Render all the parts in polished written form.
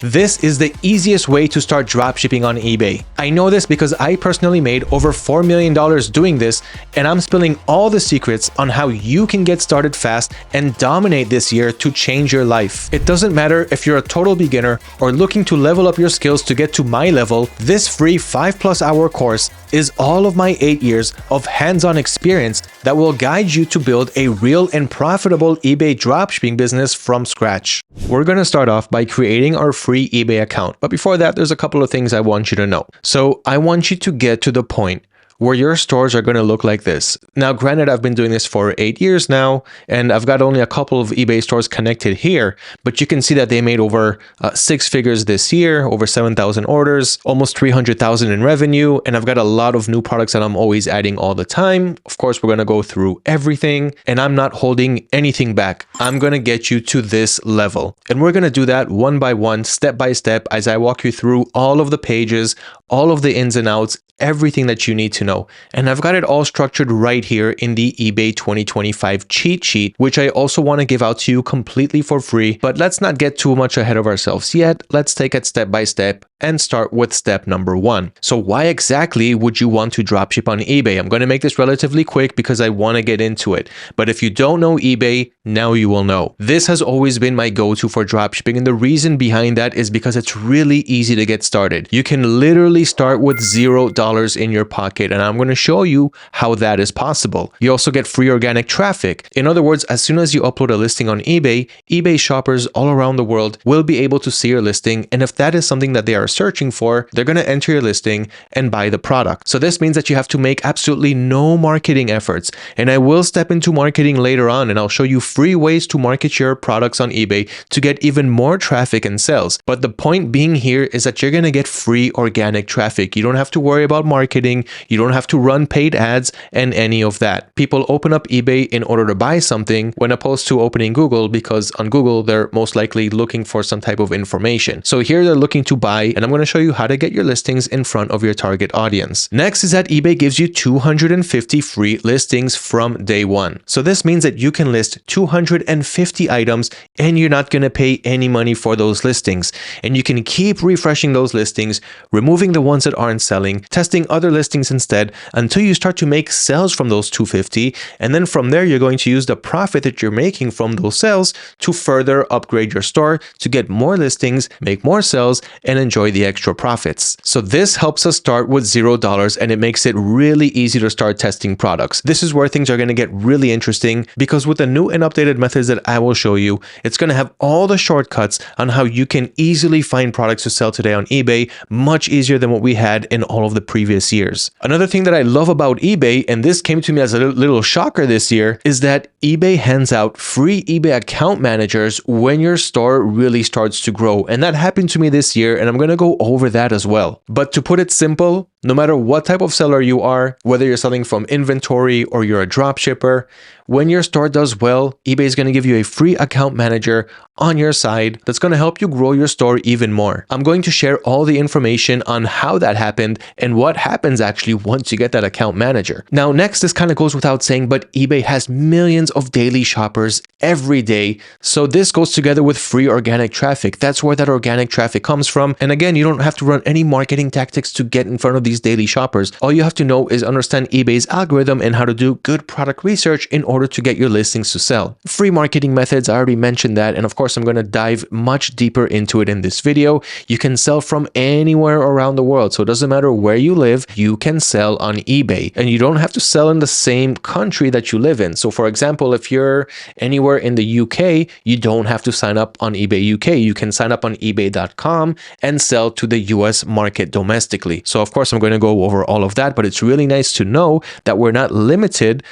This is the easiest way to start dropshipping on eBay. I know this because I personally made over $4 million doing this, and I'm spilling all the secrets on how you can get started fast and dominate this year to change your life. It doesn't matter if you're a total beginner or looking to level up your skills to get to my level, this free 5+ hour course is all of my 8 years of hands-on experience that will guide you to build a real and profitable eBay dropshipping business from scratch. We're going to start off by creating our free eBay account. But before that, there's a couple of things I want you to know. So I want you to get to the point where your stores are going to look like this. Now, granted, I've been doing this for 8 years now, and I've got only a couple of eBay stores connected here, but you can see that they made over 6 figures this year, over 7,000 orders, almost 300,000 in revenue, and I've got a lot of new products that I'm always adding all the time. Of course, we're going to go through everything, and I'm not holding anything back. I'm going to get you to this level, and we're going to do that one by one, step by step, as I walk you through all of the pages, all of the ins and outs, everything that you need to know. And I've got it all structured right here in the eBay 2025 cheat sheet, which I also want to give out to you completely for free. But let's not get too much ahead of ourselves yet. Let's take it step by step and start with step number 1. So why exactly would you want to dropship on eBay? I'm going to make this relatively quick because I want to get into it. But if you don't know eBay, now you will know. This has always been my go-to for dropshipping, and the reason behind that is because it's really easy to get started. You can literally start with $0 in your pocket, and I'm going to show you how that is possible. You also get free organic traffic. In other words, as soon as you upload a listing on eBay, eBay shoppers all around the world will be able to see your listing, and if that is something that they are searching for, they're going to enter your listing and buy the product. So this means that you have to make absolutely no marketing efforts, and I will step into marketing later on, and I'll show you free ways to market your products on eBay to get even more traffic and sales. But the point being here is that you're going to get free organic traffic. You don't have to worry about marketing, you don't have to run paid ads and any of that. People open up eBay in order to buy something when opposed to opening Google, because on Google they're most likely looking for some type of information. So here they're looking to buy, and I'm going to show you how to get your listings in front of your target audience. Next is that eBay gives you 250 free listings from day one. So this means that you can list 250 items and you're not going to pay any money for those listings. And you can keep refreshing those listings, removing the ones that aren't selling, testing other listings instead until you start to make sales from those 250. And then from there, you're going to use the profit that you're making from those sales to further upgrade your store to get more listings, make more sales, and enjoy the extra profits. So this helps us start with $0, and it makes it really easy to start testing products. This is where things are going to get really interesting, because with the new and updated methods that I will show you, it's going to have all the shortcuts on how you can easily find products to sell today on eBay, much easier than what we had in all of the previous years. Another thing that I love about eBay, and this came to me as a little shocker this year, is that eBay hands out free eBay account managers when your store really starts to grow. And that happened to me this year, and I'm going to go over that as well. But to put it simple, no matter what type of seller you are, whether you're selling from inventory or you're a drop shipper, when your store does well, eBay is going to give you a free account manager on your side that's going to help you grow your store even more. I'm going to share all the information on how that happened and what happens actually once you get that account manager. Now, next, this kind of goes without saying, but eBay has millions of daily shoppers every day. So this goes together with free organic traffic. That's where that organic traffic comes from. And again, you don't have to run any marketing tactics to get in front of these daily shoppers. All you have to know is understand eBay's algorithm and how to do good product research in order to get your listings to sell. Free marketing methods, I already mentioned that, and of course I'm going to dive much deeper into it in this video. You can sell from anywhere around the world, so it doesn't matter where you live, you can sell on eBay, and you don't have to sell in the same country that you live in. So for example, if you're anywhere in the UK, you don't have to sign up on eBay UK. You can sign up on ebay.com and sell to the US market domestically. So of course I'm going to go over all of that, but it's really nice to know that we're not limited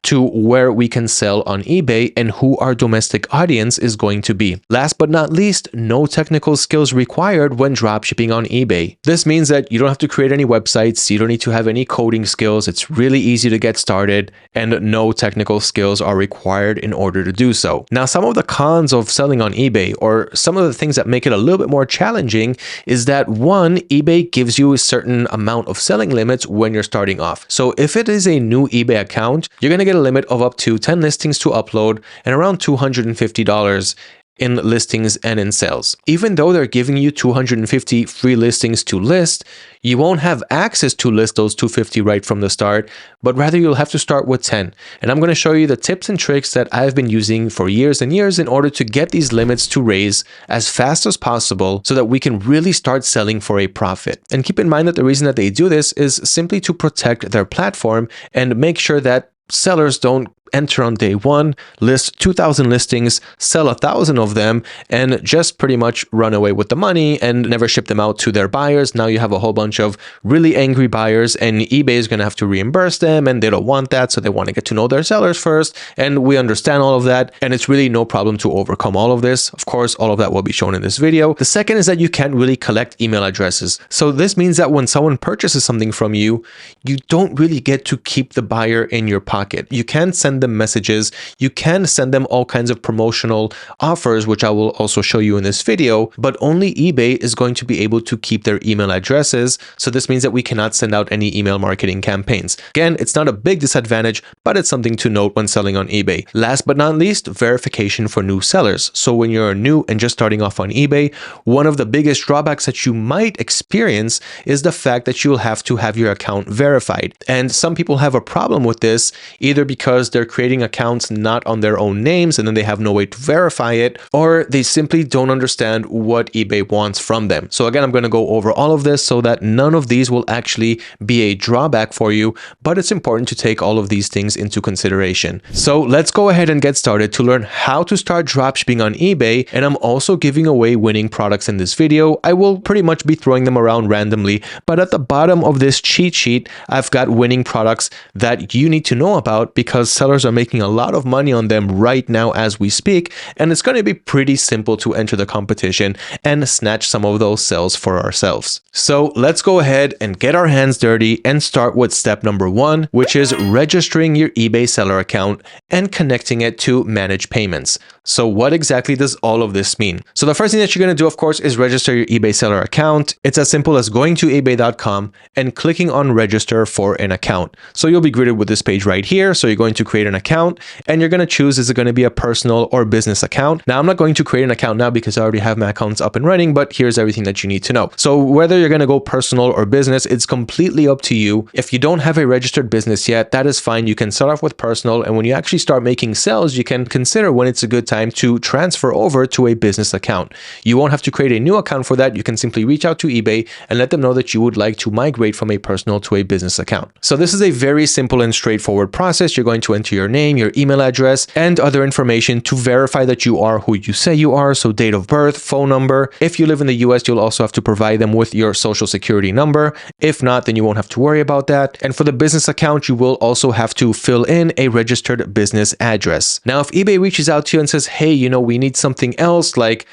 to where we can sell on eBay and who our domestic audience is going to be. Last but not least, no technical skills required when dropshipping on eBay. This means that you don't have to create any websites, you don't need to have any coding skills, it's really easy to get started, and no technical skills are required in order to do so. Now, some of the cons of selling on eBay, or some of the things that make it a little bit more challenging, is that one, eBay gives you a certain amount of selling limits when you're starting off. So if it is a new eBay account, you're going to get a limit of up to 10 listings to upload and around $250 in listings and in sales. Even though they're giving you 250 free listings to list, you won't have access to list those 250 right from the start, but rather you'll have to start with 10. And I'm going to show you the tips and tricks that I've been using for years and years in order to get these limits to raise as fast as possible so that we can really start selling for a profit. And keep in mind that the reason that they do this is simply to protect their platform and make sure that sellers don't enter on day one, list 2,000 listings, sell 1,000 of them, and just pretty much run away with the money and never ship them out to their buyers. Now you have a whole bunch of really angry buyers, and eBay is going to have to reimburse them, and they don't want that, so they want to get to know their sellers first. And we understand all of that, and it's really no problem to overcome all of this. Of course, all of that will be shown in this video. The second is that you can't really collect email addresses. So this means that when someone purchases something from you, you don't really get to keep the buyer in your pocket. You can send them messages, you can send them all kinds of promotional offers, which I will also show you in this video, but only eBay is going to be able to keep their email addresses. So this means that we cannot send out any email marketing campaigns. Again, it's not a big disadvantage, but it's something to note when selling on eBay. Last but not least, verification for new sellers. So when you're new and just starting off on eBay, one of the biggest drawbacks that you might experience is the fact that you'll have to have your account verified. And some people have a problem with this, either because they're creating accounts not on their own names and then they have no way to verify it, or they simply don't understand what eBay wants from them. So again, I'm going to go over all of this so that none of these will actually be a drawback for you, but it's important to take all of these things into consideration. So let's go ahead and get started to learn how to start dropshipping on eBay. And I'm also giving away winning products in this video. I will pretty much be throwing them around randomly, but at the bottom of this cheat sheet, I've got winning products that you need to know about because sellers are making a lot of money on them right now as we speak, and it's going to be pretty simple to enter the competition and snatch some of those sales for ourselves. So let's go ahead and get our hands dirty and start with step number 1, which is registering your eBay seller account and connecting it to manage payments. So what exactly does all of this mean? So the first thing that you're going to do, of course, is register your eBay seller account. It's as simple as going to ebay.com and clicking on register for an account. So you'll be greeted with this page right here. So you're going to create an account and you're going to choose, is it going to be a personal or business account? Now, I'm not going to create an account now because I already have my accounts up and running, but here's everything that you need to know. So whether you're going to go personal or business, it's completely up to you. If you don't have a registered business yet, that is fine. You can start off with personal, and when you actually start making sales, you can consider when it's a good time to transfer over to a business account. You won't have to create a new account for that. You can simply reach out to eBay and let them know that you would like to migrate from a personal to a business account. So this is a very simple and straightforward process. You're going to enter your name, your email address, and other information to verify that you are who you say you are. So date of birth, phone number. If you live in the US, you'll also have to provide them with your social security number. If not, then you won't have to worry about that. And for the business account, you will also have to fill in a registered business address. Now, if eBay reaches out to you and says, hey, you know, we need something else like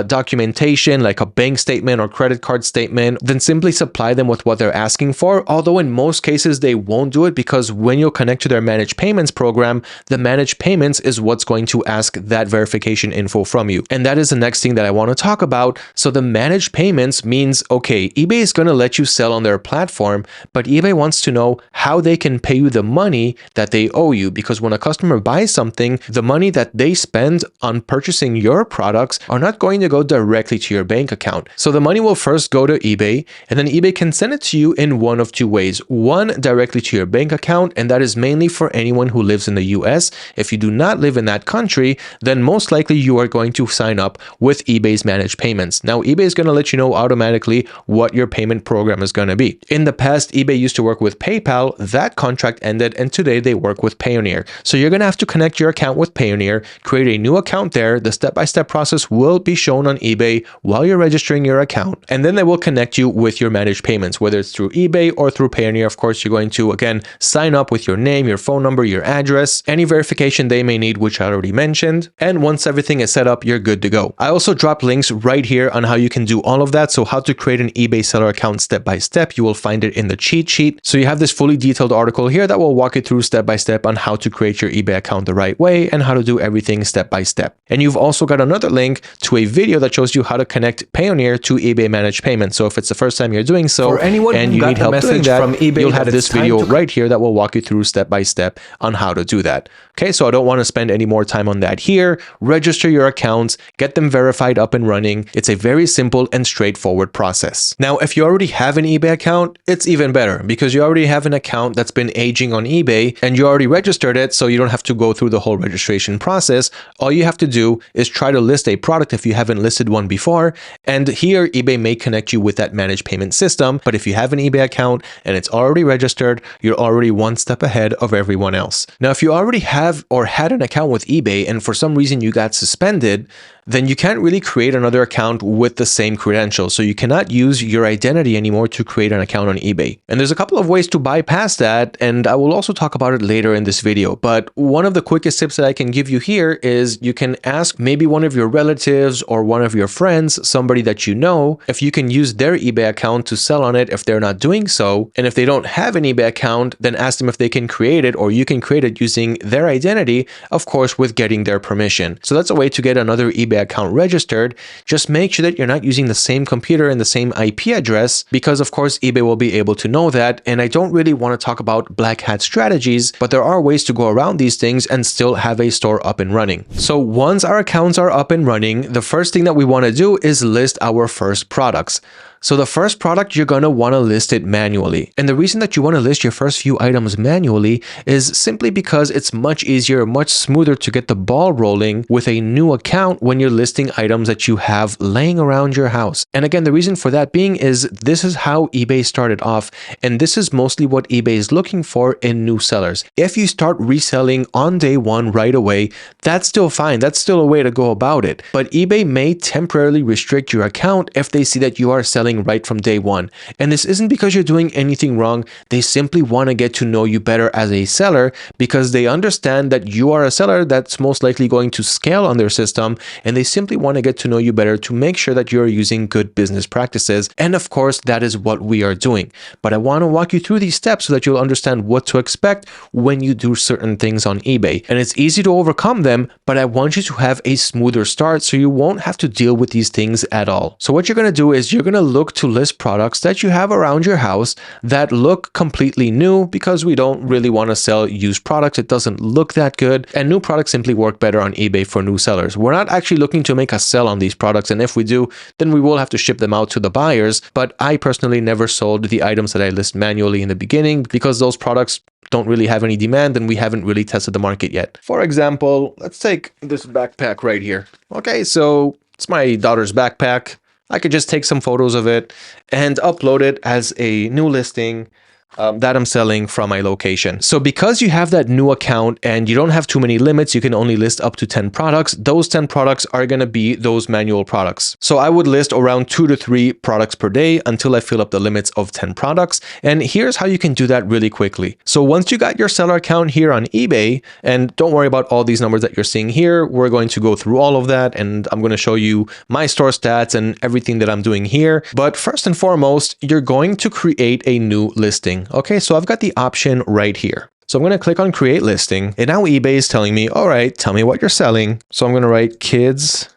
documentation, like a bank statement or credit card statement, then simply supply them with what they're asking for. Although in most cases, they won't do it because when you'll connect to their managed payments program, the managed payments is what's going to ask that verification info from you. And that is the next thing that I want to talk about. So the managed payments means, okay, eBay is going to let you sell on their platform, but eBay wants to know how they can pay you the money that they owe you, because when a customer buys something, the money that they spend on purchasing your products are not going to go directly to your bank account. So the money will first go to eBay, and then eBay can send it to you in one of two ways. One, directly to your bank account, and that is mainly for anyone who lives in the US. If you do not live in that country, then most likely you are going to sign up with eBay's managed payments. Now, eBay is going to let you know automatically what your payment program is going to be. In the past, eBay used to work with PayPal. That contract ended, and today they work with Payoneer. So you're going to have to connect your account with Payoneer, create a new account there. The step-by-step process will be shown on eBay while you're registering your account, and then they will connect you with your managed payments, whether it's through eBay or through Payoneer. Of course, you're going to, again, sign up with your name, your phone number, your address, any verification they may need, which I already mentioned. And once everything is set up, you're good to go. I also dropped links right here on how you can do all of that. So how to create an eBay seller account step by step. You will find it in the cheat sheet. So you have this fully detailed article here that will walk you through step by step on how to create your eBay account the right way and how to do everything step by step. And you've also got another link to a video that shows you how to connect Payoneer to eBay managed payments. So if it's the first time you're doing so and you need help doing that, you'll have this video right here that will walk you through step by step on how how to do that. Okay, so I don't want to spend any more time on that here. Register your accounts, get them verified up and running. It's a very simple and straightforward process. Now, if you already have an eBay account, it's even better because you already have an account that's been aging on eBay and you already registered it, so you don't have to go through the whole registration process. All you have to do is try to list a product if you haven't listed one before, and here eBay may connect you with that managed payment system. But if you have an eBay account and it's already registered, you're already one step ahead of everyone else. Now, if you already have or had an account with eBay and for some reason you got suspended, then you can't really create another account with the same credentials. So you cannot use your identity anymore to create an account on eBay. And there's a couple of ways to bypass that, and I will also talk about it later in this video. But one of the quickest tips that I can give you here is you can ask maybe one of your relatives or one of your friends, somebody that you know, if you can use their eBay account to sell on it if they're not doing so. And if they don't have an eBay account, then ask them if they can create it, or you can create it using their identity, of course, with getting their permission. So that's a way to get another eBay account registered. Just make sure that you're not using the same computer and the same IP address, because of course eBay will be able to know that. And I don't really want to talk about black hat strategies, but there are ways to go around these things and still have a store up and running. So once our accounts are up and running, the first thing that we want to do is list our first products. So the first product, you're going to want to list it manually. And the reason that you want to list your first few items manually is simply because it's much easier, much smoother to get the ball rolling with a new account when you're listing items that you have laying around your house. And again, the reason for that being is this is how eBay started off. And this is mostly what eBay is looking for in new sellers. If you start reselling on day one right away, that's still fine. That's still a way to go about it. But eBay may temporarily restrict your account if they see that you are selling right from day one. And this isn't because you're doing anything wrong. They simply want to get to know you better as a seller because they understand that you are a seller that's most likely going to scale on their system, and they simply want to get to know you better to make sure that you're using good business practices. And of course, that is what we are doing. But I want to walk you through these steps so that you'll understand what to expect when you do certain things on eBay. And it's easy to overcome them, but I want you to have a smoother start so you won't have to deal with these things at all. So what you're going to do is you're going to look to list products that you have around your house that look completely new, because we don't really want to sell used products. It doesn't look that good, and new products simply work better on eBay for new sellers. We're not actually looking to make a sell on these products, and if we do, then we will have to ship them out to the buyers. But I personally never sold the items that I list manually in the beginning because those products don't really have any demand and we haven't really tested the market yet. For example, let's take this backpack right here. Okay, so it's my daughter's backpack. I could just take some photos of it and upload it as a new listing that I'm selling from my location. So because you have that new account and you don't have too many limits, you can only list up to 10 products. Those 10 products are going to be those manual products. So I would list around 2 to 3 products per day until I fill up the limits of 10 products. And here's how you can do that really quickly. So once you got your seller account here on eBay, and don't worry about all these numbers that you're seeing here, we're going to go through all of that and I'm going to show you my store stats and everything that I'm doing here. But first and foremost, you're going to create a new listing. Okay, so I've got the option right here. So I'm going to click on create listing, and now eBay is telling me, all right, tell me what you're selling. So I'm going to write kids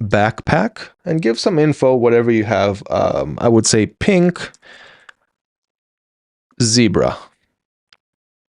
backpack and give some info, whatever you have. I would say pink zebra.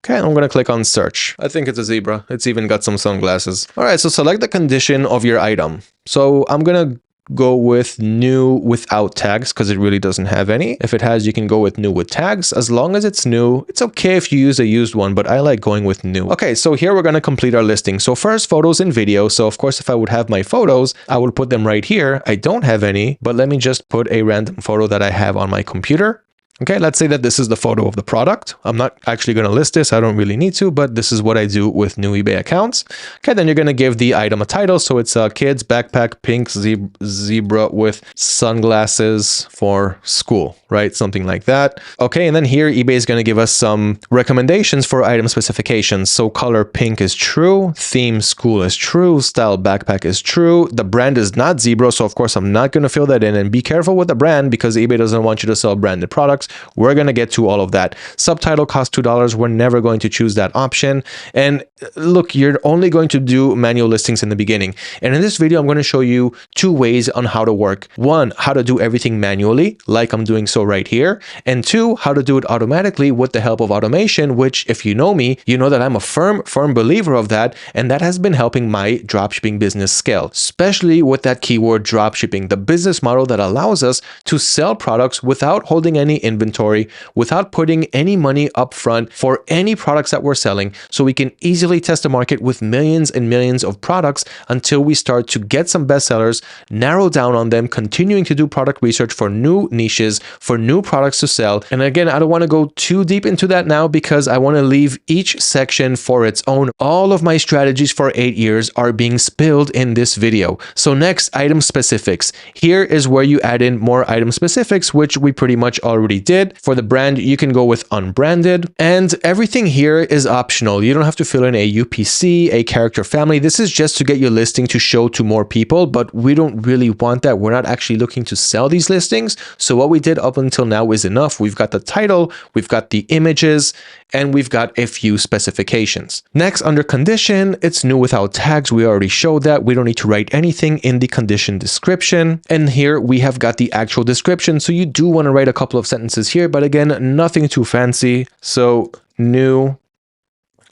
Okay, I'm going to click on search. I think it's a zebra. It's even got some sunglasses. All right, so select the condition of your item. So I'm going to go with new without tags because it really doesn't have any. If it has, you can go with new with tags. As long as it's new, it's okay if you use a used one, but I like going with new. Okay, so here we're going to complete our listing. So first, photos and video. So of course, if I would have my photos, I would put them right here. I don't have any, but let me just put a random photo that I have on my computer. Okay, let's say that this is the photo of the product. I'm not actually going to list this. I don't really need to, but this is what I do with new eBay accounts. Okay, then you're going to give the item a title. So it's a kids backpack, pink zebra with sunglasses for school, right? Something like that. Okay, and then here eBay is going to give us some recommendations for item specifications. So color pink is true, theme school is true, style backpack is true. The brand is not zebra, so of course I'm not going to fill that in. And be careful with the brand because eBay doesn't want you to sell branded products. We're going to get to all of that. Subtitle costs $2. We're never going to choose that option. And look, you're only going to do manual listings in the beginning. And in this video, I'm going to show you 2 ways on how to work. 1, how to do everything manually, like I'm doing so right here. And 2, how to do it automatically with the help of automation, which if you know me, you know that I'm a firm believer of that. And that has been helping my dropshipping business scale, especially with that keyword dropshipping, the business model that allows us to sell products without holding any inventory, without putting any money up front for any products that we're selling. So we can easily test the market with millions and millions of products until we start to get some bestsellers, narrow down on them, continuing to do product research for new niches, for new products to sell. And again, I don't want to go too deep into that now because I want to leave each section for its own. All of my strategies for 8 years are being spilled in this video. So next, item specifics. Here is where you add in more item specifics, which we pretty much already did. For the brand, you can go with unbranded, and everything here is optional. You don't have to fill in a UPC, a character family. This is just to get your listing to show to more people, but we don't really want that. We're not actually looking to sell these listings. So what we did up until now is enough. We've got the title, we've got the images, and we've got a few specifications. Next, under condition, it's new without tags. We already showed that. We don't need to write anything in the condition description. And here we have got the actual description. So you do want to write a couple of sentences here, but again, nothing too fancy. So new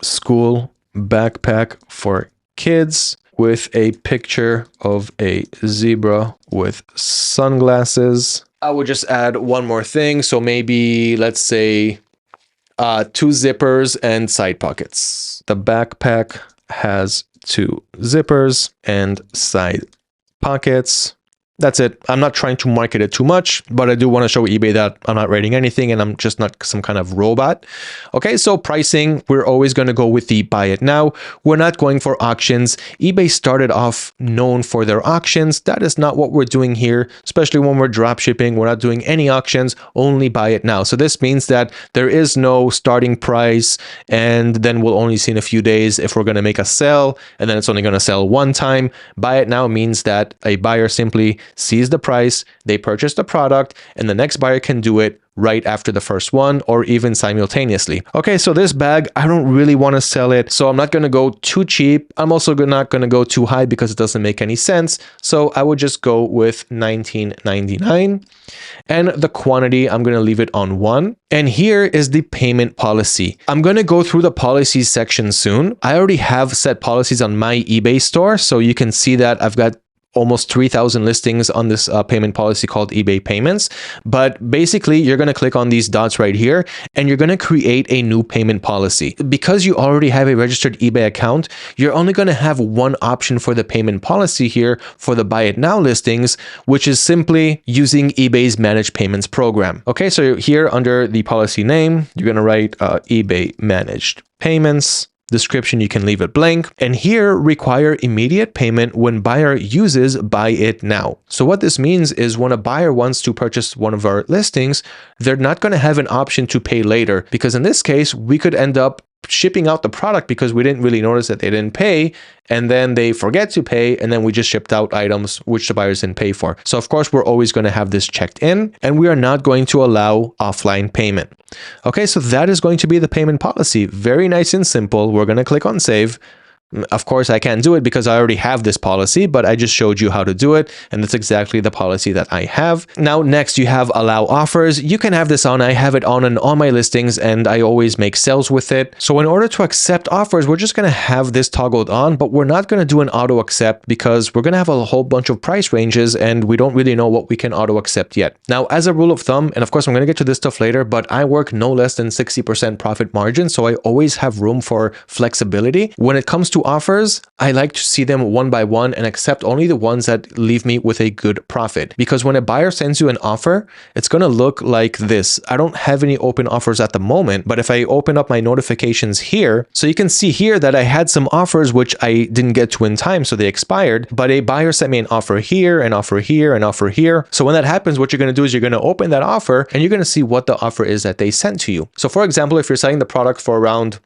school backpack for kids with a picture of a zebra with sunglasses. I would just add one more thing. So maybe let's say 2 zippers and side pockets. The backpack has 2 zippers and side pockets. That's it. I'm not trying to market it too much, but I do want to show eBay that I'm not writing anything and I'm just not some kind of robot. Okay, so pricing, we're always going to go with the buy it now. We're not going for auctions. eBay started off known for their auctions. That is not what we're doing here, especially when we're drop shipping. We're not doing any auctions, only buy it now. So this means that there is no starting price, and then we'll only see in a few days if we're going to make a sell, and then it's only going to sell one time. Buy it now means that a buyer simply sees the price, they purchase the product, and the next buyer can do it right after the first one or even simultaneously. Okay, so this bag, I don't really want to sell it, so I'm not going to go too cheap. I'm also not going to go too high because it doesn't make any sense. So I would just go with $19.99. And the quantity, I'm going to leave it on 1. And here is the payment policy. I'm going to go through the policies section soon. I already have set policies on my eBay store, so you can see that I've got almost 3,000 listings on this payment policy called eBay payments. But basically, you're going to click on these dots right here and you're going to create a new payment policy. Because you already have a registered eBay account, you're only going to have one option for the payment policy here for the buy it now listings, which is simply using eBay's managed payments program. Okay, so here under the policy name, you're going to write eBay managed payments. Description, you can leave it blank. And here, require immediate payment when buyer uses buy it now. So what this means is when a buyer wants to purchase one of our listings, they're not going to have an option to pay later, because in this case, we could end up shipping out the product because we didn't really notice that they didn't pay, and then they forget to pay, and then we just shipped out items which the buyers didn't pay for. So of course, we're always going to have this checked in, and we are not going to allow offline payment. Okay, so that is going to be the payment policy. Very nice and simple. We're going to click on save. Of course, I can't do it because I already have this policy, but I just showed you how to do it, and that's exactly the policy that I have. Now, next, you have allow offers. You can have this on. I have it on all my listings, and I always make sales with it. So in order to accept offers, we're just going to have this toggled on, but we're not going to do an auto accept because we're going to have a whole bunch of price ranges, and we don't really know what we can auto accept yet. Now, as a rule of thumb, and of course, I'm going to get to this stuff later, but I work no less than 60% profit margin, so I always have room for flexibility. When it comes to offers, I like to see them one by one and accept only the ones that leave me with a good profit. Because when a buyer sends you an offer, it's going to look like this. I don't have any open offers at the moment, but if I open up my notifications here, so you can see here that I had some offers which I didn't get to in time, so they expired, but a buyer sent me an offer here, an offer here, an offer here. So when that happens, what you're going to do is you're going to open that offer and you're going to see what the offer is that they sent to you. So for example, if you're selling the product for around,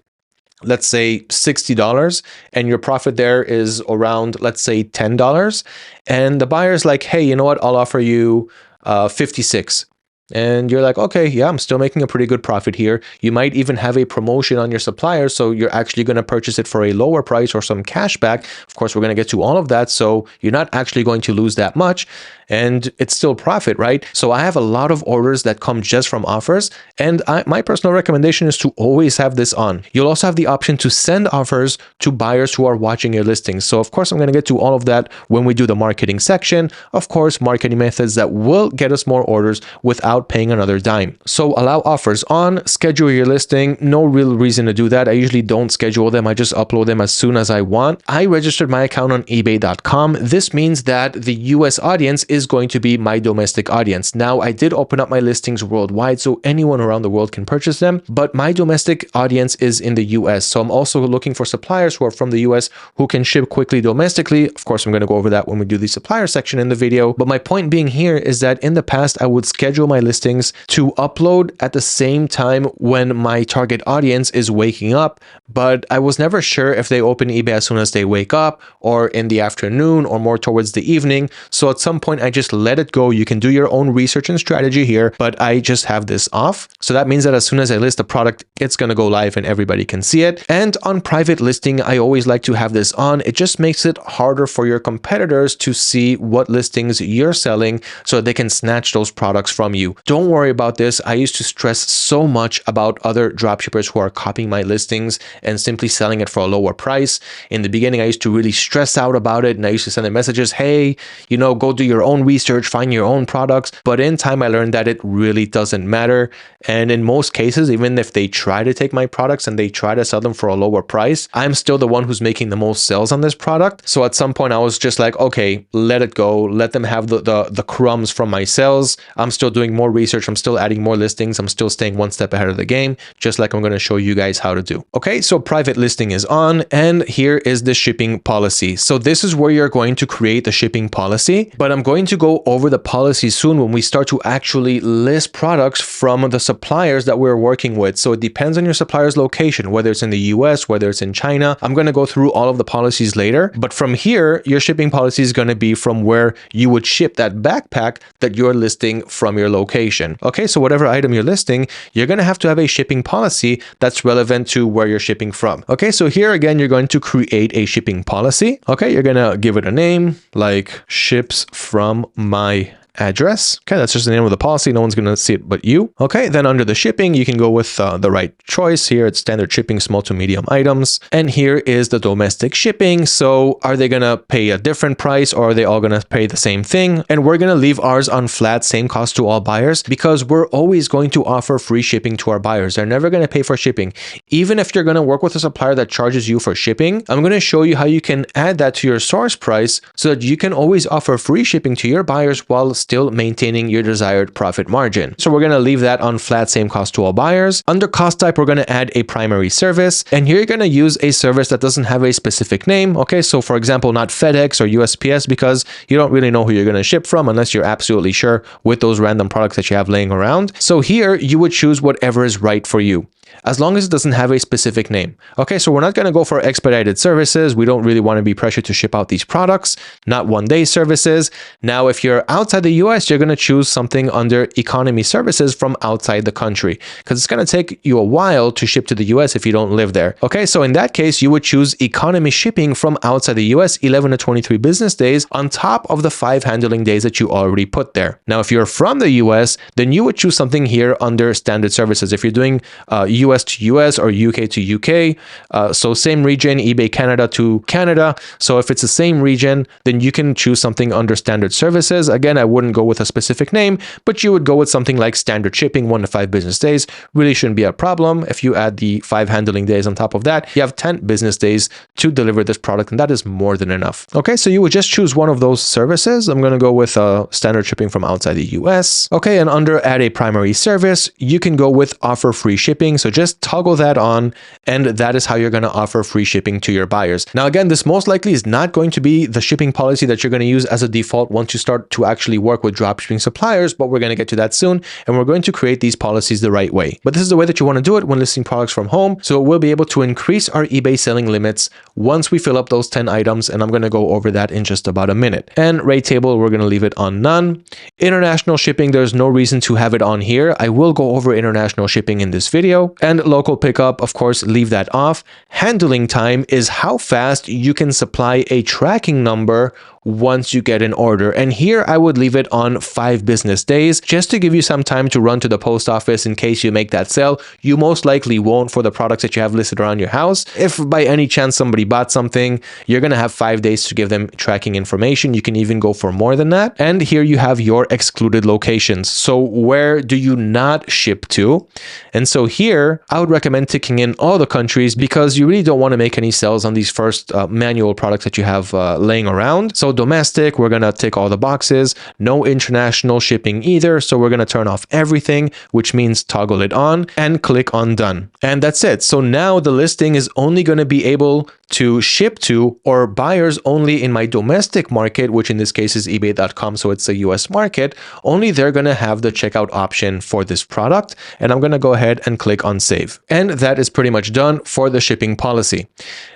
let's say $60, and your profit there is around, let's say $10, and the buyer's like, hey, you know what, I'll offer you 56. And you're like, okay, yeah, I'm still making a pretty good profit here. You might even have a promotion on your supplier, so you're actually going to purchase it for a lower price or some cash back. Of course, we're going to get to all of that, so you're not actually going to lose that much, and it's still profit, right? So I have a lot of orders that come just from offers, and my personal recommendation is to always have this on. You'll also have the option to send offers to buyers who are watching your listings. So of course, I'm going to get to all of that when we do the marketing section. Of course, marketing methods that will get us more orders without paying another dime. So allow offers on, schedule your listing. No real reason to do that. I usually don't schedule them. I just upload them as soon as I want. I registered my account on eBay.com. This means that the US audience is going to be my domestic audience. Now, I did open up my listings worldwide, so anyone around the world can purchase them, but my domestic audience is in the US. So I'm also looking for suppliers who are from the US who can ship quickly domestically. Of course, I'm going to go over that when we do the supplier section in the video. But my point being here is that in the past, I would schedule my listings to upload at the same time when my target audience is waking up, but I was never sure if they open eBay as soon as they wake up or in the afternoon or more towards the evening. So at some point, I just let it go. You can do your own research and strategy here, but I just have this off. So that means that as soon as I list the product, it's going to go live and everybody can see it. And on private listing, I always like to have this on. It just makes it harder for your competitors to see what listings you're selling so they can snatch those products from you. Don't worry about this. I used to stress so much about other dropshippers who are copying my listings and simply selling it for a lower price. In the beginning, I used to really stress out about it, and I used to send them messages, hey, you know, go do your own research, find your own products. But in time, I learned that it really doesn't matter. And in most cases, even if they try to take my products and they try to sell them for a lower price, I'm still the one who's making the most sales on this product. So at some point, I was just like, okay, let it go. Let them have the crumbs from my sales. I'm still doing more research. I'm still adding more listings. I'm still staying one step ahead of the game, just like I'm going to show you guys how to do. Okay, so private listing is on, and here is the shipping policy. So this is where you're going to create the shipping policy, but I'm going to go over the policy soon when we start to actually list products from the suppliers that we're working with. So it depends on your supplier's location, whether it's in the US, whether it's in China. I'm going to go through all of the policies later, but from here, your shipping policy is going to be from where you would ship that backpack that you're listing from your location. Okay, so whatever item you're listing, you're going to have a shipping policy that's relevant to where you're shipping from. Okay, so here again, you're going to create a shipping policy. Okay, you're going to give it a name like ships from my address. Okay, that's just the name of the policy. No one's going to see it but you. Okay, then under the shipping, you can go with the right choice here. It's standard shipping, small to medium items. And here is the domestic shipping. So are they going to pay a different price, or are they all going to pay the same thing? And we're going to leave ours on flat, same cost to all buyers, because we're always going to offer free shipping to our buyers. They're never going to pay for shipping. Even if you're going to work with a supplier that charges you for shipping, I'm going to show you how you can add that to your source price so that you can always offer free shipping to your buyers while still maintaining your desired profit margin. So we're going to leave that on flat, same cost to all buyers. Under cost type, we're going to add a primary service. And here you're going to use a service that doesn't have a specific name. Okay, so for example, not FedEx or USPS, because you don't really know who you're going to ship from unless you're absolutely sure with those random products that you have laying around. So here you would choose whatever is right for you, as long as it doesn't have a specific name. Okay, so we're not going to go for expedited services. We don't really want to be pressured to ship out these products, not one-day services. Now, if you're outside the US, you're going to choose something under economy services from outside the country, because it's going to take you a while to ship to the US if you don't live there. Okay, so in that case, you would choose economy shipping from outside the US, 11 to 23 business days on top of the 5 handling days that you already put there. Now, if you're from the US, then you would choose something here under standard services. If you're doing US to US or UK to UK, so same region, eBay Canada to Canada. So if it's the same region, then you can choose something under standard services. Again, I wouldn't go with a specific name, but you would go with something like standard shipping, 1 to 5 business days. Really shouldn't be a problem. If you add the 5 handling days on top of that, you have 10 business days to deliver this product, and that is more than enough. Okay, so you would just choose one of those services. I'm going to go with standard shipping from outside the US. Okay, and under add a primary service, you can go with offer free shipping. So So just toggle that on, and that is how you're going to offer free shipping to your buyers. Now, again, this most likely is not going to be the shipping policy that you're going to use as a default once you start to actually work with dropshipping suppliers, but we're going to get to that soon, and we're going to create these policies the right way. But this is the way that you want to do it when listing products from home. So we'll be able to increase our eBay selling limits once we fill up those 10 items, and I'm going to go over that in just about a minute. And rate table, we're going to leave it on none. International shipping, there's no reason to have it on here. I will go over international shipping in this video. And local pickup, of course, leave that off. Handling time is how fast you can supply a tracking number once you get an order. And here I would leave it on 5 business days just to give you some time to run to the post office in case you make that sale. You most likely won't for the products that you have listed around your house. If by any chance somebody bought something, you're going to have 5 days to give them tracking information. You can even go for more than that. And here you have your excluded locations. So where do you not ship to? And so here I would recommend ticking in all the countries because you really don't want to make any sales on these first manual products that you have laying around. So domestic, we're going to tick all the boxes. No international shipping either. So we're going to turn off everything, which means toggle it on and click on done. And that's it. So now the listing is only going to be able to ship to or buyers only in my domestic market, which in this case is ebay.com. So it's a US market. Only they're going to have the checkout option for this product. And I'm going to go ahead and click on save. And that is pretty much done for the shipping policy.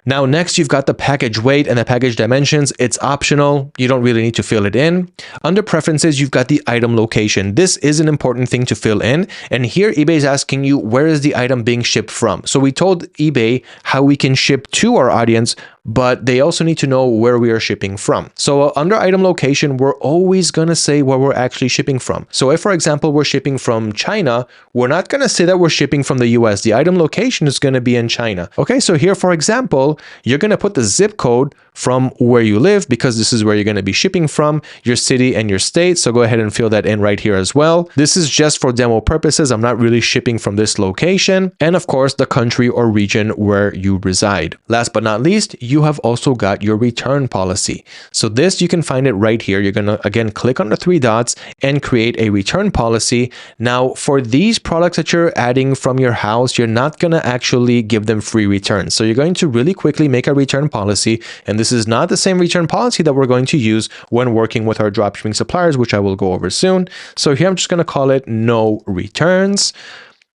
Now, next you've got the package weight and the package dimensions. It's optional. You don't really need to fill it in. Under preferences, you've got the item location. This is an important thing to fill in. And here eBay is asking you, where is the item being shipped from? So we told eBay how we can ship to our audience, but they also need to know where we are shipping from. So under item location, we're always going to say where we're actually shipping from. So if, for example, we're shipping from China, we're not going to say that we're shipping from the US. The item location is going to be in China. Okay, so here, for example, you're going to put the zip code from where you live because this is where you're going to be shipping from, your city and your state. So go ahead and fill that in right here as well. This is just for demo purposes. I'm not really shipping from this location. And of course, the country or region where you reside. Last but not least, you have also got your return policy. So this, you can find it right here. You're going to, again, click on the 3 dots and create a return policy. Now, for these products that you're adding from your house, you're not going to actually give them free returns. So you're going to really quickly make a return policy. And this is not the same return policy that we're going to use when working with our dropshipping suppliers, which I will go over soon. So here I'm just going to call it no returns.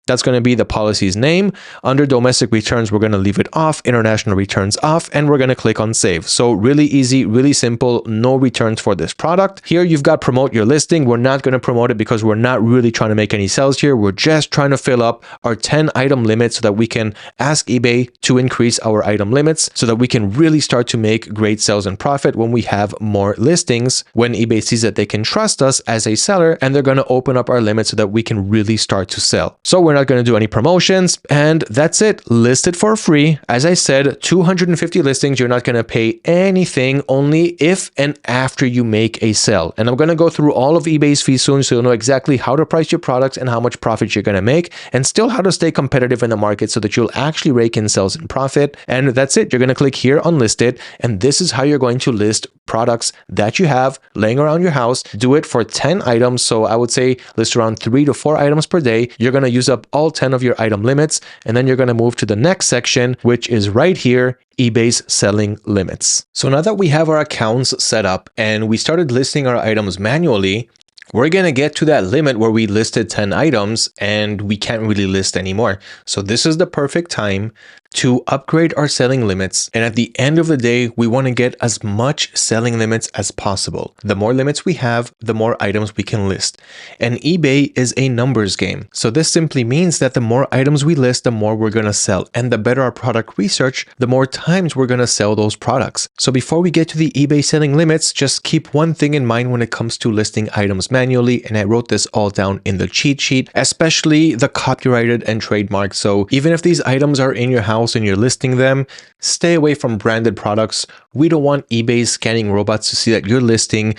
That's going to be the policy's name. Under domestic returns, we're going to leave it off, international returns off, and we're going to click on save. So really easy, really simple, no returns for this product. Here you've got promote your listing. We're not going to promote it because we're not really trying to make any sales here. We're just trying to fill up our 10 item limit so that we can ask eBay to increase our item limits so that we can really start to make great sales and profit when we have more listings, when eBay sees that they can trust us as a seller and they're going to open up our limits so that we can really start to sell. So we're not going to do any promotions, and that's it. List it for free. As I said, 250 listings. You're not going to pay anything, only if and after you make a sale. And I'm going to go through all of eBay's fees soon so you'll know exactly how to price your products and how much profit you're going to make, and still how to stay competitive in the market so that you'll actually rake in sales and profit. And that's it. You're going to click here on list it, and this is how you're going to list products that you have laying around your house. Do it for 10 items. So I would say list around 3 to 4 items per day. You're going to use up all 10 of your item limits, and then you're going to move to the next section, which is right here, eBay's selling limits. So now that we have our accounts set up and we started listing our items manually, we're going to get to that limit where we listed 10 items and we can't really list anymore. So this is the perfect time to upgrade our selling limits. And at the end of the day, we want to get as much selling limits as possible. The more limits we have, the more items we can list. And eBay is a numbers game. So this simply means that the more items we list, the more we're going to sell. And the better our product research, the more times we're going to sell those products. So before we get to the eBay selling limits, just keep one thing in mind when it comes to listing items manually. And I wrote this all down in the cheat sheet, especially the copyrighted and trademark. So even if these items are in your house and you're listing them, stay away from branded products. We don't want eBay scanning robots to see that you're listing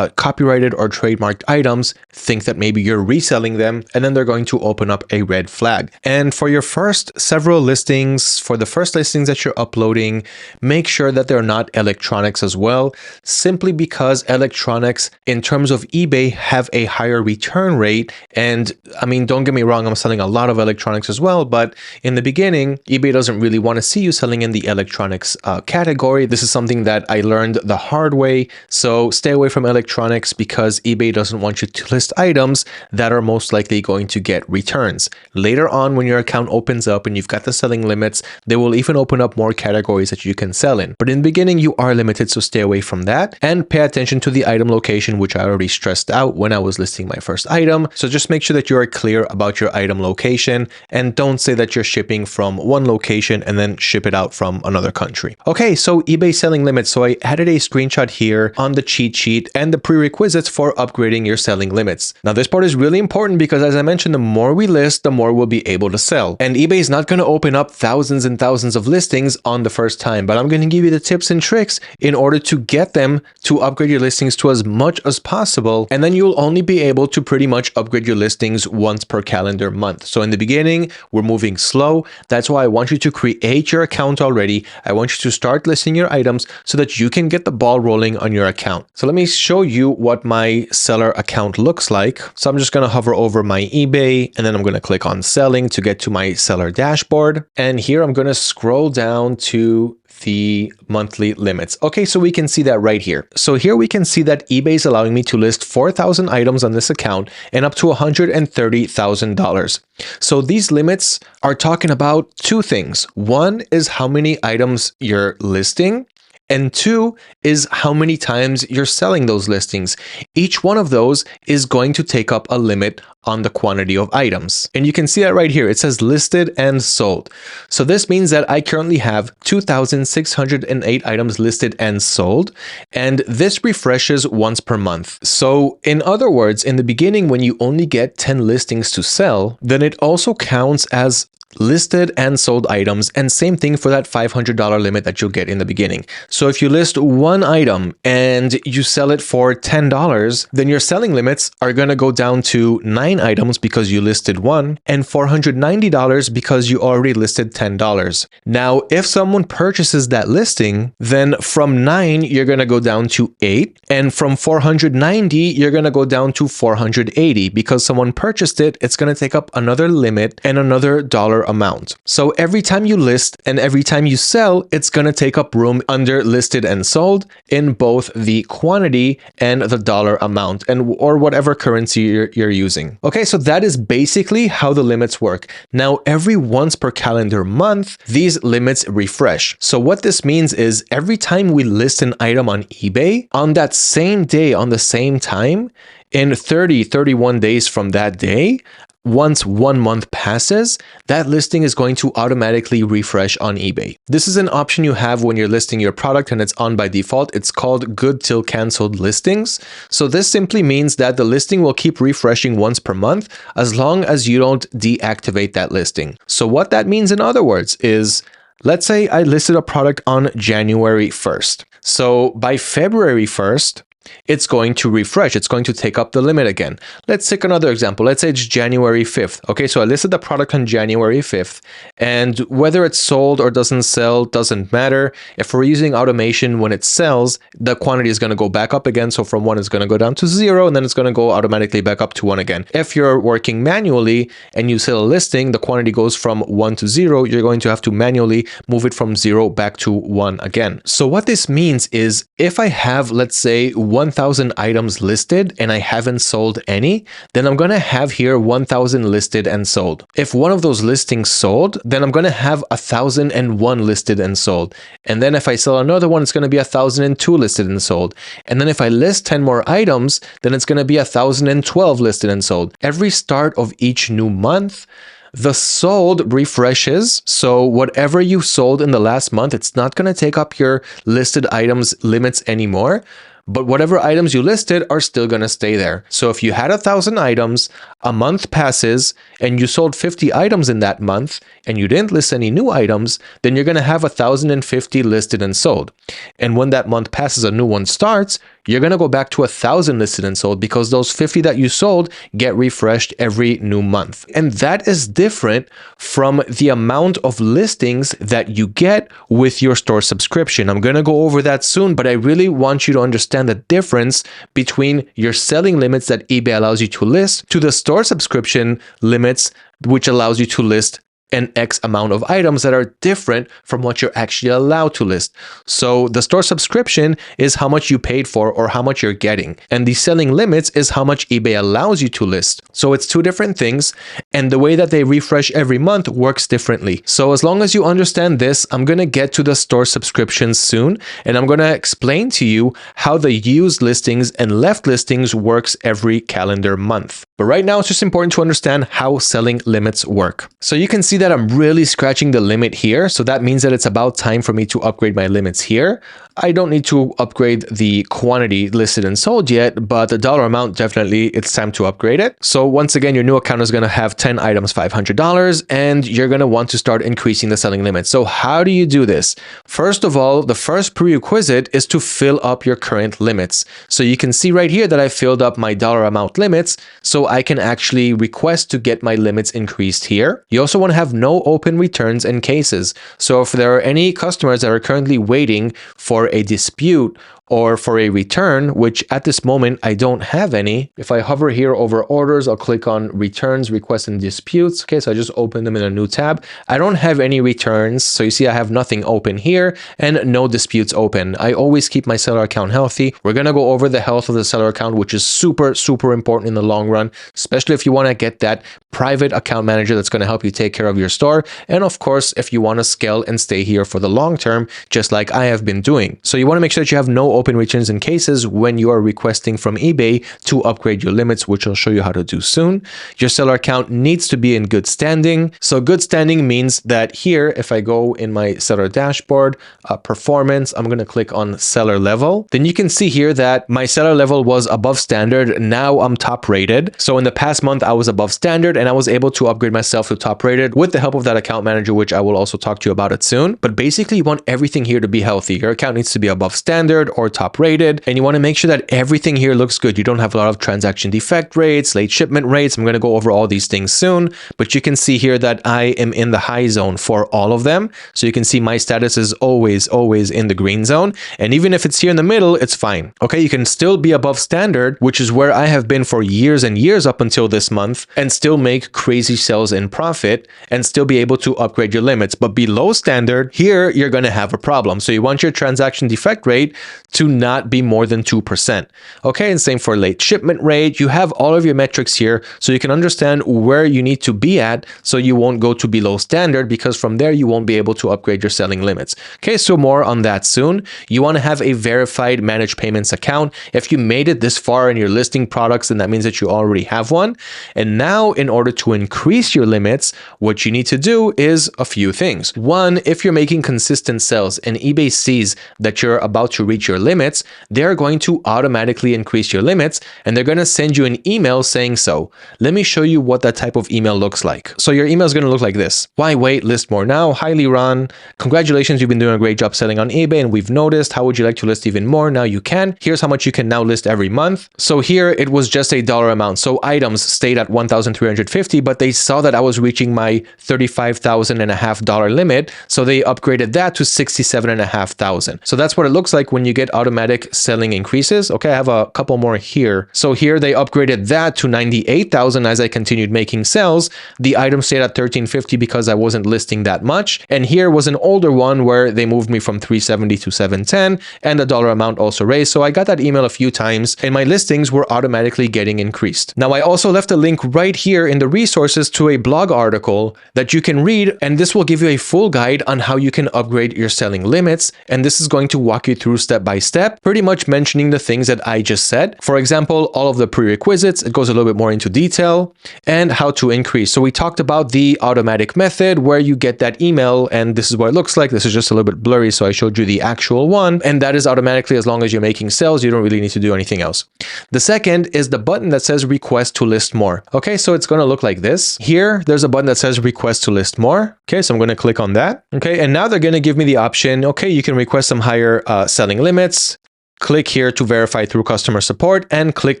copyrighted or trademarked items think that maybe you're reselling them, and then they're going to open up a red flag. And for your first several listings, for the first listings that you're uploading, make sure that they're not electronics as well, simply because electronics in terms of eBay have a higher return rate. And I mean, don't get me wrong, I'm selling a lot of electronics as well, but in the beginning, eBay doesn't really want to see you selling in the electronics category. This is something that I learned the hard way. So stay away from electronics because eBay doesn't want you to list items that are most likely going to get returns. Later on, when your account opens up and you've got the selling limits, they will even open up more categories that you can sell in. But in the beginning, you are limited, so stay away from that and pay attention to the item location, which I already stressed out when I was listing my first item. So just make sure that you are clear about your item location and don't say that you're shipping from one location and then ship it out from another country. Okay, so eBay selling limits. So I added a screenshot here on the cheat sheet and the prerequisites for upgrading your selling limits. Now this part is really important because, as I mentioned, the more we list, the more we'll be able to sell. And eBay is not going to open up thousands and thousands of listings on the first time, but I'm going to give you the tips and tricks in order to get them to upgrade your listings to as much as possible. And then you'll only be able to pretty much upgrade your listings once per calendar month. So in the beginning, we're moving slow. That's why I want you to create your account already. I want you to start listing your items so that you can get the ball rolling on your account. So let me show you what my seller account looks like. So I'm just going to hover over my eBay and then I'm going to click on selling to get to my seller dashboard. And here I'm going to scroll down to the monthly limits. Okay, so we can see that right here. So here we can see that eBay is allowing me to list 4,000 items on this account and up to $130,000. So these limits are talking about two things. One is how many items you're listing, and two is how many times you're selling those listings. Each one of those is going to take up a limit on the quantity of items. And you can see that right here. It says listed and sold. So this means that I currently have 2,608 items listed and sold, and this refreshes once per month. So in other words, in the beginning, when you only get 10 listings to sell, then it also counts as listed and sold items, and same thing for that $500 limit that you'll get in the beginning. So if you list one item and you sell it for $10, then your selling limits are going to go down to 9 items because you listed one, and $490 because you already listed $10. Now, if someone purchases that listing, then from 9, you're going to go down to 8, and from 490, you're going to go down to 480 because someone purchased it. It's going to take up another limit and another dollar amount. So every time you list and every time you sell, it's going to take up room under listed and sold in both the quantity and the dollar amount, and or whatever currency you're using. Okay, so that is basically how the limits work. Now, every once per calendar month, these limits refresh. So what this means is every time we list an item on eBay, on that same day, on the same time, in 31 days from that day, once 1 month passes, that listing is going to automatically refresh on eBay. This is an option you have when you're listing your product and it's on by default. It's called good till canceled listings. So this simply means that the listing will keep refreshing once per month as long as you don't deactivate that listing. So what that means in other words is, let's say I listed a product on January 1st. So by February 1st, it's going to refresh. It's going to take up the limit again. Let's take another example. Let's say it's January 5th. Okay, so I listed the product on January 5th, and whether it's sold or doesn't sell doesn't matter. If we're using automation, when it sells, the quantity is going to go back up again. So from 1, it's going to go down to 0, and then it's going to go automatically back up to 1 again. If you're working manually and you sell a listing, the quantity goes from 1 to 0. You're going to have to manually move it from 0 back to 1 again. So what this means is if I have, let's say, 1,000 items listed and I haven't sold any, then I'm going to have here 1,000 listed and sold. If one of those listings sold, then I'm going to have 1,001 listed and sold. And then if I sell another one, it's going to be 1,002 listed and sold. And then if I list 10 more items, then it's going to be 1,012 listed and sold. Every start of each new month, the sold refreshes. So whatever you sold in the last month, it's not going to take up your listed items limits anymore. But whatever items you listed are still going to stay there. So if you had 1,000 items, a month passes and you sold 50 items in that month and you didn't list any new items, then you're going to have 1,050 listed and sold. And when that month passes, a new one starts, you're going to go back to 1,000 listed and sold because those 50 that you sold get refreshed every new month. And that is different from the amount of listings that you get with your store subscription. I'm going to go over that soon, but I really want you to understand the difference between your selling limits that eBay allows you to list to the store subscription limits, which allows you to list an X amount of items that are different from what you're actually allowed to list. So the store subscription is how much you paid for or how much you're getting. And the selling limits is how much eBay allows you to list. So it's two different things. And the way that they refresh every month works differently. So as long as you understand this, I'm going to get to the store subscriptions soon. And I'm going to explain to you how the used listings and left listings works every calendar month. But right now, it's just important to understand how selling limits work. So you can see that I'm really scratching the limit here. So that means that it's about time for me to upgrade my limits here. I don't need to upgrade the quantity listed and sold yet, but the dollar amount, definitely it's time to upgrade it. So once again, your new account is going to have 10 items, $500, and you're going to want to start increasing the selling limit. So how do you do this? First of all, the first prerequisite is to fill up your current limits. So you can see right here that I filled up my dollar amount limits, so I can actually request to get my limits increased here. You also want to have no open returns and cases. So if there are any customers that are currently waiting for a dispute or for a return, which at this moment I don't have any. If I hover here over orders, I'll click on returns, requests, and disputes. Okay, so I just open them in a new tab. I don't have any returns. So you see I have nothing open here and no disputes open. I always keep my seller account healthy. We're going to go over the health of the seller account, which is super, super important in the long run, especially if you want to get that private account manager that's going to help you take care of your store. And of course, if you want to scale and stay here for the long term, just like I have been doing. So you want to make sure that you have no open returns and cases when you are requesting from eBay to upgrade your limits, which I'll show you how to do soon. Your seller account needs to be in good standing. So good standing means that here, if I go in my seller dashboard, performance, I'm going to click on seller level. Then you can see here that my seller level was above standard. Now I'm top rated. So in the past month, I was above standard and I was able to upgrade myself to top rated with the help of that account manager, which I will also talk to you about it soon. But basically, you want everything here to be healthy. Your account needs to be above standard or top rated, and you want to make sure that everything here looks good. You don't have a lot of transaction defect rates, late shipment rates. I'm going to go over all these things soon, but you can see here that I am in the high zone for all of them. So you can see my status is always in the green zone. And even if it's here in the middle, it's fine. Okay, you can still be above standard, which is where I have been for years and years up until this month, and still make crazy sales and profit and still be able to upgrade your limits. But below standard, here you're going to have a problem. So you want your transaction defect rate to not be more than 2%. Okay, and same for late shipment rate. You have all of your metrics here so you can understand where you need to be at so you won't go to below standard, because from there you won't be able to upgrade your selling limits. Okay, so more on that soon. You want to have a verified managed payments account. If you made it this far and you're listing products, then that means that you already have one. And now in order to increase your limits, what you need to do is a few things. One, if you're making consistent sales and eBay sees that you're about to reach your limits, they're going to automatically increase your limits and they're going to send you an email saying so. Let me show you what that type of email looks like. So your email is going to look like this. Why wait? List more now. Hi, Ron. Congratulations. You've been doing a great job selling on eBay and we've noticed. How would you like to list even more? Now you can. Here's how much you can now list every month. So here it was just a dollar amount. So items stayed at 1,350, but they saw that I was reaching my $35,500 limit. So they upgraded that to $67,500. So that's what it looks like when you get automatic selling increases. Okay, I have a couple more here. So here they upgraded that to $98,000 as I continued making sales. The item stayed at $1,350 because I wasn't listing that much. And here was an older one where they moved me from $370 to $710 and the dollar amount also raised. So I got that email a few times and my listings were automatically getting increased. Now I also left a link right here in the resources to a blog article that you can read, and this will give you a full guide on how you can upgrade your selling limits. And this is going to walk you through step by step, pretty much mentioning the things that I just said. For example, all of the prerequisites, it goes a little bit more into detail, and how to increase. So we talked about the automatic method where you get that email and this is what it looks like. This is just a little bit blurry, so I showed you the actual one, and that is automatically as long as you're making sales. You don't really need to do anything else. The second is the button that says request to list more. Okay, so it's going to look like this. Here, there's a button that says request to list more. Okay, so I'm going to click on that. Okay, and now they're going to give me the option, okay, you can request some higher selling limits. click here to verify through customer support and click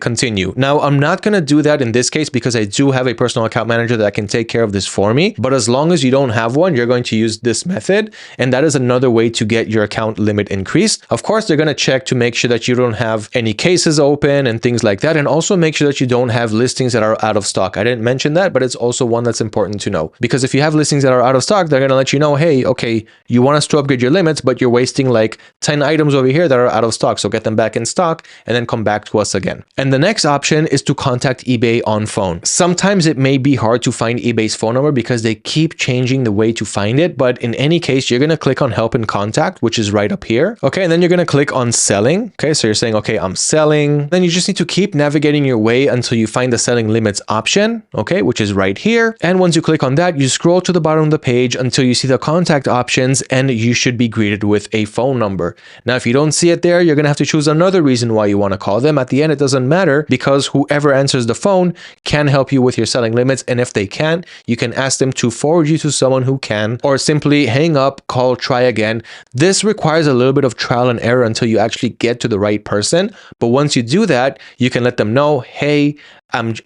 continue. Now, I'm not going to do that in this case because I do have a personal account manager that can take care of this for me. But as long as you don't have one, you're going to use this method. And that is another way to get your account limit increased. Of course, they're going to check to make sure that you don't have any cases open and things like that. And also make sure that you don't have listings that are out of stock. I didn't mention that, but it's also one that's important to know. Because if you have listings that are out of stock, they're going to let you know, hey, okay, you want us to upgrade your limits, but you're wasting like 10 items over here that are out of stock. So get them back in stock and then come back to us again. And the next option is to contact eBay on phone. Sometimes it may be hard to find eBay's phone number because they keep changing the way to find it. But in any case, you're going to click on help and contact, which is right up here. Okay. And then you're going to click on selling. Okay. So you're saying, okay, I'm selling. Then you just need to keep navigating your way until you find the selling limits option. Okay. Which is right here. And once you click on that, you scroll to the bottom of the page until you see the contact options and you should be greeted with a phone number. Now, if you don't see it there, you're going to have to choose another reason why you want to call them. At the end, it doesn't matter because whoever answers the phone can help you with your selling limits. And if they can't, you can ask them to forward you to someone who can, or simply hang up, call, try again. This requires a little bit of trial and error until you actually get to the right person. But once you do that, you can let them know, hey,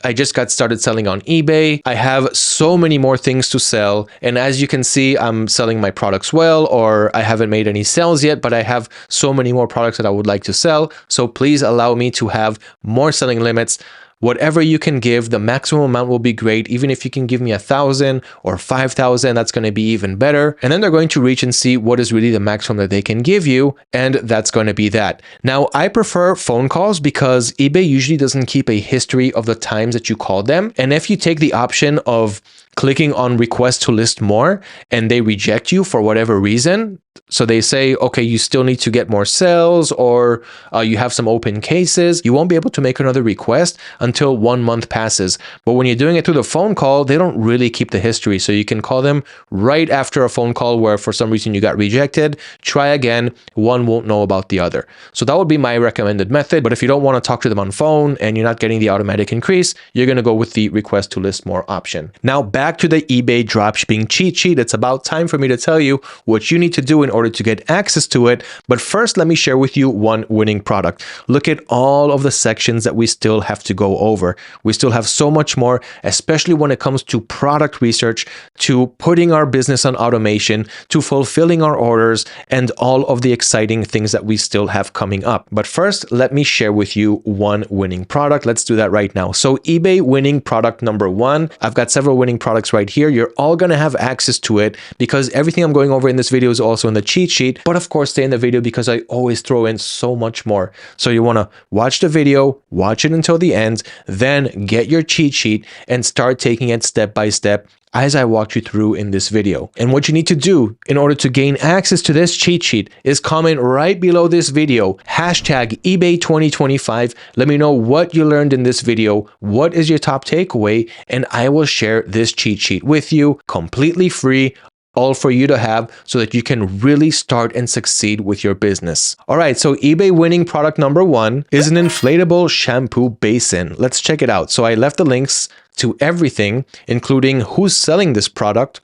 I just got started selling on eBay. I have so many more things to sell. And as you can see, I'm selling my products well, or I haven't made any sales yet, but I have so many more products that I would like to sell. So please allow me to have more selling limits. Whatever you can give, the maximum amount will be great. Even if you can give me 1,000 or 5,000, that's going to be even better. And then they're going to reach and see what is really the maximum that they can give you. And that's going to be that. Now, I prefer phone calls because eBay usually doesn't keep a history of the times that you called them. And if you take the option of clicking on request to list more and they reject you for whatever reason, so they say, okay, you still need to get more sales, or you have some open cases, you won't be able to make another request until 1 month passes. But when you're doing it through the phone call, they don't really keep the history. So you can call them right after a phone call where for some reason you got rejected, try again, one won't know about the other. So that would be my recommended method. But if you don't want to talk to them on phone and you're not getting the automatic increase, you're going to go with the request to list more option. Now back to the eBay dropshipping cheat sheet. It's about time for me to tell you what you need to do in order to get access to it. But first, let me share with you one winning product. Look at all of the sections that we still have to go over. We still have so much more, especially when it comes to product research, to putting our business on automation, to fulfilling our orders, and all of the exciting things that we still have coming up. But first, let me share with you one winning product. Let's do that right now. So eBay winning product number 1. I've got several winning products right here. You're all going to have access to it because everything I'm going over in this video is also in the cheat sheet. But of course, stay in the video because I always throw in so much more. So you want to watch the video, watch it until the end, then get your cheat sheet and start taking it step by step as I walked you through in this video. And what you need to do in order to gain access to this cheat sheet is comment right below this video, hashtag eBay 2025. Let me know what you learned in this video. What is your top takeaway? And I will share this cheat sheet with you completely free, all for you to have so that you can really start and succeed with your business. All right, so eBay winning product number 1 is an inflatable shampoo basin. Let's check it out. So I left the links to everything, including who's selling this product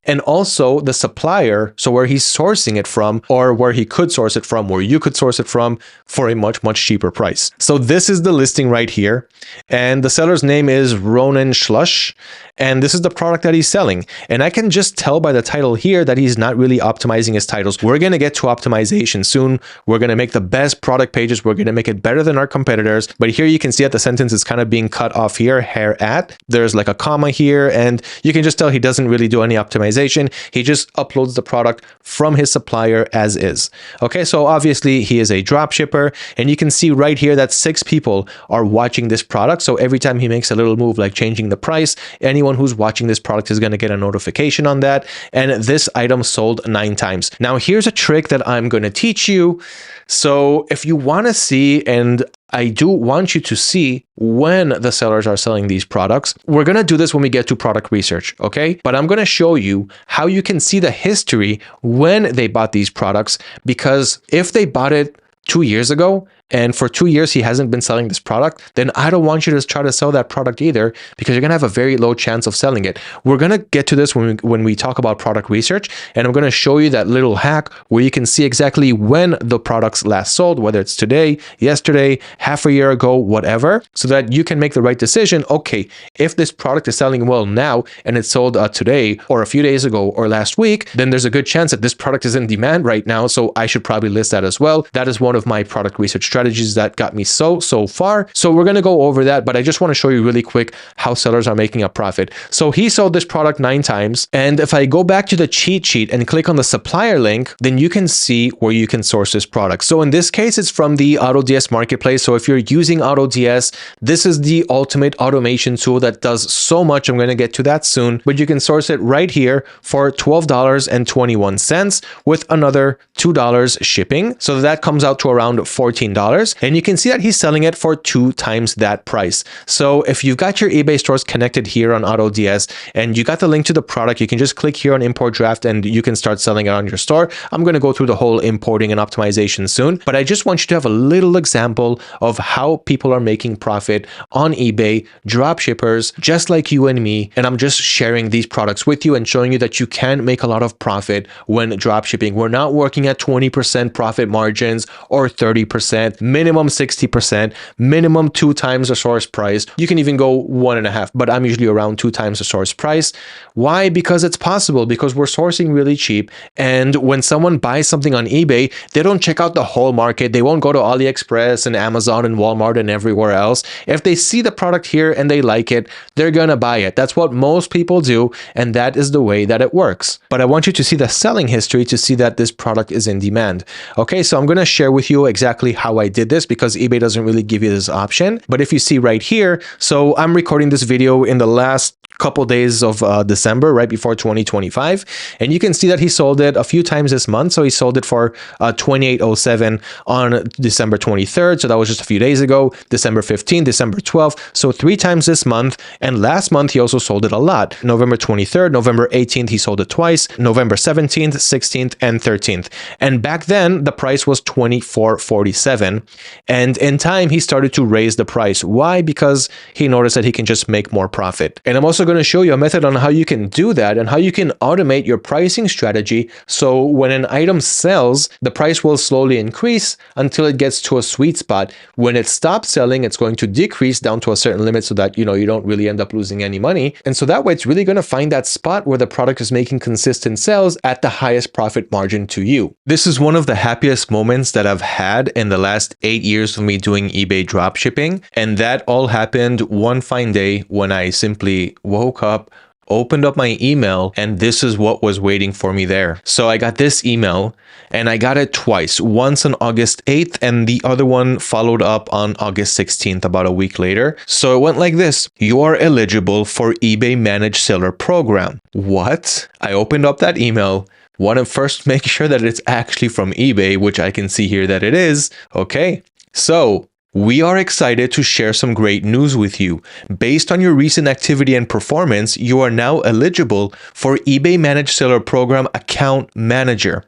and also the supplier, so where he's sourcing it from, or where he could source it from, where you could source it from for a much, much cheaper price. So this is the listing right here. And the seller's name is Ronan Schlush. And this is the product that he's selling. And I can just tell by the title here that he's not really optimizing his titles. We're going to get to optimization soon. We're going to make the best product pages. We're going to make it better than our competitors. But here you can see that the sentence is kind of being cut off here, hair at. There's like a comma here. And you can just tell he doesn't really do any optimization. He just uploads the product from his supplier as is. Okay, so obviously he is a drop shipper. And you can see right here that 6 people are watching this product. So every time he makes a little move like changing the price, anyone who's watching this product is going to get a notification on that. And this item sold 9 times. Now here's a trick that I'm going to teach you. So if you want to see, and I do want you to see when the sellers are selling these products, we're going to do this when we get to product research, okay? But I'm going to show you how you can see the history when they bought these products, because if they bought it 2 years ago, and for 2 years he hasn't been selling this product, then I don't want you to try to sell that product either, because you're going to have a very low chance of selling it. We're going to get to this when we talk about product research, and I'm going to show you that little hack where you can see exactly when the products last sold, whether it's today, yesterday, half a year ago, whatever, so that you can make the right decision. Okay, if this product is selling well now and it sold today or a few days ago or last week, then there's a good chance that this product is in demand right now, so I should probably list that as well. That is one of my product research strategies that got me so far. So we're going to go over that, but I just want to show you really quick how sellers are making a profit. So he sold this product 9 times, and if I go back to the cheat sheet and click on the supplier link, then you can see where you can source this product. So in this case, it's from the AutoDS marketplace. So if you're using AutoDS, this is the ultimate automation tool that does so much. I'm going to get to that soon, but you can source it right here for $12.21 with another $2 shipping. So that comes out to around $14. And you can see that he's selling it for 2 times that price. So if you've got your eBay stores connected here on AutoDS and you got the link to the product, you can just click here on import draft and you can start selling it on your store. I'm going to go through the whole importing and optimization soon, but I just want you to have a little example of how people are making profit on eBay, dropshippers, just like you and me. And I'm just sharing these products with you and showing you that you can make a lot of profit when dropshipping. We're not working at 20% profit margins or 30%, minimum 60%, minimum 2 times the source price. You can even go 1.5, but I'm usually around 2 times the source price. Why? Because it's possible, because we're sourcing really cheap. And when someone buys something on eBay, they don't check out the whole market. They won't go to AliExpress and Amazon and Walmart and everywhere else. If they see the product here and they like it, they're gonna buy it. That's what most people do, and that is the way that it works. But I want you to see the selling history to see that this product is in demand. Okay, so I'm gonna share with you exactly how I did this, because eBay doesn't really give you this option. But if you see right here, so I'm recording this video in the last couple days of December, right before 2025, and you can see that he sold it a few times this month. So he sold it for $28.07 on December 23rd, so that was just a few days ago, December 15th, December 12th, so 3 times this month. And last month he also sold it a lot. November 23rd, November 18th, he sold it twice, November 17th, 16th, and 13th. And back then the price was $24.47, and in time he started to raise the price. Why? Because he noticed that he can just make more profit. And I'm also going to show you a method on how you can do that and how you can automate your pricing strategy. So when an item sells, the price will slowly increase until it gets to a sweet spot. When it stops selling, it's going to decrease down to a certain limit so that, you don't really end up losing any money. And so that way it's really going to find that spot where the product is making consistent sales at the highest profit margin to you. This is one of the happiest moments that I've had in the last 8 years of me doing eBay dropshipping. And that all happened one fine day when I simply woke up, opened up my email, and this is what was waiting for me there. So I got this email, and I got it twice, once on August 8th and the other one followed up on August 16th, about a week later. So it went like this: you are eligible for eBay Managed Seller Program. What? I opened up that email, want to first make sure that it's actually from eBay, which I can see here that it is. Okay, so we are excited to share some great news with you. Based on your recent activity and performance, you are now eligible for eBay Managed Seller Program Account Manager.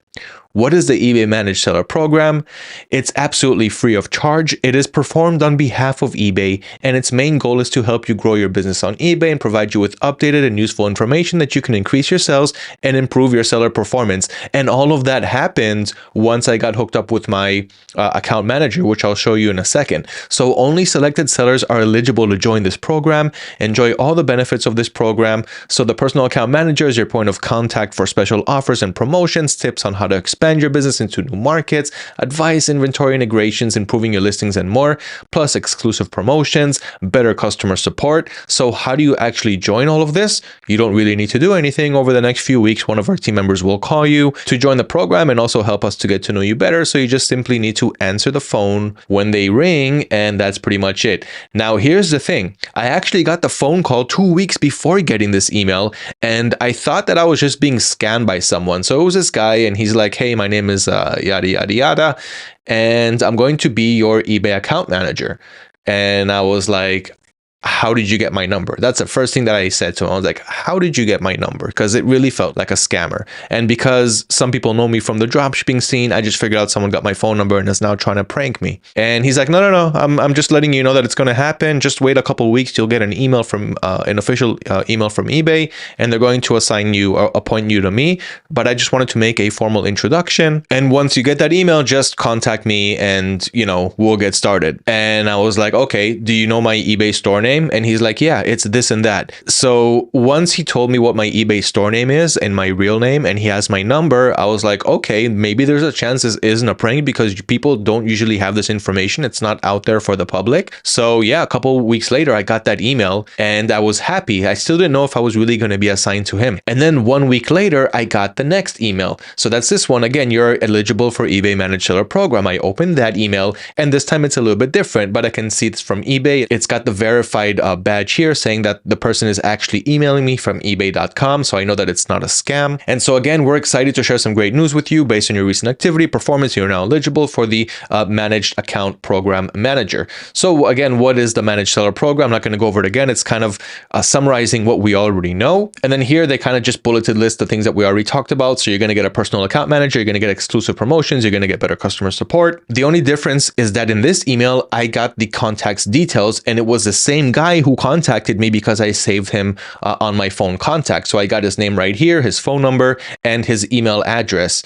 What is the eBay Managed Seller Program? It's absolutely free of charge. It is performed on behalf of eBay, and its main goal is to help you grow your business on eBay and provide you with updated and useful information that you can increase your sales and improve your seller performance. And all of that happened once I got hooked up with my account manager, which I'll show you in a second. So only selected sellers are eligible to join this program. Enjoy all the benefits of this program. So the personal account manager is your point of contact for special offers and promotions, tips on how to expand your business into new markets, advice, inventory integrations, improving your listings, and more, plus exclusive promotions, better customer support. So how do you actually join all of this? You don't really need to do anything. Over the next few weeks, one of our team members will call you to join the program and also help us to get to know you better. So you just simply need to answer the phone when they ring, and that's pretty much it. Now, here's the thing. I actually got the phone call 2 weeks before getting this email, and I thought that I was just being scammed by someone. So it was this guy, and he's like, hey, my name is yada, yada, yada, and I'm going to be your eBay account manager. And I was like, how did you get my number? That's the first thing that I said to him. I was like, how did you get my number? Because it really felt like a scammer. And because some people know me from the dropshipping scene, I just figured out someone got my phone number and is now trying to prank me. And he's like, no, I'm just letting you know that it's going to happen. Just wait a couple of weeks. You'll get an email from an official email from eBay, and they're going to assign you or appoint you to me. But I just wanted to make a formal introduction. And once you get that email, just contact me and, we'll get started. And I was like, okay, do you know my eBay store name? And he's like, yeah, it's this and that. So once he told me what my eBay store name is and my real name, and he has my number, I was like, okay, maybe there's a chance this isn't a prank, because people don't usually have this information. It's not out there for the public. So yeah, a couple weeks later, I got that email and I was happy. I still didn't know if I was really going to be assigned to him. And then 1 week later, I got the next email. So that's this one. Again, you're eligible for eBay Managed Seller Program. I opened that email, and this time it's a little bit different, but I can see it's from eBay. It's got the verified badge here saying that the person is actually emailing me from ebay.com, so I know that it's not a scam. And so again, we're excited to share some great news with you. Based on your recent activity performance, you're now eligible for the Managed Account Program Manager. So again, what is the Managed Seller Program? I'm not going to go over it again. It's kind of summarizing what we already know. And then here they kind of just bulleted list the things that we already talked about. So you're going to get a personal account manager, you're going to get exclusive promotions, you're going to get better customer support. The only difference is that in this email, I got the contact's details, and it was the same guy who contacted me because I saved him on my phone contact. So I got his name right here, his phone number, and his email address.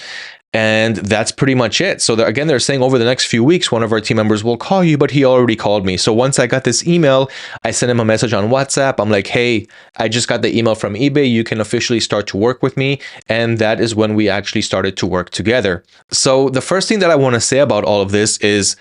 And that's pretty much it. So again, they're saying over the next few weeks, one of our team members will call you, but he already called me. So once I got this email, I sent him a message on WhatsApp. I'm like, hey, I just got the email from eBay. You can officially start to work with me. And that is when we actually started to work together. So the first thing that I want to say about all of this is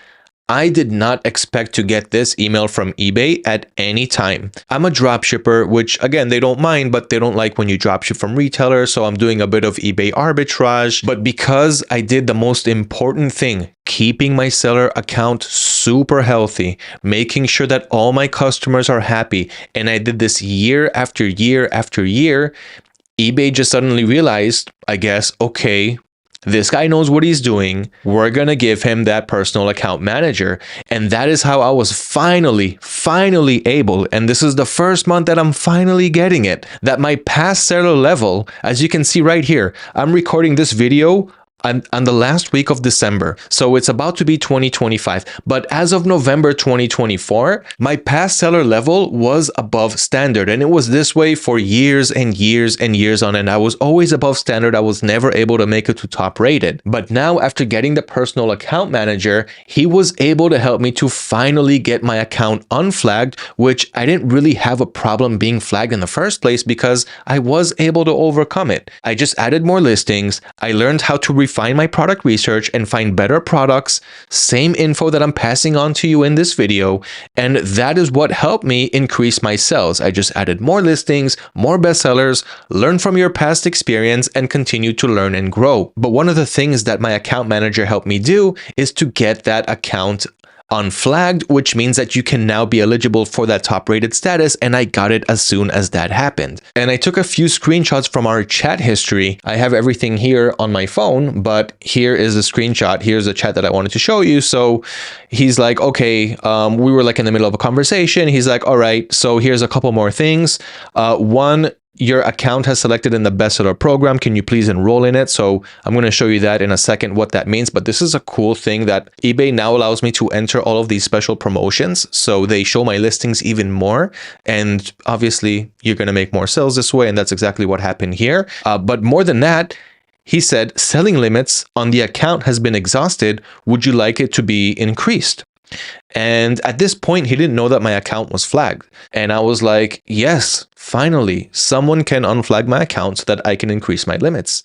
I did not expect to get this email from eBay at any time. I'm a dropshipper, which again, they don't mind, but they don't like when you dropship from retailers. So I'm doing a bit of eBay arbitrage. But because I did the most important thing, keeping my seller account super healthy, making sure that all my customers are happy, and I did this year after year after year, eBay just suddenly realized, I guess, okay, this guy knows what he's doing. We're going to give him that personal account manager. And that is how I was finally able, and this is the first month that I'm finally getting it, that my past seller level, as you can see right here, I'm recording this video on the last week of December. So it's about to be 2025. But as of November 2024, my past seller level was above standard. And it was this way for years and years and years on end. I was always above standard. I was never able to make it to top rated. But now after getting the personal account manager, he was able to help me to finally get my account unflagged, which I didn't really have a problem being flagged in the first place because I was able to overcome it. I just added more listings. I learned how to refine my product research and find better products, same info that I'm passing on to you in this video, and that is what helped me increase my sales. I just added more listings, more bestsellers, learn from your past experience, and continue to learn and grow. But one of the things that my account manager helped me do is to get that account unflagged, which means that you can now be eligible for that top rated status, and I got it as soon as that happened. And I took a few screenshots from our chat history. I have everything here on my phone, but here is a screenshot. Here's a chat that I wanted to show you. So he's like, okay, we were like in the middle of a conversation. He's like, all right, so here's a couple more things. One, your account has selected in the bestseller program. Can you please enroll in it? So I'm going to show you that in a second, what that means. But this is a cool thing that eBay now allows me to enter all of these special promotions. So they show my listings even more. And obviously you're going to make more sales this way. And that's exactly what happened here. But more than that, he said, selling limits on the account has been exhausted. Would you like it to be increased? And at this point, he didn't know that my account was flagged. And I was like, yes, finally, someone can unflag my account so that I can increase my limits.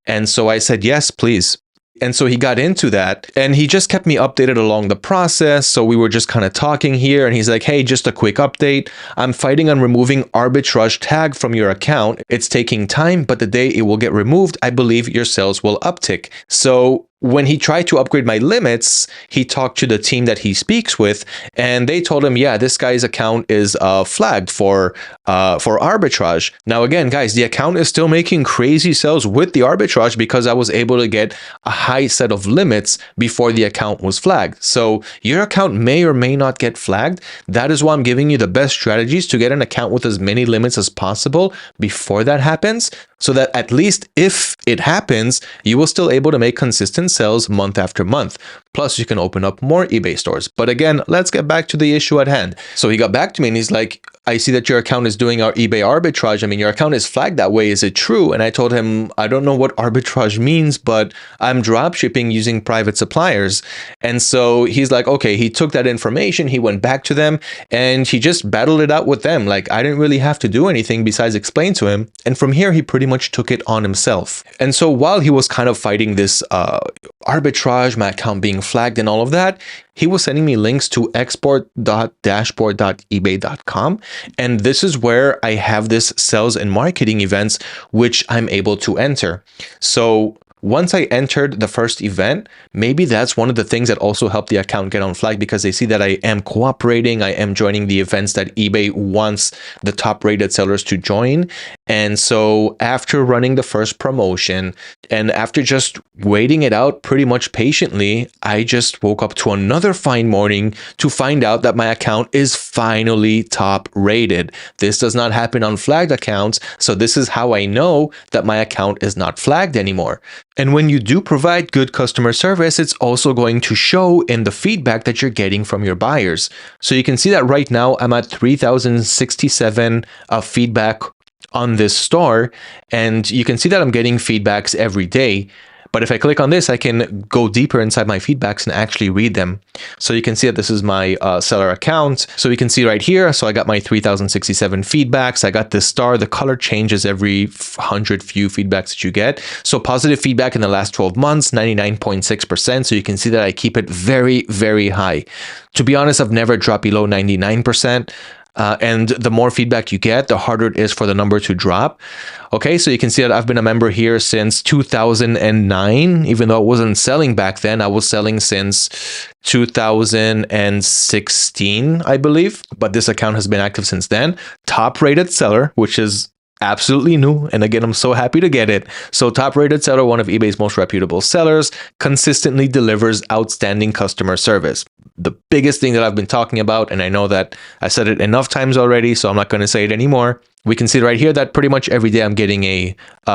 And so I said, yes, please. And so he got into that and he just kept me updated along the process. So we were just kind of talking here and he's like, hey, just a quick update. I'm fighting on removing arbitrage tag from your account. It's taking time, but the day it will get removed, I believe your sales will uptick. So when he tried to upgrade my limits, he talked to the team that he speaks with, and they told him, yeah, this guy's account is flagged for arbitrage. Now, again, guys, the account is still making crazy sales with the arbitrage because I was able to get a high set of limits before the account was flagged. So your account may or may not get flagged. That is why I'm giving you the best strategies to get an account with as many limits as possible before that happens, so that at least if it happens, you will still able to make consistent sales month after month. Plus, you can open up more eBay stores. But again, let's get back to the issue at hand. So he got back to me and he's like, I see that your account is doing our eBay arbitrage. I mean, your account is flagged that way. Is it true? And I told him, I don't know what arbitrage means, but I'm drop shipping using private suppliers. And so he's like, okay, he took that information, he went back to them and he just battled it out with them. Like, I didn't really have to do anything besides explain to him. And from here, he pretty much took it on himself. And so while he was kind of fighting this arbitrage, my account being flagged and all of that, he was sending me links to export.dashboard.ebay.com. And this is where I have this sales and marketing events, which I'm able to enter. So once I entered the first event, maybe that's one of the things that also helped the account get on flag, because they see that I am cooperating, I am joining the events that eBay wants the top rated sellers to join. And so after running the first promotion and after just waiting it out pretty much patiently, I just woke up to another fine morning to find out that my account is finally top rated. This does not happen on flagged accounts, so this is how I know that my account is not flagged anymore. And when you do provide good customer service, it's also going to show in the feedback that you're getting from your buyers. So you can see that right now I'm at 3,067 feedback on this store, and you can see that I'm getting feedbacks every day. But if I click on this, I can go deeper inside my feedbacks and actually read them. So you can see that this is my seller account. So you can see right here, so I got my 3,067 feedbacks. I got this star. The color changes every 100 few feedbacks that you get. So positive feedback in the last 12 months, 99.6%. So you can see that I keep it very, very high. To be honest, I've never dropped below 99%. And the more feedback you get, the harder it is for the number to drop. Okay, so you can see that I've been a member here since 2009. Even though I wasn't selling back then, I was selling since 2016, I believe. But this account has been active since then. Top rated seller, which is absolutely new. And again, I'm so happy to get it. So top rated seller, one of eBay's most reputable sellers, consistently delivers outstanding customer service. The biggest thing that I've been talking about, and I know that I said it enough times already, so I'm not going to say it anymore. We can see right here that pretty much every day I'm getting a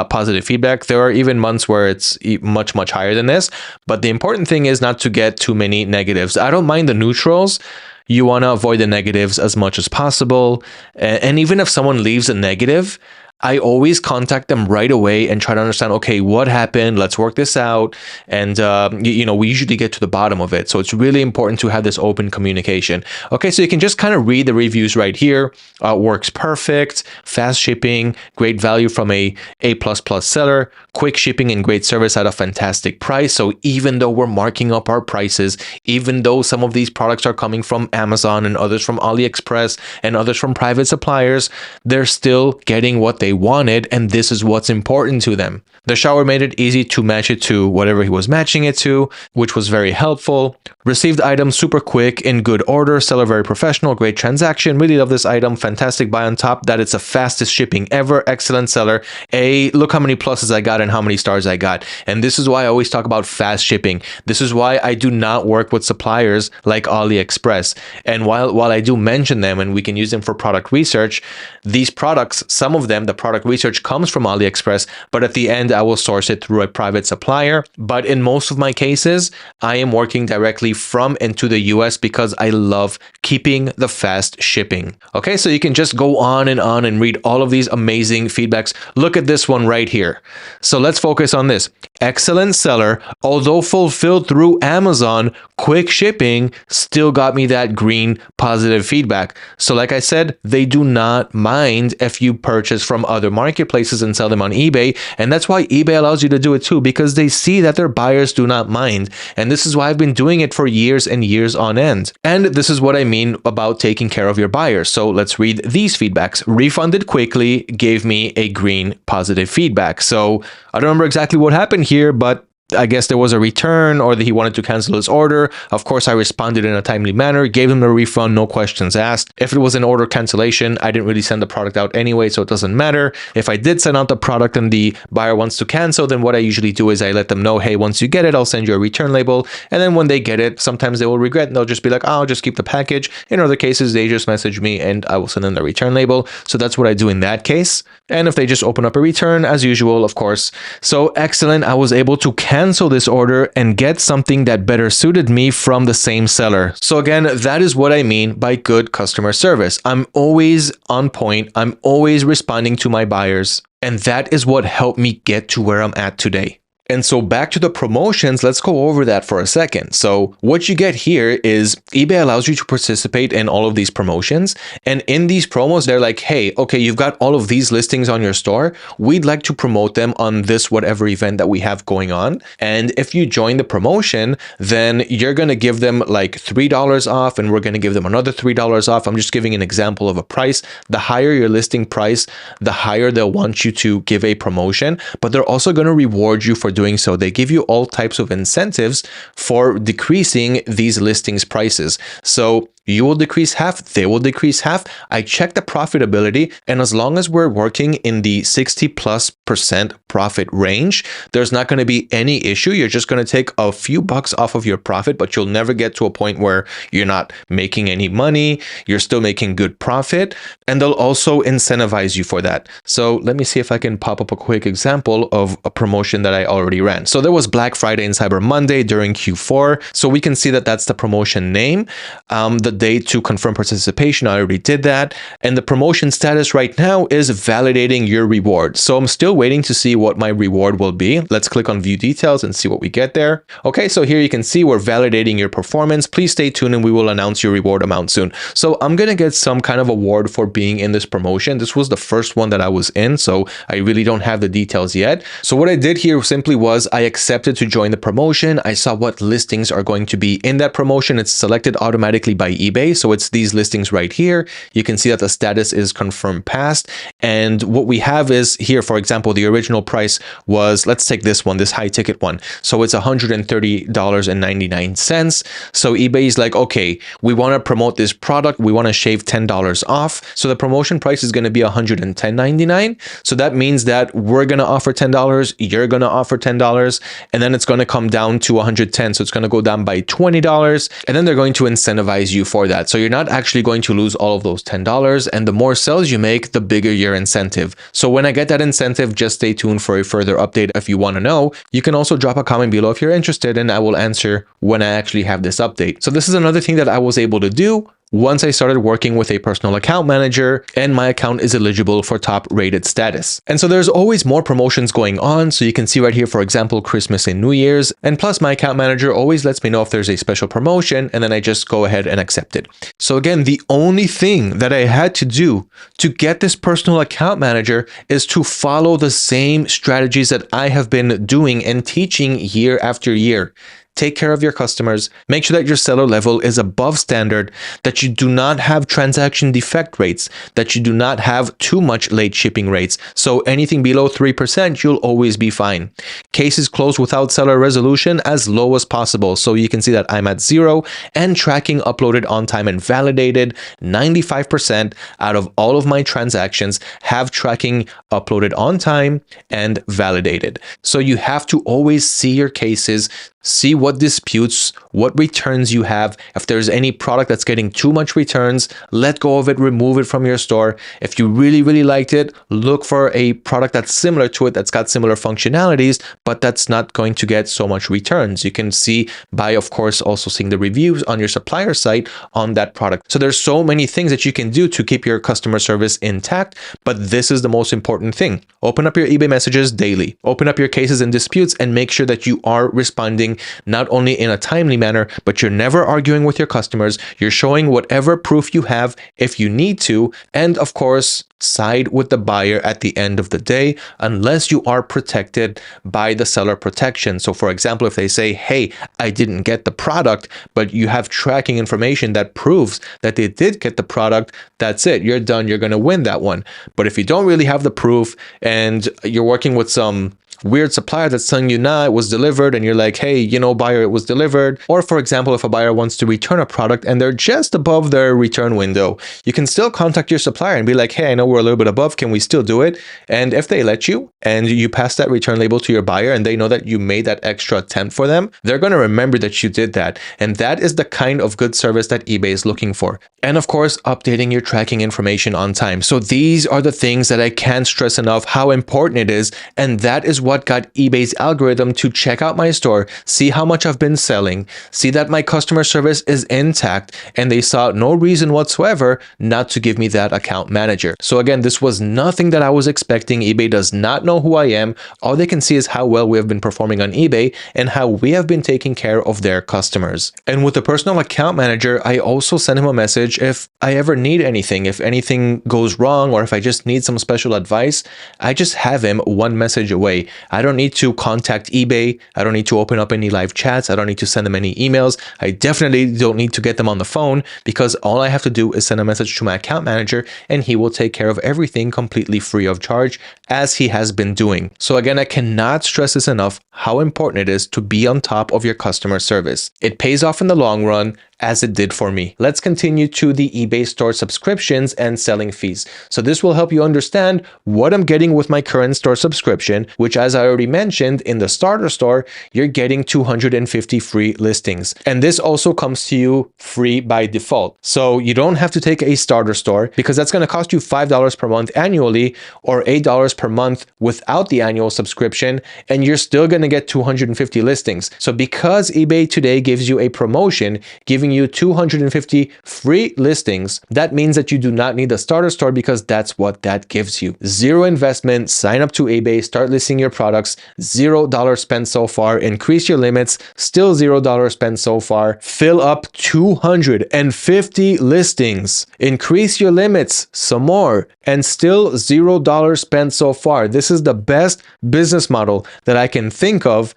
positive feedback. There are even months where it's much, much higher than this. But the important thing is not to get too many negatives. I don't mind the neutrals. You want to avoid the negatives as much as possible. And even if someone leaves a negative, I always contact them right away and try to understand, okay, what happened? Let's work this out. And, we usually get to the bottom of it. So it's really important to have this open communication. Okay, so you can just kind of read the reviews right here. Works perfect, fast shipping, great value from a A++ seller, quick shipping and great service at a fantastic price. So even though we're marking up our prices, even though some of these products are coming from Amazon and others from AliExpress and others from private suppliers, they're still getting what they wanted, and this is what's important to them. The shower made it easy to match it to whatever he was matching it to, which was very helpful. Received items super quick, in good order, seller very professional, great transaction, really love this item, fantastic buy on top, that it's the fastest shipping ever, excellent seller. Look how many pluses I got and how many stars I got. And this is why I always talk about fast shipping. This is why I do not work with suppliers like AliExpress. And while I do mention them and we can use them for product research, these products, some of them, the product research comes from AliExpress, but at the end, I will source it through a private supplier. But in most of my cases, I am working directly from and to the US because I love keeping the fast shipping. Okay, so you can just go on and read all of these amazing feedbacks. Look at this one right here. So let's focus on this. Excellent seller, although fulfilled through Amazon, quick shipping still got me that green positive feedback. So like I said, they do not mind if you purchase from other marketplaces and sell them on eBay. And that's why eBay allows you to do it too, because they see that their buyers do not mind. And this is why I've been doing it for years and years on end. And this is what I mean about taking care of your buyers. So let's read these feedbacks. Refunded quickly, gave me a green positive feedback. So I don't remember exactly what happened here, but I guess there was a return or that he wanted to cancel his order. Of course, I responded in a timely manner, gave him a refund, no questions asked. If it was an order cancellation, I didn't really send the product out anyway, so it doesn't matter. If I did send out the product and the buyer wants to cancel, then what I usually do is I let them know, hey, once you get it, I'll send you a return label. And then when they get it, sometimes they will regret and they'll just be like, oh, I'll just keep the package. In other cases, they just message me and I will send them the return label. So that's what I do in that case. And if they just open up a return, as usual, of course. So excellent. I was able to cancel this order and get something that better suited me from the same seller. So again, that is what I mean by good customer service. I'm always on point. I'm always responding to my buyers. And that is what helped me get to where I'm at today. And so back to the promotions, let's go over that for a second. So what you get here is eBay allows you to participate in all of these promotions. And in these promos, they're like, hey, okay, you've got all of these listings on your store. We'd like to promote them on this whatever event that we have going on. And if you join the promotion, then you're going to give them like $3 off and we're going to give them another $3 off. I'm just giving an example of a price. The higher your listing price, the higher they'll want you to give a promotion, but they're also going to reward you for doing so. They give you all types of incentives for decreasing these listings prices. So you will decrease half, they will decrease half. I check the profitability, and as long as we're working in the 60+% profit range, there's not going to be any issue. You're just going to take a few bucks off of your profit, but you'll never get to a point where you're not making any money. You're still making good profit, and they'll also incentivize you for that. So let me see if I can pop up a quick example of a promotion that I already ran. So there was Black Friday and Cyber Monday during Q4. So we can see that that's the promotion name. The date to confirm participation, I already did that. And the promotion status right now is validating your reward. So I'm still waiting to see what my reward will be. Let's click on view details and see what we get there. Okay, so here you can see we're validating your performance. Please stay tuned and we will announce your reward amount soon. So I'm going to get some kind of award for being in this promotion. This was the first one that I was in, so I really don't have the details yet. So what I did here simply was I accepted to join the promotion. I saw what listings are going to be in that promotion. It's selected automatically by eBay. So it's these listings right here. You can see that the status is confirmed passed. And what we have is here, for example, the original price was, let's take this one, this high ticket one. So it's $130.99. So eBay is like, okay, we want to promote this product. We want to shave $10 off. So the promotion price is going to be $110.99. So that means that we're going to offer $10. You're going to offer $10. And then it's going to come down to $110. So it's going to go down by $20. And then they're going to incentivize you for that. So you're not actually going to lose all of those $10. And the more sales you make, the bigger your incentive. So when I get that incentive, just stay tuned for a further update if you want to know. You can also drop a comment below if you're interested, and I will answer when I actually have this update. So this is another thing that I was able to do once I started working with a personal account manager, and my account is eligible for top rated status. And so there's always more promotions going on. So you can see right here, for example, Christmas and New Year's. And plus my account manager always lets me know if there's a special promotion, and then I just go ahead and accept it. So again, the only thing that I had to do to get this personal account manager is to follow the same strategies that I have been doing and teaching year after year. Take care of your customers, make sure that your seller level is above standard, that you do not have transaction defect rates, that you do not have too much late shipping rates. So anything below 3%, you'll always be fine. Cases closed without seller resolution as low as possible. So you can see that I'm at 0, and tracking uploaded on time and validated. 95% out of all of my transactions have tracking uploaded on time and validated. So you have to always see your cases, see what disputes, what returns you have. If there's any product that's getting too much returns, let go of it, remove it from your store. If you really, really liked it, look for a product that's similar to it, that's got similar functionalities, but that's not going to get so much returns. You can see by, of course, also seeing the reviews on your supplier site on that product. So there's so many things that you can do to keep your customer service intact, but this is the most important thing. Open up your eBay messages daily, open up your cases and disputes, and make sure that you are responding not only in a timely manner, but you're never arguing with your customers. You're showing whatever proof you have if you need to. And of course, side with the buyer at the end of the day, unless you are protected by the seller protection. So for example, if they say, hey, I didn't get the product, but you have tracking information that proves that they did get the product, that's it. You're done. You're going to win that one. But if you don't really have the proof and you're working with some weird supplier that's telling you, nah, it was delivered, and you're like, hey, you know, buyer, it was delivered. Or for example, if a buyer wants to return a product and they're just above their return window, you can still contact your supplier and be like, hey, I know we're a little bit above, can we still do it? And if they let you and you pass that return label to your buyer and they know that you made that extra attempt for them, they're going to remember that you did that. And that is the kind of good service that eBay is looking for. And of course, updating your tracking information on time. So these are the things that I can't stress enough how important it is. And that is what got eBay's algorithm to check out my store, see how much I've been selling, see that my customer service is intact, and they saw no reason whatsoever not to give me that account manager. So again, this was nothing that I was expecting. eBay does not know who I am. All they can see is how well we have been performing on eBay and how we have been taking care of their customers. And with the personal account manager, I also send him a message if I ever need anything, if anything goes wrong, or if I just need some special advice. I just have him one message away. I don't need to contact eBay. I don't need to open up any live chats. I don't need to send them any emails. I definitely don't need to get them on the phone, because all I have to do is send a message to my account manager and he will take care of everything completely free of charge, as he has been doing. So again, I cannot stress this enough, how important it is to be on top of your customer service. It pays off in the long run, as it did for me. Let's continue to the eBay store subscriptions and selling fees. So this will help you understand what I'm getting with my current store subscription, which, as I already mentioned, in the starter store, you're getting 250 free listings. And this also comes to you free by default. So you don't have to take a starter store, because that's going to cost you $5 per month annually, or $8 per month without the annual subscription, and you're still going to get 250 listings. So because eBay today gives you a promotion, giving you 250 free listings, that means that you do not need a starter store, because that's what that gives you. Zero investment, sign up to eBay, start listing your products, $0 spent so far, increase your limits, still $0 spent so far, fill up 250 listings, increase your limits some more, and still $0 spent so far. This is the best business model that I can think of,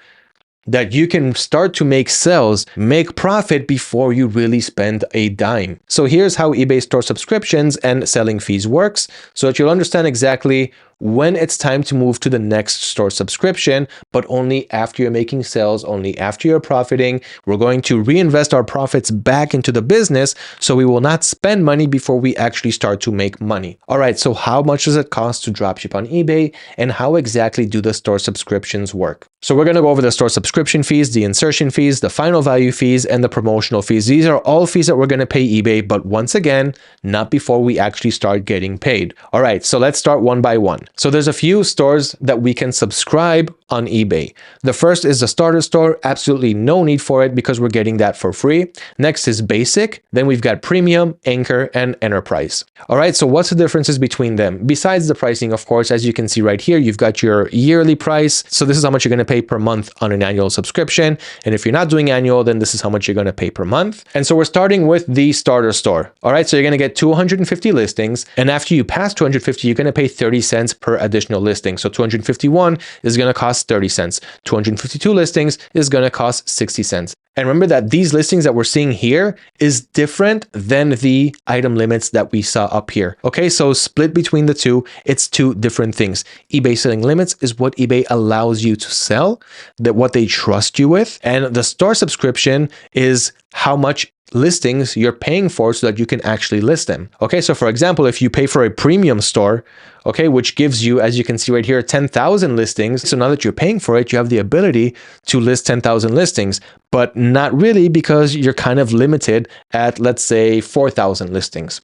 that you can start to make sales, make profit before you really spend a dime. So here's how eBay store subscriptions and selling fees works, so that you'll understand exactly when it's time to move to the next store subscription, but only after you're making sales, only after you're profiting. We're going to reinvest our profits back into the business, so we will not spend money before we actually start to make money. All right, so how much does it cost to dropship on eBay, and how exactly do the store subscriptions work? So we're going to go over the store subscription fees, the insertion fees, the final value fees, and the promotional fees. These are all fees that we're going to pay eBay, but once again, not before we actually start getting paid. All right, so let's start one by one. So there's a few stores that we can subscribe on eBay. The first is the starter store. Absolutely no need for it, because we're getting that for free. Next is basic. Then we've got premium, anchor, and enterprise. All right, so what's the differences between them? Besides the pricing, of course, as you can see right here, you've got your yearly price. So this is how much you're going to pay per month on an annual subscription. And if you're not doing annual, then this is how much you're going to pay per month. And so we're starting with the starter store. All right, so you're going to get 250 listings. And after you pass 250, you're going to pay 30 cents per additional listing. So 251 is going to cost 30 cents. 252 listings is going to cost 60 cents. And remember that these listings that we're seeing here is different than the item limits that we saw up here. Okay, so split between the two, it's two different things. eBay selling limits is what eBay allows you to sell, that what they trust you with. And the store subscription is how much listings you're paying for so that you can actually list them. Okay, so for example, if you pay for a premium store, okay, which gives you, as you can see right here, 10,000 listings. So now that you're paying for it, you have the ability to list 10,000 listings, but not really, because you're kind of limited at, let's say, 4,000 listings.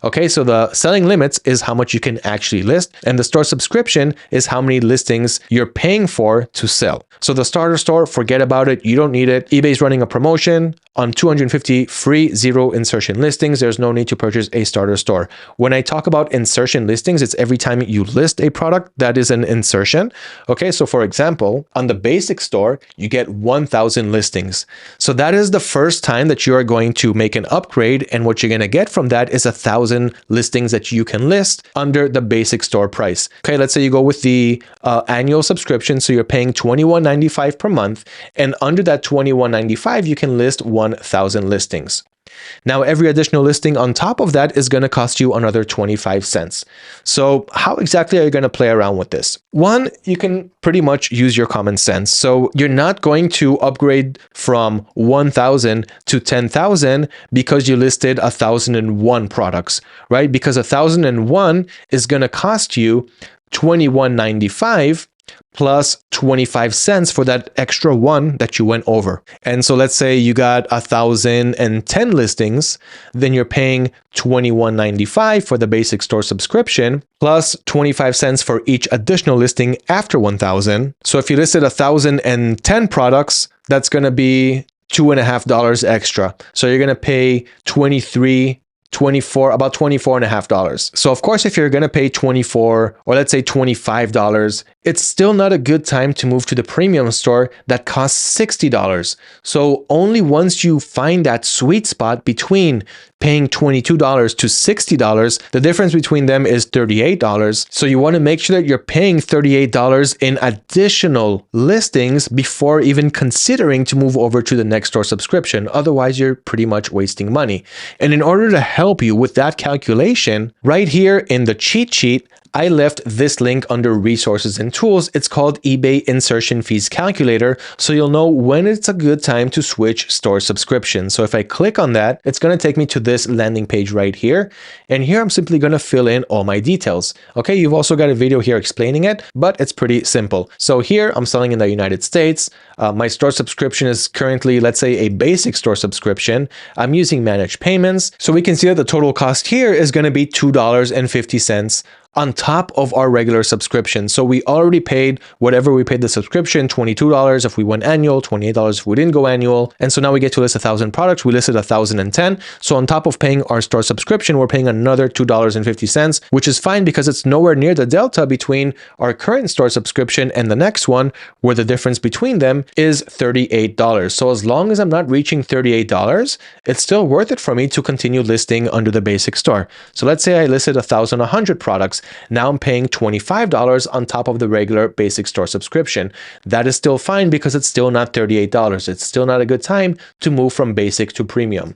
Okay, so the selling limits is how much you can actually list, and the store subscription is how many listings you're paying for to sell. So the starter store, forget about it. You don't need it. eBay's running a promotion on 250 free zero insertion listings. There's no need to purchase a starter store. When I talk about insertion listings, it's every time you list a product that is an insertion. Okay, so for example, on the basic store, you get 1,000 listings. So that is the first time that you are going to make an upgrade, and what you're going to get from that is 1,000 listings that you can list under the basic store price. Okay, let's say you go with the annual subscription, so you're paying $21.95 per month, and under that $21.95, you can list 1,000 listings. Now, every additional listing on top of that is going to cost you another 25 cents. So how exactly are you going to play around with this? One, you can pretty much use your common sense. So you're not going to upgrade from 1,000 to 10,000 because you listed 1,001 products, right? Because 1,001 is going to cost you $21.95 plus 25 cents for that extra one that you went over. And so let's say you got 1,010 listings, then you're paying $21.95 for the basic store subscription plus 25 cents for each additional listing after 1,000. So if you listed 1,010 products, that's going to be $2.50 extra. So you're going to pay about $24.50. So of course, if you're going to pay $24 or let's say $25, it's still not a good time to move to the premium store that costs $60. So only once you find that sweet spot between paying $22 to $60, the difference between them is $38. So you want to make sure that you're paying $38 in additional listings before even considering to move over to the next store subscription. Otherwise, you're pretty much wasting money. And in order to help you with that calculation, right here in the cheat sheet, I left this link under resources and tools. It's called eBay Insertion Fees Calculator. So you'll know when it's a good time to switch store subscription. So if I click on that, it's going to take me to this landing page right here. And here I'm simply going to fill in all my details. Okay, you've also got a video here explaining it, but it's pretty simple. So here I'm selling in the United States. My store subscription is currently, let's say, a basic store subscription. I'm using managed payments. So we can see that the total cost here is going to be $2.50 on top of our regular subscription. So we already paid whatever we paid the subscription, $22 if we went annual, $28 if we didn't go annual. And so now we get to list 1,000 products. We listed 1,010. So on top of paying our store subscription, we're paying another $2.50, which is fine because it's nowhere near the delta between our current store subscription and the next one, where the difference between them is $38. So as long as I'm not reaching $38, it's still worth it for me to continue listing under the basic store. So let's say I listed 1,100 products. Now I'm paying $25 on top of the regular basic store subscription. That is still fine because it's still not $38. It's still not a good time to move from basic to premium.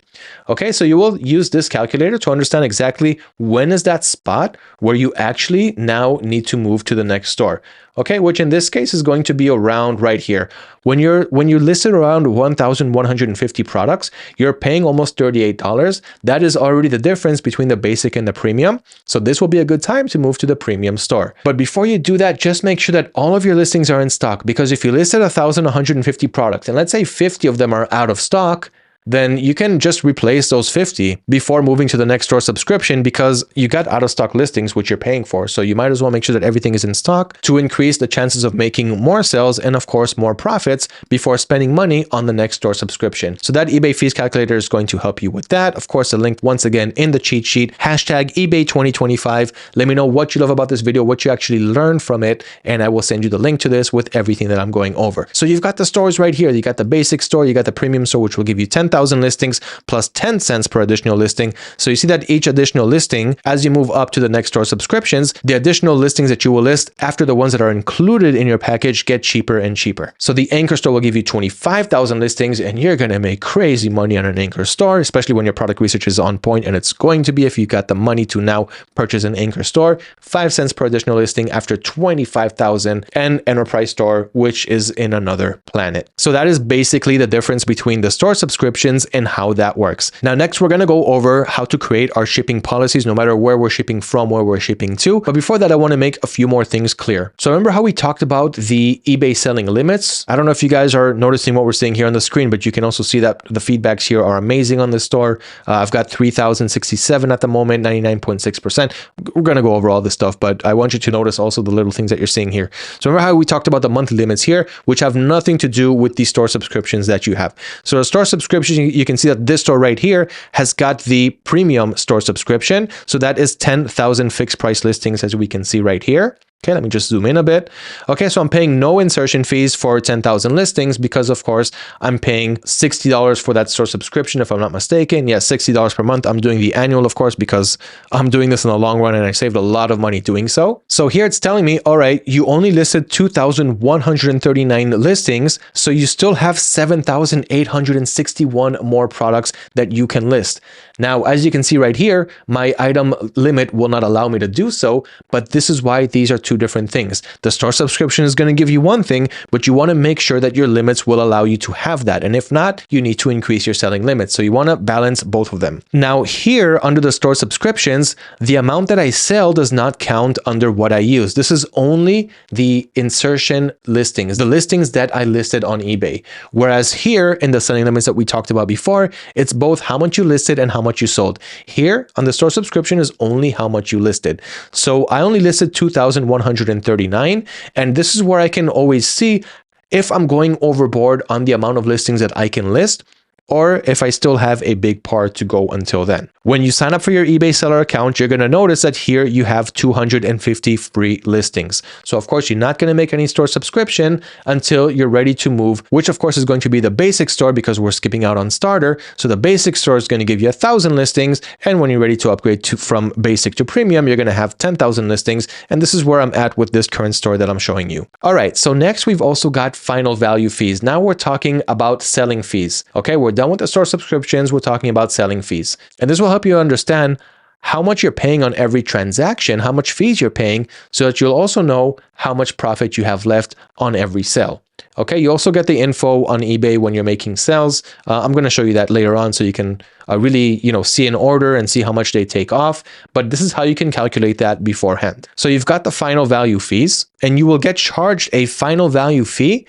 Okay, so you will use this calculator to understand exactly when is that spot where you actually now need to move to the next store. Okay, which in this case is going to be around right here. When you're listed around 1,150 products, you're paying almost $38. That is already the difference between the basic and the premium. So this will be a good time to move to the premium store. But before you do that, just make sure that all of your listings are in stock, because if you listed 1,150 products and let's say 50 of them are out of stock, then you can just replace those 50 before moving to the next store subscription, because you got out of stock listings which you're paying for. So you might as well make sure that everything is in stock to increase the chances of making more sales and of course more profits before spending money on the next store subscription. So that eBay fees calculator is going to help you with that. Of course, the link once again in the cheat sheet, hashtag eBay 2025. Let me know what you love about this video, what you actually learned from it, and I will send you the link to this with everything that I'm going over. So you've got the stores right here. You got the basic store, you got the premium store, which will give you 10,000 listings plus 10 cents per additional listing. So you see that each additional listing, as you move up to the next store subscriptions, the additional listings that you will list after the ones that are included in your package get cheaper and cheaper. So the anchor store will give you 25,000 listings, and you're going to make crazy money on an anchor store, especially when your product research is on point, and it's going to be if you got the money to now purchase an anchor store. 5 cents per additional listing after 25,000, and enterprise store, which is in another planet. So that is basically the difference between the store subscriptions and how that works. Now, next, we're going to go over how to create our shipping policies, no matter where we're shipping from, where we're shipping to. But before that, I want to make a few more things clear. So remember how we talked about the eBay selling limits? I don't know if you guys are noticing what we're seeing here on the screen, but you can also see that the feedbacks here are amazing on the store. I've got 3,067 at the moment, 99.6%. We're going to go over all this stuff, but I want you to notice also the little things that you're seeing here. So remember how we talked about the monthly limits here, which have nothing to do with the store subscriptions that you have. So the store subscription, you can see that this store right here has got the premium store subscription. So that is 10,000 fixed price listings, as we can see right here. Okay, let me just zoom in a bit. Okay, so I'm paying no insertion fees for 10,000 listings because, of course, I'm paying $60 for that store subscription, if I'm not mistaken. Yeah, $60 per month. I'm doing the annual, of course, because I'm doing this in the long run and I saved a lot of money doing so. So here it's telling me, all right, you only listed 2,139 listings, so you still have 7,861 more products that you can list. Now, as you can see right here, my item limit will not allow me to do so, but this is why these are two different things. The store subscription is going to give you one thing, but you want to make sure that your limits will allow you to have that. And if not, you need to increase your selling limits. So you want to balance both of them. Now here under the store subscriptions, the amount that I sell does not count under what I use. This is only the insertion listings, the listings that I listed on eBay. Whereas here in the selling limits that we talked about before, it's both how much you listed and how much you sold. Here on the store subscription is only how much you listed. So I only listed 2,139, and this is where I can always see if I'm going overboard on the amount of listings that I can list, or if I still have a big part to go until then. When you sign up for your eBay seller account, you're going to notice that here you have 250 free listings. So of course, you're not going to make any store subscription until you're ready to move, which of course is going to be the basic store because we're skipping out on starter. So the basic store is going to give you 1,000 listings. And when you're ready to upgrade from basic to premium, you're going to have 10,000 listings. And this is where I'm at with this current store that I'm showing you. All right. So next we've also got final value fees. Now we're talking about selling fees. Okay. We're done with the store subscriptions. We're talking about selling fees. And this will help you understand how much you're paying on every transaction, how much fees you're paying, so that you'll also know how much profit you have left on every sale. Okay, you also get the info on eBay when you're making sales. I'm going to show you that later on so you can really, see an order and see how much they take off. But this is how you can calculate that beforehand. So you've got the final value fees, and you will get charged a final value fee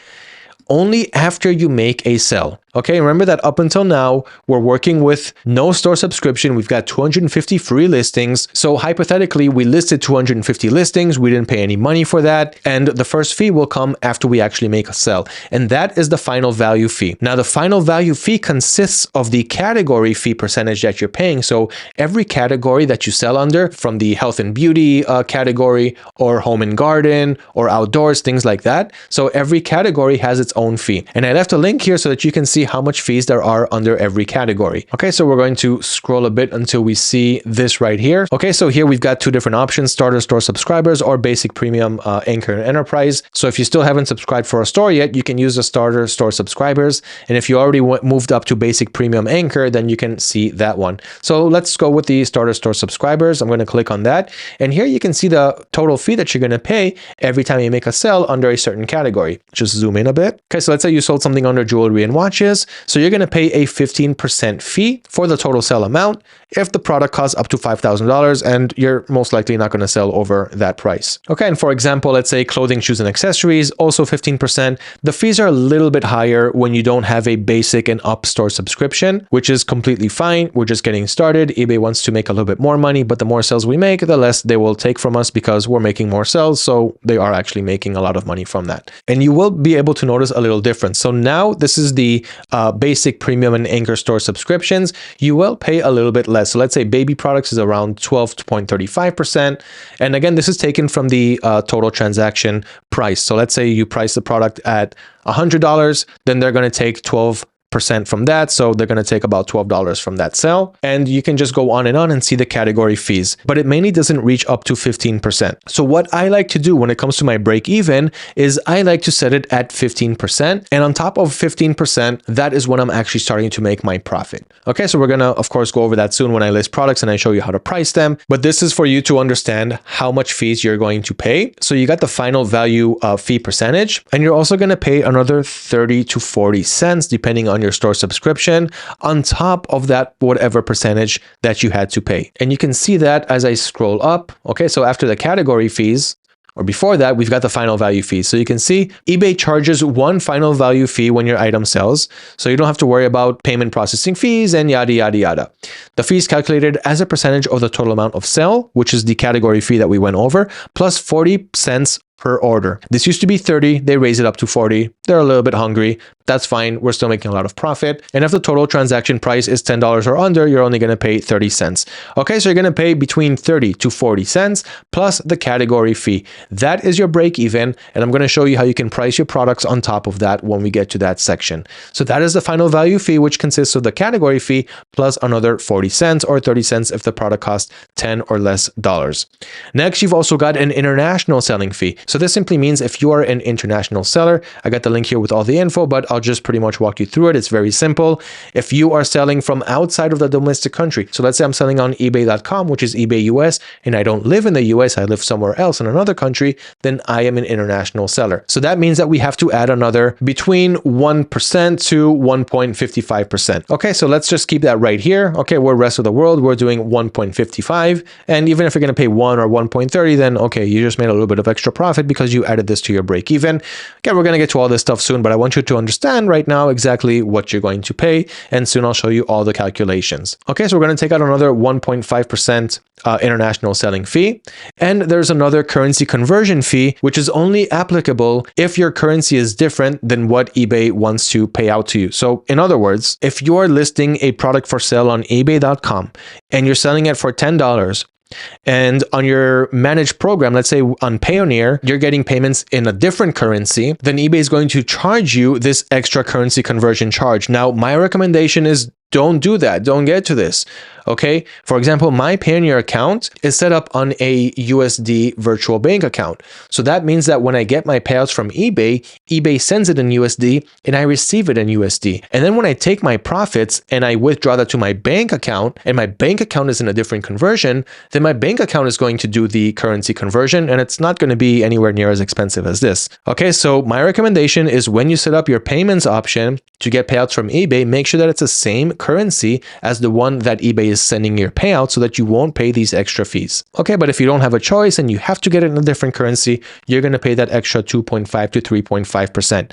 only after you make a sale. Okay, remember that up until now, we're working with no store subscription. We've got 250 free listings. So hypothetically, we listed 250 listings. We didn't pay any money for that. And the first fee will come after we actually make a sale. And that is the final value fee. Now, the final value fee consists of the category fee percentage that you're paying. So every category that you sell under, from the health and beauty category or home and garden or outdoors, things like that. So every category has its own fee. And I left a link here so that you can see how much fees there are under every category. Okay, so we're going to scroll a bit until we see this right here. Okay, so here we've got two different options: starter store subscribers or basic premium anchor and enterprise. So if you still haven't subscribed for a store yet, you can use the starter store subscribers. And if you already moved up to basic premium anchor, then you can see that one. So let's go with the starter store subscribers. I'm going to click on that. And here you can see the total fee that you're going to pay every time you make a sale under a certain category. Just zoom in a bit. Okay, so let's say you sold something under jewelry and watches. So you're going to pay a 15% fee for the total sale amount if the product costs up to $5,000, and you're most likely not going to sell over that price. Okay, and for example, let's say clothing, shoes, and accessories, also 15%. The fees are a little bit higher when you don't have a basic and up store subscription, which is completely fine. We're just getting started. eBay wants to make a little bit more money, but the more sales we make, the less they will take from us because we're making more sales. So they are actually making a lot of money from that. And you will be able to notice a little difference. So now this is the basic, premium, and anchor store subscriptions. You will pay a little bit less. So let's say baby products is around 12.35%. And again, this is taken from the total transaction price. So let's say you price the product at $100, then they're going to take 12% from that. So they're going to take about $12 from that sale. And you can just go on and see the category fees, but it mainly doesn't reach up to 15%. So what I like to do when it comes to my break even is I like to set it at 15%. And on top of 15%, that is when I'm actually starting to make my profit. Okay, so we're going to, of course, go over that soon when I list products and I show you how to price them. But this is for you to understand how much fees you're going to pay. So you got the final value fee percentage, and you're also going to pay another 30 to 40 cents, depending on your store subscription, on top of that whatever percentage that you had to pay. And you can see that as I scroll up. Okay, so after the category fees, or before that, we've got the final value fee. So you can see eBay charges one final value fee when your item sells. So you don't have to worry about payment processing fees and yada, yada, yada. The fee is calculated as a percentage of the total amount of sale, which is the category fee that we went over, plus 40 cents per order. This used to be 30, they raised it up to 40. They're a little bit hungry. That's fine. We're still making a lot of profit. And if the total transaction price is $10 or under, you're only going to pay 30 cents. Okay, so you're going to pay between 30 to 40 cents plus the category fee. That is your break even. And I'm going to show you how you can price your products on top of that when we get to that section. So that is the final value fee, which consists of the category fee plus another 40 cents or 30 cents if the product costs 10 or less dollars. Next, you've also got an international selling fee. So this simply means if you are an international seller, I got the link here with all the info, but I'll just pretty much walk you through it. It's very simple. If you are selling from outside of the domestic country, so let's say I'm selling on ebay.com, which is eBay US, and I don't live in the US, I live somewhere else in another country, then I am an international seller. So that means that we have to add another between 1% to 1.55%. Okay, so let's just keep that right here. Okay, we're rest of the world, we're doing 1.55. And even if you're going to pay 1 or 1.30, then okay, you just made a little bit of extra profit because you added this to your break even. Okay, we're going to get to all this stuff soon, but I want you to understand right now exactly what you're going to pay. And soon I'll show you all the calculations. Okay, so we're going to take out another 1.5% international selling fee. And there's another currency conversion fee, which is only applicable if your currency is different than what eBay wants to pay out to you. So in other words, if you are listing a product for sale on ebay.com and you're selling it for $10, and on your managed program, let's say on Payoneer, you're getting payments in a different currency, then eBay is going to charge you this extra currency conversion charge. Now, my recommendation is don't do that. Don't get to this. Okay. For example, my Payoneer account is set up on a USD virtual bank account. So that means that when I get my payouts from eBay, eBay sends it in USD and I receive it in USD. And then when I take my profits and I withdraw that to my bank account and my bank account is in a different conversion, then my bank account is going to do the currency conversion and it's not going to be anywhere near as expensive as this. Okay. So my recommendation is when you set up your payments option to get payouts from eBay, make sure that it's the same currency as the one that eBay is sending your payout so that you won't pay these extra fees. Okay, but if you don't have a choice and you have to get it in a different currency, you're going to pay that extra 2.5 to 3.5%.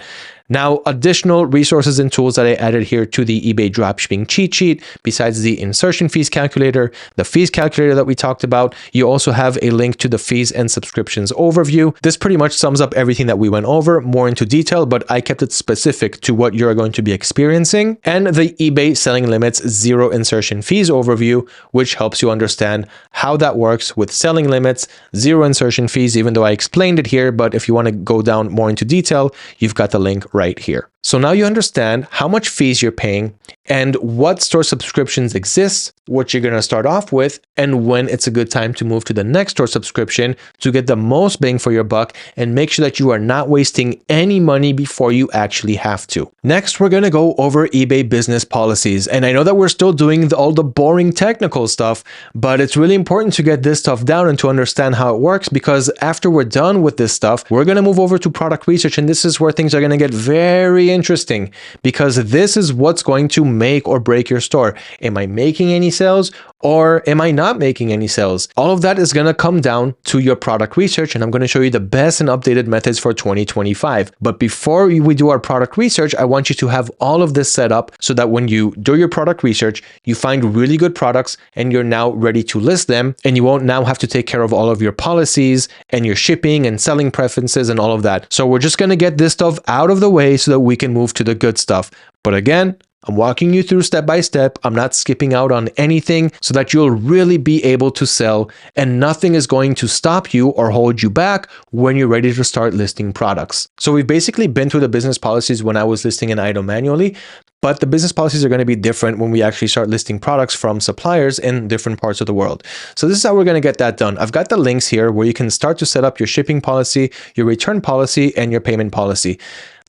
Now, additional resources and tools that I added here to the eBay dropshipping cheat sheet, besides the insertion fees calculator, the fees calculator that we talked about, you also have a link to the fees and subscriptions overview. This pretty much sums up everything that we went over more into detail, but I kept it specific to what you're going to be experiencing, and the eBay selling limits zero insertion fees overview, which helps you understand how that works with selling limits, zero insertion fees, even though I explained it here, but if you want to go down more into detail, you've got the link right here. So now you understand how much fees you're paying and what store subscriptions exist, what you're going to start off with, and when it's a good time to move to the next store subscription to get the most bang for your buck and make sure that you are not wasting any money before you actually have to. Next, we're going to go over eBay business policies. And I know that we're still doing all the boring technical stuff, but it's really important to get this stuff down and to understand how it works, because after we're done with this stuff, we're going to move over to product research. And this is where things are going to get very interesting, because this is what's going to make or break your store. Am I making any sales or am I not making any sales? All of that is going to come down to your product research, and I'm going to show you the best and updated methods for 2025. But before we do our product research, I want you to have all of this set up so that when you do your product research, you find really good products and you're now ready to list them, and you won't now have to take care of all of your policies and your shipping and selling preferences and all of that. So we're just going to get this stuff out of the way so that we can move to the good stuff. But again, I'm walking you through step by step. I'm not skipping out on anything so that you'll really be able to sell, and nothing is going to stop you or hold you back when you're ready to start listing products. So we've basically been through the business policies when I was listing an item manually, but the business policies are going to be different when we actually start listing products from suppliers in different parts of the world. So this is how we're going to get that done. I've got the links here where you can start to set up your shipping policy, your return policy, and your payment policy.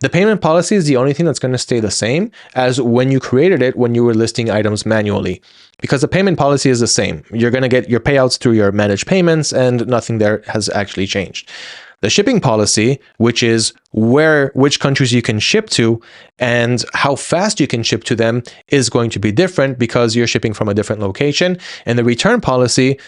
The payment policy is the only thing that's going to stay the same as when you created it when you were listing items manually, because the payment policy is the same. You're going to get your payouts through your managed payments, and nothing there has actually changed. The shipping policy, which is which countries you can ship to and how fast you can ship to them, is going to be different because you're shipping from a different location. And the return policy,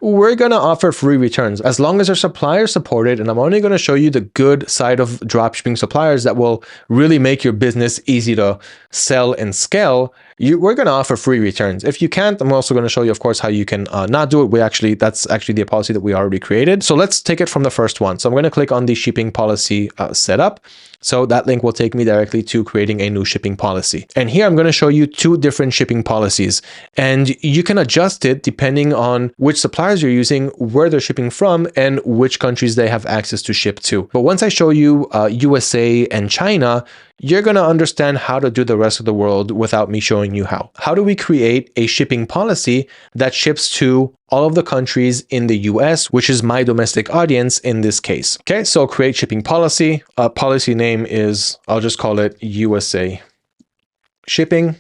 we're going to offer free returns as long as our suppliers support it. And I'm only going to show you the good side of dropshipping suppliers that will really make your business easy to sell and scale. we're going to offer free returns. If you can't, I'm also going to show you, of course, how you can not do it. That's actually the policy that we already created. So let's take it from the first one. So I'm going to click on the shipping policy setup. So that link will take me directly to creating a new shipping policy. And here I'm going to show you two different shipping policies, and you can adjust it depending on which suppliers you're using, where they're shipping from, and which countries they have access to ship to. But once I show you USA and China, you're going to understand how to do the rest of the world without me showing you how. How do we create a shipping policy that ships to all of the countries in the US, which is my domestic audience in this case? Okay, so create shipping policy. Policy name is, I'll just call it USA shipping.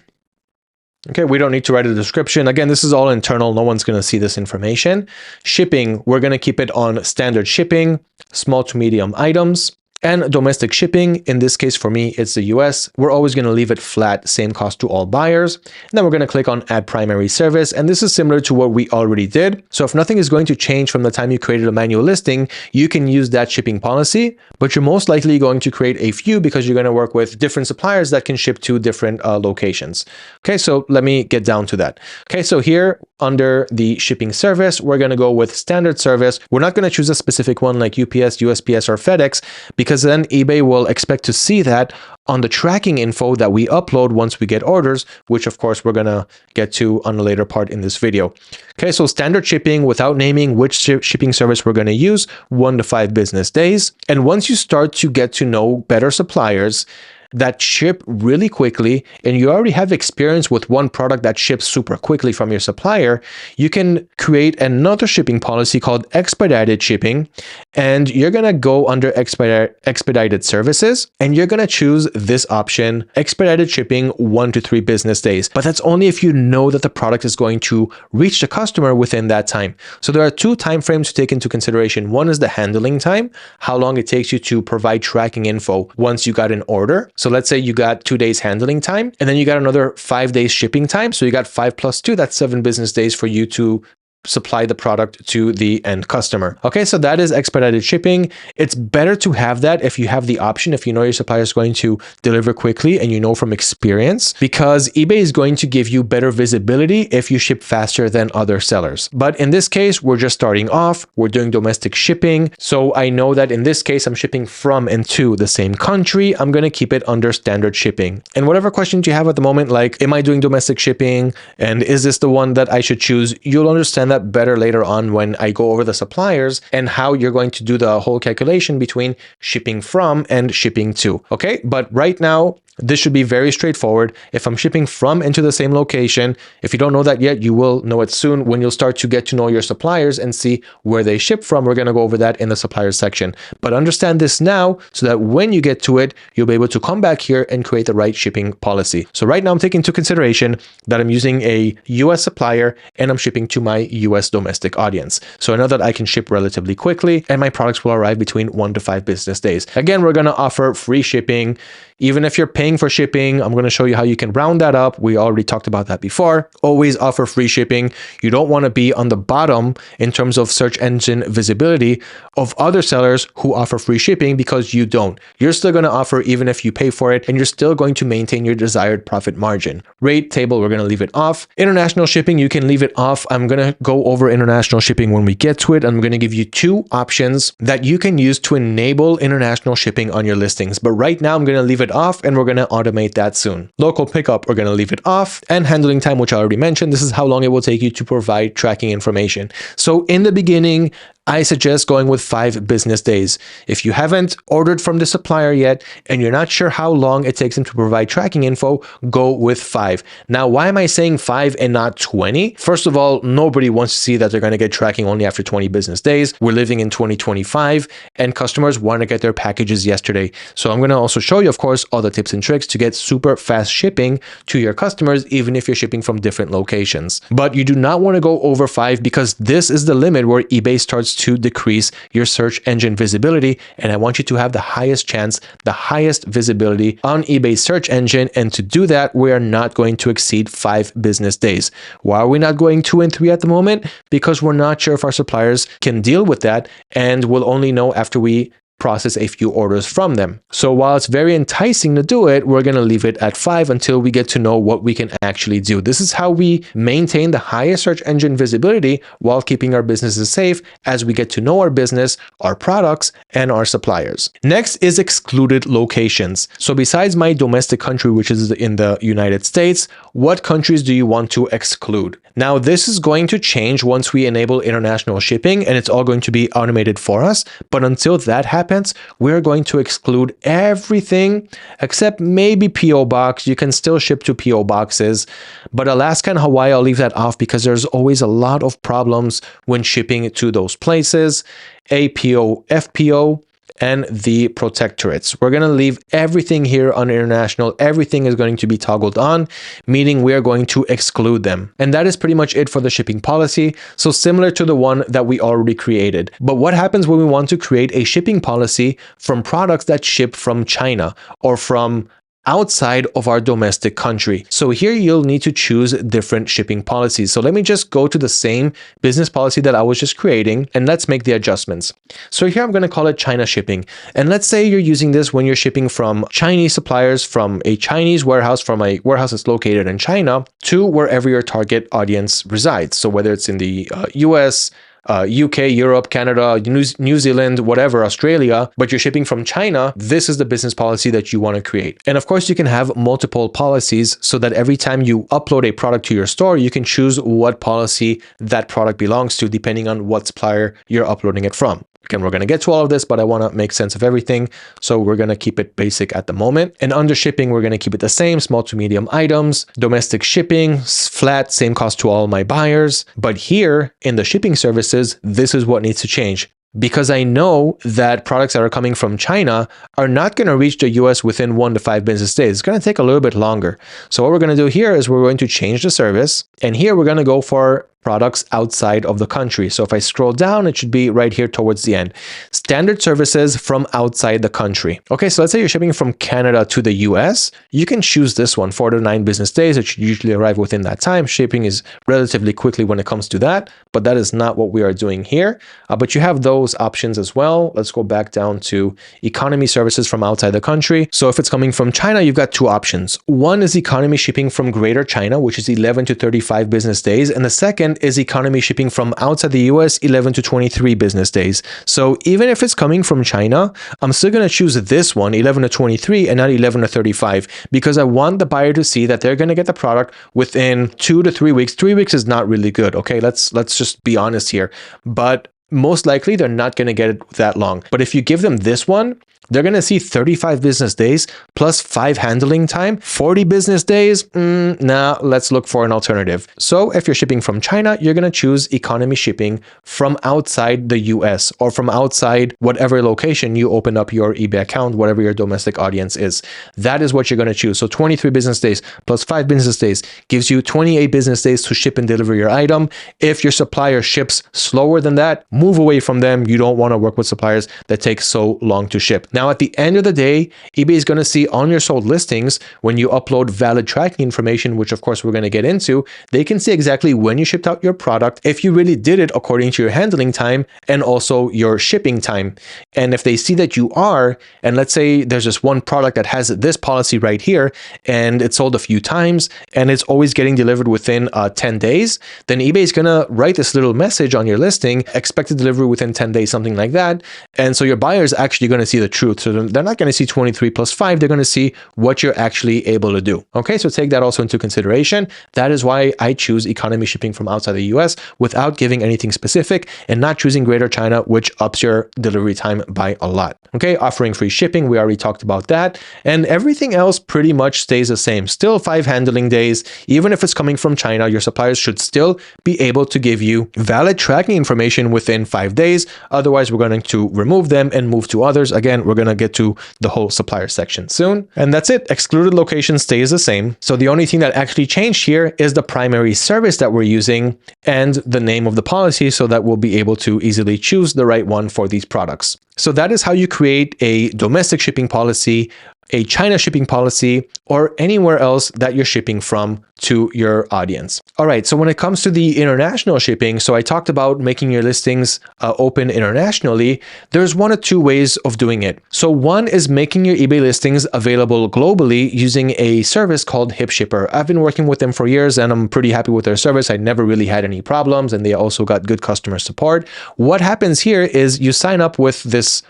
Okay, we don't need to write a description. Again, this is all internal. No one's going to see this information. Shipping, we're going to keep it on standard shipping, small to medium items. And domestic shipping, in this case for me, it's the US. We're always going to leave it flat, same cost to all buyers. And then we're going to click on add primary service. And this is similar to what we already did. So if nothing is going to change from the time you created a manual listing, you can use that shipping policy, but you're most likely going to create a few because you're going to work with different suppliers that can ship to different locations. Okay, so let me get down to that. Okay, so here under the shipping service, we're going to go with standard service. We're not going to choose a specific one like UPS, USPS, or FedEx, because then eBay will expect to see that on the tracking info that we upload once we get orders, which of course we're going to get to on a later part in this video. Okay, so standard shipping without naming which shipping service we're going to use, 1 to 5 business days. And once you start to get to know better suppliers that ship really quickly, and you already have experience with one product that ships super quickly from your supplier, you can create another shipping policy called expedited shipping. And you're going to go under expedited services, and you're going to choose this option, expedited shipping 1 to 3 business days. But that's only if you know that the product is going to reach the customer within that time. So there are 2 time frames to take into consideration. One is the handling time, how long it takes you to provide tracking info once you got an order. So let's say you got 2 days handling time, and then you got another 5 days shipping time. So you got 5 plus 2, that's 7 business days for you to supply the product to the end customer. Okay, so that is expedited shipping. It's better to have that if you have the option, if you know your supplier is going to deliver quickly and you know from experience, because eBay is going to give you better visibility if you ship faster than other sellers. But in this case, we're just starting off. We're doing domestic shipping. So I know that in this case, I'm shipping from and to the same country. I'm going to keep it under standard shipping. And whatever questions you have at the moment, like, am I doing domestic shipping? And is this the one that I should choose? You'll understand that better later on when I go over the suppliers and how you're going to do the whole calculation between shipping from and shipping to. Okay, but right now, this should be very straightforward. If I'm shipping from and to the same location, if you don't know that yet, you will know it soon when you'll start to get to know your suppliers and see where they ship from. We're going to go over that in the suppliers section. But understand this now so that when you get to it, you'll be able to come back here and create the right shipping policy. So right now I'm taking into consideration that I'm using a US supplier and I'm shipping to my US domestic audience. So I know that I can ship relatively quickly and my products will arrive between 1 to 5 business days. Again, we're going to offer free shipping. Even if you're paying for shipping, I'm going to show you how you can round that up. We already talked about that before. Always offer free shipping. You don't want to be on the bottom in terms of search engine visibility of other sellers who offer free shipping because you don't. You're still going to offer even if you pay for it, and you're still going to maintain your desired profit margin. Rate table, we're going to leave it off. International shipping, you can leave it off. I'm going to go over international shipping when we get to it. I'm going to give you 2 options that you can use to enable international shipping on your listings. But right now I'm going to leave it off and we're going to automate that soon. Local pickup, we're going to leave it off, and handling time, which I already mentioned, this is how long it will take you to provide tracking information. So in the beginning, I suggest going with 5 business days. If you haven't ordered from the supplier yet and you're not sure how long it takes them to provide tracking info, go with 5. Now, why am I saying 5 and not 20? First of all, nobody wants to see that they're going to get tracking only after 20 business days. We're living in 2025 and customers want to get their packages yesterday. So I'm going to also show you, of course, all the tips and tricks to get super fast shipping to your customers, even if you're shipping from different locations. But you do not want to go over 5 because this is the limit where eBay starts to decrease your search engine visibility. And I want you to have the highest chance, the highest visibility on eBay's search engine. And to do that, we are not going to exceed 5 business days. Why are we not going 2 and 3 at the moment? Because we're not sure if our suppliers can deal with that. And we'll only know after we process a few orders from them. So while it's very enticing to do it, we're going to leave it at 5 until we get to know what we can actually do. This is how we maintain the highest search engine visibility while keeping our businesses safe as we get to know our business, our products, and our suppliers. Next is excluded locations. So besides my domestic country, which is in the United States, what countries do you want to exclude? Now, this is going to change once we enable international shipping, and it's all going to be automated for us. But until that happens, we're going to exclude everything except maybe PO Box. You can still ship to PO Boxes, but Alaska and Hawaii, I'll leave that off because there's always a lot of problems when shipping to those places. APO, FPO, and the protectorates. We're going to leave everything here on international. Everything is going to be toggled on, meaning we're going to exclude them. And that is pretty much it for the shipping policy. So similar to the one that we already created. But what happens when we want to create a shipping policy from products that ship from China or from outside of our domestic country? So here you'll need to choose different shipping policies. So let me just go to the same business policy that I was just creating and let's make the adjustments. So here I'm going to call it China shipping. And let's say you're using this when you're shipping from Chinese suppliers, from a Chinese warehouse, from a warehouse that's located in China to wherever your target audience resides. So whether it's in the US, UK, Europe, Canada, New Zealand, whatever, Australia, but you're shipping from China, this is the business policy that you want to create. And of course, you can have multiple policies so that every time you upload a product to your store, you can choose what policy that product belongs to, depending on what supplier you're uploading it from. Again, we're going to get to all of this, but I want to make sense of everything. So we're going to keep it basic at the moment. And under shipping, we're going to keep it the same, small to medium items, domestic shipping, flat, same cost to all my buyers. But here in the shipping services, this is what needs to change. Because I know that products that are coming from China are not going to reach the US within 1 to 5 business days. It's going to take a little bit longer. So what we're going to do here is we're going to change the service. And here we're going to go for products outside of the country. So if I scroll down, it should be right here towards the end. Standard services from outside the country. Okay, so let's say you're shipping from Canada to the US. You can choose this one, 4 to 9 business days. It should usually arrive within that time. Shipping is relatively quickly when it comes to that, but that is not what we are doing here. But you have those options as well. Let's go back down to economy services from outside the country. So if it's coming from China, you've got 2 options. One is economy shipping from Greater China, which is 11 to 35 business days. And the second is economy shipping from outside the US, 11 to 23 business days. So even if it's coming from China, I'm still going to choose this one, 11 to 23, and not 11 to 35, because I want the buyer to see that they're going to get the product within 2 to 3 weeks. 3 weeks is not really good. Okay, let's just be honest here. But most likely they're not going to get it that long. But if you give them this one, they're going to see 35 business days plus 5 handling time, 40 business days. Nah, let's look for an alternative. So if you're shipping from China, you're going to choose economy shipping from outside the US or from outside whatever location you open up your eBay account, whatever your domestic audience is. That is what you're going to choose. So 23 business days plus 5 business days gives you 28 business days to ship and deliver your item. If your supplier ships slower than that, move away from them. You don't want to work with suppliers that take so long to ship. Now, at the end of the day, eBay is going to see on your sold listings, when you upload valid tracking information, which of course we're going to get into, they can see exactly when you shipped out your product, if you really did it according to your handling time and also your shipping time. And if they see that you are, and let's say there's just one product that has this policy right here, and it's sold a few times, and it's always getting delivered within 10 days, then eBay is going to write this little message on your listing, expected delivery within 10 days, something like that. And so your buyer is actually going to see the truth. So they're not going to see 23 plus 5. They're going to see what you're actually able to do. Okay, so take that also into consideration. That is why I choose economy shipping from outside the US without giving anything specific and not choosing Greater China, which ups your delivery time by a lot. Okay, offering free shipping. We already talked about that. And everything else pretty much stays the same. Still 5 handling days. Even if it's coming from China, your suppliers should still be able to give you valid tracking information within 5 days. Otherwise, we're going to remove them and move to others. Again, we're going to get to the whole supplier section soon. And that's it. Excluded location stays the same. So the only thing that actually changed here is the primary service that we're using and the name of the policy, so that we'll be able to easily choose the right one for these products. So that is how you create a domestic shipping policy a China shipping policy, or anywhere else that you're shipping from to your audience. All right, so when it comes to the international shipping, so I talked about making your listings open internationally. There's one or two ways of doing it. So one is making your eBay listings available globally using a service called HipShipper. I've been working with them for years and I'm pretty happy with their service. I never really had any problems, and they also got good customer support. What happens here is you sign up with this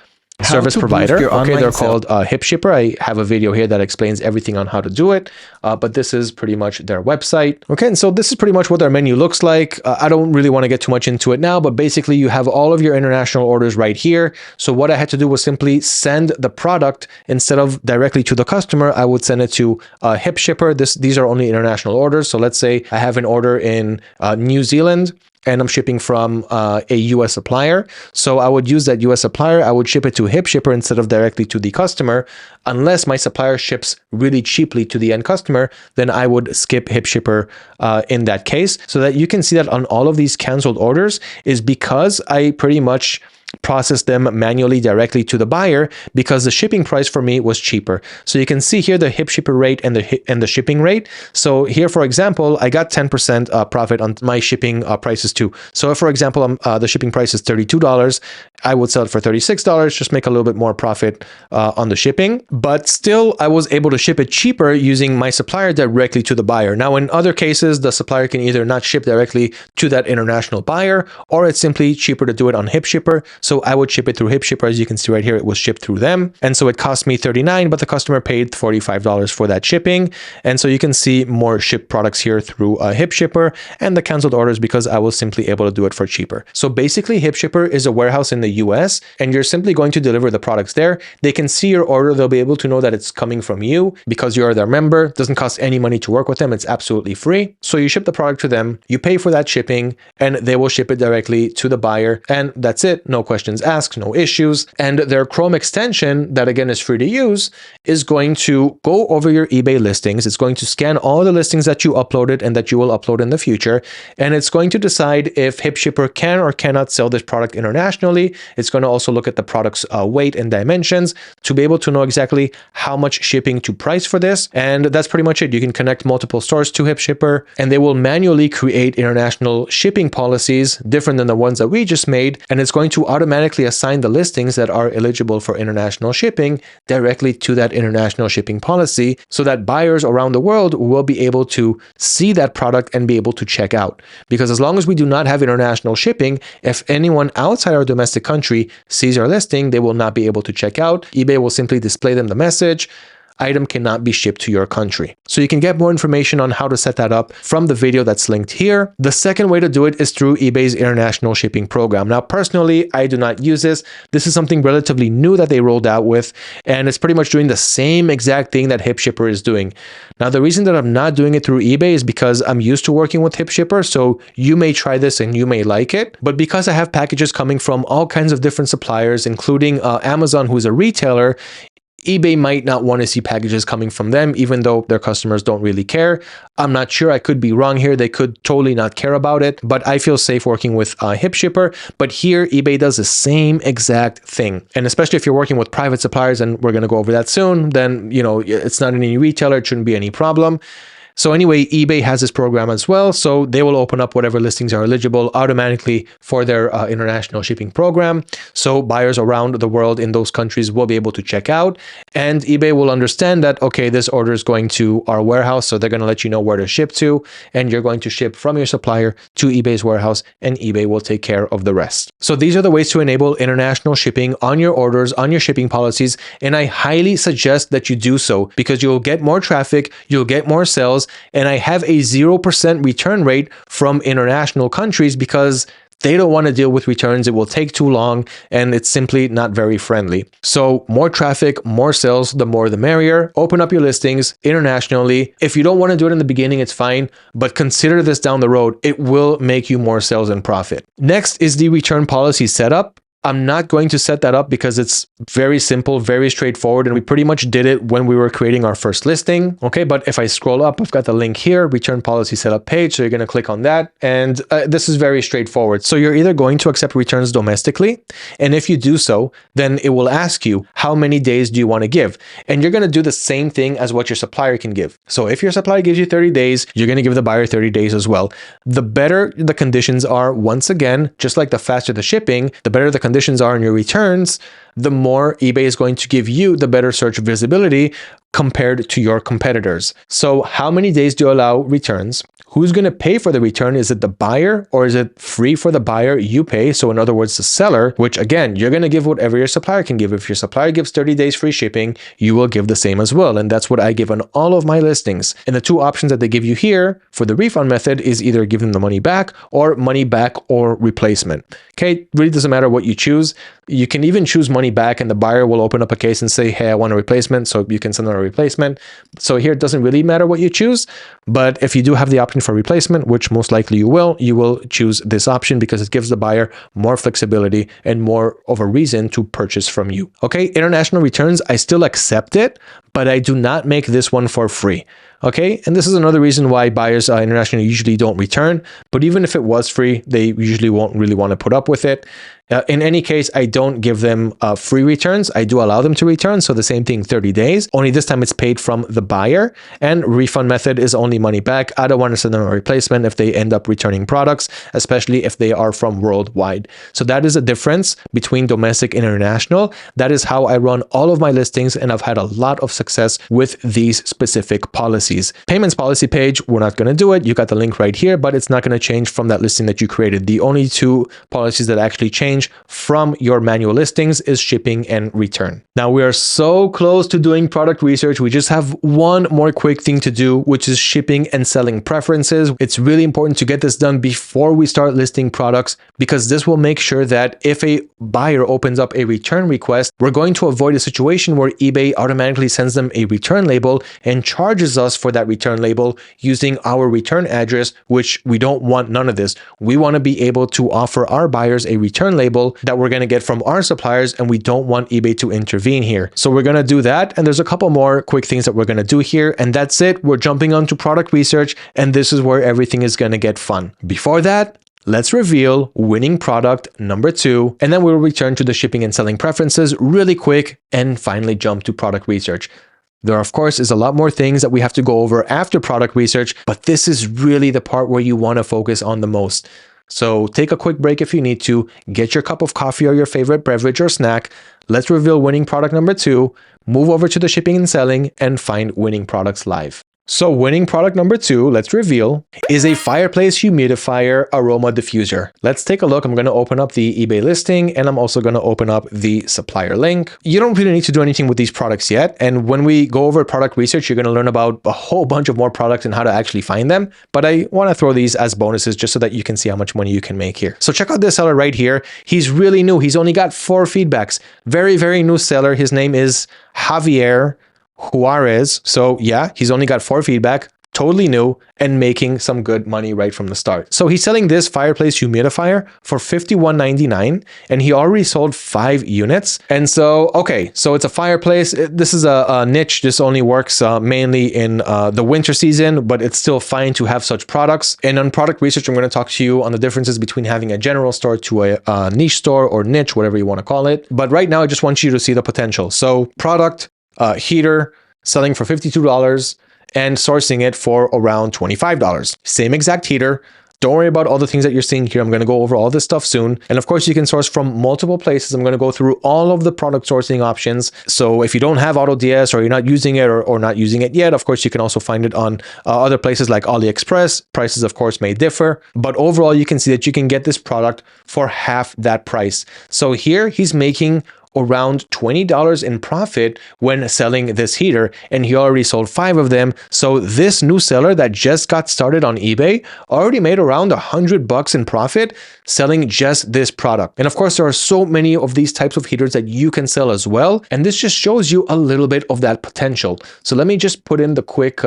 service provider. Okay, they're called HipShipper. I have a video here that explains everything on how to do it, but this is pretty much their website. Okay, and so this is pretty much what their menu looks like. I don't really want to get too much into it now, but basically you have all of your international orders right here. So what I had to do was simply send the product instead of directly to the customer. I would send it to HipShipper. These are only international orders. So let's say I have an order in New Zealand, and I'm shipping from a US supplier. So I would use that US supplier. I would ship it to HipShipper instead of directly to the customer. Unless my supplier ships really cheaply to the end customer, then I would skip HipShipper in that case. So that you can see that on all of these canceled orders is because I pretty much process them manually directly to the buyer, because the shipping price for me was cheaper. So you can see here the HipShipper rate and the shipping rate. So here, for example, I got 10% profit on my shipping prices too. So if, for example, the shipping price is $32, I would sell it for $36, just make a little bit more profit on the shipping. But still, I was able to ship it cheaper using my supplier directly to the buyer. Now, in other cases, the supplier can either not ship directly to that international buyer, or it's simply cheaper to do it on HipShipper. So I would ship it through HipShipper. As you can see right here, it was shipped through them. And so it cost me $39, but the customer paid $45 for that shipping. And so you can see more shipped products here through HipShipper, and the canceled orders because I was simply able to do it for cheaper. So basically, HipShipper is a warehouse in the US, and you're simply going to deliver the products there. They can see your order. They'll be able to know that it's coming from you because you're their member. It doesn't cost any money to work with them. It's absolutely free. So you ship the product to them, you pay for that shipping, and they will ship it directly to the buyer. And that's it. No questions asked, no issues. And their Chrome extension, that again is free to use, is going to go over your eBay listings. It's going to scan all the listings that you uploaded and that you will upload in the future. And it's going to decide if HipShipper can or cannot sell this product internationally. It's going to also look at the product's weight and dimensions to be able to know exactly how much shipping to price for this. And that's pretty much it. You can connect multiple stores to HipShipper, and they will manually create international shipping policies different than the ones that we just made. And it's going to automatically assign the listings that are eligible for international shipping directly to that international shipping policy, so that buyers around the world will be able to see that product and be able to check out. Because as long as we do not have international shipping, if anyone outside our domestic country sees our listing, they will not be able to check out. eBay will simply display them the message, item cannot be shipped to your country. So you can get more information on how to set that up from the video that's linked here. The second way to do it is through eBay's international shipping program. Now, personally, I do not use this. This is something relatively new that they rolled out with, and it's pretty much doing the same exact thing that HipShipper is doing. Now, the reason that I'm not doing it through eBay is because I'm used to working with HipShipper, so you may try this and you may like it. But because I have packages coming from all kinds of different suppliers, including Amazon, who's a retailer, eBay might not want to see packages coming from them, even though their customers don't really care. I'm not sure. I could be wrong here. They could totally not care about it, but I feel safe working with HipShipper. But here, eBay does the same exact thing. And especially if you're working with private suppliers, and we're going to go over that soon, then, you know, it's not any retailer. It shouldn't be any problem. So anyway, eBay has this program as well. So they will open up whatever listings are eligible automatically for their international shipping program. So buyers around the world in those countries will be able to check out, and eBay will understand that, okay, this order is going to our warehouse. So they're going to let you know where to ship to, and you're going to ship from your supplier to eBay's warehouse, and eBay will take care of the rest. So these are the ways to enable international shipping on your orders, on your shipping policies. And I highly suggest that you do so, because you'll get more traffic, you'll get more sales. And I have a 0% return rate from international countries because they don't want to deal with returns. It will take too long, and it's simply not very friendly. So more traffic, more sales, the more the merrier. Open up your listings internationally. If you don't want to do it in the beginning, it's fine, but consider this down the road. It will make you more sales and profit. Next is the return policy setup. I'm not going to set that up because it's very simple, very straightforward, and we pretty much did it when we were creating our first listing. Okay, but if I scroll up, I've got the link here, return policy setup page. So you're going to click on that, and this is very straightforward. So you're either going to accept returns domestically, and if you do so, then it will ask you how many days do you want to give, and you're going to do the same thing as what your supplier can give. So if your supplier gives you 30 days, you're going to give the buyer 30 days as well. The better the conditions are, once again, just like the faster the shipping, the better the conditions are in your returns, the more eBay is going to give you the better search visibility compared to your competitors. So how many days do you allow returns? Who's going to pay for the return? Is it the buyer or is it free for the buyer? You pay. So in other words, the seller, which again, you're going to give whatever your supplier can give. If your supplier gives 30 days free shipping, you will give the same as well. And that's what I give on all of my listings. And the two options that they give you here for the refund method is either give them the money back or replacement. Okay, really doesn't matter what you choose. You can even choose money back and the buyer will open up a case and say, hey, I want a replacement. So you can send them a replacement. So here it doesn't really matter what you choose. But if you do have the option for replacement, which most likely you will choose this option because it gives the buyer more flexibility and more of a reason to purchase from you. Okay, international returns, I still accept it, but I do not make this one for free. Okay, and this is another reason why buyers internationally usually don't return, but even if it was free, they usually won't really want to put up with it. In any case, I don't give them free returns. I do allow them to return. So the same thing, 30 days, only this time it's paid from the buyer, and refund method is only money back. I don't want to send them a replacement if they end up returning products, especially if they are from worldwide. So that is a difference between domestic and international. That is how I run all of my listings, and I've had a lot of success with these specific policies. Payments policy page, we're not going to do it. You got the link right here, but it's not going to change from that listing that you created. The only two policies that actually change from your manual listings is shipping and return. Now we are so close to doing product research. We just have one more quick thing to do, which is shipping and selling preferences. It's really important to get this done before we start listing products, because this will make sure that if a buyer opens up a return request, we're going to avoid a situation where eBay automatically sends them a return label and charges us for that return label using our return address, which we don't want. None of this. We want to be able to offer our buyers a return label that we're going to get from our suppliers, and we don't want eBay to intervene here. So we're going to do that, and there's a couple more quick things that we're going to do here, and that's it. We're jumping onto product research, and this is where everything is going to get fun. Before that, let's reveal winning product number 2, and then we'll return to the shipping and selling preferences really quick, and finally jump to product research. There, of course, is a lot more things that we have to go over after product research, but this is really the part where you want to focus on the most. So take a quick break if you need to, get your cup of coffee or your favorite beverage or snack. Let's reveal winning product number 2, move over to the shipping and selling, and find winning products live. So winning product number 2, let's reveal, is a fireplace humidifier aroma diffuser. Let's take a look. I'm going to open up the eBay listing, and I'm also going to open up the supplier link. You don't really need to do anything with these products yet. And when we go over product research, you're going to learn about a whole bunch of more products and how to actually find them. But I want to throw these as bonuses just so that you can see how much money you can make here. So check out this seller right here. He's really new. He's only got 4 feedbacks. Very, very new seller. His name is Javier Juarez. So yeah, he's only got 4 feedback, totally new, and making some good money right from the start. So he's selling this fireplace humidifier for $51.99, and he already sold 5 units. And so, okay, so it's a fireplace. This is a niche. This only works mainly in the winter season, but it's still fine to have such products. And on product research, I'm going to talk to you on the differences between having a general store to a niche store or niche, whatever you want to call it. But right now, I just want you to see the potential. So product, heater, selling for $52 and sourcing it for around $25. Same exact heater. Don't worry about all the things that you're seeing here. I'm going to go over all this stuff soon. And of course, you can source from multiple places. I'm going to go through all of the product sourcing options. So if you don't have AutoDS or you're not using it or not using it yet, of course, you can also find it on other places like AliExpress. Prices, of course, may differ. But overall, you can see that you can get this product for half that price. So here he's making around $20 in profit when selling this heater, and he already sold 5 of them. So this new seller that just got started on eBay already made around $100 in profit selling just this product. And of course, there are so many of these types of heaters that you can sell as well, and this just shows you a little bit of that potential. So let me just put in the quick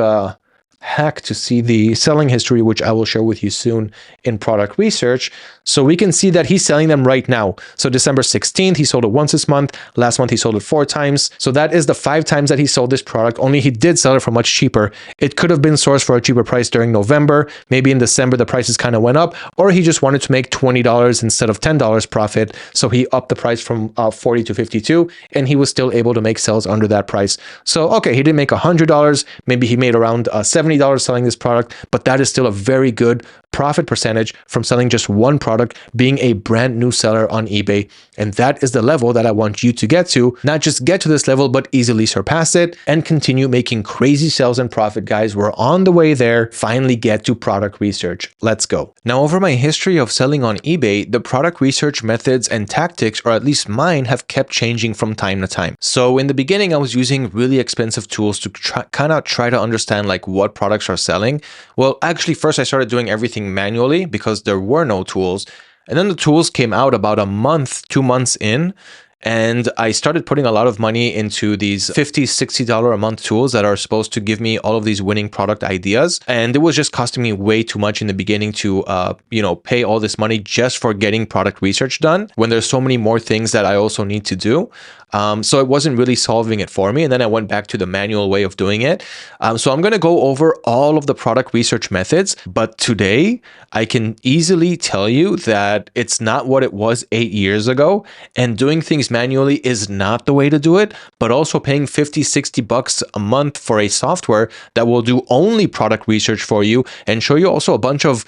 hack to see the selling history, which I will share with you soon in product research. So we can see that he's selling them right now. So December 16th, he sold it once this month. Last month, he sold it 4 times. So that is the 5 times that he sold this product, only he did sell it for much cheaper. It could have been sourced for a cheaper price during November. Maybe in December, the prices kind of went up, or he just wanted to make $20 instead of $10 profit. So he upped the price from 40 to 52, and he was still able to make sales under that price. So, okay, he didn't make $100. Maybe he made around $70 selling this product, but that is still a very good profit percentage from selling just one product, being a brand new seller on eBay. And that is the level that I want you to get to. Not just get to this level, but easily surpass it and continue making crazy sales and profit, guys. We're on the way there. Finally get to product research. Let's go. Now, over my history of selling on eBay, the product research methods and tactics, or at least mine, have kept changing from time to time. So in the beginning, I was using really expensive tools to try to understand like what products are selling. Well, actually, first I started doing everything manually because there were no tools. And then the tools came out about a month, 2 months in. And I started putting a lot of money into these $50, $60 a month tools that are supposed to give me all of these winning product ideas. And it was just costing me way too much in the beginning to, pay all this money just for getting product research done when there's so many more things that I also need to do. So it wasn't really solving it for me. And then I went back to the manual way of doing it. So I'm going to go over all of the product research methods. But today, I can easily tell you that it's not what it was 8 years ago. And doing things manually is not the way to do it. But also paying 50, 60 bucks a month for a software that will do only product research for you and show you also a bunch of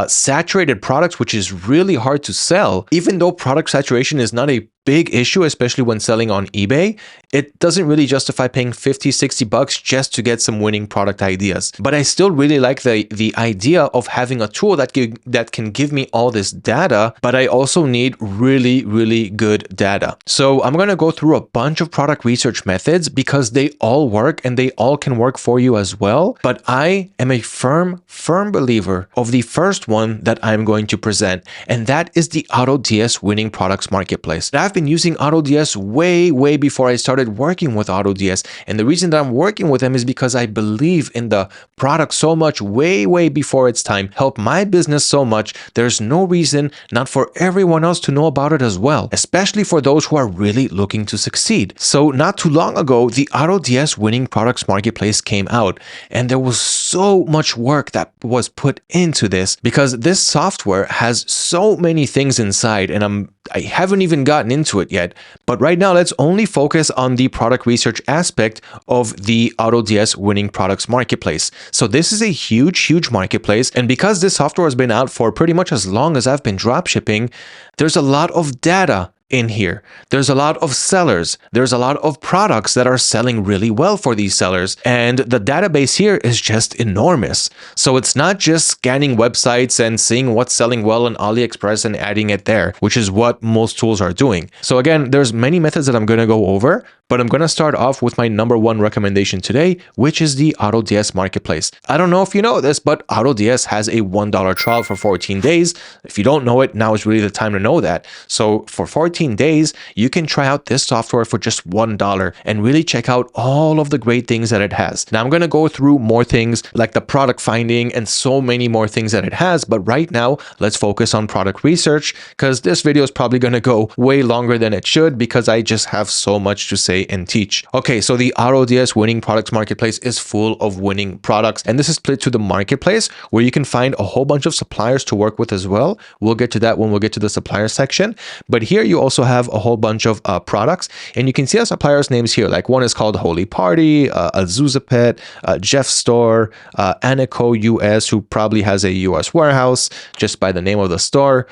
saturated products, which is really hard to sell. Even though product saturation is not a big issue, especially when selling on eBay, it doesn't really justify paying 50, 60 bucks just to get some winning product ideas. But I still really like the idea of having a tool that can give me all this data, but I also need really, really good data. So I'm going to go through a bunch of product research methods because they all work and they all can work for you as well. But I am a firm believer of the first one that I'm going to present, and that is the AutoDS winning products marketplace. I've been using AutoDS way before I started working with AutoDS. And the reason that I'm working with them is because I believe in the product so much way before its time, help my business so much. There's no reason not for everyone else to know about it as well, especially for those who are really looking to succeed. So not too long ago, the AutoDS winning products marketplace came out, and there was so much work that was put into this because this software has so many things inside, and I haven't even gotten into it yet. But right now, let's only focus on the product research aspect of the AutoDS winning products marketplace. So this is a huge marketplace. And because this software has been out for pretty much as long as I've been dropshipping, there's a lot of data in here. There's a lot of sellers. There's a lot of products that are selling really well for these sellers. And the database here is just enormous. So it's not just scanning websites and seeing what's selling well on AliExpress and adding it there, which is what most tools are doing. So again, there's many methods that I'm going to go over, but I'm going to start off with my number one recommendation today, which is the AutoDS marketplace. I don't know if you know this, but AutoDS has a $1 trial for 14 days. If you don't know it, now is really the time to know that. So for 14 days, you can try out this software for just $1 and really check out all of the great things that it has. Now I'm going to go through more things like the product finding and so many more things that it has. But right now, let's focus on product research because this video is probably going to go way longer than it should because I just have so much to say and teach. Okay, so the AutoDS winning products marketplace is full of winning products, and this is split to the marketplace where you can find a whole bunch of suppliers to work with as well. We'll get to that when we get to the supplier section. But here you also have a whole bunch of products, and you can see our suppliers' names here. Like one is called Holy Party, Azuzapet, Jeff Store, Anico US, who probably has a US warehouse just by the name of the store,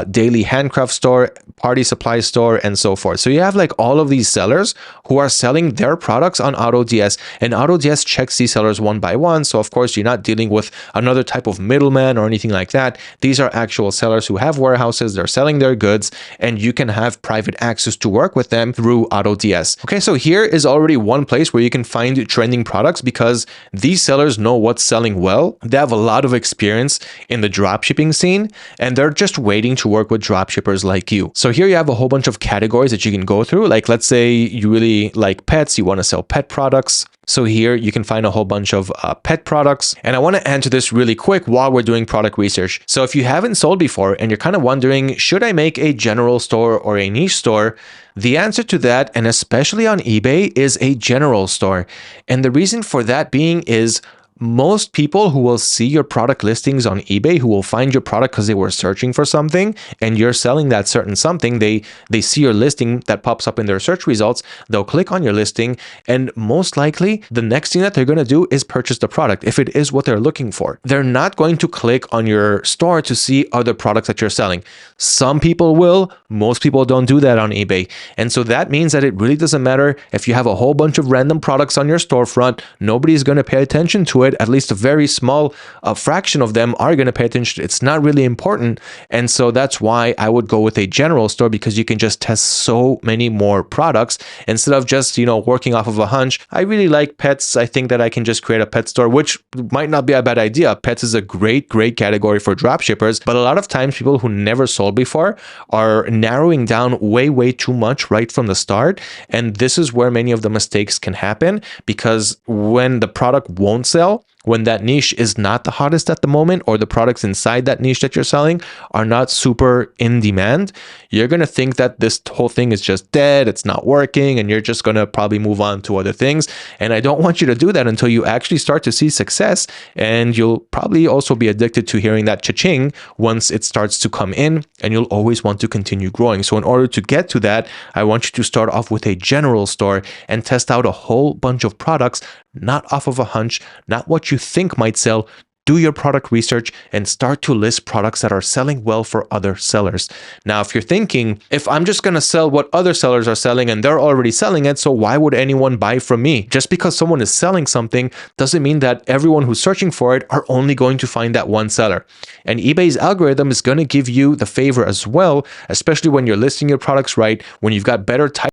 Daily Handcraft Store, Party Supply Store, and so forth. So you have like all of these sellers who are selling their products on AutoDS, and AutoDS checks these sellers one by one. So of course, you're not dealing with another type of middleman or anything like that. These are actual sellers who have warehouses, they're selling their goods, and you can have private access to work with them through AutoDS. Okay, so here is already one place where you can find trending products because these sellers know what's selling well. They have a lot of experience in the dropshipping scene, and they're just waiting to work with dropshippers like you. So here you have a whole bunch of categories that you can go through. Like let's say you you really like pets, you want to sell pet products. So here you can find a whole bunch of pet products. And I want to answer this really quick while we're doing product research. So if you haven't sold before and you're kind of wondering, should I make a general store or a niche store? The answer to that, and especially on eBay, is a general store. And the reason for that being is most people who will see your product listings on eBay, who will find your product because they were searching for something and you're selling that certain something, they see your listing that pops up in their search results, they'll click on your listing, and most likely the next thing that they're going to do is purchase the product if it is what they're looking for. They're not going to click on your store to see other products that you're selling. Some people will, most people don't do that on eBay. And so that means that it really doesn't matter if you have a whole bunch of random products on your storefront, nobody's going to pay attention to it. At least a very small fraction of them are going to pay attention. It's not really important. And so that's why I would go with a general store, because you can just test so many more products instead of just, working off of a hunch. I really like pets. I think that I can just create a pet store, which might not be a bad idea. Pets is a great category for dropshippers. But a lot of times people who never sold before are narrowing down way too much right from the start. And this is where many of the mistakes can happen, because when the product won't sell, when that niche is not the hottest at the moment, or the products inside that niche that you're selling are not super in demand, you're going to think that this whole thing is just dead, it's not working, and you're just going to probably move on to other things. And I don't want you to do that until you actually start to see success. And you'll probably also be addicted to hearing that cha-ching once it starts to come in, and you'll always want to continue growing. So in order to get to that, I want you to start off with a general store and test out a whole bunch of products, not off of a hunch, not what you think might sell. Do your product research and start to list products that are selling well for other sellers. Now, if you're thinking, if I'm just going to sell what other sellers are selling and they're already selling it, so why would anyone buy from me? Just because someone is selling something doesn't mean that everyone who's searching for it are only going to find that one seller. And eBay's algorithm is going to give you the favor as well, especially when you're listing your products right, when you've got better titles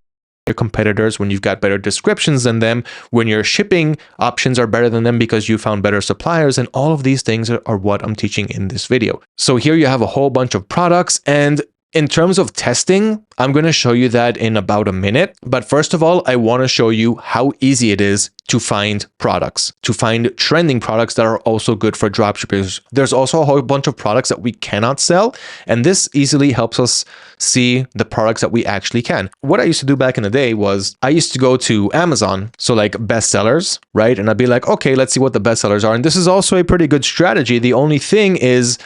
your competitors, when you've got better descriptions than them, when your shipping options are better than them because you found better suppliers, and all of these things are what I'm teaching in this video. So here you have a whole bunch of products, and in terms of testing, I'm going to show you that in about a minute. But first of all, I want to show you how easy it is to find products, to find trending products that are also good for dropshippers. There's also a whole bunch of products that we cannot sell, and this easily helps us see the products that we actually can. What I used to do back in the day was I used to go to Amazon, so like bestsellers, right? And I'd be like, okay, let's see what the bestsellers are. And this is also a pretty good strategy. The only thing is,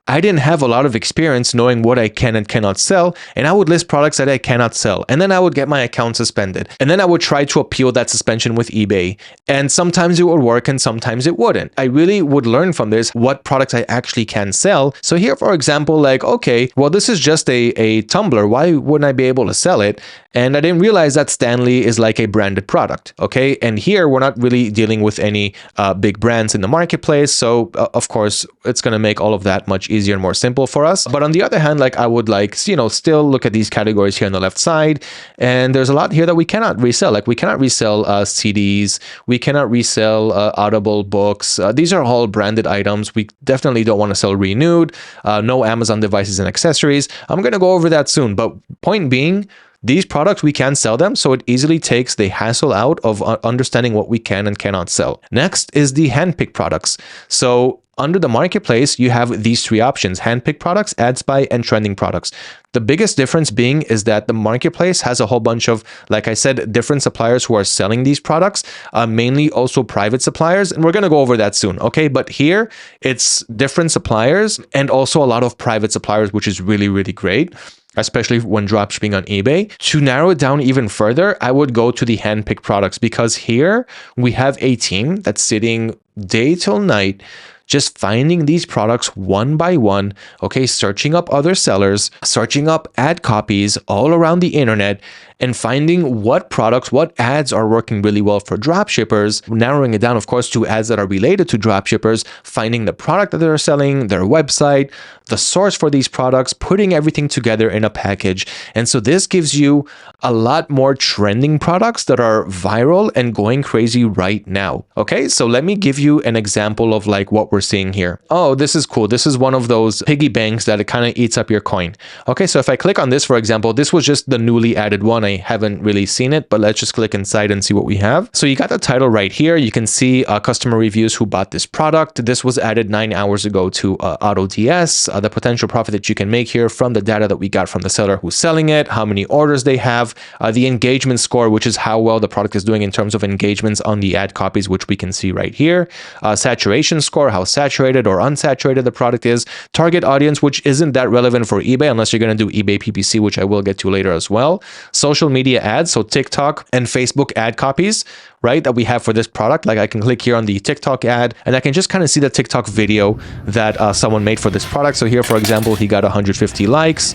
I didn't have a lot of experience knowing what I can and cannot sell, and I would list products that I cannot sell, and then I would get my account suspended, and then I would try to appeal that suspension with eBay, and sometimes it would work and sometimes it wouldn't. I really would learn from this what products I actually can sell. So here, for example, like, okay, well, this is just a tumbler. Why wouldn't I be able to sell it? And I didn't realize that Stanley is like a branded product, okay? And here we're not really dealing with any big brands in the marketplace, so of course, it's going to make all of that much easier and more simple for us. But on the other hand, like I would like, still look at these categories here on the left side. And there's a lot here that we cannot resell. Like we cannot resell CDs. We cannot resell Audible books. These are all branded items. We definitely don't want to sell Renewed. No Amazon devices and accessories. I'm going to go over that soon. But point being, these products, we can sell them, so it easily takes the hassle out of understanding what we can and cannot sell. Next is the handpicked products. So under the marketplace, you have these three options: handpicked products, ad spy, and trending products. The biggest difference being is that the marketplace has a whole bunch of, like I said, different suppliers who are selling these products, mainly also private suppliers. And we're going to go over that soon. Okay. But here it's different suppliers and also a lot of private suppliers, which is really, really great, especially when dropshipping on eBay. To narrow it down even further, I would go to the handpicked products, because here we have a team that's sitting day till night just finding these products one by one, okay, searching up other sellers, searching up ad copies all around the internet, and finding what products, what ads are working really well for dropshippers, narrowing it down, of course, to ads that are related to dropshippers, finding the product that they're selling, their website, the source for these products, putting everything together in a package. And so this gives you a lot more trending products that are viral and going crazy right now. Okay, so let me give you an example of like what we're seeing here. Oh, this is cool. This is one of those piggy banks that it kind of eats up your coin. Okay, so if I click on this, for example, this was just the newly added one. I I haven't really seen it, but let's just click inside and see what we have. So you got the title right here. You can see customer reviews who bought this product. This was added 9 hours ago to AutoDS. The potential profit that you can make here from the data that we got from the seller who's selling it, how many orders they have, the engagement score, which is how well the product is doing in terms of engagements on the ad copies, which we can see right here, saturation score, how saturated or unsaturated the product is, target audience, which isn't that relevant for eBay unless you're going to do eBay PPC, which I will get to later as well, social media ads, so TikTok and Facebook ad copies, right, that we have for this product. Like I can click here on the TikTok ad and I can just kind of see the TikTok video that someone made for this product. So here, for example, he got 150 likes.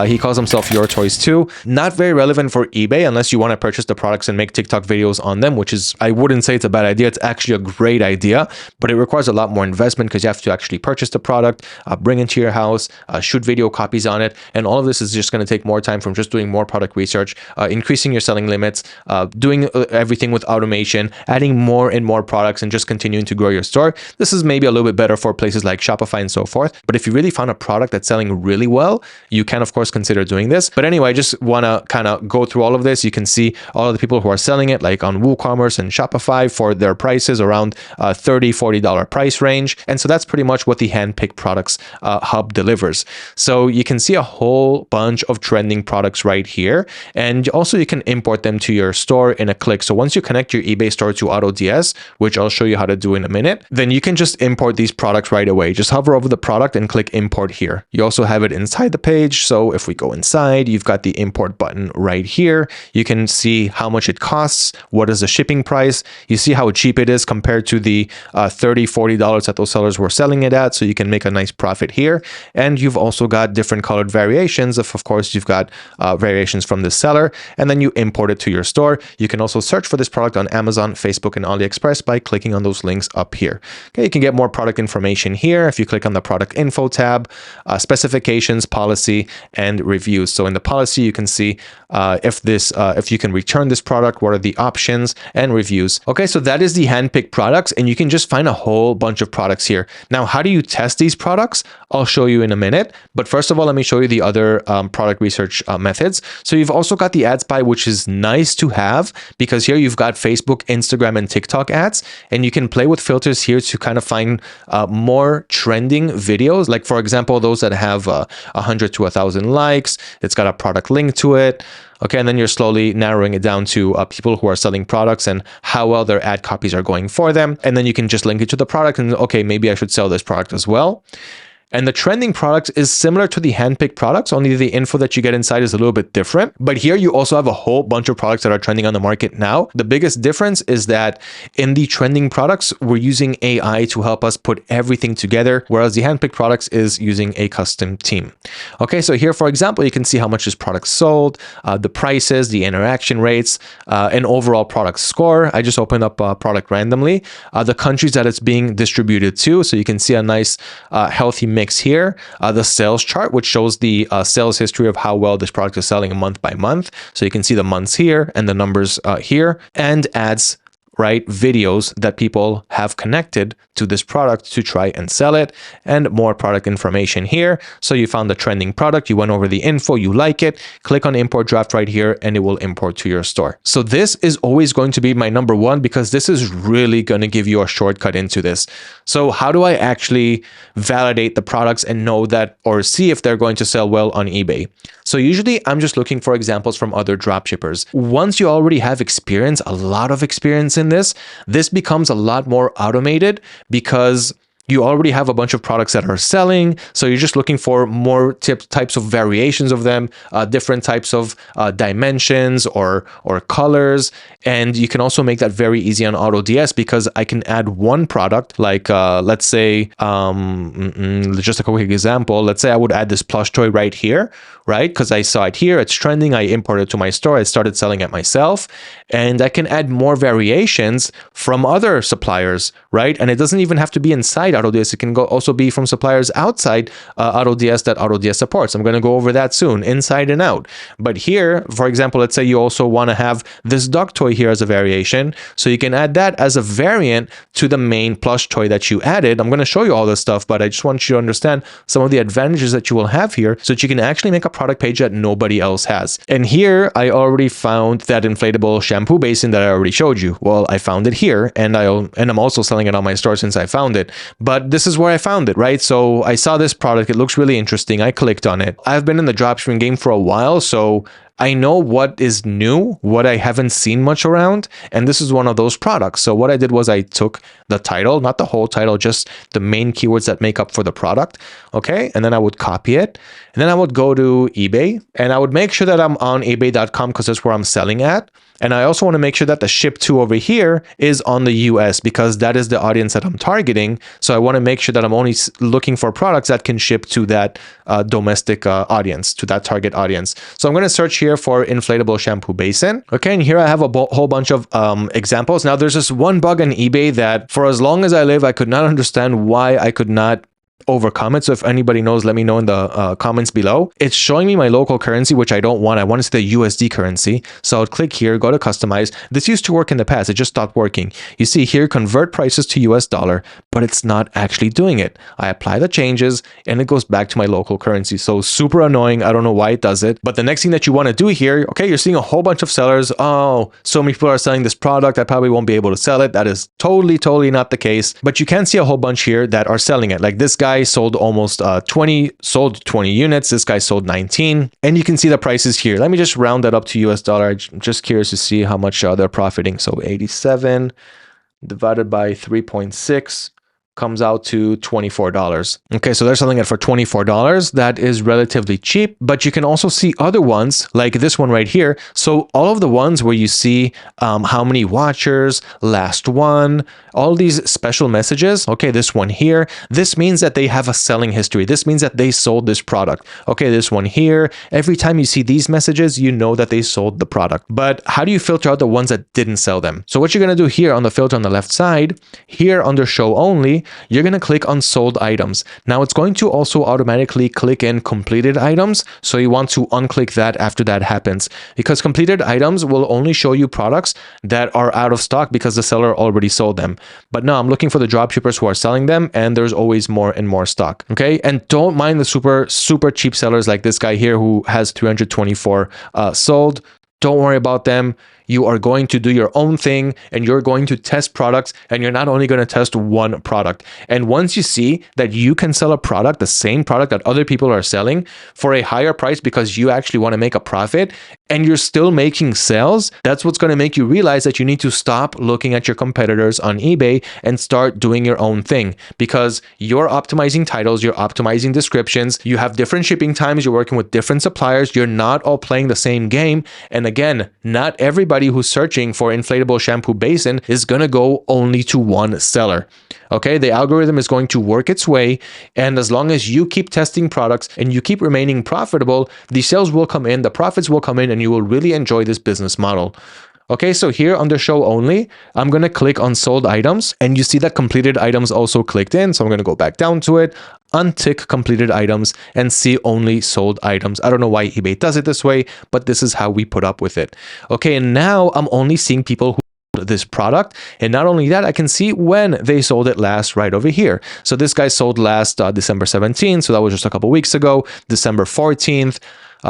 He calls himself Your Toys Too. Not very relevant for eBay unless you want to purchase the products and make TikTok videos on them, which is, I wouldn't say it's a bad idea. It's actually a great idea, but it requires a lot more investment because you have to actually purchase the product, bring it to your house, shoot video copies on it. And all of this is just going to take more time from just doing more product research, increasing your selling limits, doing everything with automation, adding more and more products, and just continuing to grow your store. This is maybe a little bit better for places like Shopify and so forth. But if you really found a product that's selling really well, you can, of course, consider doing this. But anyway, I just want to kind of go through all of this. You can see all of the people who are selling it, like on WooCommerce and Shopify, for their prices around $30, $40 price range. And so that's pretty much what the handpicked products hub delivers. So you can see a whole bunch of trending products right here. And also you can import them to your store in a click. So once you connect your eBay store to AutoDS, which I'll show you how to do in a minute, then you can just import these products right away. Just hover over the product and click import here. You also have it inside the page. So if we go inside, you've got the import button right here. You can see how much it costs. What is the shipping price? You see how cheap it is compared to the $30, $40 that those sellers were selling it at. So you can make a nice profit here. And you've also got different colored variations. Of course, you've got variations from the seller, and then you import it to your store. You can also search for this product on Amazon, Facebook, and AliExpress by clicking on those links up here. Okay, you can get more product information here if you click on the product info tab, specifications, policy, and reviews. So in the policy, you can see if you can return this product, what are the options, and reviews. Okay, so that is the handpicked products, and you can just find a whole bunch of products here. Now, how do you test these products? I'll show you in a minute. But first of all, let me show you the other product research methods. So you've also got the ad spy, which is nice to have because here you've got Facebook, Instagram, and TikTok ads, and you can play with filters here to kind of find more trending videos. Like for example, those that have 100 to 1,000 likes, it's got a product link to it. Okay, and then you're slowly narrowing it down to people who are selling products and how well their ad copies are going for them. And then you can just link it to the product and okay, maybe I should sell this product as well. And the trending products is similar to the handpicked products, only the info that you get inside is a little bit different. But here you also have a whole bunch of products that are trending on the market now. The biggest difference is that in the trending products, we're using AI to help us put everything together, whereas the handpicked products is using a custom team. Okay, so here, for example, you can see how much this product sold, the prices, the interaction rates, and overall product score. I just opened up a product randomly, the countries that it's being distributed to. So you can see a nice healthy mix here, the sales chart, which shows the sales history of how well this product is selling month by month. So you can see the months here and the numbers here, and ads, right? Videos that people have connected to this product to try and sell it, and more product information here. So you found the trending product, you went over the info, you like it, click on import draft right here, and it will import to your store. So this is always going to be my number one because this is really going to give you a shortcut into this. So how do I actually validate the products and know that or see if they're going to sell well on eBay? So usually I'm just looking for examples from other dropshippers. Once you already have experience, a lot of experience in this becomes a lot more automated because you already have a bunch of products that are selling. So you're just looking for more types of variations of them, different types of dimensions or colors. And you can also make that very easy on AutoDS because I can add one product, like let's say, just a quick example. Let's say I would add this plush toy right here, right? Because I saw it here, it's trending. I imported it to my store. I started selling it myself. And I can add more variations from other suppliers, right? And it doesn't even have to be inside AutoDS. It can also be from suppliers outside AutoDS that AutoDS supports. I'm going to go over that soon, inside and out. But here, for example, let's say you also want to have this dog toy here as a variation. So you can add that as a variant to the main plush toy that you added. I'm going to show you all this stuff, but I just want you to understand some of the advantages that you will have here so that you can actually make a product page that nobody else has. And here I already found that inflatable shampoo basin that I already showed you. Well, I found it here, and I'm also selling it on my store since I found it. But this is where I found it, right? So I saw this product. It looks really interesting. I clicked on it. I've been in the dropshipping game for a while, so I know what is new, what I haven't seen much around, and this is one of those products. So what I did was I took the title, not the whole title, just the main keywords that make up for the product, okay? And then I would copy it, and then I would go to eBay, and I would make sure that I'm on ebay.com because that's where I'm selling at. And I also want to make sure that the ship to over here is on the US because that is the audience that I'm targeting. So I want to make sure that I'm only looking for products that can ship to that domestic audience, to that target audience. So I'm going to search here for inflatable shampoo basin. Okay, and here I have a whole bunch of examples. Now there's this one bug on eBay that for as long as I live, I could not understand why I could not overcome it. So if anybody knows, let me know in the comments below. It's showing me my local currency, which I don't want. I want to see the USD currency. So I'll click here, go to customize. This used to work in the past. It just stopped working. You see here, convert prices to US dollar, but it's not actually doing it. I apply the changes and it goes back to my local currency. So super annoying. I don't know why it does it. But the next thing that you want to do here, okay, you're seeing a whole bunch of sellers. Oh, so many people are selling this product. I probably won't be able to sell it. That is totally not the case. But you can see a whole bunch here that are selling it. Like this guy sold almost 20 units. This guy sold 19, and you can see the prices here. Let me just round that up to US dollar. I'm just curious to see how much they're profiting. So 87 divided by 3.6 comes out to $24. Okay, so they're selling it for $24. That is relatively cheap, but you can also see other ones like this one right here. So all of the ones where you see how many watchers, last one, all these special messages. Okay, this one here, this means that they have a selling history. This means that they sold this product. Okay, this one here, every time you see these messages, you know that they sold the product. But how do you filter out the ones that didn't sell them? So what you're going to do here on the filter on the left side, here under show only, you're going to click on sold items. Now it's going to also automatically click in completed items. So you want to unclick that after that happens, because completed items will only show you products that are out of stock because the seller already sold them. But no, I'm looking for the dropshippers who are selling them, and there's always more and more stock. Okay. And don't mind the super cheap sellers like this guy here who has 324 sold. Don't worry about them. You are going to do your own thing, and you're going to test products, and you're not only going to test one product. And once you see that you can sell a product, the same product that other people are selling for a higher price because you actually want to make a profit and you're still making sales, that's what's going to make you realize that you need to stop looking at your competitors on eBay and start doing your own thing, because you're optimizing titles, you're optimizing descriptions, you have different shipping times, you're working with different suppliers, you're not all playing the same game. And again, not everybody who's searching for inflatable shampoo basin is going to go only to one seller. Okay, the algorithm is going to work its way, and as long as you keep testing products and you keep remaining profitable, the sales will come in, the profits will come in, and you will really enjoy this business model. Okay, so here under show only, I'm going to click on sold items, and you see that completed items also clicked in. So I'm going to go back down to it, untick completed items, and see only sold items. I don't know why eBay does it this way, but this is how we put up with it. Okay, and now I'm only seeing people who sold this product, and not only that, I can see when they sold it last right over here. So this guy sold last December 17th, so that was just a couple weeks ago, December 14th,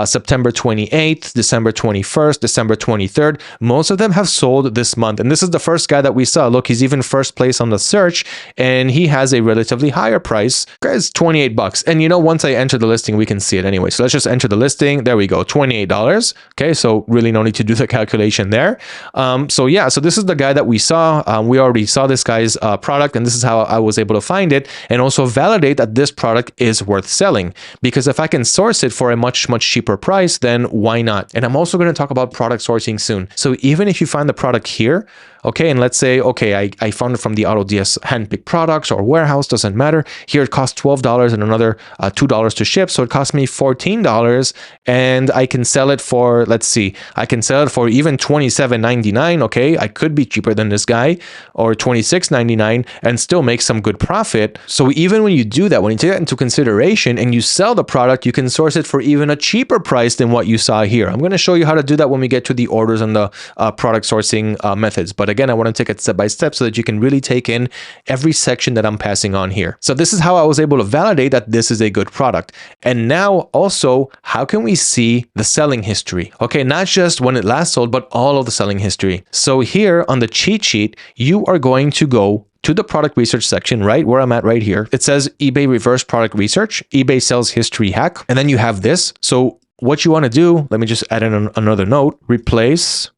September 28th, December 21st, December 23rd. Most of them have sold this month. And this is the first guy that we saw. Look, he's even first place on the search, and he has a relatively higher price. It's 28 bucks. And you know, once I enter the listing, we can see it anyway. So let's just enter the listing. There we go, $28. Okay, so really no need to do the calculation there. So yeah, so this is the guy that we saw. We already saw this guy's product, and this is how I was able to find it and also validate that this product is worth selling. Because if I can source it for a much cheaper price, then why not? And I'm also going to talk about product sourcing soon. So even if you find the product here, Okay, and let's say, okay, I found it from the AutoDS handpicked products or warehouse, doesn't matter. Here it costs $12 and another $2 to ship. So it cost me $14 and I can sell it for, let's see, I can sell it for even $27.99. Okay, I could be cheaper than this guy, or $26.99 and still make some good profit. So even when you do that, when you take that into consideration and you sell the product, you can source it for even a cheaper price than what you saw here. I'm going to show you how to do that when we get to the orders and the product sourcing methods. But again, I want to take it step by step so that you can really take in every section that I'm passing on here. So this is how I was able to validate that this is a good product. And now also, how can we see the selling history? Okay, not just when it last sold, but all of the selling history. So here on the cheat sheet, you are going to go to the product research section, right where I'm at right here. It says eBay reverse product research, eBay sales history hack. And then you have this. So what you want to do, let me just add in another note, replace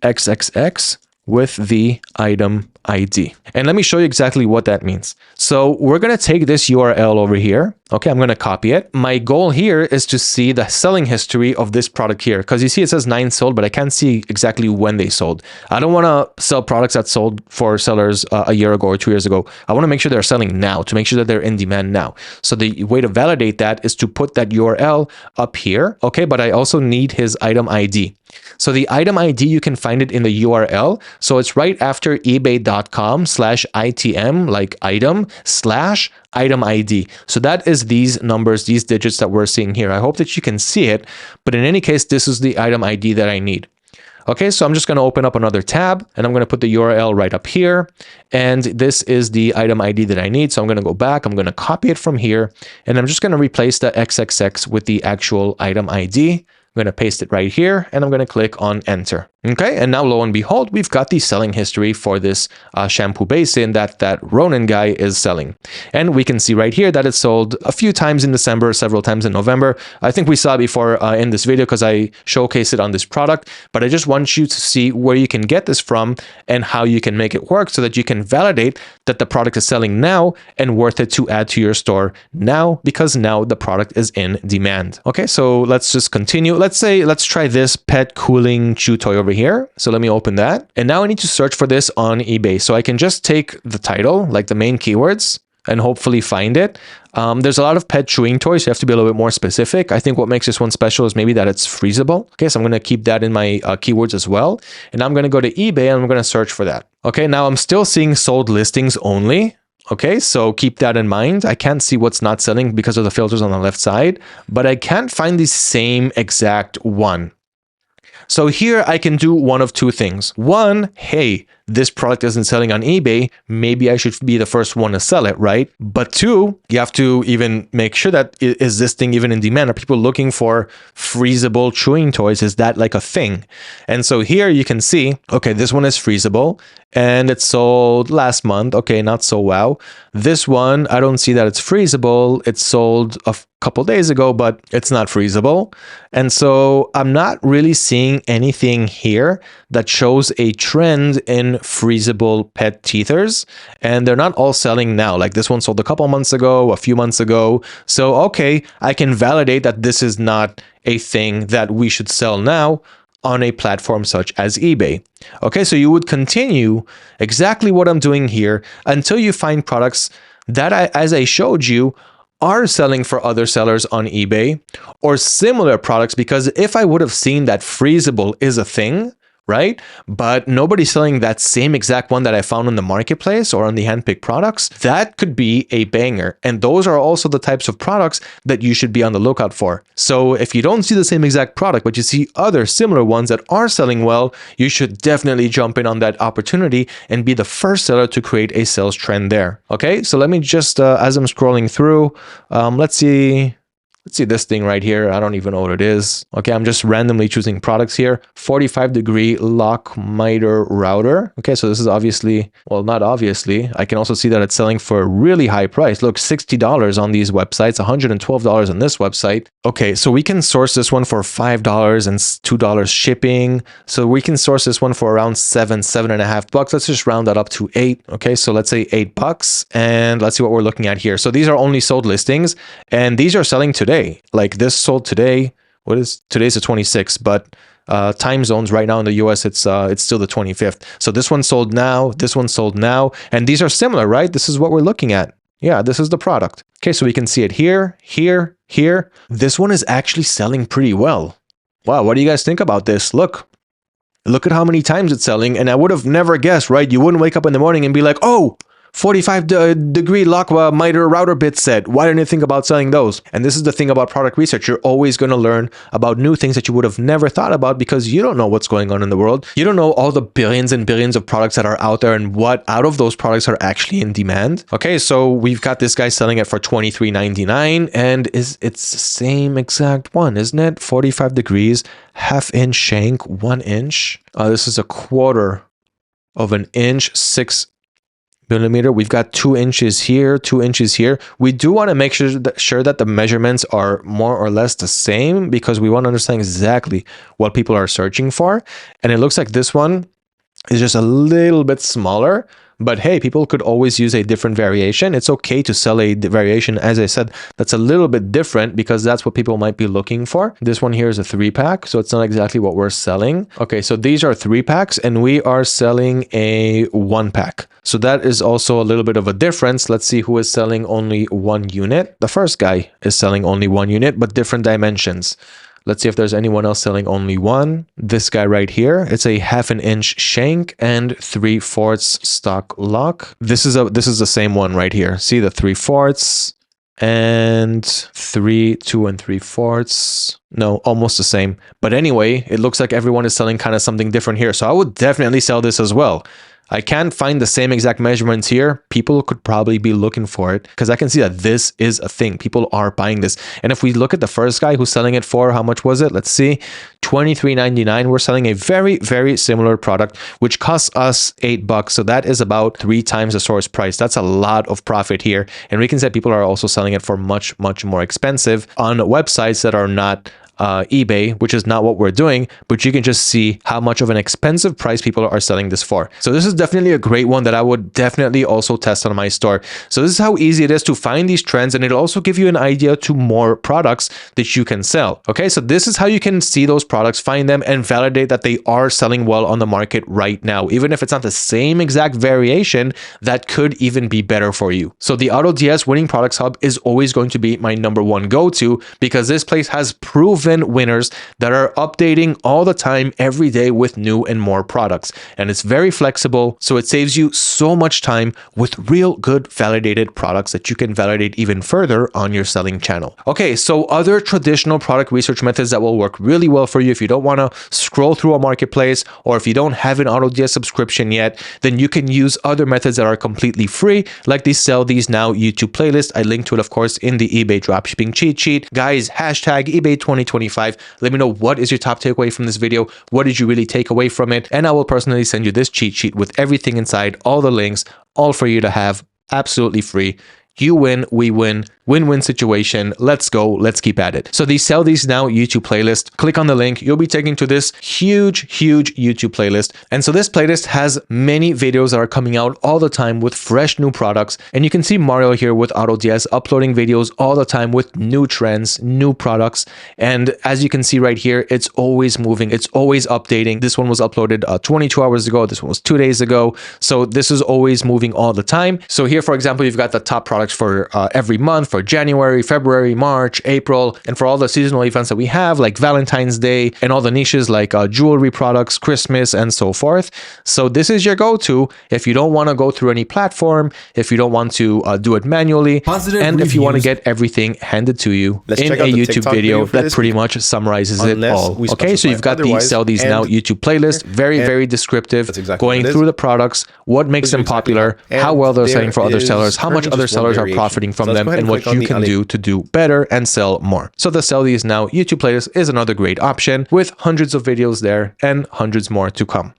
XXX with the item ID. And let me show you exactly what that means. So we're going to take this URL over here. Okay, I'm going to copy it. My goal here is to see the selling history of this product here, because you see it says 9 sold, but I can't see exactly when they sold. I don't want to sell products that sold for sellers a year ago or 2 years ago. I want to make sure they're selling now, to make sure that they're in demand now. So the way to validate that is to put that URL up here. Okay, but I also need his item ID. So the item ID, you can find it in the URL. So it's right after ebay.com/ITM, like item, /item ID. So that is these numbers, these digits that we're seeing here. I hope that you can see it, but in any case, this is the item ID that I need. Okay, so I'm just going to open up another tab and I'm going to put the URL right up here. And this is the item ID that I need. So I'm going to go back, I'm going to copy it from here, and I'm just going to replace the XXX with the actual item ID. I'm going to paste it right here and I'm going to click on enter. Okay, and now lo and behold, we've got the selling history for this shampoo basin that Ronan guy is selling. And we can see right here that it sold a few times in December, several times in November. I think we saw it before in this video because I showcased it on this product, but I just want you to see where you can get this from and how you can make it work so that you can validate that the product is selling now and worth it to add to your store now, because now the product is in demand. Okay, so let's just continue. Let's try this pet cooling chew toy over here. So let me open that. And now I need to search for this on eBay. So I can just take the title, like the main keywords, and hopefully find it. There's a lot of pet chewing toys. You have to be a little bit more specific. I think what makes this one special is maybe that it's freezable. Okay, so I'm going to keep that in my keywords as well. And I'm going to go to eBay and I'm going to search for that. Okay, now I'm still seeing sold listings only. Okay, so keep that in mind. I can't see what's not selling because of the filters on the left side, but I can't find the same exact one. So here I can do one of two things. One, hey, this product isn't selling on eBay. Maybe I should be the first one to sell it, right? But two, you have to even make sure that is this thing even in demand? Are people looking for freezable chewing toys? Is that like a thing? And so here you can see, okay, this one is freezable and it sold last month. Okay, not so wow. This one, I don't see that it's freezable. It sold a couple days ago, but it's not freezable. And so I'm not really seeing anything here that shows a trend in freezable pet teethers, and they're not all selling now. Like this one sold a couple months ago, a few months ago. So, okay, I can validate that this is not a thing that we should sell now on a platform such as eBay. Okay, so you would continue exactly what I'm doing here until you find products that, as I showed you, are selling for other sellers on eBay or similar products, because if I would have seen that freezable is a thing, right? But nobody's selling that same exact one that I found in the marketplace or on the handpicked products, that could be a banger. And those are also the types of products that you should be on the lookout for. So if you don't see the same exact product, but you see other similar ones that are selling well, you should definitely jump in on that opportunity and be the first seller to create a sales trend there. Okay, so let me just, as I'm scrolling through, let's see this thing right here. I don't even know what it is. Okay, I'm just randomly choosing products here. 45-degree lock miter router. Okay, so this is obviously, well, not obviously. I can also see that it's selling for a really high price. Look, $60 on these websites, $112 on this website. Okay, so we can source this one for $5 and $2 shipping. So we can source this one for around $7.5. Let's just round that up to $8. Okay, so let's say $8, and let's see what we're looking at here. So these are only sold listings, and these are selling today. Like this sold today. Today's the 26th, but time zones. Right now in the US, it's still the 25th. So this one sold now, this one sold now, and these are similar, right? This is what we're looking at. Yeah, this is the product. Okay, so we can see it here, here, here. This one is actually selling pretty well. Wow, what do you guys think about this? Look at how many times it's selling, and I would have never guessed, right? You wouldn't wake up in the morning and be like, oh, 45-degree lock miter router bit set. Why didn't you think about selling those? And this is the thing about product research. You're always going to learn about new things that you would have never thought about because you don't know what's going on in the world. You don't know all the billions and billions of products that are out there and what out of those products are actually in demand. Okay, so we've got this guy selling it for $23.99, and it's the same exact one, isn't it? 45 degrees, half-inch shank, 1 inch. This is a quarter of an inch, 6 millimeter. We've got 2 inches here, 2 inches here. We do want to make sure that the measurements are more or less the same because we want to understand exactly what people are searching for. And it looks like this one is just a little bit smaller. But hey, people could always use a different variation. It's okay to sell a variation, as I said, that's a little bit different because that's what people might be looking for. This one here is a 3-pack, so it's not exactly what we're selling. Okay, so these are 3-packs and we are selling a 1-pack. So that is also a little bit of a difference. Let's see who is selling only 1 unit. The first guy is selling only 1 unit, but different dimensions. Let's see if there's anyone else selling only one. This guy right here, it's a 1/2 inch shank and 3/4 stock lock. This is the same one right here. See the 3/4 and 2 3/4. No, almost the same. But anyway, it looks like everyone is selling kind of something different here. So I would definitely sell this as well. I can't find the same exact measurements here. People could probably be looking for it because I can see that this is a thing. People are buying this. And if we look at the first guy who's selling it for, how much was it? Let's see, $23.99. We're selling a very, very similar product, which costs us $8. So that is about 3 times the source price. That's a lot of profit here. And we can say people are also selling it for much, much more expensive on websites that are not eBay, which is not what we're doing, but you can just see how much of an expensive price people are selling this for. So this is definitely a great one that I would definitely also test on my store. So this is how easy it is to find these trends, and it'll also give you an idea to more products that you can sell. Okay, so this is how you can see those products, find them, and validate that they are selling well on the market right now. Even if it's not the same exact variation, that could even be better for you. So the AutoDS Winning Products Hub is always going to be my #1 go-to because this place has proven winners that are updating all the time, every day, with new and more products. And it's very flexible, so it saves you so much time with real good validated products that you can validate even further on your selling channel. Okay, so other traditional product research methods that will work really well for you if you don't want to scroll through a marketplace, or if you don't have an AutoDS subscription yet, then you can use other methods that are completely free, like the Sell These Now YouTube playlist. I linked to it, of course, in the eBay dropshipping cheat sheet. Guys, hashtag eBay 2025. Let me know what is your top takeaway from this video. What did you really take away from it? And I will personally send you this cheat sheet with everything inside, all the links, all for you to have absolutely free. You win, we win. Win-win situation. Let's go. Let's keep at it. So the Sell These Now YouTube playlist, click on the link. You'll be taken to this huge YouTube playlist. And so this playlist has many videos that are coming out all the time with fresh new products. And you can see Mario here with AutoDS uploading videos all the time with new trends, new products. And as you can see right here, it's always moving. It's always updating. This one was uploaded 22 hours ago. This one was 2 days ago. So this is always moving all the time. So here, for example, you've got the top products for every month, for January, February, March, April, and for all the seasonal events that we have, like Valentine's Day, and all the niches like jewelry products, Christmas, and so forth. So this is your go-to if you don't want to go through any platform, if you don't want to do it manually, and if you want to get everything handed to you in a YouTube video that pretty much summarizes it all. Okay, so you've got the Sell These Now YouTube playlist, very descriptive, going through the products, what makes them popular, how well they're selling for other sellers, how much other sellers are profiting from them, and what you can do to do better and sell more. So the Sell These Now YouTube playlist is another great option with hundreds of videos there and hundreds more to come.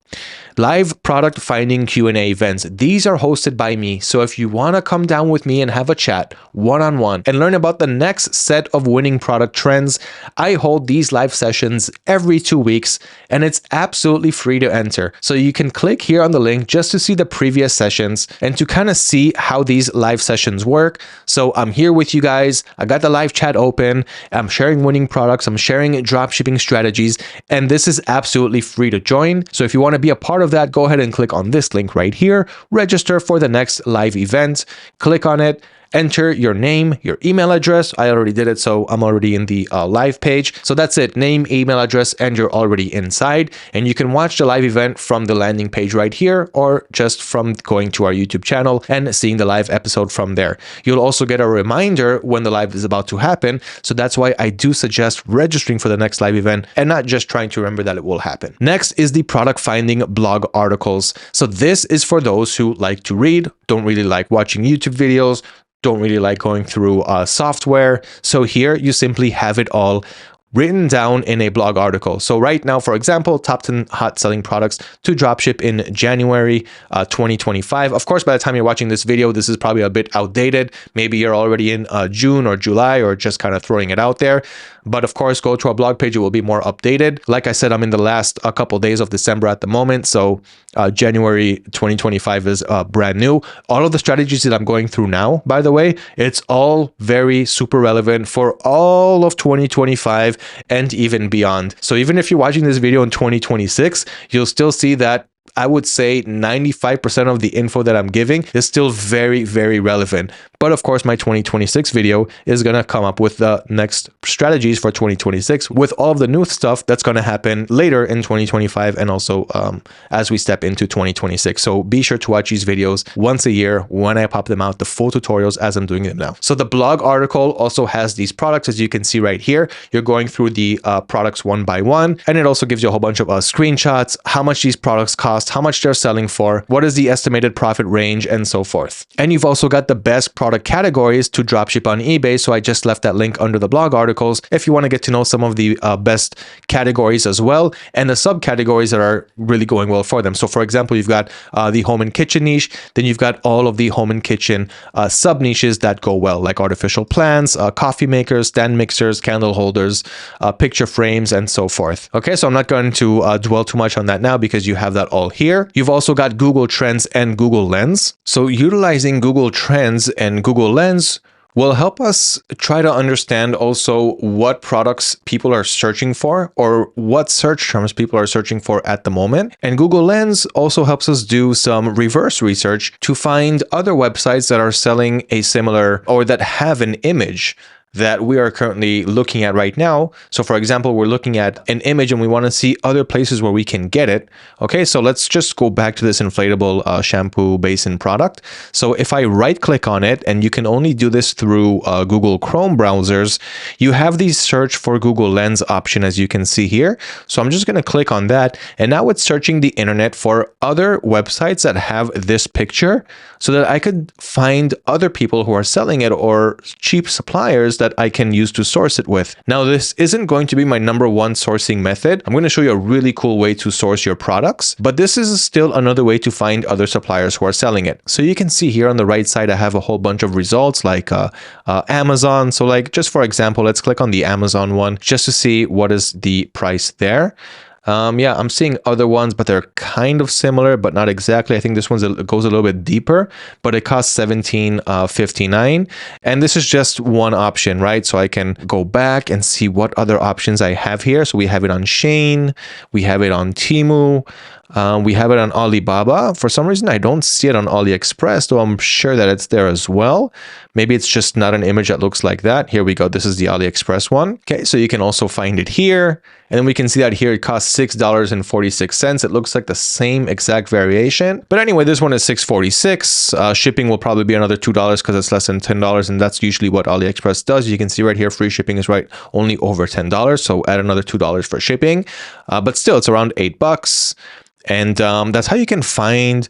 live product finding Q&A events. These are hosted by me. So if you want to come down with me and have a chat one-on-one and learn about the next set of winning product trends, I hold these live sessions every 2 weeks, and it's absolutely free to enter. So you can click here on the link just to see the previous sessions and to kind of see how these live sessions work. So I'm here with you guys. I got the live chat open. I'm sharing winning products. I'm sharing dropshipping strategies, and this is absolutely free to join. So if you want to be a part of that, go ahead and click on this link right here. Register for the next live event. Click on it. Enter your name, your email address. I already did it, so I'm already in the live page. So that's it, name, email address, and you're already inside. And you can watch the live event from the landing page right here, or just from going to our YouTube channel and seeing the live episode from there. You'll also get a reminder when the live is about to happen. So that's why I do suggest registering for the next live event and not just trying to remember that it will happen. Next is the product finding blog articles. So this is for those who like to read, don't really like watching YouTube videos, don't really like going through software. So here you simply have it all written down in a blog article. So right now, for example, top 10 hot selling products to dropship in January 2025. Of course, by the time you're watching this video, this is probably a bit outdated. Maybe you're already in June or July, or just kind of throwing it out there. But of course, go to our blog page. It will be more updated. Like I said, I'm in the last couple of days of December at the moment. So January 2025 is brand new. All of the strategies that I'm going through now, by the way, it's all very super relevant for all of 2025 and even beyond. So even if you're watching this video in 2026, you'll still see that I would say 95% of the info that I'm giving is still very, very relevant. But of course, my 2026 video is going to come up with the next strategies for 2026 with all of the new stuff that's going to happen later in 2025 and also as we step into 2026. So be sure to watch these videos once a year when I pop them out, the full tutorials as I'm doing them now. So the blog article also has these products, as you can see right here. You're going through the products one by one, and it also gives you a whole bunch of screenshots, how much these products cost, how much they're selling for, what is the estimated profit range, and so forth. And you've also got the best product categories to dropship on eBay. So I just left that link under the blog articles if you want to get to know some of the best categories as well, and the subcategories that are really going well for them. So for example, you've got the home and kitchen niche, then you've got all of the home and kitchen sub niches that go well, like artificial plants, coffee makers, stand mixers, candle holders, picture frames, and so forth. Okay, so I'm not going to dwell too much on that now because you have that all here. You've also got Google Trends and Google Lens. So utilizing Google Trends and Google Lens will help us try to understand also what products people are searching for or what search terms people are searching for at the moment. And Google Lens also helps us do some reverse research to find other websites that are selling a similar or that have an image that we are currently looking at right now. So for example, we're looking at an image and we want to see other places where we can get it. Okay, so let's just go back to this inflatable shampoo basin product. So if I right click on it, and you can only do this through Google Chrome browsers, you have the search for Google Lens option, as you can see here. So I'm just going to click on that, and now it's searching the internet for other websites that have this picture so that I could find other people who are selling it or cheap suppliers that I can use to source it with. Now, this isn't going to be my number one sourcing method. I'm going to show you a really cool way to source your products, but this is still another way to find other suppliers who are selling it. So you can see here on the right side, I have a whole bunch of results like Amazon. So like, just for example, let's click on the Amazon one just to see what is the price there. Yeah, I'm seeing other ones, but they're kind of similar, but not exactly. I think this one goes a little bit deeper, but it costs $17.59. And this is just one option, right? So I can go back and see what other options I have here. So we have it on Shein, we have it on Temu, we have it on Alibaba. For some reason, I don't see it on AliExpress, though I'm sure that it's there as well. Maybe it's just not an image that looks like that. Here we go. This is the AliExpress one. Okay, so you can also find it here. And then we can see that here it costs $6.46. It looks like the same exact variation. But anyway, this one is $6.46. Shipping will probably be another $2 because it's less than $10. And that's usually what AliExpress does. You can see right here, free shipping is right only over $10. So add another $2 for shipping. But still, it's around $8. And that's how you can find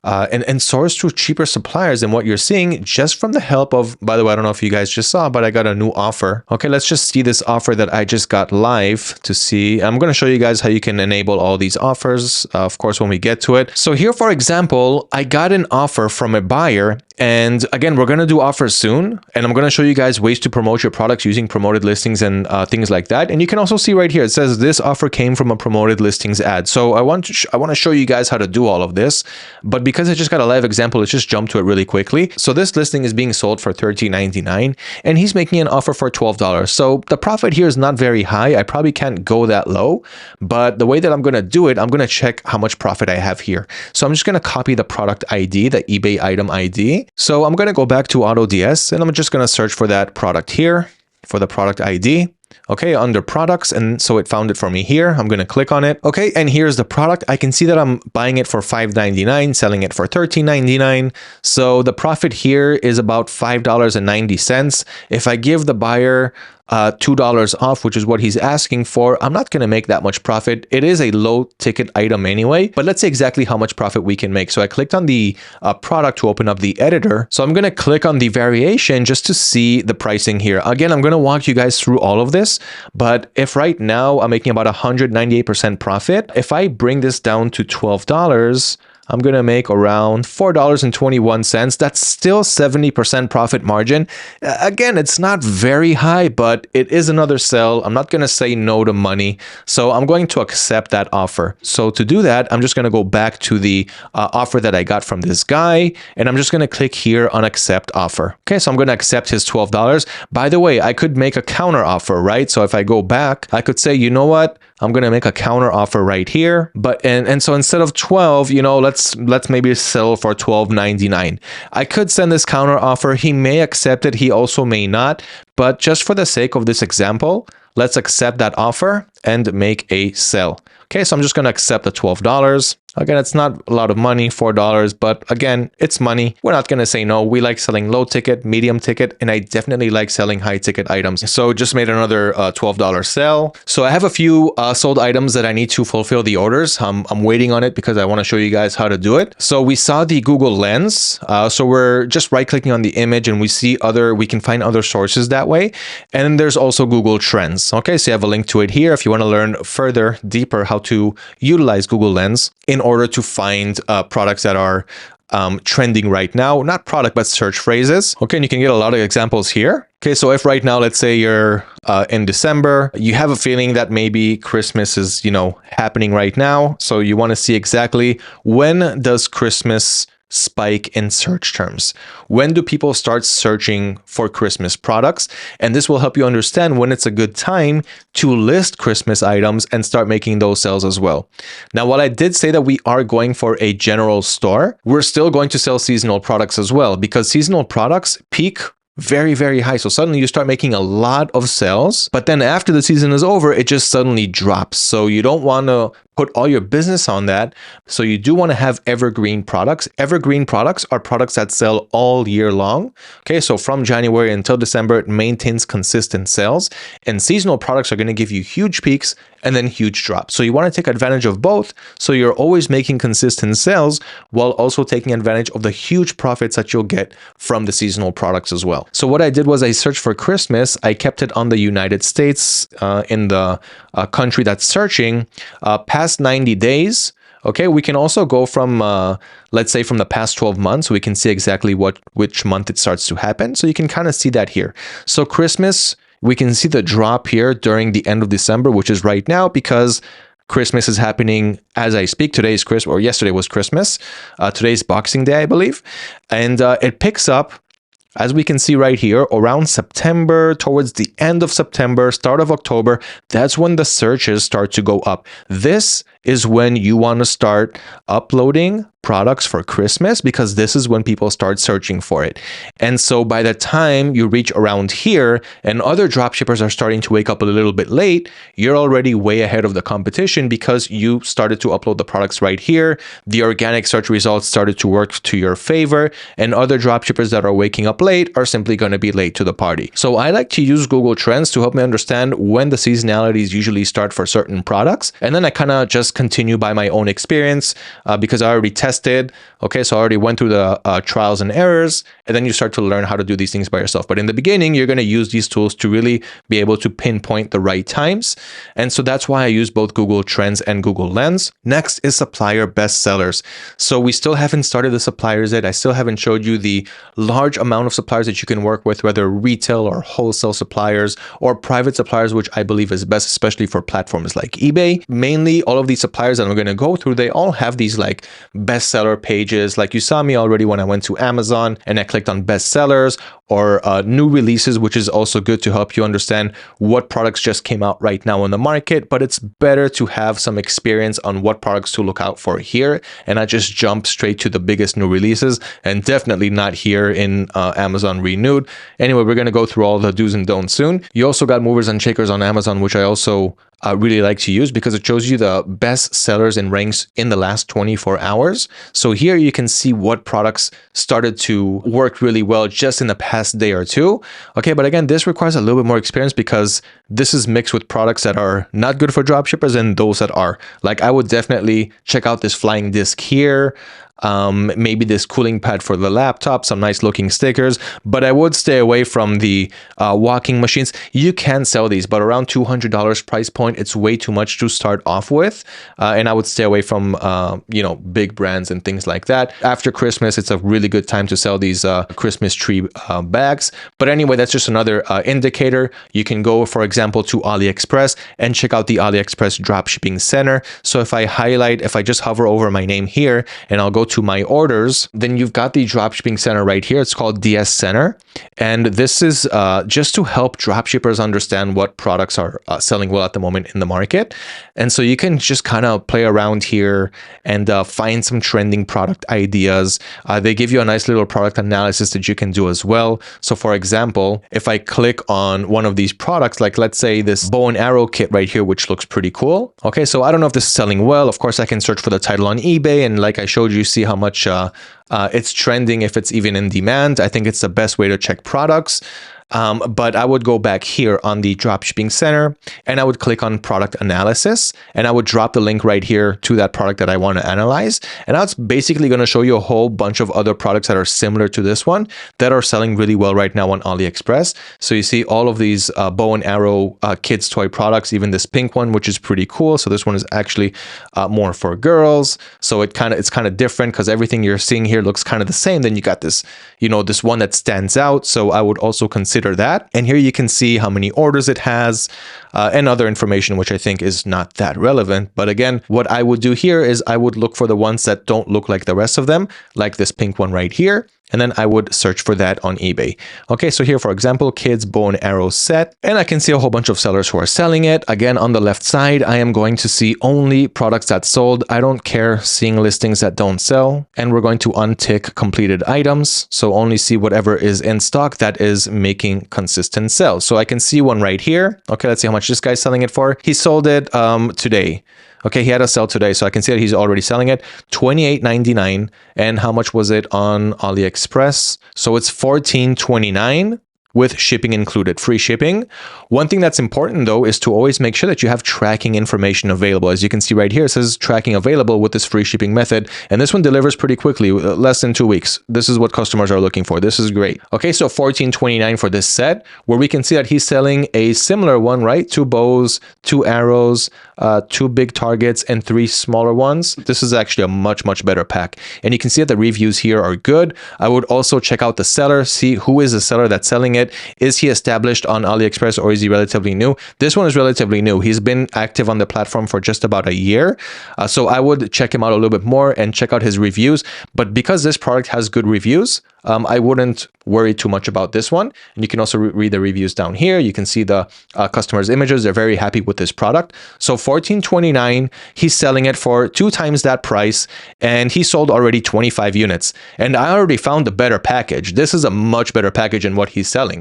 and source through cheaper suppliers than what you're seeing just from the help of, by the way, I don't know if you guys just saw, but I got a new offer. Okay, let's just see this offer that I just got live to see. I'm going to show you guys how you can enable all these offers, of course, when we get to it. So here, for example, I got an offer from a buyer. And again, we're going to do offers soon, and I'm going to show you guys ways to promote your products using promoted listings and things like that. And you can also see right here, it says this offer came from a promoted listings ad. So I want to show you guys how to do all of this, but because I just got a live example, let's just jump to it really quickly. So this listing is being sold for $13.99, and he's making an offer for $12. So the profit here is not very high. I probably can't go that low, but the way that I'm going to do it, I'm going to check how much profit I have here. So I'm just going to copy the product ID, the eBay item ID. So I'm going to go back to AutoDS, and I'm just going to search for that product here for the product ID. Okay, under products, and so it found it for me here. I'm going to click on it. Okay, and here's the product. I can see that I'm buying it for $5.99, selling it for $13.99. So the profit here is about $5.90. If I give the buyer $2 off, which is what he's asking for, I'm not going to make that much profit. It is a low ticket item anyway, but let's see exactly how much profit we can make. So I clicked on the product to open up the editor. So I'm going to click on the variation just to see the pricing here. Again, I'm going to walk you guys through all of this, but if right now I'm making about 198% profit, if I bring this down to $12, I'm going to make around $4.21. That's still 70% profit margin. Again, it's not very high, but it is another sell. I'm not going to say no to money. So I'm going to accept that offer. So to do that, I'm just going to go back to the offer that I got from this guy, and I'm just going to click here on accept offer. Okay, so I'm going to accept his $12. By the way, I could make a counter offer, right? So if I go back, I could say, you know what? I'm going to make a counter offer right here. But and so instead of 12, you know, let's maybe sell for $12.99. I could send this counter offer. He may accept it. He also may not. But just for the sake of this example, let's accept that offer and make a sell. Okay, so I'm just going to accept the $12. Again, it's not a lot of money, $4, but again, it's money. We're not going to say no. We like selling low ticket, medium ticket, and I definitely like selling high ticket items. So just made another $12 sell. So I have a few sold items that I need to fulfill the orders. I'm waiting on it because I want to show you guys how to do it. So we saw the Google Lens. So we're just right clicking on the image and we can find other sources that way. And then there's also Google Trends. Okay, so you have a link to it here if you want to learn further, deeper how to utilize Google Lens in order to find products that are trending right now. Not product, but search phrases. Okay, and you can get a lot of examples here. Okay, so if right now, let's say you're in December, you have a feeling that maybe Christmas is, happening right now. So you want to see exactly when does Christmas spike in search terms. When do people start searching for Christmas products? And this will help you understand when it's a good time to list Christmas items and start making those sales as well. Now, while I did say that we are going for a general store, we're still going to sell seasonal products as well, because seasonal products peak very, very high. So suddenly you start making a lot of sales, but then after the season is over, it just suddenly drops. So you don't want to put all your business on that. So you do want to have evergreen products. Evergreen products are products that sell all year long. Okay, so from January until December, it maintains consistent sales. And seasonal products are going to give you huge peaks and then huge drops. So you want to take advantage of both. So you're always making consistent sales while also taking advantage of the huge profits that you'll get from the seasonal products as well. So what I did was I searched for Christmas. I kept it on the United States in the country that's searching past 90 days. Okay, we can also go from, let's say from the past 12 months, we can see exactly which month it starts to happen. So you can kind of see that here. So Christmas, we can see the drop here during the end of December, which is right now because Christmas is happening as I speak. Today is Christmas, or yesterday was Christmas. Today's Boxing Day, I believe. And it picks up, as we can see right here, around September, towards the end of September, start of October, that's when the searches start to go up. This is when you want to start uploading products for Christmas, because this is when people start searching for it. And so by the time you reach around here and other dropshippers are starting to wake up a little bit late, you're already way ahead of the competition because you started to upload the products right here. The organic search results started to work to your favor, and other dropshippers that are waking up late are simply going to be late to the party. So I like to use Google Trends to help me understand when the seasonalities usually start for certain products. And then I kind of just continue by my own experience because I already tested tested. Okay, so I already went through the trials and errors, and then you start to learn how to do these things by yourself. But in the beginning, you're going to use these tools to really be able to pinpoint the right times. And so that's why I use both Google Trends and Google Lens. Next is supplier bestsellers. So we still haven't started the suppliers yet. I still haven't showed you the large amount of suppliers that you can work with, whether retail or wholesale suppliers or private suppliers, which I believe is best, especially for platforms like eBay. Mainly all of these suppliers that I'm going to go through, they all have these like bestseller pages. Like you saw me already when I went to Amazon and I clicked on bestsellers or new releases, which is also good to help you understand what products just came out right now in the market. But it's better to have some experience on what products to look out for here and not just jump straight to the biggest new releases, and definitely not here in Amazon Renewed. Anyway, we're going to go through all the do's and don'ts soon. You also got movers and shakers on Amazon, which I also really like to use because it shows you the best sellers and ranks in the last 24 hours. So here you can see what products started to work really well just in the past day or two. Okay, but again, this requires a little bit more experience because this is mixed with products that are not good for dropshippers and those that are. Like I would definitely check out this flying disc here. Maybe this cooling pad for the laptop, some nice looking stickers, but I would stay away from the walking machines. You can sell these, but around $200 price point, it's way too much to start off with. And I would stay away from, big brands and things like that. After Christmas, it's a really good time to sell these Christmas tree bags. But anyway, that's just another indicator. You can go, for example, to AliExpress and check out the AliExpress Dropshipping Center. So if I just hover over my name here and I'll go to my orders, then you've got the Dropshipping Center right here. It's called DS Center. And this is just to help dropshippers understand what products are selling well at the moment in the market. And so you can just kind of play around here and find some trending product ideas. They give you a nice little product analysis that you can do as well. So for example, if I click on one of these products, like let's say this bow and arrow kit right here, which looks pretty cool. Okay, so I don't know if this is selling well. Of course, I can search for the title on eBay. And like I showed you, see how much it's trending, if it's even in demand. I think it's the best way to check products. But I would go back here on the Dropshipping Center and I would click on product analysis and I would drop the link right here to that product that I want to analyze. And that's basically going to show you a whole bunch of other products that are similar to this one that are selling really well right now on AliExpress. So you see all of these bow and arrow kids toy products, even this pink one, which is pretty cool. So this one is actually more for girls. So it's kind of different because everything you're seeing here looks kind of the same. Then you got this, this one that stands out. So I would also consider that. And here you can see how many orders it has and other information, which I think is not that relevant. But again, what I would do here is I would look for the ones that don't look like the rest of them, like this pink one right here. And then I would search for that on eBay. Okay, so here, for example, kids bow and arrow set, and I can see a whole bunch of sellers who are selling it. Again, on the left side, I am going to see only products that sold. I don't care seeing listings that don't sell. And we're going to untick completed items. So only see whatever is in stock that is making consistent sales. So I can see one right here. Okay, let's see how much this guy's selling it for. He sold it today. Okay, he had a sale today, so I can see that he's already selling it, $28.99. And how much was it on AliExpress? So it's $14.29 with shipping included, free shipping. One thing that's important though is to always make sure that you have tracking information available. As you can see right here, it says tracking available with this free shipping method. And this one delivers pretty quickly, less than 2 weeks. This is what customers are looking for. This is great. Okay, so $14.29 for this set, where we can see that he's selling a similar one, right? 2 bows, 2 arrows, 2 big targets, and 3 smaller ones. This is actually a much, much better pack. And you can see that the reviews here are good. I would also check out the seller, see who is the seller that's selling it. Is he established on AliExpress or is he relatively new? This one is relatively new. He's been active on the platform for just about a year. So I would check him out a little bit more and check out his reviews. But because this product has good reviews, I wouldn't worry too much about this one. And you can also read the reviews down here. You can see the customers' images. They're very happy with this product. So $14.29, he's selling it for 2 times that price. And he sold already 25 units. And I already found a better package. This is a much better package than what he's selling.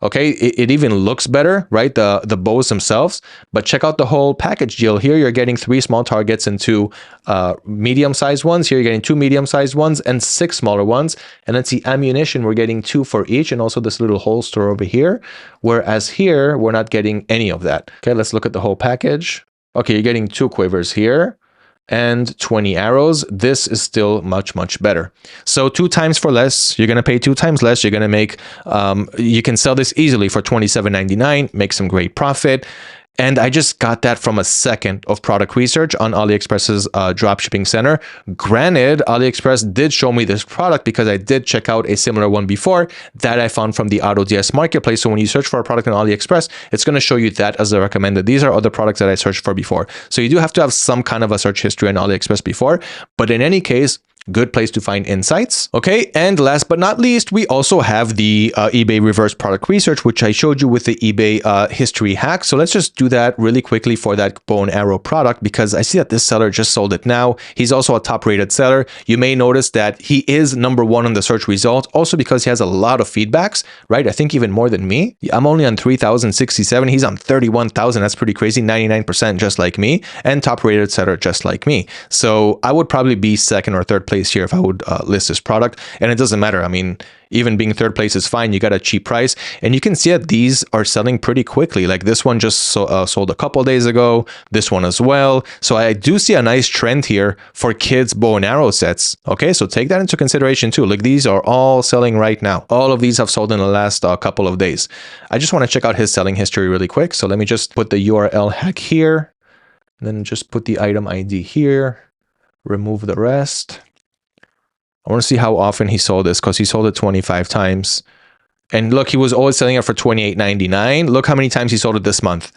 Okay, it even looks better, right? The bows themselves, but check out the whole package deal. Here you're getting 3 small targets and 2 medium-sized ones. Here you're getting 2 medium-sized ones and 6 smaller ones. And let's see, ammunition, we're getting 2 for each, and also this little holster over here. Whereas here, we're not getting any of that. Okay, let's look at the whole package. Okay, you're getting 2 quivers here. and 20 arrows. This is still much, much better. So 2 times for less, you're going to pay 2 times less. You're going to make, you can sell this easily for $27.99, make some great profit. And I just got that from a second of product research on AliExpress's dropshipping center. Granted, AliExpress did show me this product because I did check out a similar one before that I found from the AutoDS marketplace. So when you search for a product on AliExpress, it's going to show you that as a recommended. These are other products that I searched for before. So you do have to have some kind of a search history on AliExpress before. But in any case, good place to find insights. Okay, and last but not least, we also have the eBay reverse product research, which I showed you with the eBay history hack. So let's just do that really quickly for that bow and arrow product, because I see that this seller just sold it now. He's also a top rated seller. You may notice that he is #1 on the search results, also because he has a lot of feedbacks, right? I think even more than me. I'm only on 3,067. He's on 31,000. That's pretty crazy. 99% just like me, and top rated seller just like me. So I would probably be second or third place here if I would list this product. And it doesn't matter. I mean, even being third place is fine. You got a cheap price, and you can see that these are selling pretty quickly. Like this one just sold a couple days ago, this one as well. So I do see a nice trend here for kids bow and arrow sets. Okay, so take that into consideration too. Like these are all selling right now. All of these have sold in the last couple of days. I just want to check out his selling history really quick. So let me just put the URL hack here, and then just put the item ID here, remove the rest. I want to see how often he sold this, because he sold it 25 times. And look, he was always selling it for $28.99. Look how many times he sold it this month.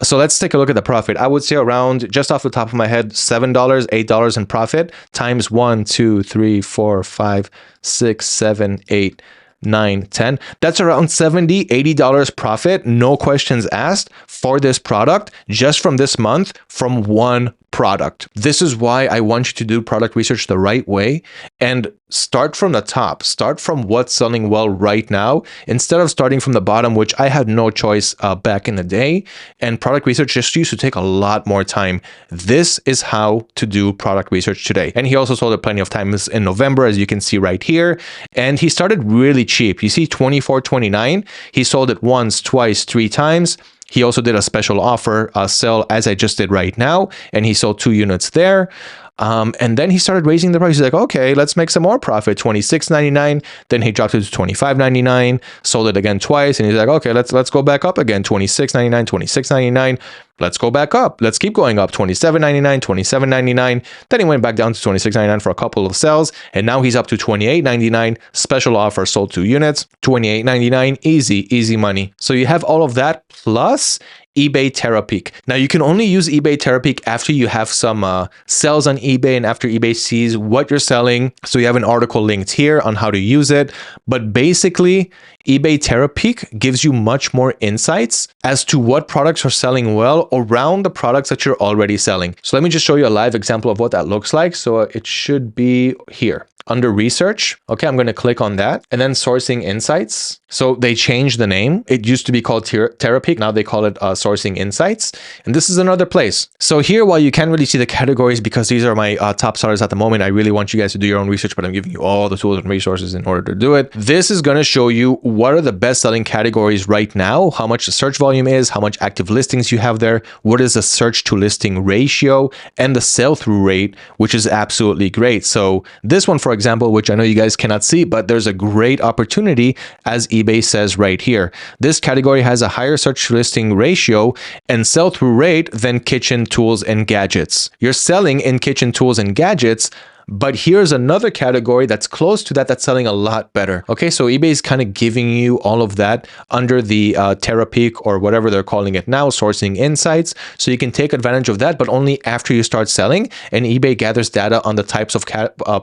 So let's take a look at the profit. I would say around, just off the top of my head, $7, $8 in profit times 1, 2, 3, 4, 5, 6, 7, 8, 9, 10. That's around $70, $80 profit, no questions asked, for this product just from this month, from one product. This is why I want you to do product research the right way and start from the top. Start from what's selling well right now instead of starting from the bottom, which I had no choice back in the day. And product research just used to take a lot more time. This is how to do product research today. And he also sold it plenty of times in November, as you can see right here. And he started really cheap. You see $24.29. He sold it once, twice, 3 times. He also did a special offer sell, as I just did right now, and he sold 2 units there. And then he started raising the price. He's like, okay, let's make some more profit. $26.99. Then he dropped it to $25.99. Sold it again twice, and he's like, okay, let's go back up again. $26.99, $26.99. Let's go back up. Let's keep going up. $27.99, $27.99. Then he went back down to $26.99 for a couple of sales, and now he's up to $28.99. Special offer, sold 2 units, $28.99. Easy money. So you have all of that plus eBay Terapeak. Now you can only use eBay Terapeak after you have some sales on eBay and after eBay sees what you're selling. So you have an article linked here on how to use it. But basically, eBay Terapeak gives you much more insights as to what products are selling well around the products that you're already selling. So let me just show you a live example of what that looks like. So it should be here. Under research, okay, I'm going to click on that, and then sourcing insights. So they changed the name. It used to be called Terapeak. Now they call it sourcing insights. And this is another place. So here, while you can't really see the categories because these are my top sellers at the moment, I really want you guys to do your own research, but I'm giving you all the tools and resources in order to do it. This is going to show you what are the best selling categories right now, how much the search volume is, how much active listings you have there, what is the search to listing ratio, and the sell-through rate, which is absolutely great. So this one, for example, which I know you guys cannot see, but there's a great opportunity, as eBay says right here. This category has a higher search to listing ratio and sell-through rate than kitchen tools and gadgets. You're selling in kitchen tools and gadgets, but here's another category that's close to that that's selling a lot better. Okay, so eBay is kind of giving you all of that under the Terapeak, or whatever they're calling it now, sourcing insights. So you can take advantage of that, but only after you start selling. And eBay gathers data on the types of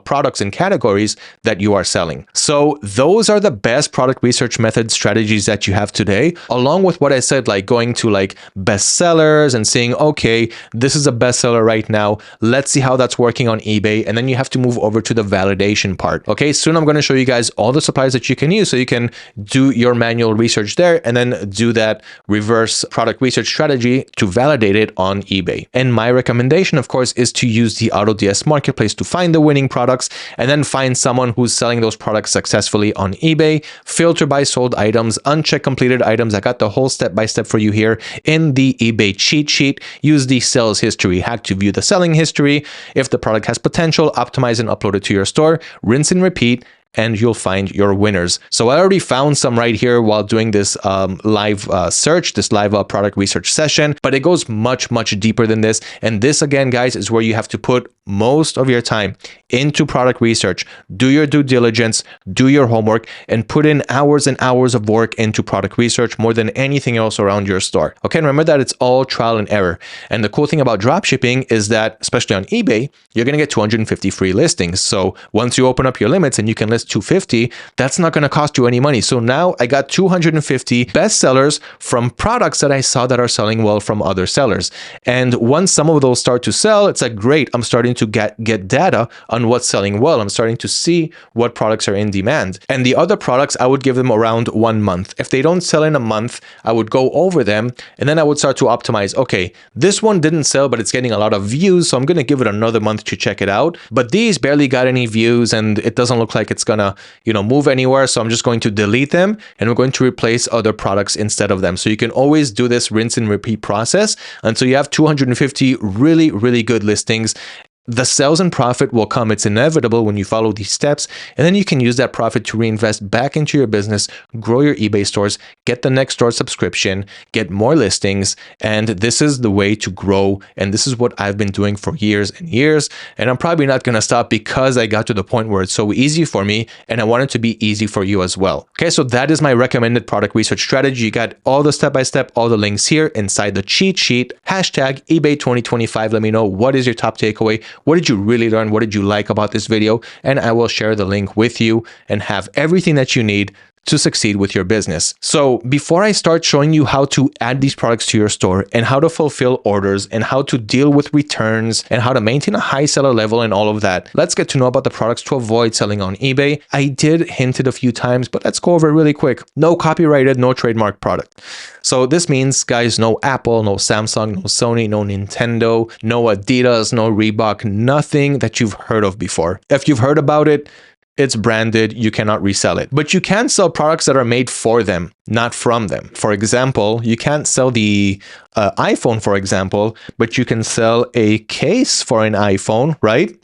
products and categories that you are selling. So those are the best product research method strategies that you have today, along with what I said, like going to like bestsellers and saying, okay, this is a bestseller right now. Let's see how that's working on eBay. And then you have to move over to the validation part. Okay, soon I'm going to show you guys all the suppliers that you can use so you can do your manual research there and then do that reverse product research strategy to validate it on eBay. And my recommendation, of course, is to use the AutoDS marketplace to find the winning products and then find someone who's selling those products successfully on eBay, filter by sold items, uncheck completed items. I got the whole step-by-step for you here in the eBay cheat sheet. Use the sales history hack to view the selling history. If the product has potential, optimize and upload it to your store, rinse and repeat, and you'll find your winners. So I already found some right here while doing this live search, this live product research session, but it goes much, much deeper than this. And this again, guys, is where you have to put most of your time into product research, do your due diligence, do your homework, and put in hours and hours of work into product research more than anything else around your store. Okay, and remember that it's all trial and error. And the cool thing about dropshipping is that, especially on eBay, you're going to get 250 free listings. So once you open up your limits and you can list 250, that's not going to cost you any money. So now I got 250 best sellers from products that I saw that are selling well from other sellers. And once some of those start to sell, it's like, great, I'm starting to get data on what's selling well. I'm starting to see what products are in demand. And the other products, I would give them around 1 month. If they don't sell in a month, I would go over them and then I would start to optimize. Okay, this one didn't sell, but it's getting a lot of views, so I'm going to give it another month to check it out. But these barely got any views and it doesn't look like it's gonna, move anywhere. So I'm just going to delete them and we're going to replace other products instead of them. So you can always do this rinse and repeat process until you have 250 really, really good listings. The sales and profit will come. It's inevitable when you follow these steps, and then you can use that profit to reinvest back into your business, grow your eBay stores, get the next store subscription, get more listings. And this is the way to grow. And this is what I've been doing for years and years. And I'm probably not going to stop because I got to the point where it's so easy for me and I want it to be easy for you as well. Okay, so that is my recommended product research strategy. You got all the step-by-step, all the links here inside the cheat sheet. Hashtag eBay 2025. Let me know, what is your top takeaway? What did you really learn? What did you like about this video? And I will share the link with you and have everything that you need to succeed with your business. So before I start showing you how to add these products to your store and how to fulfill orders and how to deal with returns and how to maintain a high seller level and all of that, let's get to know about the products to avoid selling on eBay. I did hint it a few times, but let's go over it really quick. No copyrighted, no trademark product. So this means, guys, no Apple, no Samsung, no Sony, no Nintendo, no Adidas, no Reebok, nothing that you've heard of before. If you've heard about it, it's branded, you cannot resell it. But you can sell products that are made for them, not from them. For example, you can't sell the iPhone, for example, but you can sell a case for an iPhone, right?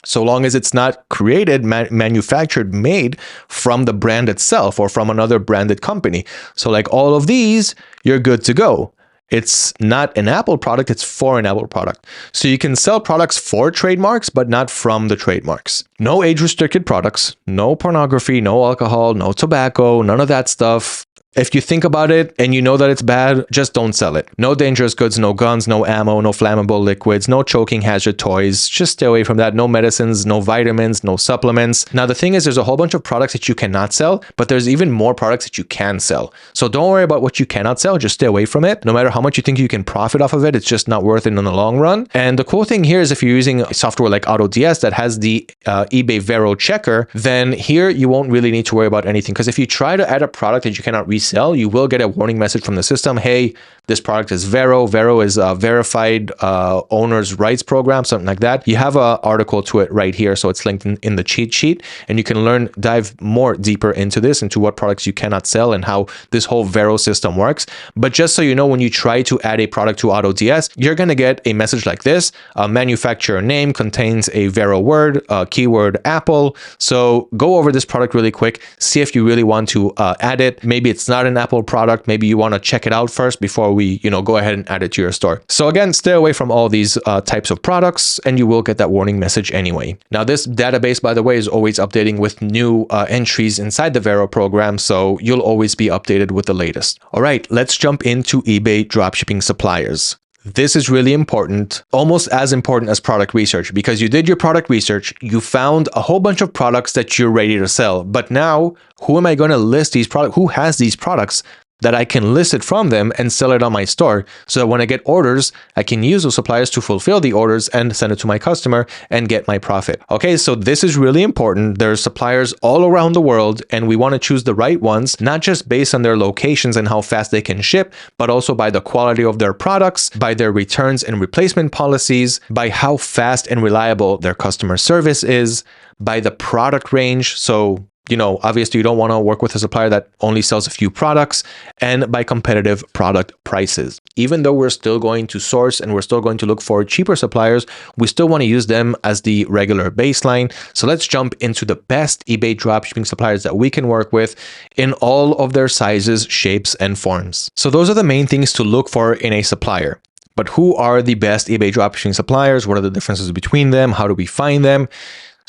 So long as it's not created, manufactured, made from the brand itself or from another branded company. So like all of these, you're good to go. It's not an Apple product, it's for an Apple product. So you can sell products for trademarks, but not from the trademarks. No age-restricted products, no pornography, no alcohol, no tobacco, none of that stuff. If you think about it and you know that it's bad, just don't sell it. No dangerous goods, no guns, no ammo, no flammable liquids, no choking hazard toys. Just stay away from that. No medicines, no vitamins, no supplements. Now, the thing is, there's a whole bunch of products that you cannot sell, but there's even more products that you can sell. So don't worry about what you cannot sell. Just stay away from it. No matter how much you think you can profit off of it, it's just not worth it in the long run. And the cool thing here is if you're using software like AutoDS that has the eBay Vero checker, then here you won't really need to worry about anything. Because if you try to add a product that you cannot resell, you will get a warning message from the system. Hey, this product is Vero. Vero is a verified owner's rights program, something like that. You have an article to it right here. So it's linked in the cheat sheet and you can dive more deeper into this, into what products you cannot sell and how this whole Vero system works. But just so you know, when you try to add a product to AutoDS, you're going to get a message like this. Manufacturer name contains a Vero word, keyword Apple. So go over this product really quick. See if you really want to add it. Maybe it's not an Apple product. Maybe you want to check it out first before we, go ahead and add it to your store. So again, stay away from all these types of products and you will get that warning message anyway. Now, this database, by the way, is always updating with new entries inside the Vero program. So you'll always be updated with the latest. All right, let's jump into eBay dropshipping suppliers. This is really important, almost as important as product research, because you did your product research, you found a whole bunch of products that you're ready to sell. But now, who am I going to list these products? Who has these products that I can list it from them and sell it on my store. So that when I get orders, I can use those suppliers to fulfill the orders and send it to my customer and get my profit. Okay, so this is really important. There's suppliers all around the world, and we want to choose the right ones, not just based on their locations and how fast they can ship, but also by the quality of their products, by their returns and replacement policies, by how fast and reliable their customer service is, by the product range. So obviously you don't want to work with a supplier that only sells a few products, and by competitive product prices. Even though we're still going to source and we're still going to look for cheaper suppliers, we still want to use them as the regular baseline. So let's jump into the best eBay dropshipping suppliers that we can work with in all of their sizes, shapes, and forms. So those are the main things to look for in a supplier. But who are the best eBay dropshipping suppliers? What are the differences between them? How do we find them?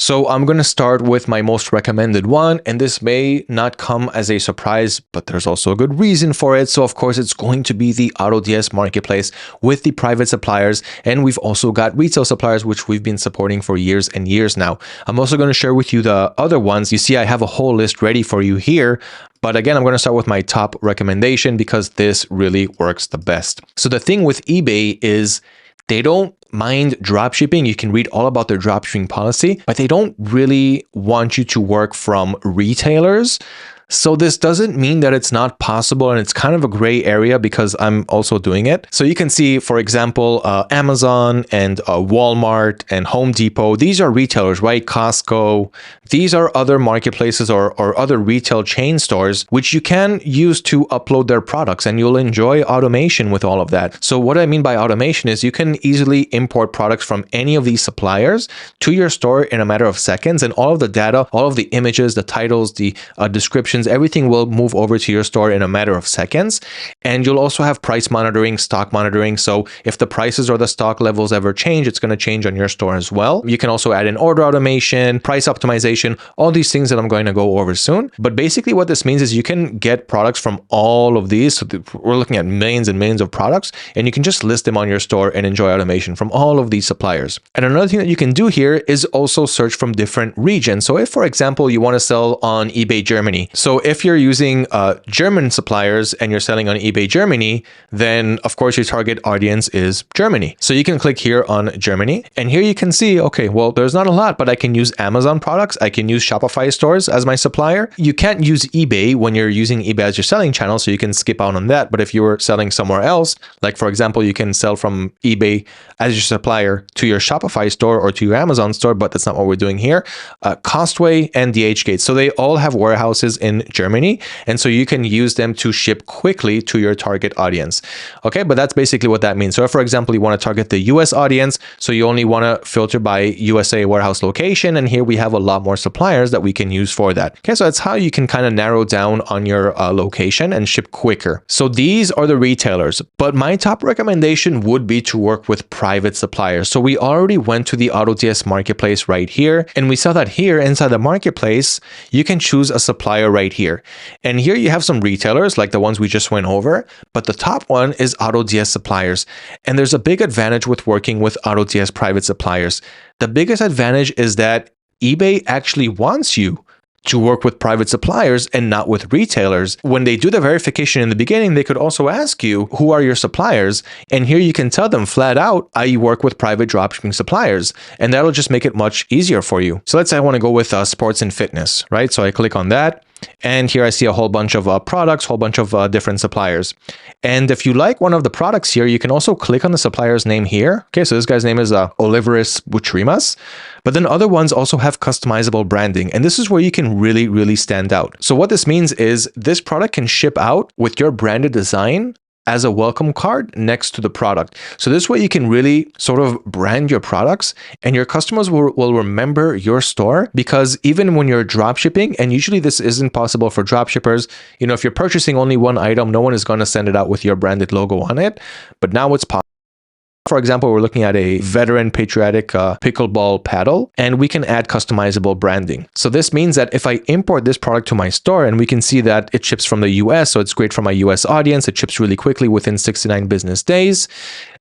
So I'm going to start with my most recommended one, and this may not come as a surprise, but there's also a good reason for it. So of course, it's going to be the AutoDS marketplace with the private suppliers, and we've also got retail suppliers, which we've been supporting for years and years now. I'm also going to share with you the other ones. You see, I have a whole list ready for you here. But again, I'm going to start with my top recommendation because this really works the best. So the thing with eBay is they don't mind dropshipping. You can read all about their dropshipping policy, but they don't really want you to work from retailers. So this doesn't mean that it's not possible, and it's kind of a gray area because I'm also doing it. So you can see, for example, Amazon and Walmart and Home Depot. These are retailers, right? Costco. These are other marketplaces or other retail chain stores, which you can use to upload their products, and you'll enjoy automation with all of that. So what I mean by automation is you can easily import products from any of these suppliers to your store in a matter of seconds, and all of the data, all of the images, the titles, the descriptions, everything will move over to your store in a matter of seconds. And you'll also have price monitoring, stock monitoring. So if the prices or the stock levels ever change, it's going to change on your store as well. You can also add in order automation, price optimization, all these things that I'm going to go over soon. But basically what this means is you can get products from all of these. So we're looking at millions and millions of products, and you can just list them on your store and enjoy automation from all of these suppliers. And another thing that you can do here is also search from different regions. So if, for example, you want to sell on eBay Germany, so if you're using German suppliers and you're selling on eBay Germany, then of course your target audience is Germany. So you can click here on Germany, and here you can see, okay, well, there's not a lot, but I can use Amazon products. I can use Shopify stores as my supplier. You can't use eBay when you're using eBay as your selling channel, so you can skip out on that. But if you were selling somewhere else, like for example, you can sell from eBay as your supplier to your Shopify store or to your Amazon store, but that's not what we're doing here. Costway and DHgate. So they all have warehouses in Germany, and so you can use them to ship quickly to your target audience. Okay, but that's basically what that means. So if, for example, you want to target the US audience, so you only want to filter by USA warehouse location, and here we have a lot more suppliers that we can use for that. Okay, so that's how you can kind of narrow down on your location and ship quicker. So these are the retailers, but my top recommendation would be to work with private suppliers. So we already went to the AutoDS marketplace right here, and we saw that here inside the marketplace, you can choose a supplier right here. And here you have some retailers like the ones we just went over, but the top one is AutoDS suppliers. And there's a big advantage with working with AutoDS private suppliers. The biggest advantage is that eBay actually wants you to work with private suppliers and not with retailers. When they do the verification in the beginning, they could also ask you, who are your suppliers? And here you can tell them flat out, I work with private dropshipping suppliers, and that'll just make it much easier for you. So let's say I want to go with sports and fitness, right? So I click on that. And here I see a whole bunch of products, whole bunch of different suppliers. And if you like one of the products here, you can also click on the supplier's name here. Okay, so this guy's name is Oliveris Butrimas. But then other ones also have customizable branding. And this is where you can really, really stand out. So what this means is this product can ship out with your branded design as a welcome card next to the product. So this way you can really sort of brand your products, and your customers will remember your store, because even when you're drop shipping, and usually this isn't possible for drop shippers, if you're purchasing only one item, no one is going to send it out with your branded logo on it, but now it's possible. For example, we're looking at a veteran patriotic pickleball paddle, and we can add customizable branding. So this means that if I import this product to my store, and we can see that it ships from the US, so it's great for my US audience. It ships really quickly within 69 business days.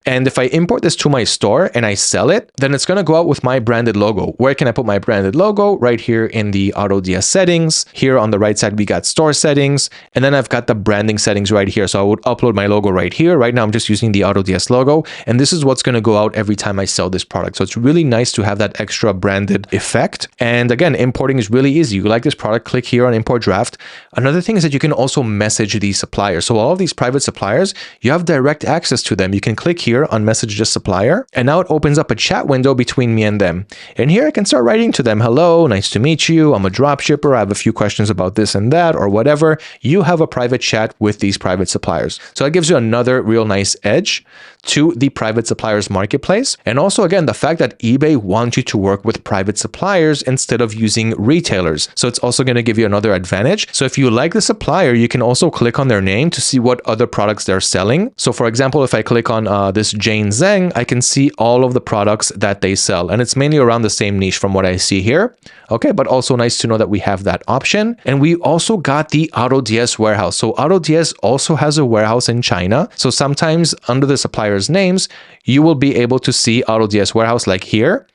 And if I import this to my store and I sell it, then it's going to go out with my branded logo. Where can I put my branded logo? Right here in the AutoDS settings. Here on the right side, we got store settings. And then I've got the branding settings right here. So I would upload my logo right here. Right now, I'm just using the AutoDS logo. And this is what's going to go out every time I sell this product. So it's really nice to have that extra branded effect. And again, importing is really easy. You like this product, click here on import draft. Another thing is that you can also message these suppliers. So all of these private suppliers, you have direct access to them. You can click here on message this supplier, and now it opens up a chat window between me and them. And here I can start writing to them, hello, nice to meet you. I'm a drop shipper. I have a few questions about this and that, or whatever. You have a private chat with these private suppliers. So that gives you another real nice edge to the private suppliers marketplace. And also, again, the fact that eBay wants you to work with private suppliers instead of using retailers. So it's also going to give you another advantage. So if you like the supplier, you can also click on their name to see what other products they're selling. So for example, if I click on this Jane Zhang, I can see all of the products that they sell. And it's mainly around the same niche from what I see here. Okay, but also nice to know that we have that option. And we also got the AutoDS warehouse. So AutoDS also has a warehouse in China. So sometimes under the supplier's names, you will be able to see AutoDS warehouse like here.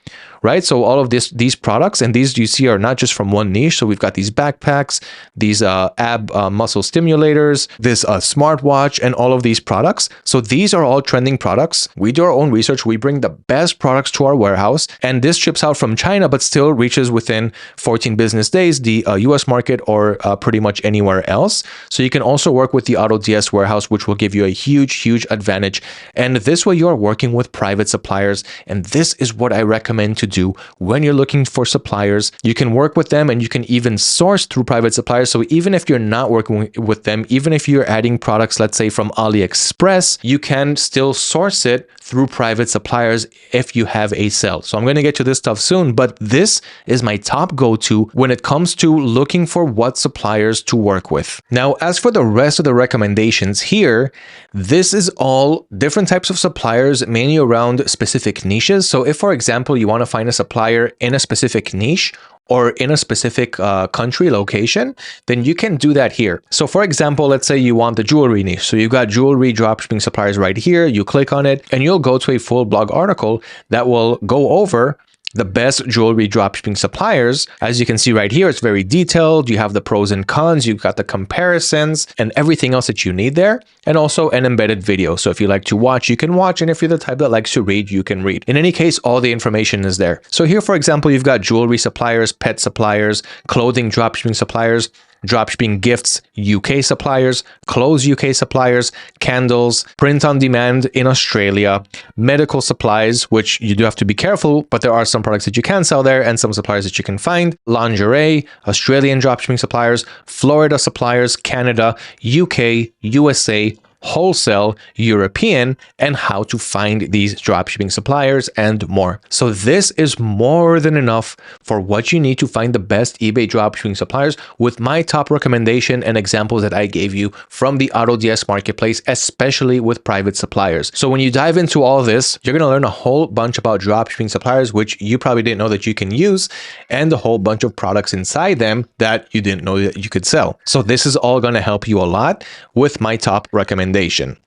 Right? So all of these products, and these you see are not just from one niche. So we've got these backpacks, these ab muscle stimulators, this smartwatch, and all of these products. So these are all trending products. We do our own research. We bring the best products to our warehouse, and this ships out from China, but still reaches within 14 business days, the US market, or pretty much anywhere else. So you can also work with the AutoDS warehouse, which will give you a huge advantage. And this way you are working with private suppliers. And this is what I recommend to do when you're looking for suppliers. You can work with them, and you can even source through private suppliers. So even if you're not working with them, even if you're adding products, let's say from AliExpress, you can still source it through private suppliers if you have a sell. So I'm going to get to this stuff soon, but this is my top go-to when it comes to looking for what suppliers to work with. Now, as for the rest of the recommendations here, this is all different types of suppliers, mainly around specific niches. So if, for example, you want to find a supplier in a specific niche or in a specific country location, then you can do that here. So for example, let's say you want the jewelry niche. So you've got jewelry dropshipping suppliers right here. You click on it and you'll go to a full blog article that will go over the best jewelry dropshipping suppliers. As you can see right here, it's very detailed. You have the pros and cons, you've got the comparisons and everything else that you need there. And also an embedded video. So if you like to watch, you can watch. And if you're the type that likes to read, you can read. In any case, all the information is there. So here, for example, you've got jewelry suppliers, pet suppliers, clothing dropshipping suppliers, dropshipping gifts UK suppliers, clothes UK suppliers, candles, print on demand in Australia, medical supplies, which you do have to be careful, but there are some products that you can sell there and some suppliers that you can find, lingerie, Australian dropshipping suppliers, Florida suppliers, Canada, UK, USA, wholesale, European, and how to find these dropshipping suppliers and more. So this is more than enough for what you need to find the best eBay dropshipping suppliers with my top recommendation and examples that I gave you from the AutoDS marketplace, especially with private suppliers. So when you dive into all this, you're going to learn a whole bunch about dropshipping suppliers, which you probably didn't know that you can use, and a whole bunch of products inside them that you didn't know that you could sell. So this is all going to help you a lot with my top recommendation.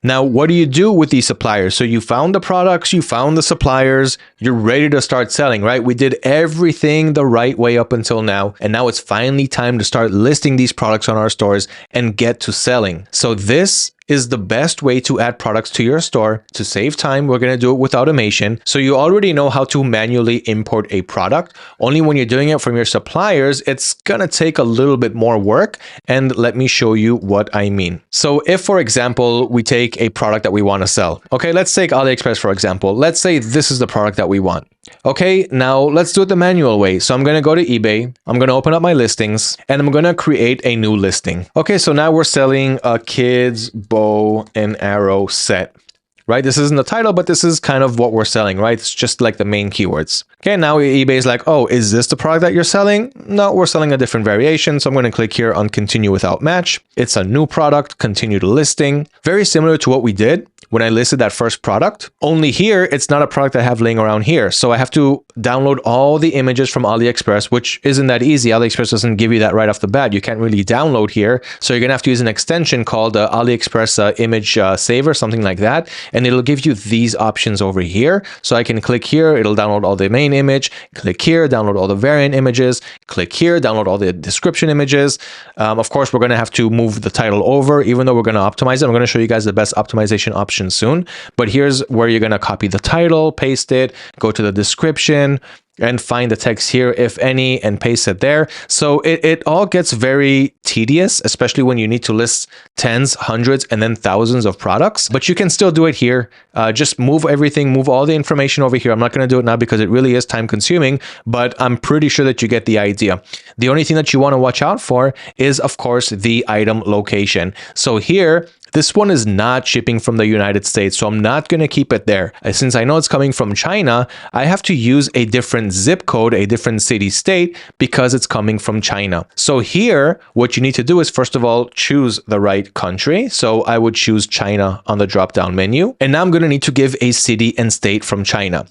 Now, what do you do with these suppliers? So you found the products, you found the suppliers, you're ready to start selling, right? We did everything the right way up until now. And now it's finally time to start listing these products on our stores and get to selling. So this is the best way to add products to your store to save time. We're going to do it with automation. So you already know how to manually import a product. Only when you're doing it from your suppliers, it's going to take a little bit more work. And let me show you what I mean. So if, for example, we take a product that we want to sell. Okay, let's take AliExpress, for example. Let's say this is the product that we want. Okay, now let's do it the manual way. So I'm going to go to eBay. I'm going to open up my listings and I'm going to create a new listing. Okay, so now we're selling a kids bow and arrow set. right? This isn't the title, but this is kind of what we're selling, right? It's just like the main keywords. Okay, now eBay is like, oh, is this the product that you're selling? No, we're selling a different variation. So I'm going to click here on continue without match. It's a new product, continue to listing. Very similar to what we did when I listed that first product. Only here, it's not a product I have laying around here. So I have to download all the images from AliExpress, which isn't that easy. AliExpress doesn't give you that right off the bat. You can't really download here. So you're going to have to use an extension called AliExpress Image Saver, something like that. And it'll give you these options over here. So I can click here, it'll download all the main image, click here, download all the variant images, click here, download all the description images. Of course, we're going to have to move the title over, even though we're going to optimize it. I'm going to show you guys the best optimization option soon, but here's where you're going to copy the title, paste it, go to the description, and find the text here, if any, and paste it there. So it all gets very tedious, especially when you need to list tens, hundreds, and then thousands of products. But you can still do it here. Just move everything, move all the information over here. I'm not going to do it now because it really is time consuming, but I'm pretty sure that you get the idea. The only thing that you want to watch out for is, of course, the item location. So here, this one is not shipping from the United States, so I'm not going to keep it there. Since I know it's coming from China, I have to use a different zip code, a different city state, because it's coming from China. So here, what you need to do is, first of all, choose the right country. So I would choose China on the drop-down menu. And now I'm going to need to give a city and state from China.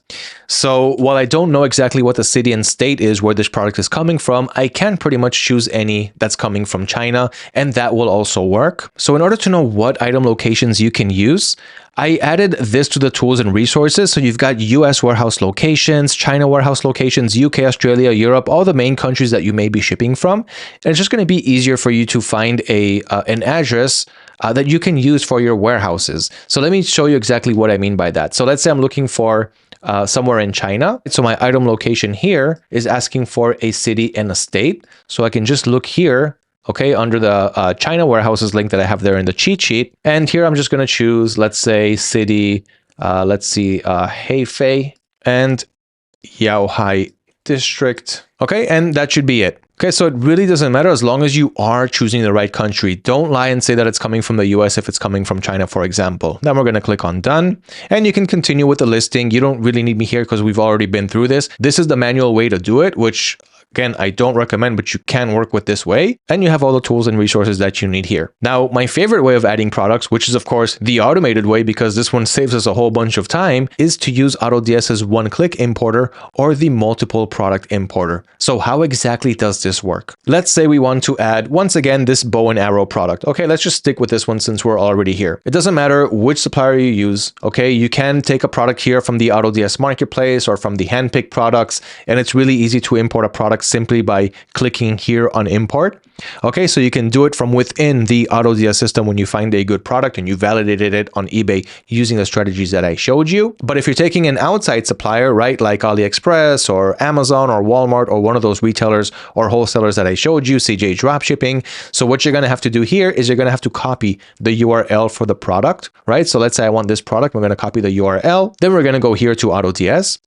So while I don't know exactly what the city and state is where this product is coming from, I can pretty much choose any that's coming from China, and that will also work. So in order to know what item locations you can use, I added this to the tools and resources. So you've got US warehouse locations, China warehouse locations, UK, Australia, Europe, all the main countries that you may be shipping from. And it's just going to be easier for you to find an address that you can use for your warehouses. So let me show you exactly what I mean by that. So let's say I'm looking for somewhere in China. So my item location here is asking for a city and a state. So I can just look here, okay, under the China warehouses link that I have there in the cheat sheet. And here I'm just going to choose, let's say, city, let's see, Hefei and Yaohai district. Okay, and that should be it. Okay, so it really doesn't matter as long as you are choosing the right country. Don't lie and say that it's coming from the US if it's coming from China, for example. Then we're going to click on done, and you can continue with the listing. You don't really need me here because we've already been through this. This is the manual way to do it, which again, I don't recommend, but you can work with this way, and you have all the tools and resources that you need here. Now, my favorite way of adding products, which is of course the automated way because this one saves us a whole bunch of time, is to use AutoDS's one-click importer or the multiple product importer. So how exactly does this work? Let's say we want to add, once again, this bow and arrow product. Okay, let's just stick with this one since we're already here. It doesn't matter which supplier you use, okay? You can take a product here from the AutoDS marketplace or from the handpicked products, and it's really easy to import a product simply by clicking here on import. Okay, so you can do it from within the AutoDS system when you find a good product and you validated it on eBay using the strategies that I showed you. But if you're taking an outside supplier, right, like AliExpress or Amazon or Walmart or one of those retailers or wholesalers that I showed you, CJ Dropshipping, so what you're going to have to do here is you're going to have to copy the URL for the product, right? So let's say I want this product, we're going to copy the URL, then we're going to go here to AutoDS,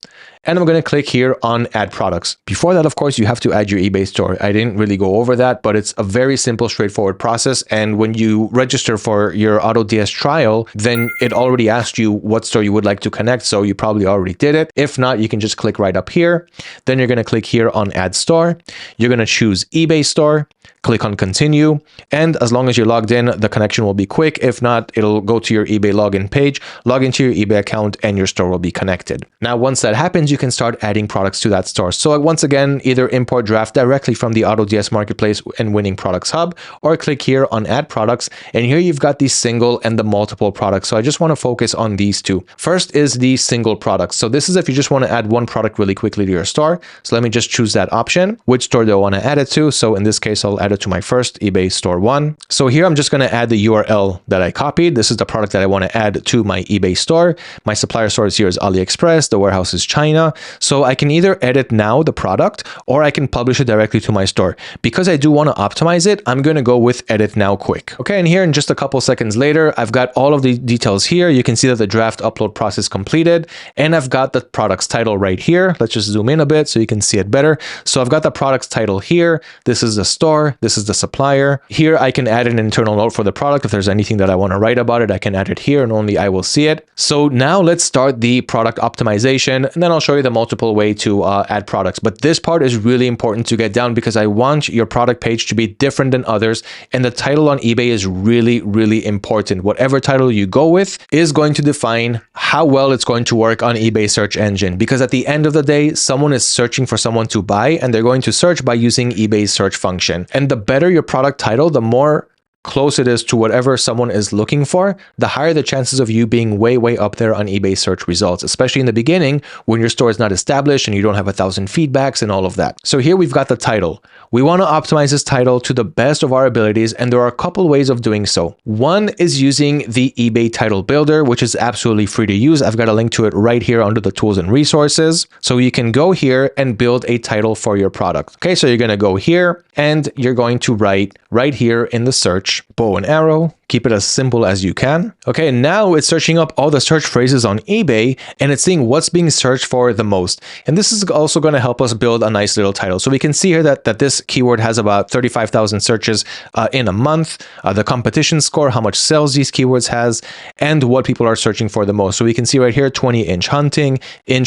and I'm going to click here on add products. Before that, of course, you have to add your eBay store. I didn't really go over that, but it's a very simple, straightforward process. And when you register for your AutoDS trial, then it already asked you what store you would like to connect. So you probably already did it. If not, you can just click right up here. Then you're going to click here on add store. You're going to choose eBay store, click on continue. And as long as you're logged in, the connection will be quick. If not, it'll go to your eBay login page, log into your eBay account, and your store will be connected. Now, once that happens, you can start adding products to that store. So once again, either import draft directly from the AutoDS marketplace and Winning Products Hub, or click here on add products. And here you've got the single and the multiple products. So I just want to focus on these two. First is the single products. So this is if you just want to add one product really quickly to your store. So let me just choose that option. Which store do I want to add it to? So in this case, I'll add it to my first eBay store one. So here I'm just going to add the URL that I copied. This is the product that I want to add to my eBay store. My supplier source here is AliExpress. The warehouse is China. China. So I can either edit now the product or I can publish it directly to my store. Because I do want to optimize it, I'm going to go with edit now quick. Okay, and here in just a couple seconds later, I've got all of the details here. You can see that the draft upload process completed, and I've got the product's title right here. Let's just zoom in a bit so you can see it better. So I've got the product's title here. This is the store. This is the supplier. Here I can add an internal note for the product. If there's anything that I want to write about it, I can add it here and only I will see it. So now let's start the product optimization, and then I'll show you the multiple way to add products. But this part is really important to get down because I want your product page to be different than others. And the title on eBay is really, really important. Whatever title you go with is going to define how well it's going to work on eBay search engine. Because at the end of the day, someone is searching for someone to buy, and they're going to search by using eBay's search function. And the better your product title, the more close it is to whatever someone is looking for, the higher the chances of you being way up there on eBay search results, especially in the beginning when your store is not established and you don't have 1,000 feedbacks and all of that. So here we've got the title. We want to optimize this title to the best of our abilities, and there are a couple ways of doing so. One is using the eBay title builder, which is absolutely free to use. I've got a link to it right here under the tools and resources. So you can go here and build a title for your product. Okay, so you're going to go here and you're going to write right here in the search, bow and arrow. Keep it as simple as you can. Okay, now it's searching up all the search phrases on eBay and it's seeing what's being searched for the most. And this is also going to help us build a nice little title. So we can see here that this keyword has about 35,000 searches in a month, the competition score, how much sales these keywords has, and what people are searching for the most. So we can see right here, 20-inch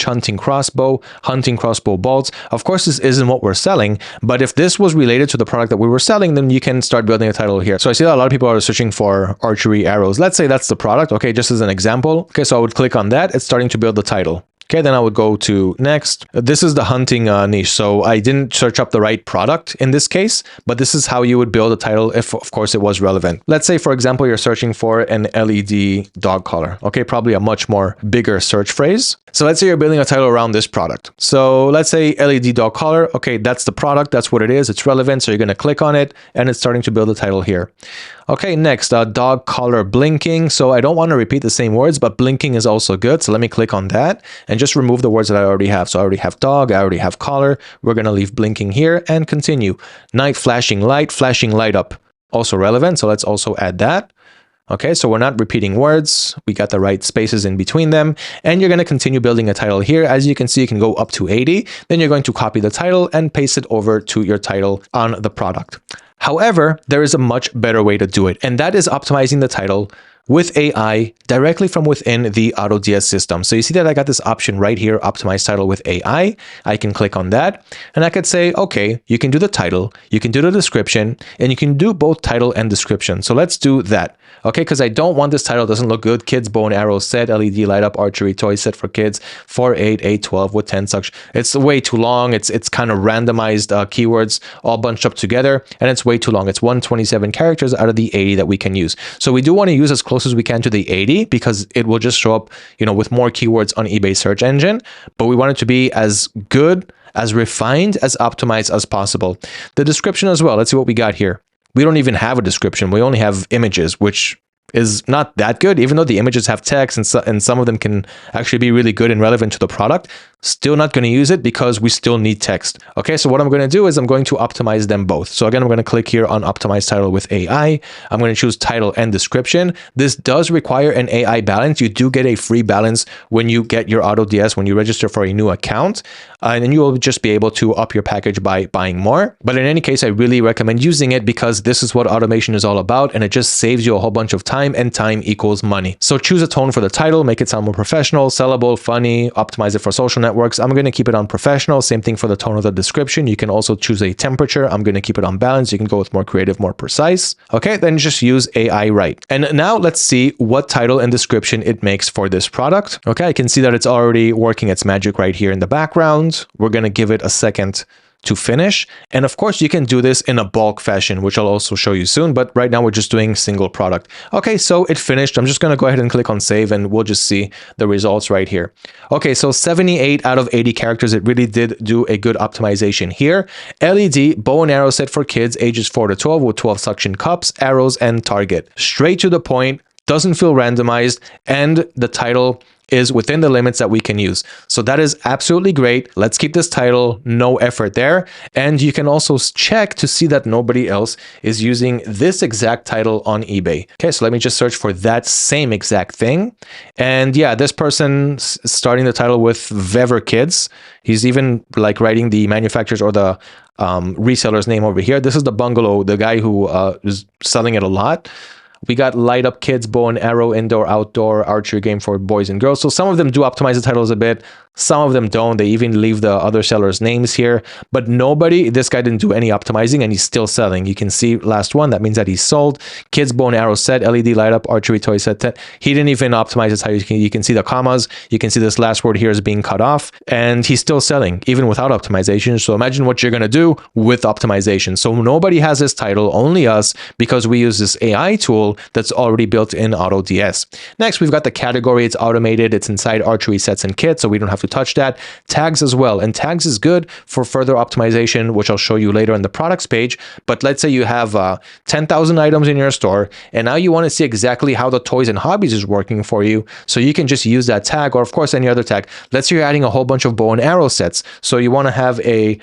hunting crossbow, hunting crossbow bolts. Of course, this isn't what we're selling, but if this was related to the product that we were selling, then you can start building a title here. So I see that a lot of people are searching for archery arrows. Let's say that's the product. Okay, just as an example. Okay, so I would click on that. It's starting to build the title. Okay, then I would go to next. This is the hunting niche. So I didn't search up the right product in this case, but this is how you would build a title if, of course, it was relevant. Let's say, for example, you're searching for an LED dog collar. Okay, probably a much more bigger search phrase. So let's say you're building a title around this product. So let's say LED dog collar. Okay, that's the product. That's what it is. It's relevant. So you're going to click on it and it's starting to build a title here. Okay, next, dog collar blinking. So I don't want to repeat the same words, but blinking is also good. So let me click on that and just remove the words that I already have. So I already have dog, I already have collar. We're going to leave blinking here and continue. Night flashing light up. Also relevant. So let's also add that. Okay, so we're not repeating words. We got the right spaces in between them. And you're going to continue building a title here. As you can see, you can go up to 80. Then you're going to copy the title and paste it over to your title on the product. However, there is a much better way to do it, and that is optimizing the title with AI directly from within the AutoDS system. So you see that I got this option right here, optimize title with AI. I can click on that and I could say, okay, you can do the title, you can do the description, and you can do both title and description. So let's do that. Okay, because I don't want this title, doesn't look good. Kids bow and arrow set, LED light up archery toy set for kids, 4/8, 8/12 with 10 suction. It's way too long. It's kind of randomized keywords all bunched up together, and it's way too long. It's 127 characters out of the 80 that we can use. So we do want to use as close as we can to the 80 because it will just show up, you know, with more keywords on eBay search engine, but we want it to be as good, as refined, as optimized as possible. The description as well. Let's see what we got here. We don't even have a description. We only have images, which is not that good, even though the images have text and some of them can actually be really good and relevant to the product. Still not going to use it because we still need text. Okay, so what I'm going to do is I'm going to optimize them both. So again, I'm going to click here on optimize title with AI. I'm going to choose title and description. This does require an AI balance. You do get a free balance when you get your AutoDS, when you register for a new account, and then you will just be able to up your package by buying more. But in any case, I really recommend using it because this is what automation is all about, and it just saves you a whole bunch of time, and time equals money. So choose a tone for the title, make it sound more professional, sellable, funny, optimize it for social networks. I'm going to keep it on professional. Same thing for the tone of the description. You can also choose a temperature. I'm going to keep it on balance. You can go with more creative, more precise. Okay, then just use AI right. And now let's see what title and description it makes for this product. Okay, I can see that it's already working its magic right here in the background. We're going to give it a second to finish. And of course, you can do this in a bulk fashion, which I'll also show you soon. But right now we're just doing single product. Okay, so it finished. I'm just going to go ahead and click on save and we'll just see the results right here. Okay, so 78 out of 80 characters. It really did do a good optimization here. LED bow and arrow set for kids ages 4 to 12 with 12 suction cups, arrows, and target. Straight to the point. Doesn't feel randomized, and the title is within the limits that we can use. So that is absolutely great. Let's keep this title, no effort there. And you can also check to see that nobody else is using this exact title on eBay. Okay, so let me just search for that same exact thing. And yeah, this person starting the title with Vever Kids. He's even like writing the manufacturer's or the reseller's name over here. This is the bungalow, the guy who is selling it a lot. We got Light Up Kids, Bow and Arrow, Indoor, Outdoor, Archery game for boys and girls. So some of them do optimize the titles a bit. Some of them don't. They even leave the other sellers' names here. But this guy didn't do any optimizing and he's still selling. You can see last one. That means that he sold. Kids Bow and Arrow set, LED light up, archery toy set 10. He didn't even optimize this. How you can see the commas. You can see this last word here is being cut off. And he's still selling, even without optimization. So imagine what you're going to do with optimization. So nobody has this title, only us, because we use this AI tool that's already built in AutoDS. Next, we've got the category. It's automated. It's inside archery sets and kits, so we don't have to touch that. Tags as well. And tags is good for further optimization, which I'll show you later in the products page. But let's say you have 10,000 items in your store, and now you want to see exactly how the toys and hobbies is working for you. So you can just use that tag, or of course, any other tag. Let's say you're adding a whole bunch of bow and arrow sets. So you want to have a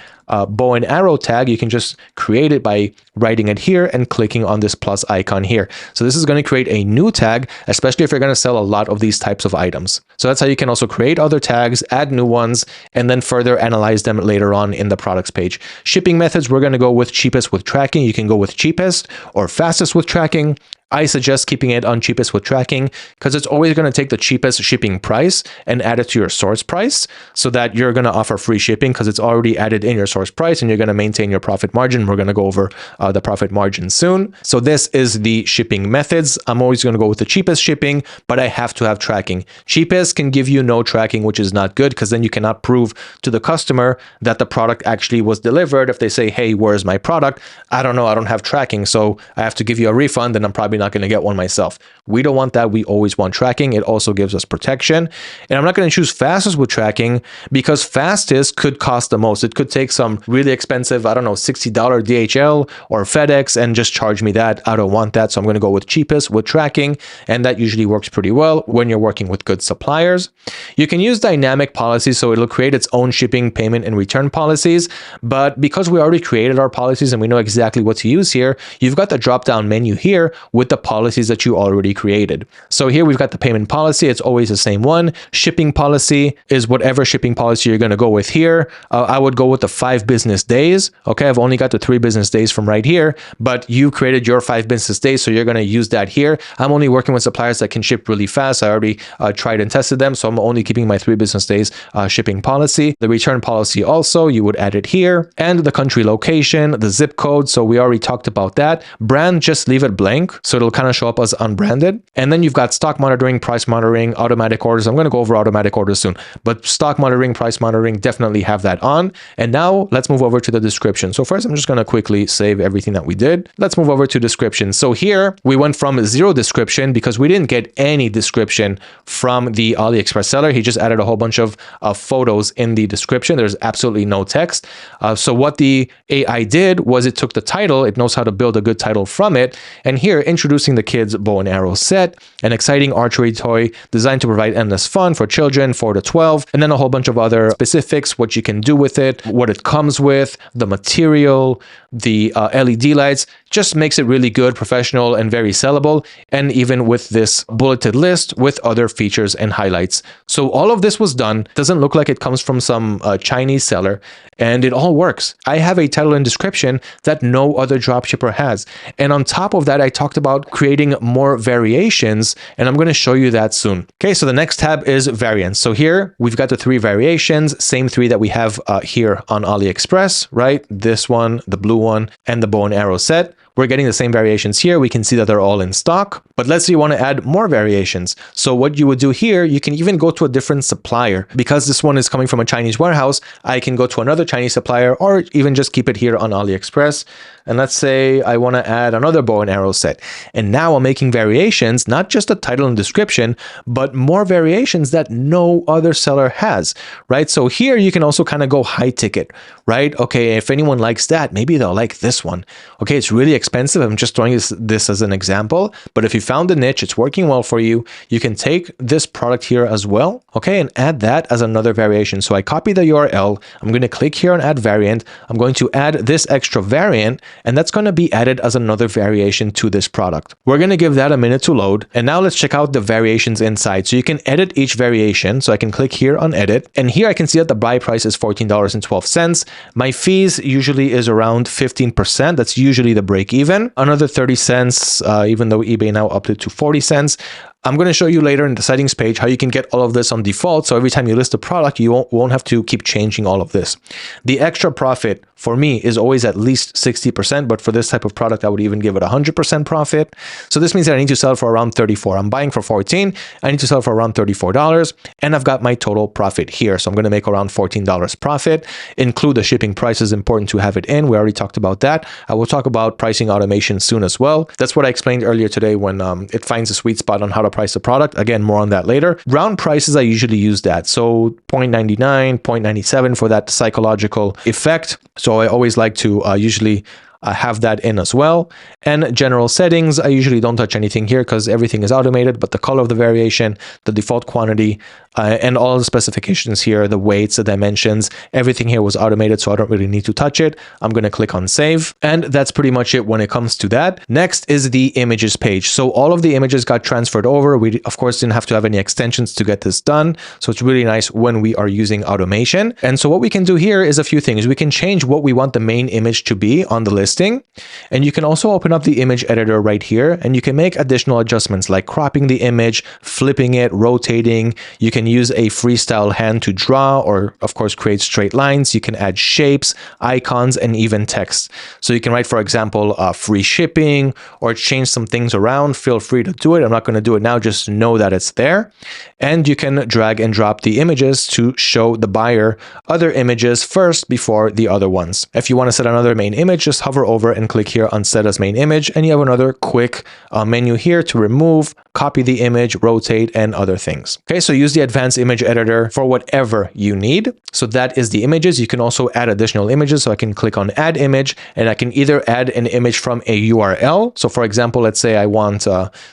bow and arrow tag. You can just create it by writing it here and clicking on this plus icon here. So this is going to create a new tag, especially if you're going to sell a lot of these types of items. So that's how you can also create other tags, add new ones, and then further analyze them later on in the products page. Shipping methods, we're going to go with cheapest with tracking. You can go with cheapest or fastest with tracking. I suggest keeping it on cheapest with tracking because it's always going to take the cheapest shipping price and add it to your source price so that you're going to offer free shipping because it's already added in your source price and you're going to maintain your profit margin. We're going to go over the profit margin soon. So this is the shipping methods. I'm always going to go with the cheapest shipping, but I have to have tracking. Cheapest can give you no tracking, which is not good because then you cannot prove to the customer that the product actually was delivered. If they say, hey, where's my product? I don't know. I don't have tracking. So I have to give you a refund and I'm probably not going to get one myself. We don't want that. We always want tracking. It also gives us protection. And I'm not going to choose fastest with tracking because fastest could cost the most. It could take some really expensive, I don't know, $60 DHL or FedEx and just charge me that. I don't want that. So I'm going to go with cheapest with tracking. And that usually works pretty well when you're working with good suppliers. You can use dynamic policies. So it'll create its own shipping, payment, and return policies. But because we already created our policies and we know exactly what to use here, you've got the drop-down menu here with the policies that you already created. So here we've got the payment policy. It's always the same one. Shipping policy is whatever shipping policy you're going to go with here. I would go with the 5 business days. Okay, I've only got the 3 business days from right here, but you created your 5 business days, so you're going to use that here. I'm only working with suppliers that can ship really fast. I already tried and tested them, so I'm only keeping my 3 business days shipping policy. The return policy also, you would add it here. And the country location, the zip code, so we already talked about that. Brand, just leave it blank. So it'll kind of show up as unbranded. And then you've got stock monitoring, price monitoring, automatic orders. I'm going to go over automatic orders soon, but stock monitoring, price monitoring, definitely have that on. And now let's move over to the description. So first, I'm just going to quickly save everything that we did. Let's move over to description. So here we went from 0 description because we didn't get any description from the AliExpress seller. He just added a whole bunch of photos in the description. There's absolutely no text. So what the AI did was it took the title. It knows how to build a good title from it. And here, introducing the kids bow and arrow set, an exciting archery toy designed to provide endless fun for children 4 to 12, and then a whole bunch of other specifics, what you can do with it, what it comes with, the material, the LED lights, just makes it really good, professional, and very sellable. And even with this bulleted list with other features and highlights. So all of this was done. Doesn't look like it comes from some Chinese seller, and it all works. I have a title and description that no other dropshipper has. And on top of that, I talked about creating more variations, and I'm going to show you that soon. Okay, so the next tab is variants. So here we've got the 3 variations, same 3 that we have here on AliExpress, right? This one, the blue one, and the bow and arrow set. We're getting the same variations here. We can see that they're all in stock, but let's say you want to add more variations. So what you would do here, you can even go to a different supplier. Because this one is coming from a Chinese warehouse, I can go to another Chinese supplier or even just keep it here on AliExpress. And let's say I want to add another bow and arrow set. And now I'm making variations, not just a title and description, but more variations that no other seller has, right? So here you can also kind of go high ticket, right? Okay, if anyone likes that, maybe they'll like this one. Okay, it's really expensive. I'm just throwing this as an example. But if you found a niche, it's working well for you, you can take this product here as well, okay, and add that as another variation. So I copy the URL, I'm going to click here on add variant, I'm going to add this extra variant, and that's going to be added as another variation to this product. We're going to give that a minute to load, and now let's check out the variations inside. So you can edit each variation, so I can click here on edit, and here I can see that the buy price is $14.12. My fees usually is around 15%, that's usually the break even, another 30 cents, even though eBay now upped it to 40 cents. I'm going to show you later in the settings page how you can get all of this on default. So every time you list a product, you won't have to keep changing all of this. The extra profit for me is always at least 60%, but for this type of product, I would even give it 100% profit. So this means that I need to sell for around 34. I'm buying for 14. I need to sell for around $34, and I've got my total profit here. So I'm going to make around $14 profit. Include the shipping price is important to have it in. We already talked about that. I will talk about pricing automation soon as well. That's what I explained earlier today when it finds a sweet spot on how to price the product. Again, more on that later. Round prices, I usually use that. So 0.99, 0.97 for that psychological effect. So I always like to usually have that in as well. And general settings, I usually don't touch anything here because everything is automated, but the color of the variation, the default quantity, and all the specifications here, the weights, the dimensions, everything here was automated, so I don't really need to touch it. I'm going to click on save, and that's pretty much it when it comes to that. Next is the images page. So all of the images got transferred over. We, of course, didn't have to have any extensions to get this done, so it's really nice when we are using automation. And so what we can do here is a few things. We can change what we want the main image to be on the listing, and you can also open up the image editor right here, and you can make additional adjustments like cropping the image, flipping it, rotating. You can use a freestyle hand to draw, or of course create straight lines. You can add shapes, icons, and even text. So you can write, for example, free shipping, or change some things around. Feel free to do it. I'm not going to do it now, just know that it's there. And you can drag and drop the images to show the buyer other images first before the other ones. If you want to set another main image, just hover over and click here on set as main image, and you have another quick menu here to remove, copy the image, rotate, and other things. Okay, so use the advanced image editor for whatever you need. So that is the images. You can also add additional images. So I can click on add image, and I can either add an image from a URL. So for example, let's say I want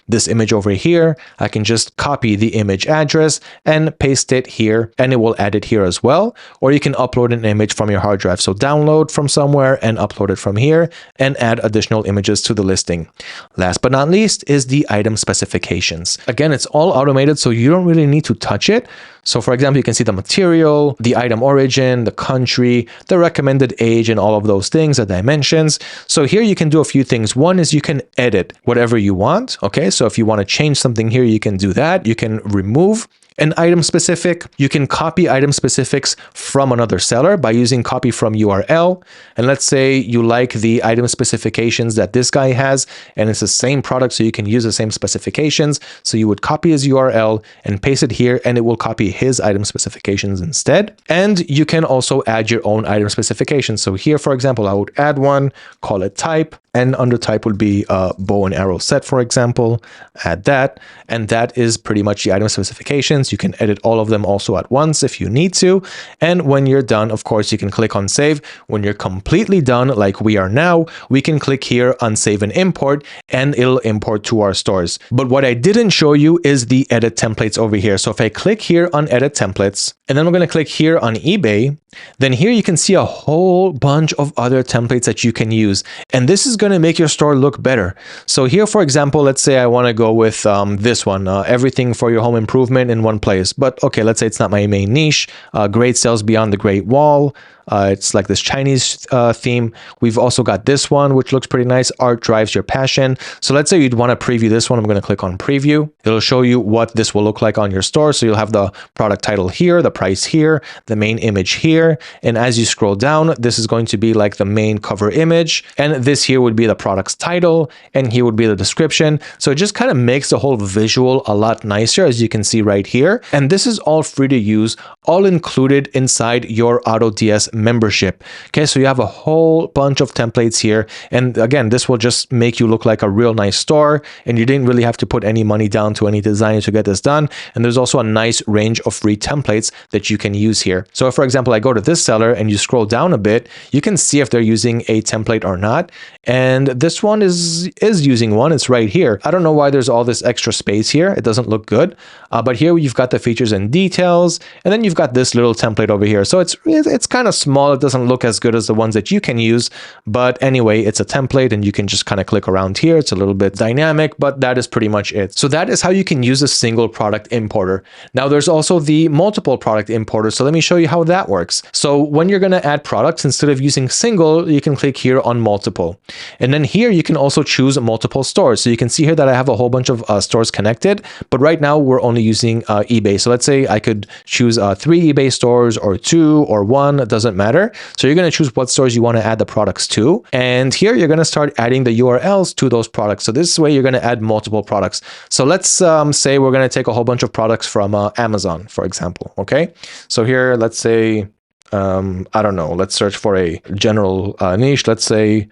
this image over here. I can just copy the image address and paste it here, and it will add it here as well. Or you can upload an image from your hard drive. So download from somewhere and upload it from here and add additional images to the listing. Last but not least is the item specifications. Again, it's all automated, so you don't really need to touch it. So for example, you can see the material, the item origin, the country, the recommended age, and all of those things, the dimensions. So here you can do a few things. One is you can edit whatever you want. Okay, so if you want to change something here, you can do that. You can remove an item specific. You can copy item specifics from another seller by using copy from URL. And let's say you like the item specifications that this guy has, and it's the same product, so you can use the same specifications. So you would copy his URL and paste it here, and it will copy his item specifications instead. And you can also add your own item specifications. So here, for example, I would add one, call it type, and under type would be a bow and arrow set, for example. Add that, and that is pretty much the item specifications. You can edit all of them also at once if you need to. And when you're done, of course, you can click on save. When you're completely done, like we are now, we can click here on save and import, and it'll import to our stores. But what I didn't show you is the edit templates over here. So if I click here on edit templates, and then we're going to click here on eBay, then here you can see a whole bunch of other templates that you can use. And this is going to make your store look better. So here, for example, let's say I want to go with this one, everything for your home improvement in one place. But okay, let's say it's not my main niche. Great sales beyond the Great Wall. It's like this Chinese theme. We've also got this one, which looks pretty nice. Art drives your passion. So let's say you'd want to preview this one. I'm going to click on preview. It'll show you what this will look like on your store. So you'll have the product title here, the price here, the main image here. And as you scroll down, this is going to be like the main cover image. And this here would be the product's title. And here would be the description. So it just kind of makes the whole visual a lot nicer, as you can see right here. And this is all free to use, all included inside your AutoDS membership. Okay, so you have a whole bunch of templates here. And again, this will just make you look like a real nice store, and you didn't really have to put any money down to any designer to get this done. And there's also a nice range of free templates that you can use here. So if, for example, I go to this seller and you scroll down a bit, you can see if they're using a template or not. And this one is using one. It's right here. I don't know why there's all this extra space here. It doesn't look good. But here you've got the features and details, and then you've got this little template over here. So it's kind of small. It doesn't look as good as the ones that you can use. But anyway, it's a template and you can just kind of click around here. It's a little bit dynamic, but that is pretty much it. So that is how you can use a single product importer. Now there's also the multiple product importer. So let me show you how that works. So when you're going to add products, instead of using single, you can click here on multiple. And then here you can also choose multiple stores. So you can see here that I have a whole bunch of stores connected, but right now we're only using eBay. So let's say I could choose 3 eBay stores or 2 or 1, it doesn't matter. So you're going to choose what stores you want to add the products to. And here you're going to start adding the URLs to those products. So this way you're going to add multiple products. So let's say we're going to take a whole bunch of products from Amazon, for example. Okay. So here, let's say, I don't know, let's search for a general niche. Let's say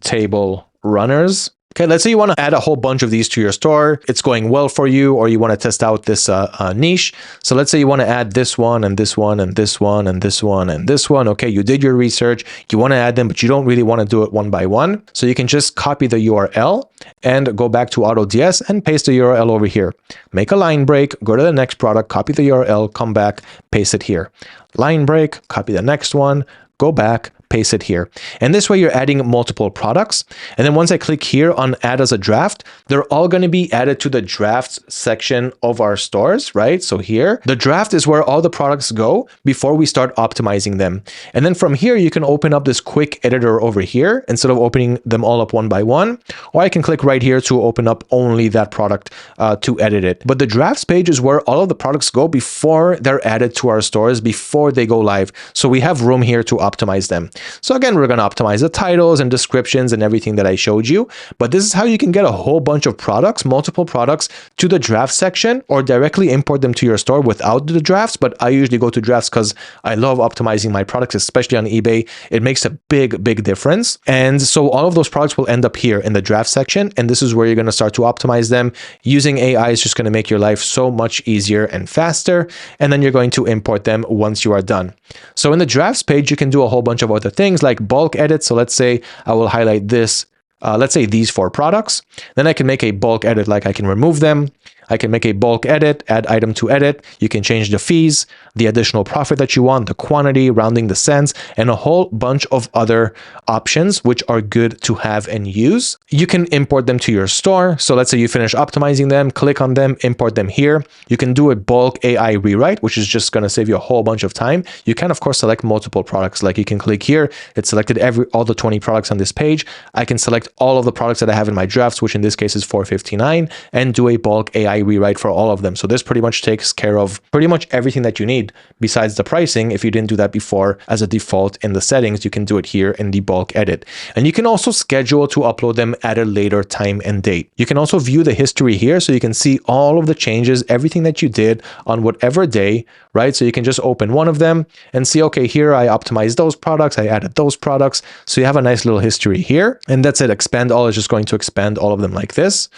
table runners. Okay, let's say you want to add a whole bunch of these to your store. It's going well for you, or you want to test out this niche. So let's say you want to add this one and this one and this one and this one and this one. Okay, you did your research. You want to add them, but you don't really want to do it one by one. So you can just copy the URL and go back to AutoDS and paste the URL over here. Make a line break, go to the next product, copy the URL, come back, paste it here. Line break, copy the next one, go back, paste it here. And this way you're adding multiple products. And then once I click here on add as a draft, they're all going to be added to the drafts section of our stores, right? So here, the draft is where all the products go before we start optimizing them. And then from here, you can open up this quick editor over here instead of opening them all up one by one, or I can click right here to open up only that product to edit it. But the drafts page is where all of the products go before they're added to our stores, before they go live. So we have room here to optimize them. So again, we're going to optimize the titles and descriptions and everything that I showed you. But this is how you can get a whole bunch of products, multiple products, to the draft section, or directly import them to your store without the drafts. But I usually go to drafts because I love optimizing my products, especially on eBay. It makes a big difference. And so all of those products will end up here in the draft section. And this is where you're going to start to optimize them. Using AI is just going to make your life so much easier and faster. And then you're going to import them once you are done. So in the drafts page, you can do a whole bunch of other things like bulk edit. So let's say I will highlight this, let's say these 4 products. Then I can make a bulk edit, like I can remove them. I can make a bulk edit, add item to edit. You can change the fees, the additional profit that you want, the quantity, rounding the cents, and a whole bunch of other options, which are good to have and use. You can import them to your store. So let's say you finish optimizing them, click on them, import them here. You can do a bulk AI rewrite, which is just going to save you a whole bunch of time. You can, of course, select multiple products. Like you can click here. It selected all the 20 products on this page. I can select all of the products that I have in my drafts, which in this case is 459, and do a bulk AI rewrite for all of them. So this pretty much takes care of pretty much everything that you need besides the pricing. If you didn't do that before as a default in the settings, you can do it here in the bulk edit. And you can also schedule to upload them at a later time and date. You can also view the history here, so you can see all of the changes, everything that you did on whatever day, right? So you can just open one of them and see, okay, here I optimized those products, I added those products. So you have a nice little history here, and that's it. Expand all is just going to expand all of them like this.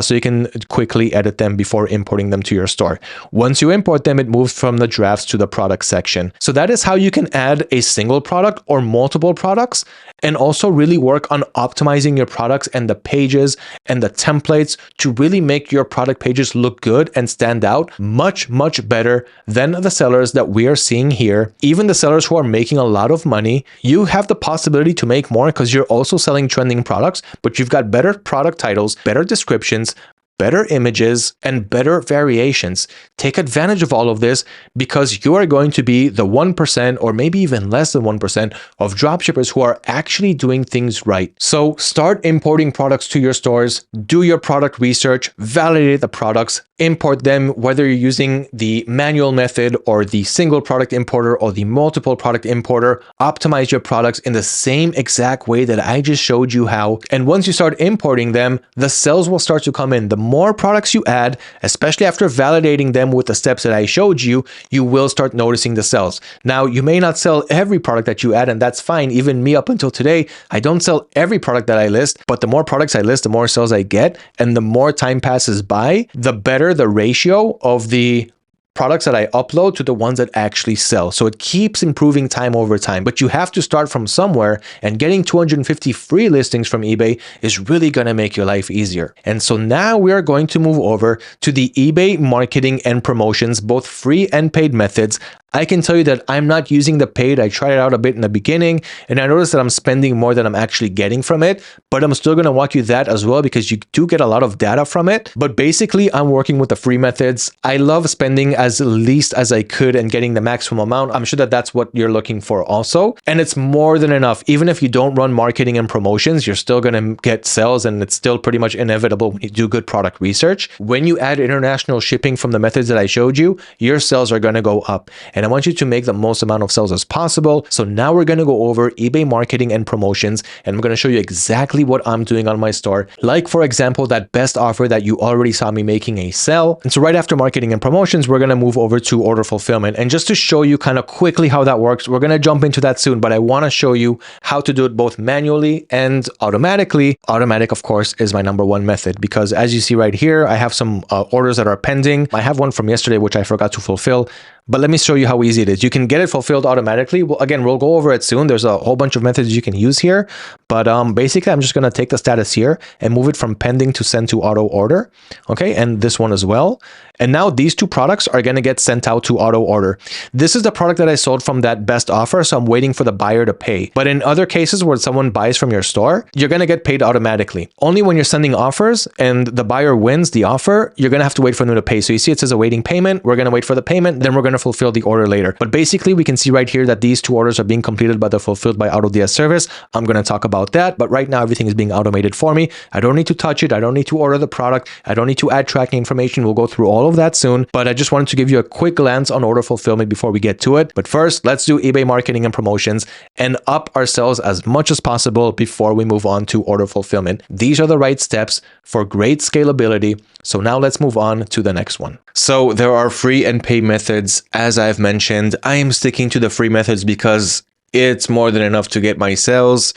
So you can quickly edit them before importing them to your store. Once you import them, it moves from the drafts to the product section. So that is how you can add a single product or multiple products, and also really work on optimizing your products and the pages and the templates to really make your product pages look good and stand out much better than the sellers that we are seeing here. Even the sellers who are making a lot of money, you have the possibility to make more because you're also selling trending products, but you've got better product titles, better descriptions, better images, and better variations. Take advantage of all of this because you are going to be the 1% or maybe even less than 1% of dropshippers who are actually doing things right. So start importing products to your stores, do your product research, validate the products, import them, whether you're using the manual method or the single product importer or the multiple product importer. Optimize your products in the same exact way that I just showed you how. And once you start importing them, the sales will start to come in. The more products you add, especially after validating them with the steps that I showed you, you will start noticing the sales. Now, you may not sell every product that you add, and that's fine. Even me up until today, I don't sell every product that I list, but the more products I list, the more sales I get. And the more time passes by, the better the ratio of the products that I upload to the ones that actually sell. So it keeps improving time over time, but you have to start from somewhere, and getting 250 free listings from eBay is really going to make your life easier. And so now we are going to move over to the eBay marketing and promotions, both free and paid methods. I can tell you that I'm not using the paid. I tried it out a bit in the beginning, and I noticed that I'm spending more than I'm actually getting from it, but I'm still going to walk you that as well because you do get a lot of data from it. But basically, I'm working with the free methods. I love spending as least as I could and getting the maximum amount. I'm sure that that's what you're looking for also. And it's more than enough. Even if you don't run marketing and promotions, you're still going to get sales, and it's still pretty much inevitable when you do good product research. When you add international shipping from the methods that I showed you, your sales are going to go up. And I want you to make the most amount of sales as possible. So now we're going to go over eBay marketing and promotions, and I'm going to show you exactly what I'm doing on my store. Like, for example, that best offer that you already saw me making a sale. And so right after marketing and promotions, we're going to move over to order fulfillment. And just to show you kind of quickly how that works, we're going to jump into that soon, but I want to show you how to do it both manually and automatically. Automatic, of course, is my number one method because as you see right here, I have some orders that are pending. I have one from yesterday, which I forgot to fulfill. But let me show you how easy it is. You can get it fulfilled automatically. Well, again, we'll go over it soon. There's a whole bunch of methods you can use here. But basically, I'm just going to take the status here and move it from pending to send to auto order. Okay, and this one as well. And now these two products are going to get sent out to auto order. This is the product that I sold from that best offer, so I'm waiting for the buyer to pay. But in other cases where someone buys from your store, you're going to get paid automatically. Only when you're sending offers and the buyer wins the offer, you're going to have to wait for them to pay. So you see it says awaiting payment. We're going to wait for the payment, then we're going to fulfill the order later. But basically, we can see right here that these two orders are being completed by the fulfilled by AutoDS service. I'm going to talk about that, but right now everything is being automated for me. I don't need to touch it. I don't need to order the product. I don't need to add tracking information. We'll go through all of that soon, but I just wanted to give you a quick glance on order fulfillment before we get to it. But first, let's do eBay marketing and promotions and up our sales as much as possible before we move on to order fulfillment. These are the right steps for great scalability. So now let's move on to the next one. So there are free and paid methods. As I've mentioned, I am sticking to the free methods because it's more than enough to get my sales.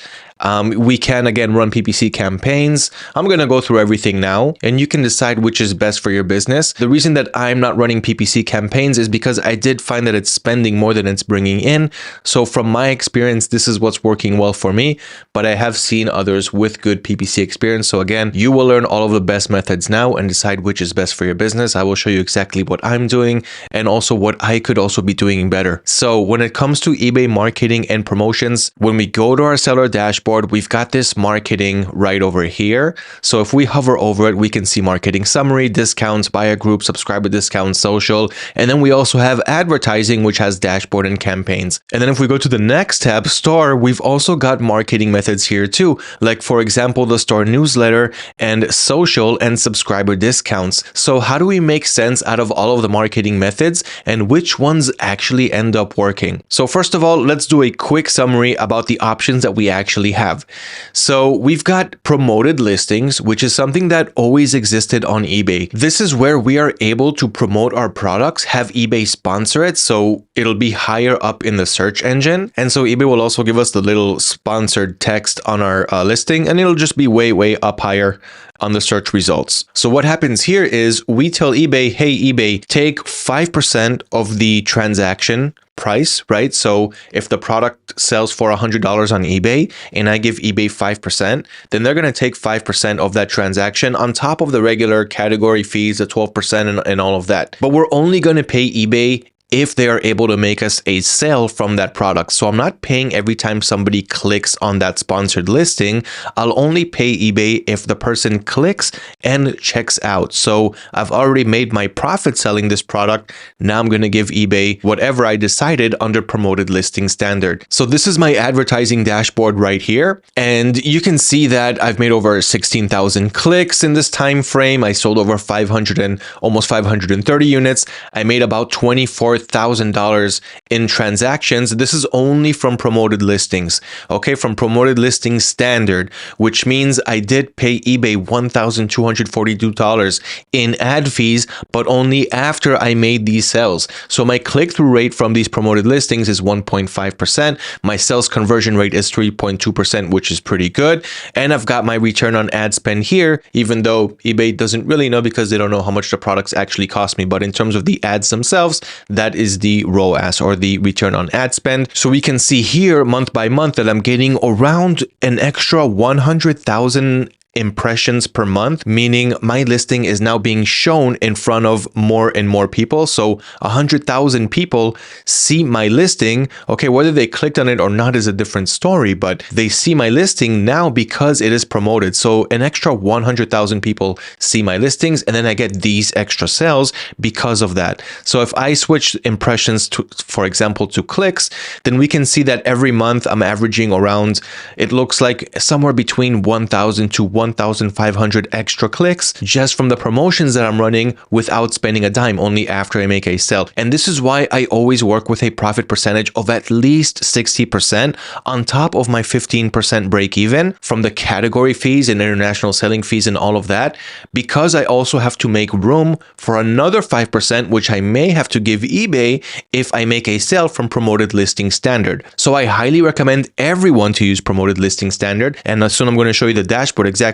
We can, again, run PPC campaigns. I'm going to go through everything now, and you can decide which is best for your business. The reason that I'm not running PPC campaigns is because I did find that it's spending more than it's bringing in. So from my experience, this is what's working well for me, but I have seen others with good PPC experience. So again, you will learn all of the best methods now and decide which is best for your business. I will show you exactly what I'm doing and also what I could also be doing better. So when it comes to eBay marketing and promotions, when we go to our seller dashboard, we've got this marketing right over here. So if we hover over it, we can see marketing summary, discounts, buyer group, subscriber discounts, social. And then we also have advertising, which has dashboard and campaigns. And then if we go to the next tab, store, we've also got marketing methods here too. Like for example, the store newsletter and social and subscriber discounts. So how do we make sense out of all of the marketing methods and which ones actually end up working? So first of all, let's do a quick summary about the options that we actually have. So we've got promoted listings, which is something that always existed on eBay. This is where we are able to promote our products, have eBay sponsor it, so it'll be higher up in the search engine. And so eBay will also give us the little sponsored text on our listing, and it'll just be way up higher on the search results. So what happens here is we tell eBay, hey, eBay, take 5% of the transaction price, right? So if the product sells for $100 on eBay and I give eBay 5%, then they're going to take 5% of that transaction on top of the regular category fees, the 12% and all of that. But we're only going to pay eBay if they are able to make us a sale from that product. So I'm not paying every time somebody clicks on that sponsored listing. I'll only pay eBay if the person clicks and checks out. So I've already made my profit selling this product. Now I'm going to give eBay whatever I decided under promoted listing standard. So this is my advertising dashboard right here. And you can see that I've made over 16,000 clicks in this time frame. I sold over almost 530 units. I made about $24,000 $1,000 in transactions. This is only from promoted listings, okay, from promoted listings standard, which means I did pay eBay $1,242 in ad fees, but only after I made these sales. So my click-through rate from these promoted listings is 1.5%. My sales conversion rate is 3.2%, which is pretty good. And I've got my return on ad spend here, even though eBay doesn't really know because they don't know how much the products actually cost me. But in terms of the ads themselves, that is the ROAS, or the return on ad spend. So we can see here month by month that I'm getting around an extra 100,000 impressions per month, meaning my listing is now being shown in front of more and more people. So 100,000 people see my listing. Okay, whether they clicked on it or not is a different story, but they see my listing now because it is promoted. So an extra 100,000 people see my listings, and then I get these extra sales because of that. So if I switch impressions to, for example, to clicks, then we can see that every month I'm averaging around, it looks like somewhere between 1,000 to 1,500 extra clicks just from the promotions that I'm running without spending a dime, only after I make a sale. And this is why I always work with a profit percentage of at least 60% on top of my 15% break even from the category fees and international selling fees and all of that, because I also have to make room for another 5%, which I may have to give eBay if I make a sale from promoted listing standard. So I highly recommend everyone to use promoted listing standard. And soon I'm going to show you the dashboard exactly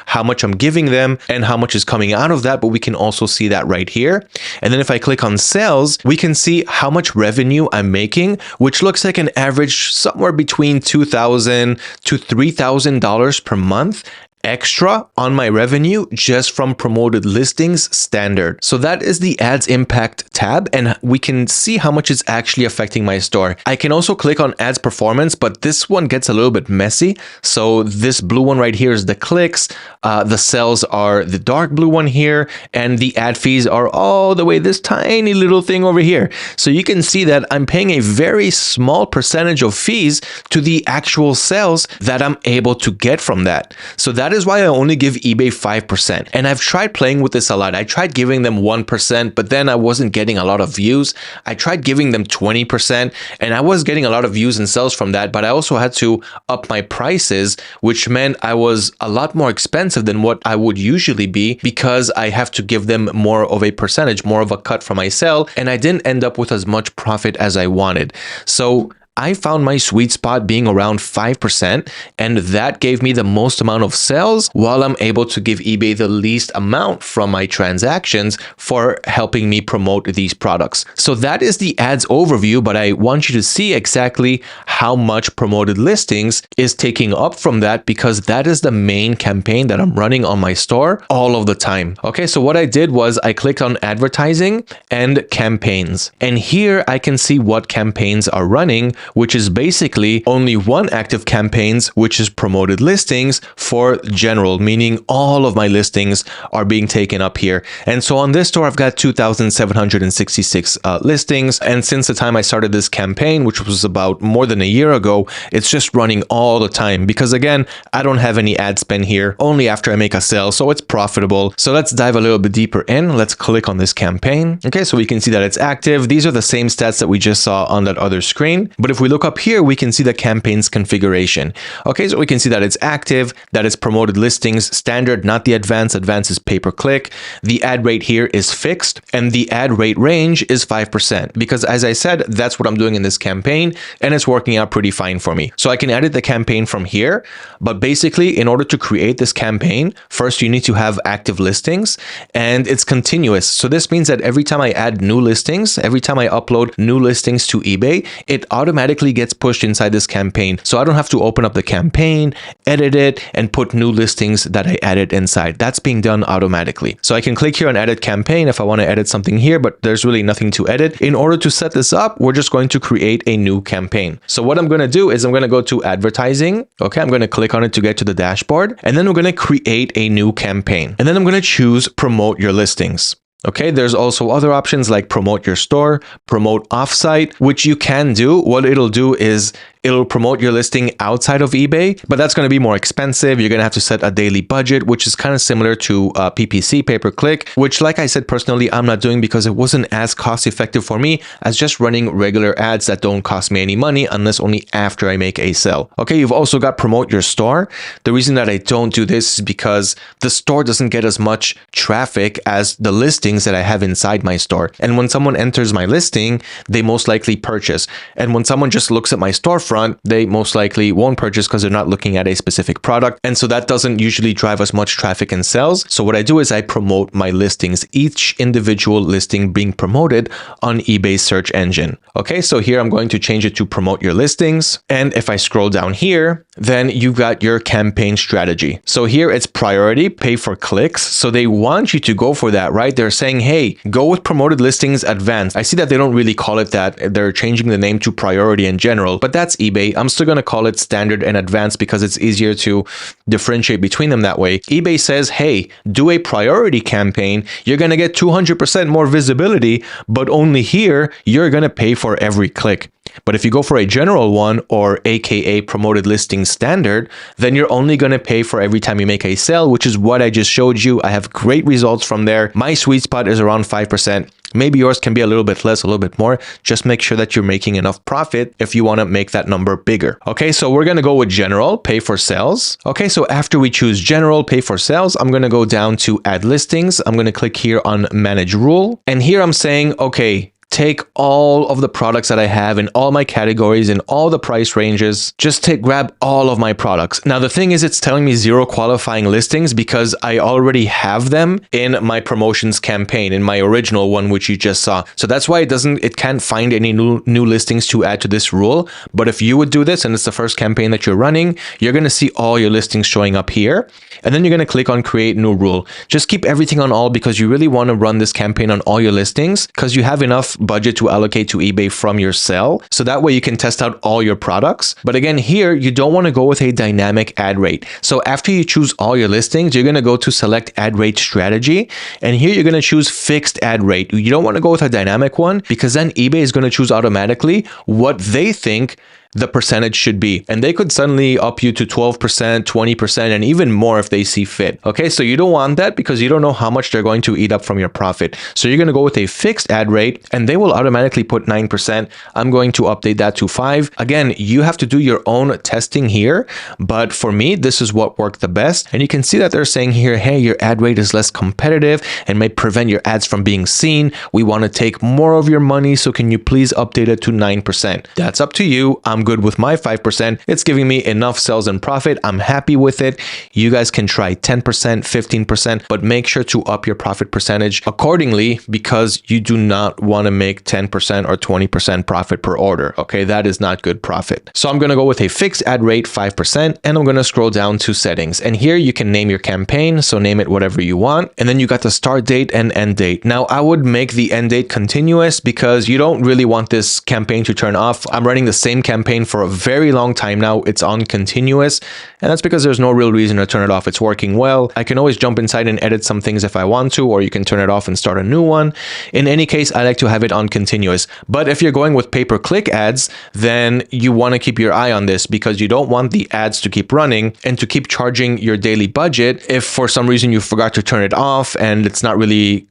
how much I'm giving them and how much is coming out of that, but we can also see that right here. And then if I click on sales, we can see how much revenue I'm making, which looks like an average somewhere between $2,000 to $3,000 per month extra on my revenue just from promoted listings standard. So that is the ads impact tab, and we can see how much it's actually affecting my store. I can also click on ads performance, but this one gets a little bit messy. So this blue one right here is the clicks, the sales are the dark blue one here, and the ad fees are all the way this tiny little thing over here. So you can see that I'm paying a very small percentage of fees to the actual sales that I'm able to get from that. So that is why I only give eBay 5%. And I've tried playing with this a lot. I tried giving them 1%, but then I wasn't getting a lot of views. I tried giving them 20%, and I was getting a lot of views and sales from that, but I also had to up my prices, which meant I was a lot more expensive than what I would usually be, because I have to give them more of a percentage, more of a cut from my sale, and I didn't end up with as much profit as I wanted. So I found my sweet spot being around 5%, and that gave me the most amount of sales while I'm able to give eBay the least amount from my transactions for helping me promote these products. So that is the ads overview, but I want you to see exactly how much promoted listings is taking up from that, because that is the main campaign that I'm running on my store all of the time. Okay, so what I did was I clicked on advertising and campaigns, and here I can see what campaigns are running, which is basically only one active campaigns, which is promoted listings for general, meaning all of my listings are being taken up here. And so on this store, I've got 2,766 listings. And since the time I started this campaign, which was about more than a year ago, it's just running all the time, because again, I don't have any ad spend here, only after I make a sale. So it's profitable. So let's dive a little bit deeper in. Let's click on this campaign. Okay, so we can see that it's active. These are the same stats that we just saw on that other screen. But if we look up here, we can see the campaign's configuration. Okay, so we can see that it's active, that it's promoted listings standard, not the advanced. Advanced is pay-per-click. The ad rate here is fixed, and the ad rate range is 5%, because as I said, that's what I'm doing in this campaign, and it's working out pretty fine for me. So I can edit the campaign from here, but basically in order to create this campaign, first you need to have active listings, and it's continuous. So this means that every time I add new listings, every time I upload new listings to eBay, it automatically gets pushed inside this campaign. So I don't have to open up the campaign, edit it, and put new listings that I added inside. That's being done automatically. So I can click here on edit campaign if I want to edit something here, but there's really nothing to edit. In order to set this up, we're just going to create a new campaign. So what I'm going to do is I'm going to go to advertising. Okay, I'm going to click on it to get to the dashboard, and then we're going to create a new campaign. And then I'm going to choose promote your listings. Okay, there's also other options like promote your store, promote offsite, which you can do. What it'll do is it'll promote your listing outside of eBay, but that's going to be more expensive. You're going to have to set a daily budget, which is kind of similar to PPC, pay-per-click, which, like I said, personally, I'm not doing because it wasn't as cost effective for me as just running regular ads that don't cost me any money unless only after I make a sale. Okay, you've also got promote your store. The reason that I don't do this is because the store doesn't get as much traffic as the listings that I have inside my store. And when someone enters my listing, they most likely purchase. And when someone just looks at my storefront, they most likely won't purchase because they're not looking at a specific product. And so that doesn't usually drive as much traffic and sales. So what I do is I promote my listings, each individual listing being promoted on eBay's search engine. Okay, so here I'm going to change it to promote your listings. And if I scroll down here, then you've got your campaign strategy. So here it's priority, pay for clicks. So they want you to go for that, right? They're saying, hey, go with promoted listings advanced. I see that they don't really call it that. They're changing the name to priority in general, but that's eBay. I'm still going to call it standard and advanced because it's easier to differentiate between them that way. eBay says, hey, do a priority campaign. You're going to get 200% more visibility, but only here you're going to pay for every click. But if you go for a general one, or AKA promoted listing standard, then you're only going to pay for every time you make a sale, which is what I just showed you. I have great results from there. My sweet spot is around 5%. Maybe yours can be a little bit less, a little bit more. Just make sure that you're making enough profit if you want to make that number bigger. Okay, so we're going to go with general, pay for sales. Okay, so after we choose general, pay for sales, I'm going to go down to add listings. I'm going to click here on manage rule. And here I'm saying, okay, take all of the products that I have in all my categories and all the price ranges. Just grab all of my products. Now, the thing is, it's telling me 0 qualifying listings because I already have them in my promotions campaign, in my original one, which you just saw. So that's why it can't find any new listings to add to this rule. But if you would do this and it's the first campaign that you're running, you're going to see all your listings showing up here. And then you're going to click on create new rule. Just keep everything on all because you really want to run this campaign on all your listings because you have enough budget to allocate to eBay from your sale. So that way you can test out all your products. But again, here, you don't want to go with a dynamic ad rate. So after you choose all your listings, you're going to go to select ad rate strategy. And here you're going to choose fixed ad rate. You don't want to go with a dynamic one because then eBay is going to choose automatically what they think the percentage should be. And they could suddenly up you to 12%, 20%, and even more if they see fit. Okay, so you don't want that because you don't know how much they're going to eat up from your profit. So you're going to go with a fixed ad rate and they will automatically put 9%. I'm going to update that to 5. Again, you have to do your own testing here, but for me, this is what worked the best. And you can see that they're saying here, hey, your ad rate is less competitive and may prevent your ads from being seen. We want to take more of your money, so can you please update it to 9%? That's up to you. I'm good with my 5%. It's giving me enough sales and profit. I'm happy with it. You guys can try 10%, 15%, but make sure to up your profit percentage accordingly because you do not want to make 10% or 20% profit per order. Okay, that is not good profit. So I'm going to go with a fixed ad rate, 5%, and I'm going to scroll down to settings. And here you can name your campaign. So name it whatever you want. And then you got the start date and end date. Now I would make the end date continuous because you don't really want this campaign to turn off. I'm running the same campaign for a very long time now. It's on continuous, and that's because there's no real reason to turn it off. It's working well. I can always jump inside and edit some things if I want to, or you can turn it off and start a new one. In any case, I like to have it on continuous. But if you're going with pay-per-click ads, then you want to keep your eye on this because you don't want the ads to keep running and to keep charging your daily budget if for some reason you forgot to turn it off and it's not really,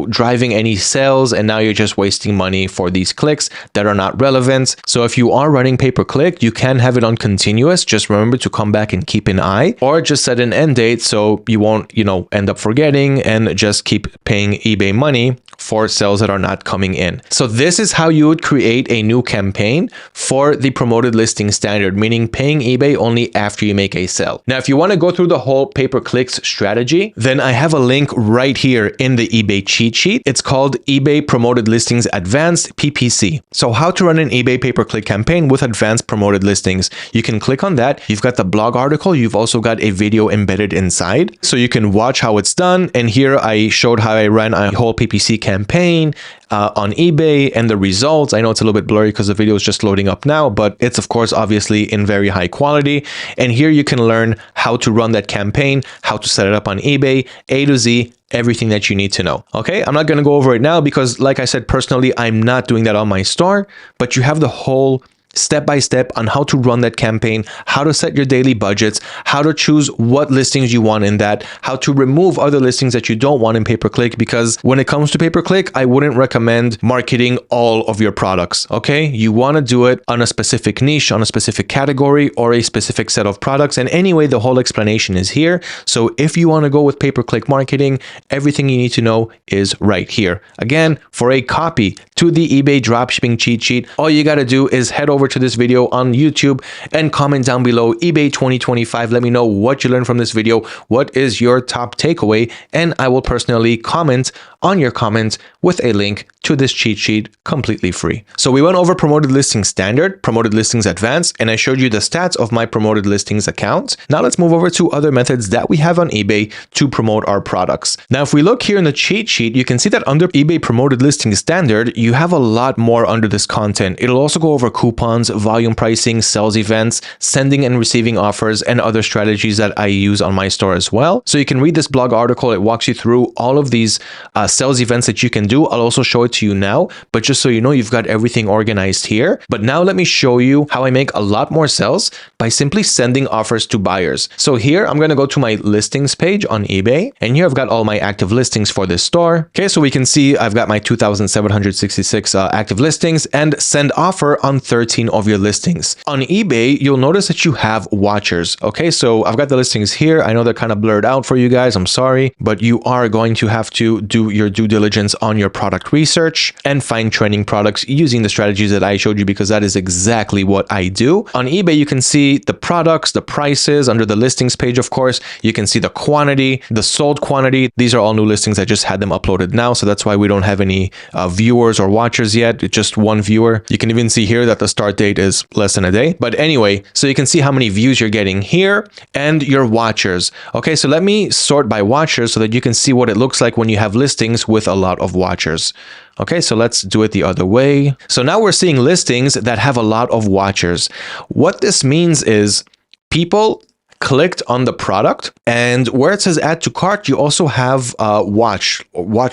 driving any sales, and now you're just wasting money for these clicks that are not relevant. So if you are running pay-per-click, you can have it on continuous. Just remember to come back and keep an eye, or just set an end date so you won't, end up forgetting and just keep paying eBay money for sales that are not coming in. So this is how you would create a new campaign for the promoted listing standard, meaning paying eBay only after you make a sale. Now, if you want to go through the whole pay-per-clicks strategy, then I have a link right here in the eBay cheat sheet. It's called eBay Promoted Listings Advanced PPC. So how to run an eBay pay-per-click campaign with advanced promoted listings. You can click on that. You've got the blog article. You've also got a video embedded inside. So you can watch how it's done. And here I showed how I ran a whole PPC campaign on eBay and the results. I know it's a little bit blurry because the video is just loading up now, but it's of course obviously in very high quality. And here you can learn how to run that campaign, how to set it up on eBay, A to Z, everything that you need to know. Okay, I'm not going to go over it now because like I said, personally, I'm not doing that on my store, but you have the whole step by step on how to run that campaign, how to set your daily budgets, how to choose what listings you want in that, how to remove other listings that you don't want in pay-per-click, because when it comes to pay-per-click, I wouldn't recommend marketing all of your products, okay? You want to do it on a specific niche, on a specific category, or a specific set of products. And anyway, the whole explanation is here. So if you want to go with pay-per-click marketing, everything you need to know is right here. Again, for a copy to the eBay dropshipping cheat sheet, all you got to do is head over to this video on YouTube and comment down below eBay 2025. Let me know what you learned from this video. What is your top takeaway? And I will personally comment on your comment with a link to this cheat sheet completely free. So we went over promoted listings standard, promoted listings advanced, and I showed you the stats of my promoted listings account. Now let's move over to other methods that we have on eBay to promote our products. Now, if we look here in the cheat sheet, you can see that under eBay promoted listings standard, you have a lot more under this content. It'll also go over coupons, volume pricing, sales events, sending and receiving offers, and other strategies that I use on my store as well. So you can read this blog article. It walks you through all of these sales events that you can do. I'll also show it to you now, but just so you know, you've got everything organized here. But now let me show you how I make a lot more sales by simply sending offers to buyers. So here, I'm going to go to my listings page on eBay, and here I've got all my active listings for this store. Okay, so we can see I've got my 2,766 active listings and send offer on 13 of your listings. On eBay, you'll notice that you have watchers. Okay, so I've got the listings here. I know they're kind of blurred out for you guys. I'm sorry, but you are going to have to do your due diligence on your product research and find trending products using the strategies that I showed you, because that is exactly what I do. On eBay, you can see the products, the prices. Under the listings page, of course, you can see the quantity, the sold quantity. These are all new listings. I just had them uploaded now, so that's why we don't have any viewers or watchers yet. It's just one viewer. You can even see here that the start date is less than a day. But anyway, so you can see how many views you're getting here and your watchers. Okay, so let me sort by watchers so that you can see what it looks like when you have listings with a lot of watchers. Okay, so let's do it the other way. So now we're seeing listings that have a lot of watchers. What this means is people clicked on the product, and where it says add to cart, you also have watch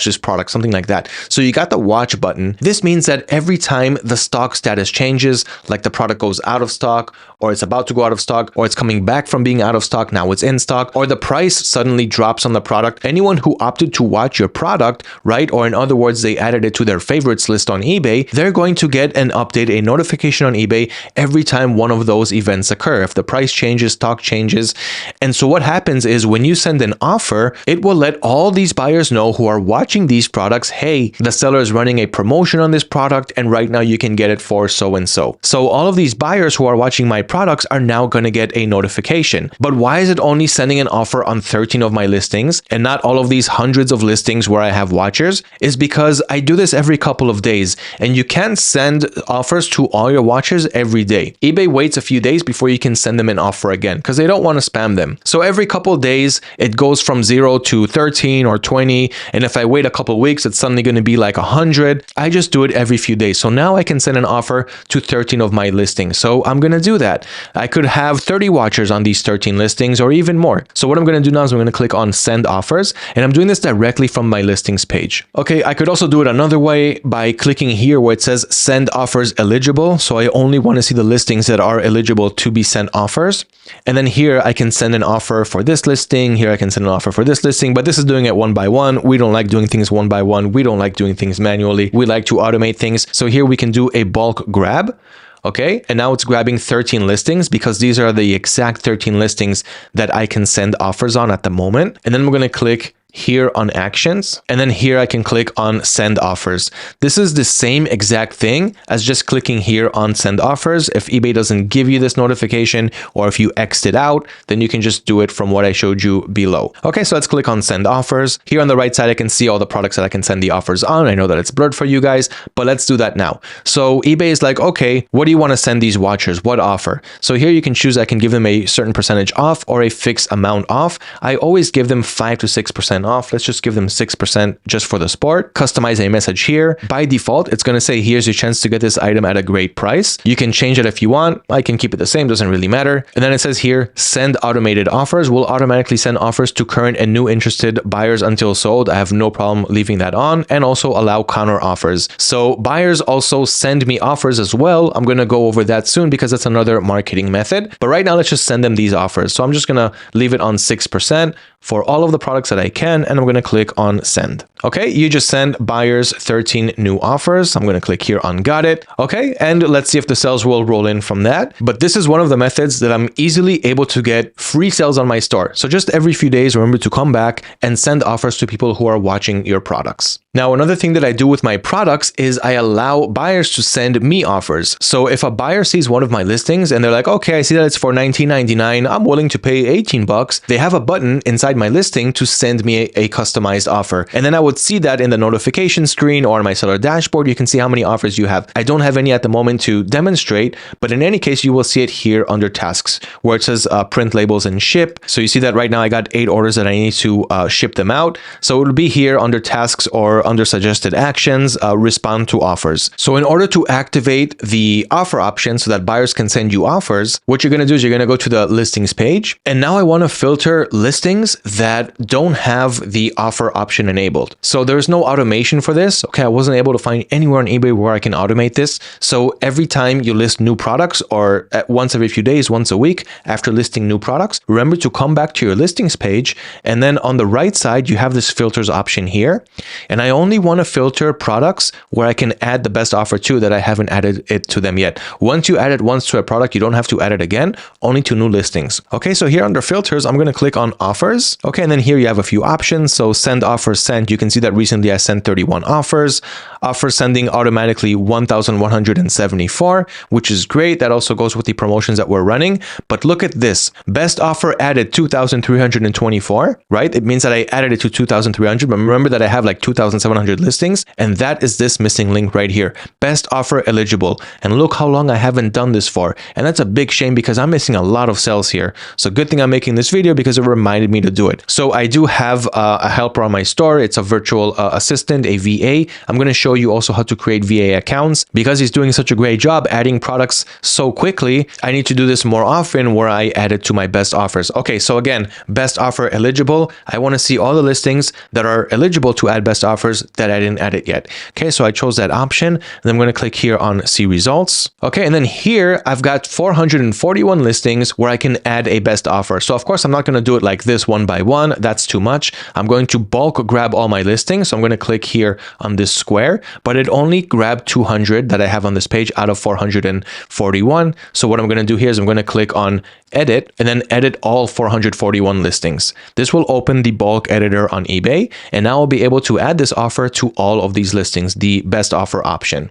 this product, something like that. So you got the watch button. This means that every time the stock status changes, like the product goes out of stock, or it's about to go out of stock, or it's coming back from being out of stock, now it's in stock, or the price suddenly drops on the product, anyone who opted to watch your product, right, or in other words, they added it to their favorites list on eBay, they're going to get an update, a notification on eBay every time one of those events occur. If the price changes, stock changes. And so what happens is when you send an offer, it will let all these buyers know who are watching these products, hey, the seller is running a promotion on this product, and right now you can get it for so and so. So all of these buyers who are watching my products are now going to get a notification. But why is it only sending an offer on 13 of my listings and not all of these hundreds of listings where I have watchers? Is because I do this every couple of days, and you can't send offers to all your watchers every day. eBay waits a few days before you can send them an offer again, because they don't want to spam them. So every couple of days, it goes from 0 to 13 or 20. And if I wait a couple of weeks, it's suddenly going to be like 100. I just do it every few days. So now I can send an offer to 13 of my listings. So I'm going to do that. I could have 30 watchers on these 13 listings or even more. So what I'm going to do now is I'm going to click on send offers, and I'm doing this directly from my listings page. Okay, I could also do it another way by clicking here where it says send offers eligible. So I only want to see the listings that are eligible to be sent offers. And then here I can send an offer for this listing. Here I can send an offer for this listing, but this is doing it one by one. We don't like doing things one by one. We don't like doing things manually. We like to automate things. So here we can do a bulk grab. Okay, and now it's grabbing 13 listings because these are the exact 13 listings that I can send offers on at the moment. And then we're going to click here on actions, and then here I can click on send offers. This is the same exact thing as just clicking here on send offers. If eBay doesn't give you this notification, or if you X'd it out, then you can just do it from what I showed you below. Okay, so let's click on send offers. Here on the right side, I can see all the products that I can send the offers on. I know that it's blurred for you guys, but let's do that now. So eBay is like, okay, what do you want to send these watchers? What offer? So here you can choose, I can give them a certain percentage off or a fixed amount off. I always give them 5 to 6% 10% off. Let's just give them 6% just for the sport. Customize a message here. By default, it's going to say, here's your chance to get this item at a great price. You can change it if you want. I can keep it the same, doesn't really matter. And then it says here, send automated offers. We'll automatically send offers to current and new interested buyers until sold. I have no problem leaving that on, and also allow counter offers. So buyers also send me offers as well. I'm going to go over that soon because that's another marketing method. But right now, let's just send them these offers. So I'm just going to leave it on 6% for all of the products that I can, and I'm going to click on send. Okay, you just send buyers 13 new offers. I'm going to click here on got it. Okay, and let's see if the sales will roll in from that. But this is one of the methods that I'm easily able to get free sales on my store. So just every few days, remember to come back and send offers to people who are watching your products. Now, another thing that I do with my products is I allow buyers to send me offers. So if a buyer sees one of my listings and they're like, okay, I see that it's for $19.99, I'm willing to pay 18 bucks. They have a button inside my listing to send me a customized offer. And then I would see that in the notification screen or on my seller dashboard. You can see how many offers you have. I don't have any at the moment to demonstrate, but in any case, you will see it here under tasks where it says print labels and ship. So you see that right now I got 8 orders that I need to ship them out. So it will be here under tasks or under suggested actions, respond to offers. So in order to activate the offer option so that buyers can send you offers, what you're going to do is you're going to go to the listings page. And now I want to filter listings that don't have the offer option enabled. So there's no automation for this. Okay, I wasn't able to find anywhere on eBay where I can automate this. So every time you list new products, or once every few days, once a week after listing new products, remember to come back to your listings page. And then on the right side, you have this filters option here. And I only want to filter products where I can add the best offer to that I haven't added it to them yet. Once you add it once to a product, you don't have to add it again, only to new listings. Okay, so here under filters, I'm going to click on offers. Okay, and then here you have a few options. So send offers sent. You can see that recently I sent 31 offers. Offers sending automatically 1,174, which is great. That also goes with the promotions that we're running. But look at this. Best offer added 2,324, right? It means that I added it to 2,300, but remember that I have like 2,700 listings, and that is this missing link right here. Best offer eligible. And look how long I haven't done this for. And that's a big shame because I'm missing a lot of sales here. So good thing I'm making this video because it reminded me to do it. So I do have a helper on my store. It's a virtual assistant, a VA. I'm going to show you also how to create VA accounts because he's doing such a great job adding products so quickly. I need to do this more often where I add it to my best offers. Okay, so again, best offer eligible. I want to see all the listings that are eligible to add best offers that I didn't add it yet. Okay, so I chose that option and I'm going to click here on see results. Okay, and then here I've got 441 listings where I can add a best offer. So of course, I'm not going to do it like this one by one. That's too much. I'm going to bulk grab all my listings. So I'm going to click here on this square, but it only grabbed 200 that I have on this page out of 441. So what I'm going to do here is I'm going to click on edit and then edit all 441 listings. This will open the bulk editor on eBay, and now I'll be able to add this offer to all of these listings, the best offer option.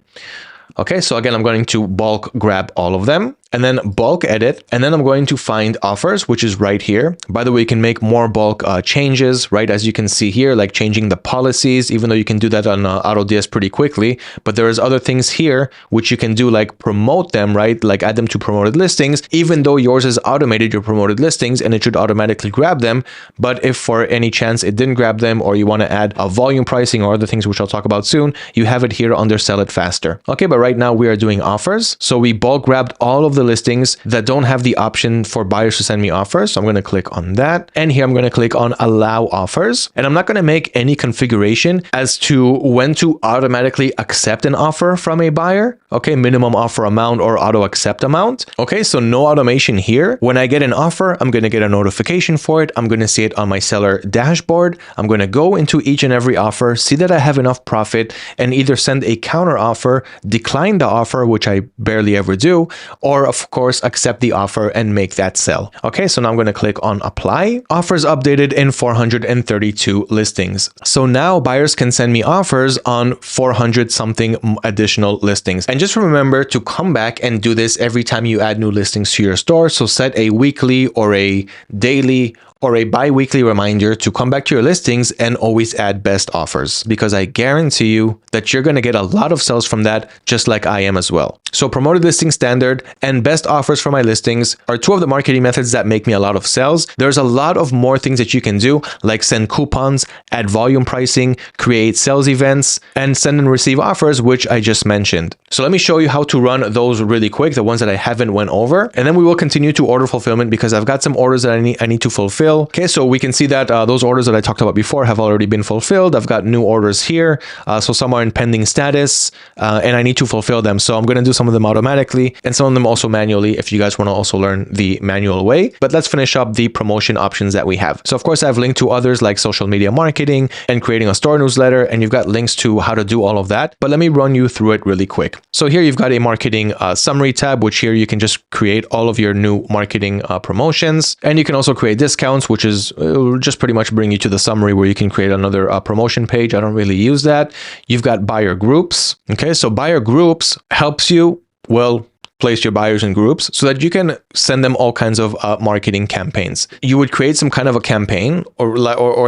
Okay, so again, I'm going to bulk grab all of them and then bulk edit. And then I'm going to find offers, which is right here. By the way, you can make more bulk changes, right? As you can see here, like changing the policies, even though you can do that on AutoDS pretty quickly. But there is other things here, which you can do like promote them, right? Like add them to promoted listings, even though yours is automated, your promoted listings, and it should automatically grab them. But if for any chance it didn't grab them, or you want to add a volume pricing or other things, which I'll talk about soon, you have it here under sell it faster. Okay, but right now we are doing offers. So we bulk grabbed all of the listings that don't have the option for buyers to send me offers. So I'm going to click on that. And here I'm going to click on allow offers. And I'm not going to make any configuration as to when to automatically accept an offer from a buyer. Okay, minimum offer amount or auto accept amount. Okay, so no automation here. When I get an offer, I'm going to get a notification for it. I'm going to see it on my seller dashboard. I'm going to go into each and every offer, see that I have enough profit, and either send a counter offer, decline the offer, which I barely ever do, or of course, accept the offer and make that sell. Okay, so now I'm going to click on apply. Offers updated in 432 listings. So now buyers can send me offers on 400 something additional listings. And just remember to come back and do this every time you add new listings to your store. So set a weekly or a daily or a bi-weekly reminder to come back to your listings and always add best offers, because I guarantee you that you're going to get a lot of sales from that, just like I am as well. So promoted listing standard and best offers for my listings are two of the marketing methods that make me a lot of sales. There's a lot of more things that you can do, like send coupons, add volume pricing, create sales events, and send and receive offers, which I just mentioned. So let me show you how to run those really quick, the ones that I haven't went over, and then we will continue to order fulfillment because I've got some orders that I need to fulfill. Okay, so we can see that those orders that I talked about before have already been fulfilled. I've got new orders here, so some are in pending status, and I need to fulfill them. So I'm going to do some of them automatically and some of them also manually if you guys want to also learn the manual way. But let's finish up the promotion options that we have. So of course, I've linked to others like social media marketing and creating a store newsletter, and you've got links to how to do all of that. But let me run you through it really quick. So here you've got a marketing summary tab, which here you can just create all of your new marketing promotions. And you can also create discounts, which is just pretty much bring you to the summary where you can create another promotion page. I don't really use that. You've got buyer groups. Okay, so buyer groups helps you, well, place your buyers in groups so that you can send them all kinds of marketing campaigns. You would create some kind of a campaign or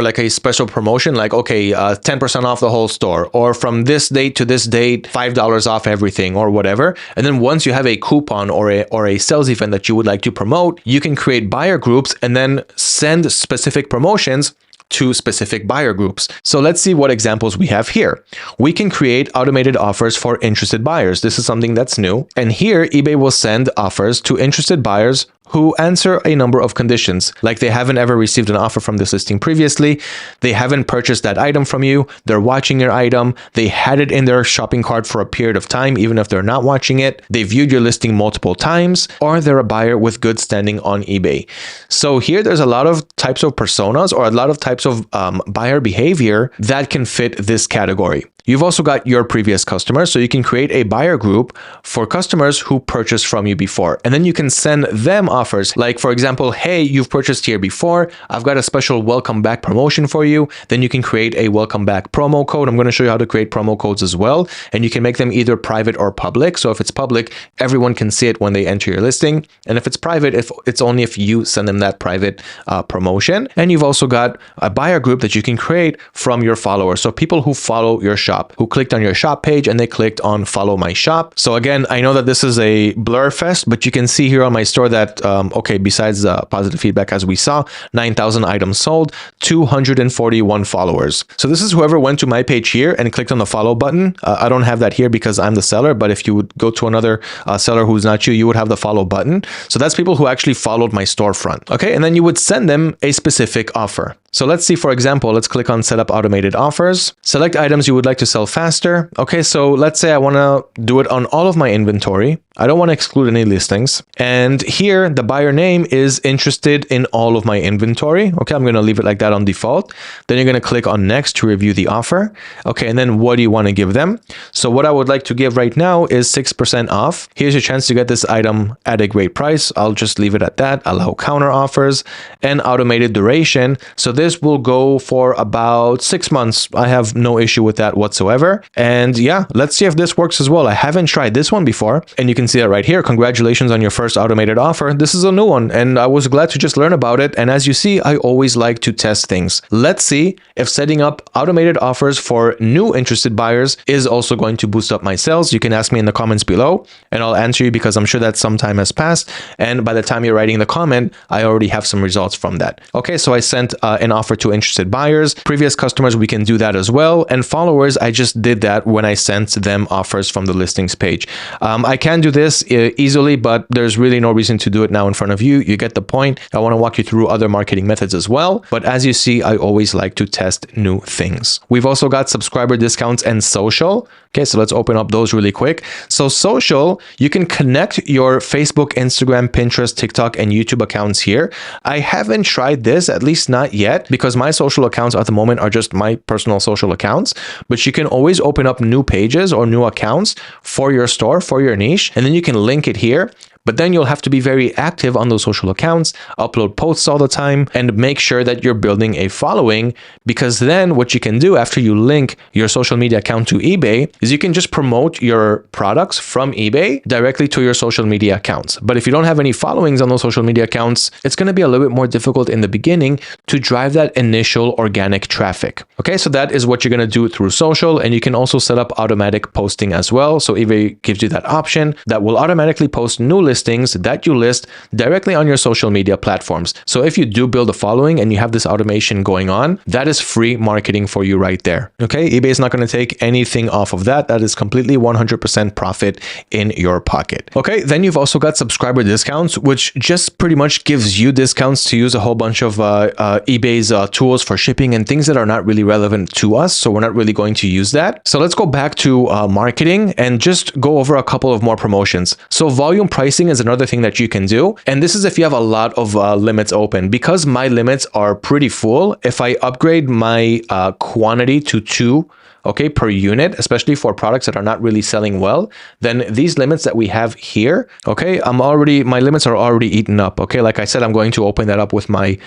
like a special promotion, like, okay, 10% off the whole store, or from this date to this date, $5 off everything, or whatever. And then once you have a coupon or a sales event that you would like to promote, you can create buyer groups and then send specific promotions to specific buyer groups. So let's see what examples we have here. We can create automated offers for interested buyers. This is something that's new. And here eBay will send offers to interested buyers who answer a number of conditions, like they haven't ever received an offer from this listing previously, they haven't purchased that item from you, they're watching your item, they had it in their shopping cart for a period of time, even if they're not watching it, they viewed your listing multiple times, or they're a buyer with good standing on eBay. So here there's a lot of types of personas or a lot of types of buyer behavior that can fit this category. You've also got your previous customers, so you can create a buyer group for customers who purchased from you before. And then you can send them offers like, for example, hey, you've purchased here before. I've got a special welcome back promotion for you. Then you can create a welcome back promo code. I'm going to show you how to create promo codes as well. And you can make them either private or public. So if it's public, everyone can see it when they enter your listing. And if it's private, it's only if you send them that private promotion. And you've also got a buyer group that you can create from your followers. So people who follow your shop, who clicked on your shop page and they clicked on follow my shop. So again, I know that this is a blur fest, but you can see here on my store that, okay, besides positive feedback, as we saw, 9,000 items sold, 241 followers. So this is whoever went to my page here and clicked on the follow button. I don't have that here because I'm the seller, but if you would go to another seller who's not you, you would have the follow button. So that's people who actually followed my storefront. Okay, and then you would send them a specific offer. So let's see, for example, let's click on set up automated offers, select items you would like to sell faster. Okay, so let's say I want to do it on all of my inventory. I don't want to exclude any listings. And here the buyer name is interested in all of my inventory. Okay, I'm going to leave it like that on default. Then you're going to click on next to review the offer. Okay, and then what do you want to give them? So what I would like to give right now is 6% off. Here's your chance to get this item at a great price. I'll just leave it at that. Allow counter offers and automated duration. So this will go for about 6 months. I have no issue with that whatsoever. And yeah, let's see if this works as well. I haven't tried this one before, and you can see that right here. Congratulations on your first automated offer. This is a new one, and I was glad to just learn about it. And as you see, I always like to test things. Let's see if setting up automated offers for new interested buyers is also going to boost up my sales. You can ask me in the comments below, and I'll answer you because I'm sure that some time has passed. And by the time you're writing the comment, I already have some results from that. Okay, so I sent an offer to interested buyers. Previous customers, we can do that as well. And followers, I just did that when I sent them offers from the listings page. I can do this easily, but there's really no reason to do it now in front of you. You get the point. I want to walk you through other marketing methods as well. But as you see, I always like to test new things. We've also got subscriber discounts and social. Okay, so let's open up those really quick. So social, you can connect your Facebook, Instagram, Pinterest, TikTok, and YouTube accounts here. I haven't tried this, at least not yet, because my social accounts at the moment are just my personal social accounts. But you can always open up new pages or new accounts for your store, for your niche, and then you can link it here. But then you'll have to be very active on those social accounts, upload posts all the time, and make sure that you're building a following, because then what you can do after you link your social media account to eBay is you can just promote your products from eBay directly to your social media accounts. But if you don't have any followings on those social media accounts, it's going to be a little bit more difficult in the beginning to drive that initial organic traffic. Okay, so that is what you're going to do through social, and you can also set up automatic posting as well. So eBay gives you that option that will automatically post new listings that you list directly on your social media platforms. So if you do build a following and you have this automation going on, that is free marketing for you right there. Okay, eBay is not going to take anything off of that. That is completely 100% profit in your pocket. Okay, then you've also got subscriber discounts, which just pretty much gives you discounts to use a whole bunch of eBay's tools for shipping and things that are not really relevant to us. So we're not really going to use that. So let's go back to marketing and just go over a couple of more promotions. So volume pricing is another thing that you can do. And this is if you have a lot of limits open. Because my limits are pretty full, if I upgrade my quantity to 2, okay, per unit, especially for products that are not really selling well, then these limits that we have here, okay, my limits are already eaten up. Okay, like I said, I'm going to open that up with my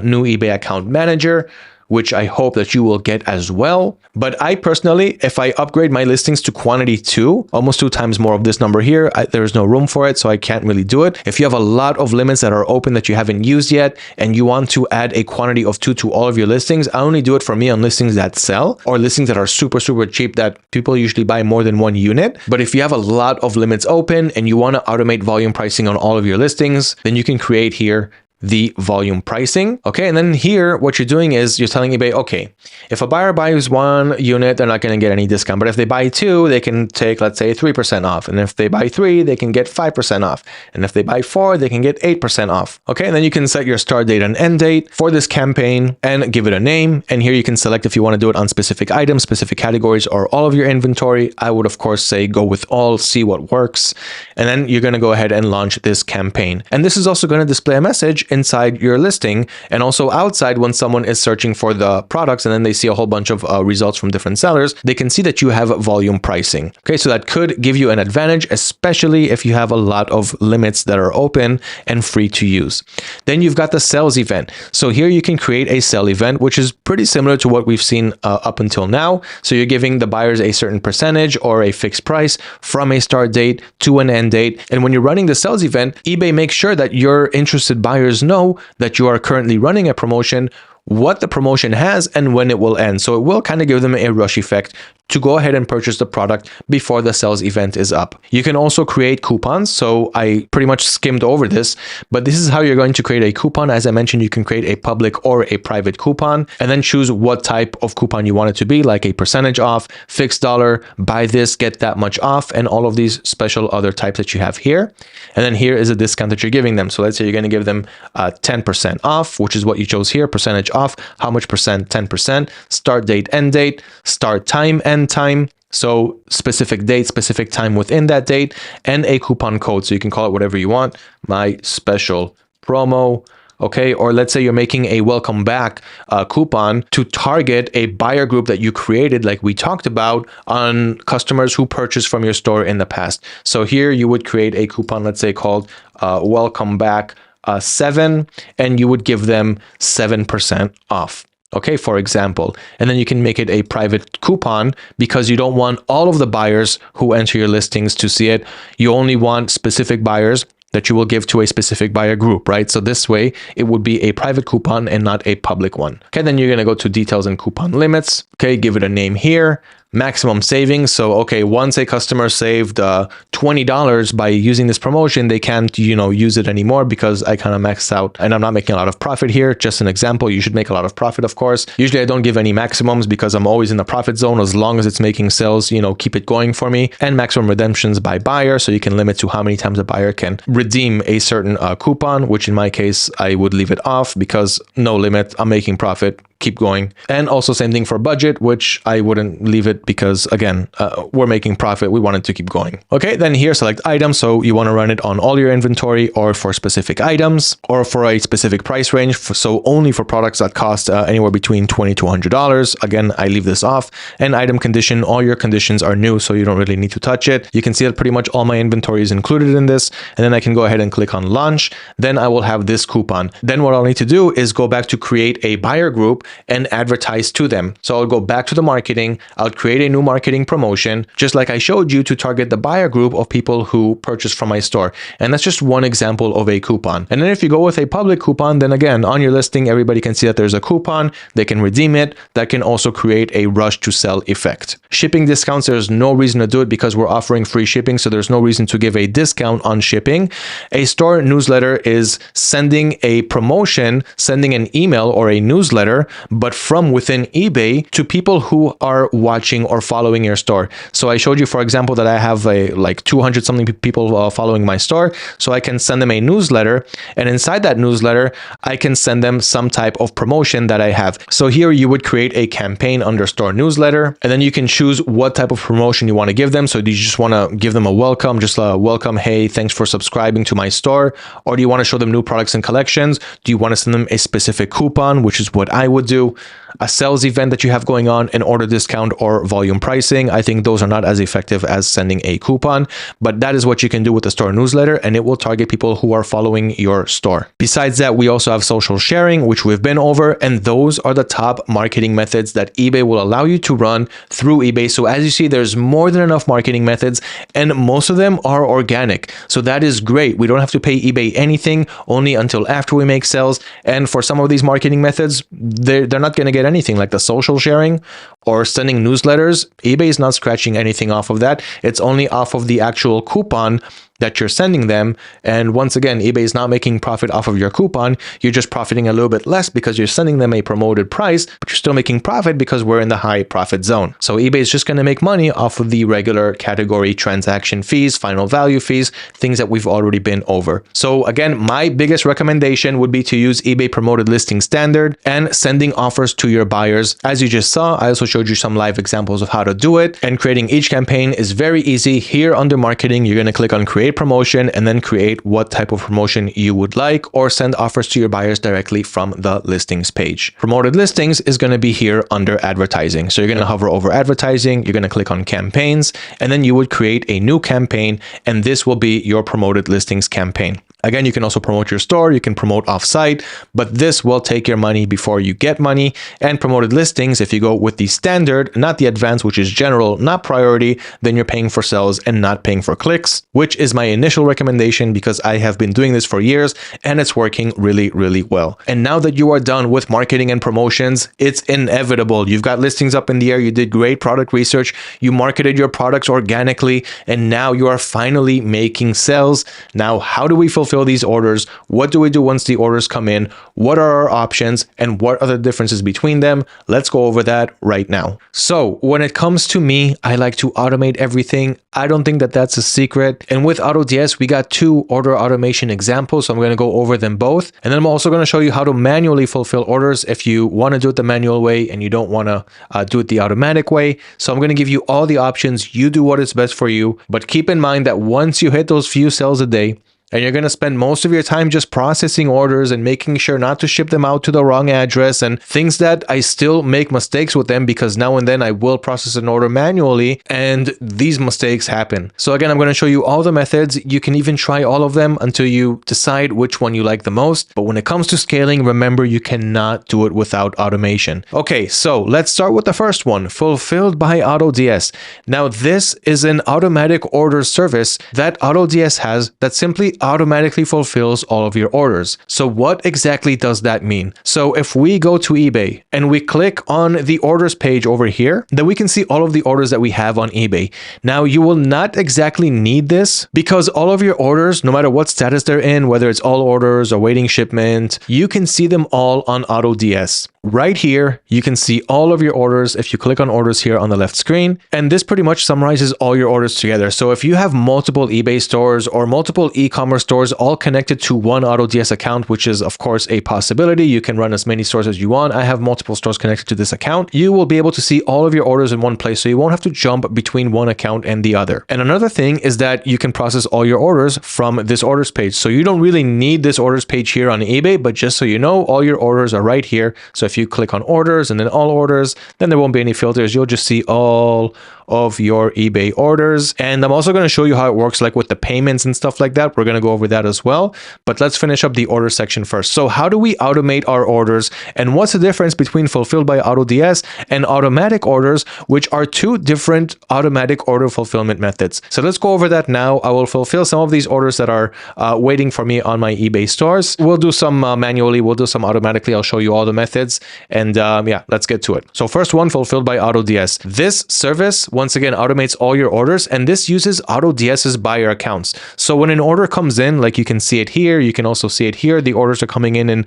new eBay account manager, which I hope that you will get as well. But I personally, if I upgrade my listings to quantity 2, almost 2 times more of this number here, there's no room for it, so I can't really do it. If you have a lot of limits that are open that you haven't used yet, and you want to add a quantity of 2 to all of your listings, I only do it for me on listings that sell, or listings that are super, super cheap that people usually buy more than 1 unit. But if you have a lot of limits open and you want to automate volume pricing on all of your listings, then you can create here the volume pricing. Okay, and then here what you're doing is you're telling eBay, okay, if a buyer buys 1 unit, they're not going to get any discount, but if they buy 2, they can take, let's say, 3% off, and if they buy 3, they can get 5% off, and if they buy 4, they can get 8% off. Okay, and then you can set your start date and end date for this campaign and give it a name, and here you can select if you want to do it on specific items, specific categories, or all of your inventory. I would of course say go with all, see what works, and then you're going to go ahead and launch this campaign. And this is also going to display a message inside your listing and also outside when someone is searching for the products and then they see a whole bunch of results from different sellers, they can see that you have volume pricing. Okay, so that could give you an advantage, especially if you have a lot of limits that are open and free to use. Then you've got the sales event. So here you can create a sell event, which is pretty similar to what we've seen up until now. So you're giving the buyers a certain percentage or a fixed price from a start date to an end date. And when you're running the sales event, eBay makes sure that your interested buyers know that you are currently running a promotion, what the promotion has, and when it will end. So it will kind of give them a rush effect to go ahead and purchase the product before the sales event is up. You can also create coupons. So I pretty much skimmed over this, but this is how you're going to create a coupon. As I mentioned, you can create a public or a private coupon and then choose what type of coupon you want it to be, like a percentage off, fixed dollar, buy this, get that much off, and all of these special other types that you have here. And then here is a discount that you're giving them. So let's say you're going to give them 10% off, which is what you chose here, percentage off. How much percent? 10%. Start date, end date, start time, end time. So specific date, specific time within that date, and a coupon code. So you can call it whatever you want. My special promo. Okay, or let's say you're making a welcome back coupon to target a buyer group that you created, like we talked about, on customers who purchased from your store in the past. So here you would create a coupon, let's say called welcome back 7, and you would give them 7% off. Okay, for example, and then you can make it a private coupon because you don't want all of the buyers who enter your listings to see it. You only want specific buyers that you will give to a specific buyer group, right? So this way it would be a private coupon and not a public one. Okay, then you're going to go to details and coupon limits. Okay, give it a name here. Maximum savings. So, okay, once a customer saved $20 by using this promotion, they can't, use it anymore because I kind of maxed out and I'm not making a lot of profit here. Just an example, you should make a lot of profit, of course. Usually I don't give any maximums because I'm always in the profit zone as long as it's making sales, keep it going for me. And maximum redemptions by buyer. So you can limit to how many times a buyer can redeem a certain coupon, which in my case, I would leave it off because no limit, I'm making profit. keep going. And also same thing for budget, which I wouldn't leave it because again, we're making profit. We want it to keep going. Okay, then here select items. So you want to run it on all your inventory or for specific items or for a specific price range. So only for products that cost anywhere between $20 to $100. Again, I leave this off. And item condition, all your conditions are new, so you don't really need to touch it. You can see that pretty much all my inventory is included in this. And then I can go ahead and click on launch. Then I will have this coupon. Then what I'll need to do is go back to create a buyer group and advertise to them. So I'll go back to the marketing. I'll create a new marketing promotion, just like I showed you, to target the buyer group of people who purchase from my store. And that's just one example of a coupon. And then if you go with a public coupon, then again, on your listing, everybody can see that there's a coupon. They can redeem it. That can also create a rush to sell effect. Shipping discounts, there's no reason to do it because we're offering free shipping. So there's no reason to give a discount on shipping. A store newsletter is sending a promotion, sending an email or a newsletter, but from within eBay to people who are watching or following your store. So I showed you, for example, that I have like 200 something people following my store. So I can send them a newsletter, and inside that newsletter, I can send them some type of promotion that I have. So here you would create a campaign under store newsletter, and then you can choose what type of promotion you want to give them. So do you just want to give them a welcome, just a welcome, hey, thanks for subscribing to my store? Or do you want to show them new products and collections? Do you want to send them a specific coupon, which is what I would do? A sales event that you have going on, an order discount or volume pricing. I think those are not as effective as sending a coupon, but that is what you can do with the store newsletter, and it will target people who are following your store. Besides that, we also have social sharing, which we've been over, and those are the top marketing methods that eBay will allow you to run through eBay. So as you see, there's more than enough marketing methods, and most of them are organic. So that is great. We don't have to pay eBay anything, only until after we make sales. And for some of these marketing methods, they're not going to get anything, like the social sharing or sending newsletters. eBay is not scratching anything off of that. It's only off of the actual coupon that you're sending them. And once again, eBay is not making profit off of your coupon. You're just profiting a little bit less because you're sending them a promoted price, but you're still making profit because we're in the high profit zone. So eBay is just going to make money off of the regular category transaction fees, final value fees, things that we've already been over. So again, my biggest recommendation would be to use eBay Promoted Listing Standard and sending offers to your buyers. As you just saw, I also showed you some live examples of how to do it, and creating each campaign is very easy. Here under marketing, you're going to click on create promotion and then create what type of promotion you would like, or send offers to your buyers directly from the listings page. Promoted listings is going to be here under advertising. So you're going to hover over advertising, you're going to click on campaigns, and then you would create a new campaign, and this will be your promoted listings campaign. Again, you can also promote your store, you can promote off-site, but this will take your money before you get money. And promoted listings, if you go with the standard, not the advanced, which is general, not priority, then you're paying for sales and not paying for clicks, which is my initial recommendation because I have been doing this for years and it's working really, really well. And now that you are done with marketing and promotions, it's inevitable. You've got listings up in the air, you did great product research, you marketed your products organically, and now you are finally making sales. Now, how do we fulfill these orders? What do we do once the orders come in? What are our options and what are the differences between them? Let's go over that right now. So when it comes to me, I like to automate everything. I don't think that that's a secret. And with AutoDS, we got 2 order automation examples. So I'm going to go over them both. And then I'm also going to show you how to manually fulfill orders if you want to do it the manual way and you don't want to do it the automatic way. So I'm going to give you all the options. You do what is best for you. But keep in mind that once you hit those few sales a day, and you're going to spend most of your time just processing orders and making sure not to ship them out to the wrong address and things that I still make mistakes with them because now and then I will process an order manually and these mistakes happen. So again, I'm going to show you all the methods. You can even try all of them until you decide which one you like the most. But when it comes to scaling, remember, you cannot do it without automation. Okay, so let's start with the first one, fulfilled by AutoDS. Now, this is an automatic order service that AutoDS has that simply automatically fulfills all of your orders. So what exactly does that mean? So if we go to eBay and we click on the orders page over here, then we can see all of the orders that we have on eBay. Now, you will not exactly need this because all of your orders, no matter what status they're in, whether it's all orders or waiting shipment, you can see them all on AutoDS. right here, you can see all of your orders if you click on orders here on the left screen. And this pretty much summarizes all your orders together. So if you have multiple eBay stores or multiple e-commerce stores all connected to one AutoDS account, which is of course a possibility, you can run as many stores as you want. I have multiple stores connected to this account. You will be able to see all of your orders in one place, so you won't have to jump between one account and the other. And another thing is that you can process all your orders from this orders page. So you don't really need this orders page here on eBay, but just so you know, all your orders are right here. So if you click on orders and then all orders, then there won't be any filters. You'll just see all of your eBay orders. And I'm also going to show you how it works, like with the payments and stuff like that. We're going to go over that as well. But let's finish up the order section first. So how do we automate our orders? And what's the difference between fulfilled by AutoDS and automatic orders, which are two different automatic order fulfillment methods? So let's go over that now. I will fulfill some of these orders that are waiting for me on my eBay stores. We'll do some manually, we'll do some automatically. I'll show you all the methods. And yeah, let's get to it. So first one, fulfilled by AutoDS. This service, once again, automates all your orders, and this uses AutoDS's buyer accounts. So when an order comes in, like you can see it here, you can also see it here, the orders are coming in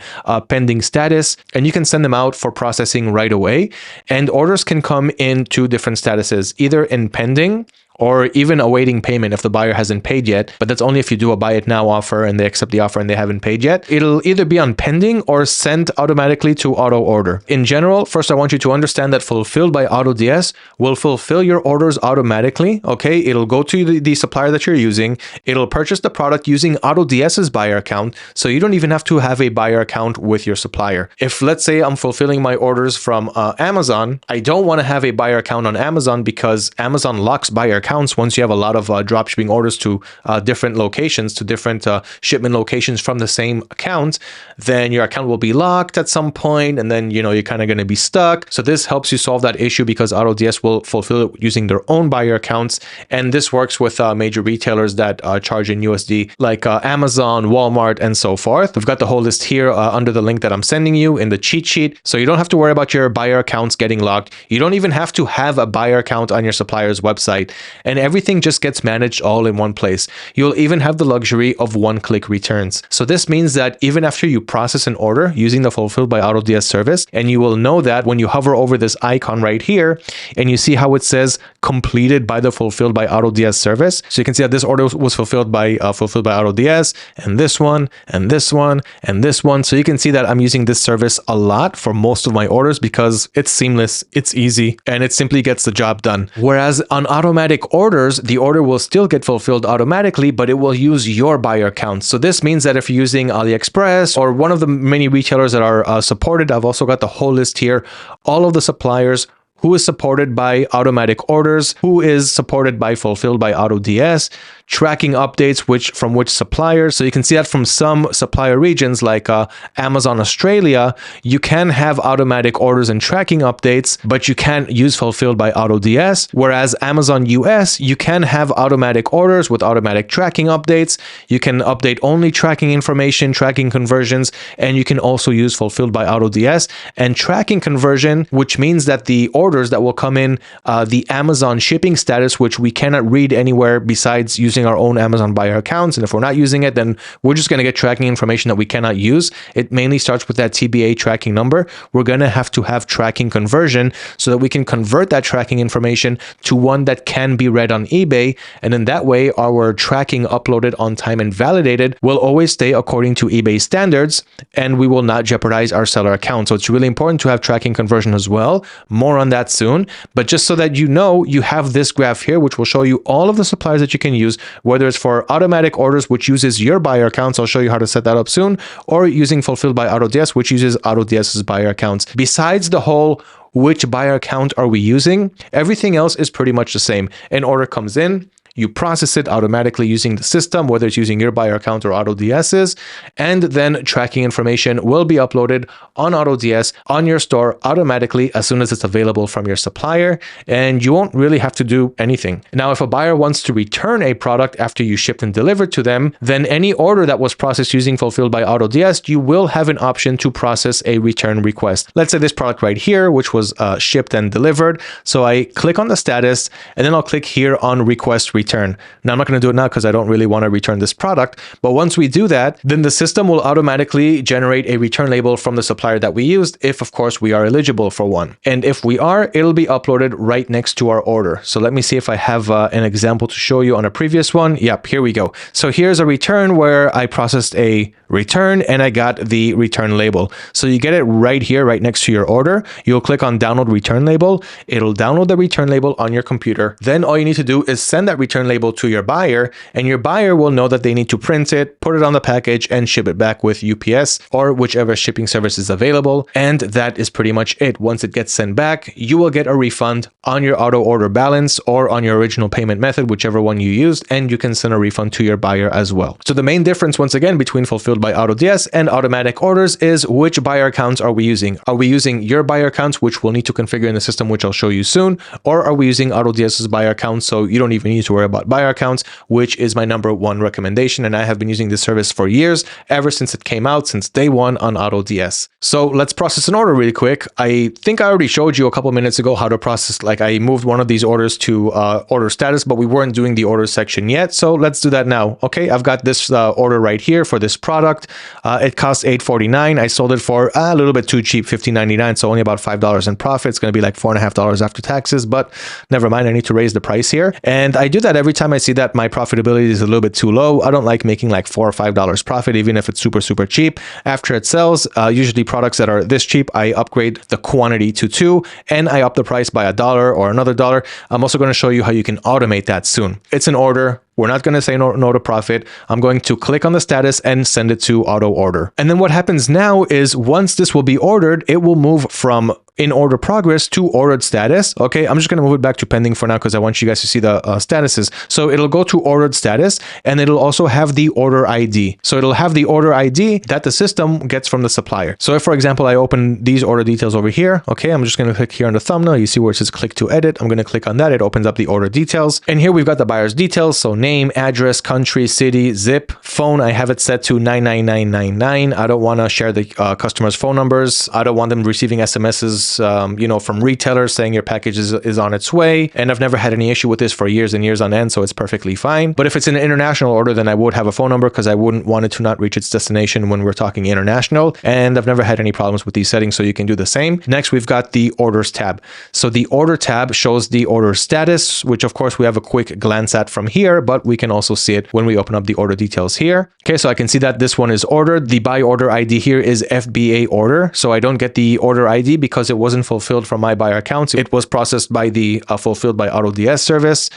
pending status, and you can send them out for processing right away. And orders can come in two different statuses, either in pending or even awaiting payment if the buyer hasn't paid yet, but that's only if you do a buy it now offer and they accept the offer and they haven't paid yet. It'll either be on pending or sent automatically to auto order. In general, first I want you to understand that fulfilled by AutoDS will fulfill your orders automatically, okay? It'll go to the supplier that you're using. It'll purchase the product using AutoDS's buyer account, so you don't even have to have a buyer account with your supplier. If, let's say, I'm fulfilling my orders from Amazon, I don't want to have a buyer account on Amazon because Amazon locks buyer accounts once you have a lot of dropshipping orders to different locations, to different shipment locations from the same account. Then your account will be locked at some point, and then you're kind of going to be stuck. So this helps you solve that issue because AutoDS will fulfill it using their own buyer accounts, and this works with major retailers that charge in USD, like Amazon, Walmart, and so forth. We've got the whole list here under the link that I'm sending you in the cheat sheet, so you don't have to worry about your buyer accounts getting locked. You don't even have to have a buyer account on your supplier's website. And everything just gets managed all in one place. You'll even have the luxury of one-click returns. So this means that even after you process an order using the fulfilled by AutoDS service, and you will know that when you hover over this icon right here, and you see how it says completed by the fulfilled by AutoDS service. So you can see that this order was fulfilled by AutoDS, and this one, and this one, and this one. So you can see that I'm using this service a lot for most of my orders because it's seamless, it's easy, and it simply gets the job done. Whereas on automatic orders, the order will still get fulfilled automatically, but it will use your buyer account. So this means that if you're using AliExpress or one of the many retailers that are supported, I've also got the whole list here, all of the suppliers, who is supported by automatic orders, who is supported by fulfilled by AutoDS, tracking updates from which suppliers. So you can see that from some supplier regions like Amazon Australia, you can have automatic orders and tracking updates, but you can't use fulfilled by AutoDS. Whereas Amazon US, you can have automatic orders with automatic tracking updates. You can update only tracking information, tracking conversions, and you can also use fulfilled by AutoDS and tracking conversion, which means that the orders that will come in the Amazon shipping status, which we cannot read anywhere besides using our own Amazon buyer accounts. And if we're not using it, then we're just going to get tracking information that we cannot use. It mainly starts with that TBA tracking number. We're going to have tracking conversion so that we can convert that tracking information to one that can be read on eBay. And in that way, our tracking uploaded on time and validated will always stay according to eBay standards, and we will not jeopardize our seller account. So it's really important to have tracking conversion as well. More on that soon. But just so that you have this graph here, which will show you all of the suppliers that you can use, whether it's for automatic orders, which uses your buyer accounts. I'll show you how to set that up soon, or using fulfilled by AutoDS, which uses AutoDS's buyer accounts. Besides the whole which buyer account are we using, everything else is pretty much the same. An order comes in, you process it automatically using the system, whether it's using your buyer account or AutoDS's, and then tracking information will be uploaded on AutoDS on your store automatically as soon as it's available from your supplier, and you won't really have to do anything. Now, if a buyer wants to return a product after you shipped and delivered to them, then any order that was processed using fulfilled by AutoDS, you will have an option to process a return request. Let's say this product right here, which was shipped and delivered. So I click on the status, and then I'll click here on request return. Now I'm not going to do it now because I don't really want to return this product. But once we do that, then the system will automatically generate a return label from the supplier that we used, if of course we are eligible for one. And if we are, it'll be uploaded right next to our order. So let me see if I have an example to show you on a previous one. Yep, here we go. So here's a return where I processed a return and I got the return label. So you get it right here, right next to your order. You'll click on download return label. It'll download the return label on your computer. Then all you need to do is send that return label to your buyer, and your buyer will know that they need to print it, put it on the package, and ship it back with UPS or whichever shipping service is available. And that is pretty much it. Once it gets sent back, you will get a refund on your auto order balance or on your original payment method, whichever one you used, and you can send a refund to your buyer as well. So the main difference, once again, between fulfilled by AutoDS and automatic orders is which buyer accounts are we using? Are we using your buyer accounts, which we'll need to configure in the system, which I'll show you soon, or are we using AutoDS's buyer accounts? So you don't even need to worry about buyer accounts, which is my #1 recommendation. And I have been using this service for years, ever since it came out, since day one on AutoDS. So let's process an order really quick. I think I already showed you a couple minutes ago how to process, like I moved one of these orders to order status, but we weren't doing the order section yet. So let's do that now. Okay, I've got this order right here for this product. It costs $8.49. I sold it for a little bit too cheap, $15.99. So only about $5 in profit. It's going to be like $4.50 after taxes, but never mind. I need to raise the price here. And I do that every time I see that my profitability is a little bit too low. I don't like making like $4 or $5 profit, even if it's super, super cheap. After it sells, usually products that are this cheap, I upgrade the quantity to 2 and I up the price by $1 or another $1. I'm also going to show you how you can automate that soon. It's an order. We're not going to say no to profit. I'm going to click on the status and send it to auto order. And then what happens now is once this will be ordered, it will move from in order progress to ordered status. Okay, I'm just going to move it back to pending for now because I want you guys to see the statuses. So it'll go to ordered status and it'll also have the order ID. So it'll have the order ID that the system gets from the supplier. So if, for example, I open these order details over here, okay, I'm just going to click here on the thumbnail. You see where it says click to edit. I'm going to click on that. It opens up the order details. And here we've got the buyer's details. So name, address, country, city, zip, phone. I have it set to 99999. I don't want to share the customer's phone numbers. I don't want them receiving SMSs from retailers saying your package is on its way. And I've never had any issue with this for years and years on end, so it's perfectly fine. But if it's an international order, then I would have a phone number because I wouldn't want it to not reach its destination when we're talking international. And I've never had any problems with these settings, so you can do the same. Next, we've got the orders tab. So the order tab shows the order status, which of course we have a quick glance at from here, but we can also see it when we open up the order details here. Okay, so I can see that this one is ordered. The buy order ID here is FBA order. So I don't get the order ID because it wasn't fulfilled from my buyer accounts. It was processed by the fulfilled by AutoDS service.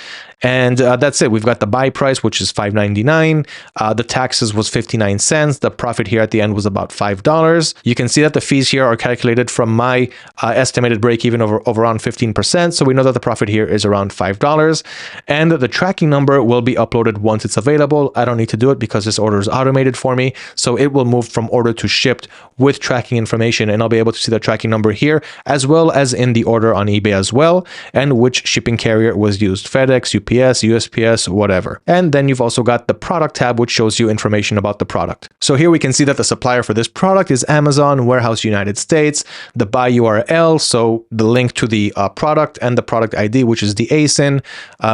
And that's it. We've got the buy price, which is $5.99. The taxes was 59 cents. The profit here at the end was about $5. You can see that the fees here are calculated from my estimated break even of around 15%. So we know that the profit here is around $5. And the tracking number will be uploaded once it's available. I don't need to do it because this order is automated for me. So it will move from order to shipped with tracking information. And I'll be able to see the tracking number here, as well as in the order on eBay as well, and which shipping carrier was used, FedEx, UPS, USPS, whatever. And then you've also got the product tab, which shows you information about the product. So here we can see that the supplier for this product is Amazon, Warehouse, United States, the buy URL, so the link to the product, and the product ID, which is the ASIN,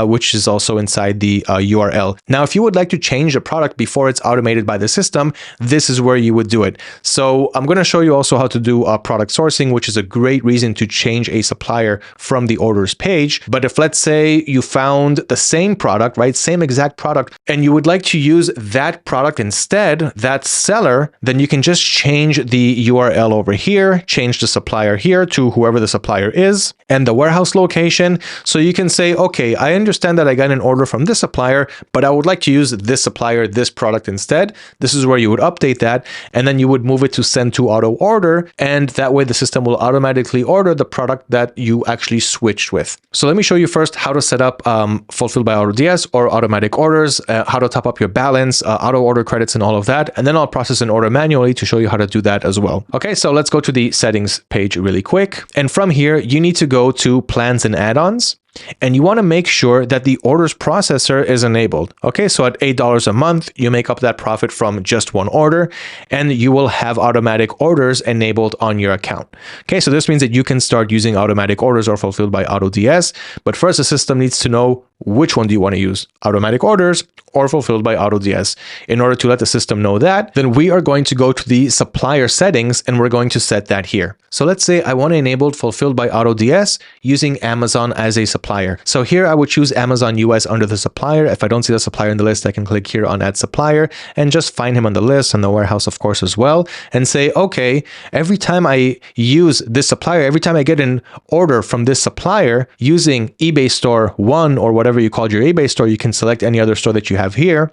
which is also inside the URL. Now, if you would like to change the product before it's automated by the system, this is where you would do it. So I'm going to show you also how to do product sourcing, which is a great reason to change a supplier from the orders page. But if, let's say, you found the same product, right, same exact product, and you would like to use that product instead, that seller, then you can just change the URL over here, change the supplier here to whoever the supplier is, and the warehouse location. So you can say, okay, I understand that I got an order from this supplier, but I would like to use this supplier, this product instead. This is where you would update that, and then you would move it to send to auto order, and that way the system will automatically order the product that you actually switched with. So let me show you first how to set up fulfilled by AutoDS or automatic orders, how to top up your balance, auto order credits, and all of that. And then I'll process an order manually to show you how to do that as well. Okay, so let's go to the settings page really quick. And from here, you need to go to plans and add-ons. And you want to make sure that the orders processor is enabled. Okay, so at $8 a month, you make up that profit from just one order, and you will have automatic orders enabled on your account. Okay, so this means that you can start using automatic orders or fulfilled by AutoDS. But first, the system needs to know which one do you want to use, automatic orders or fulfilled by AutoDS. In order to let the system know that, then we are going to go to the supplier settings and we're going to set that here. So let's say I want to enable fulfilled by AutoDS using Amazon as a supplier. So here I would choose Amazon US under the supplier. If I don't see the supplier in the list, I can click here on add supplier and just find him on the list, and the warehouse of course as well, and say, okay, every time I use this supplier, every time I get an order from this supplier using eBay store 1 or whatever you called your eBay store, you can select any other store that you have here.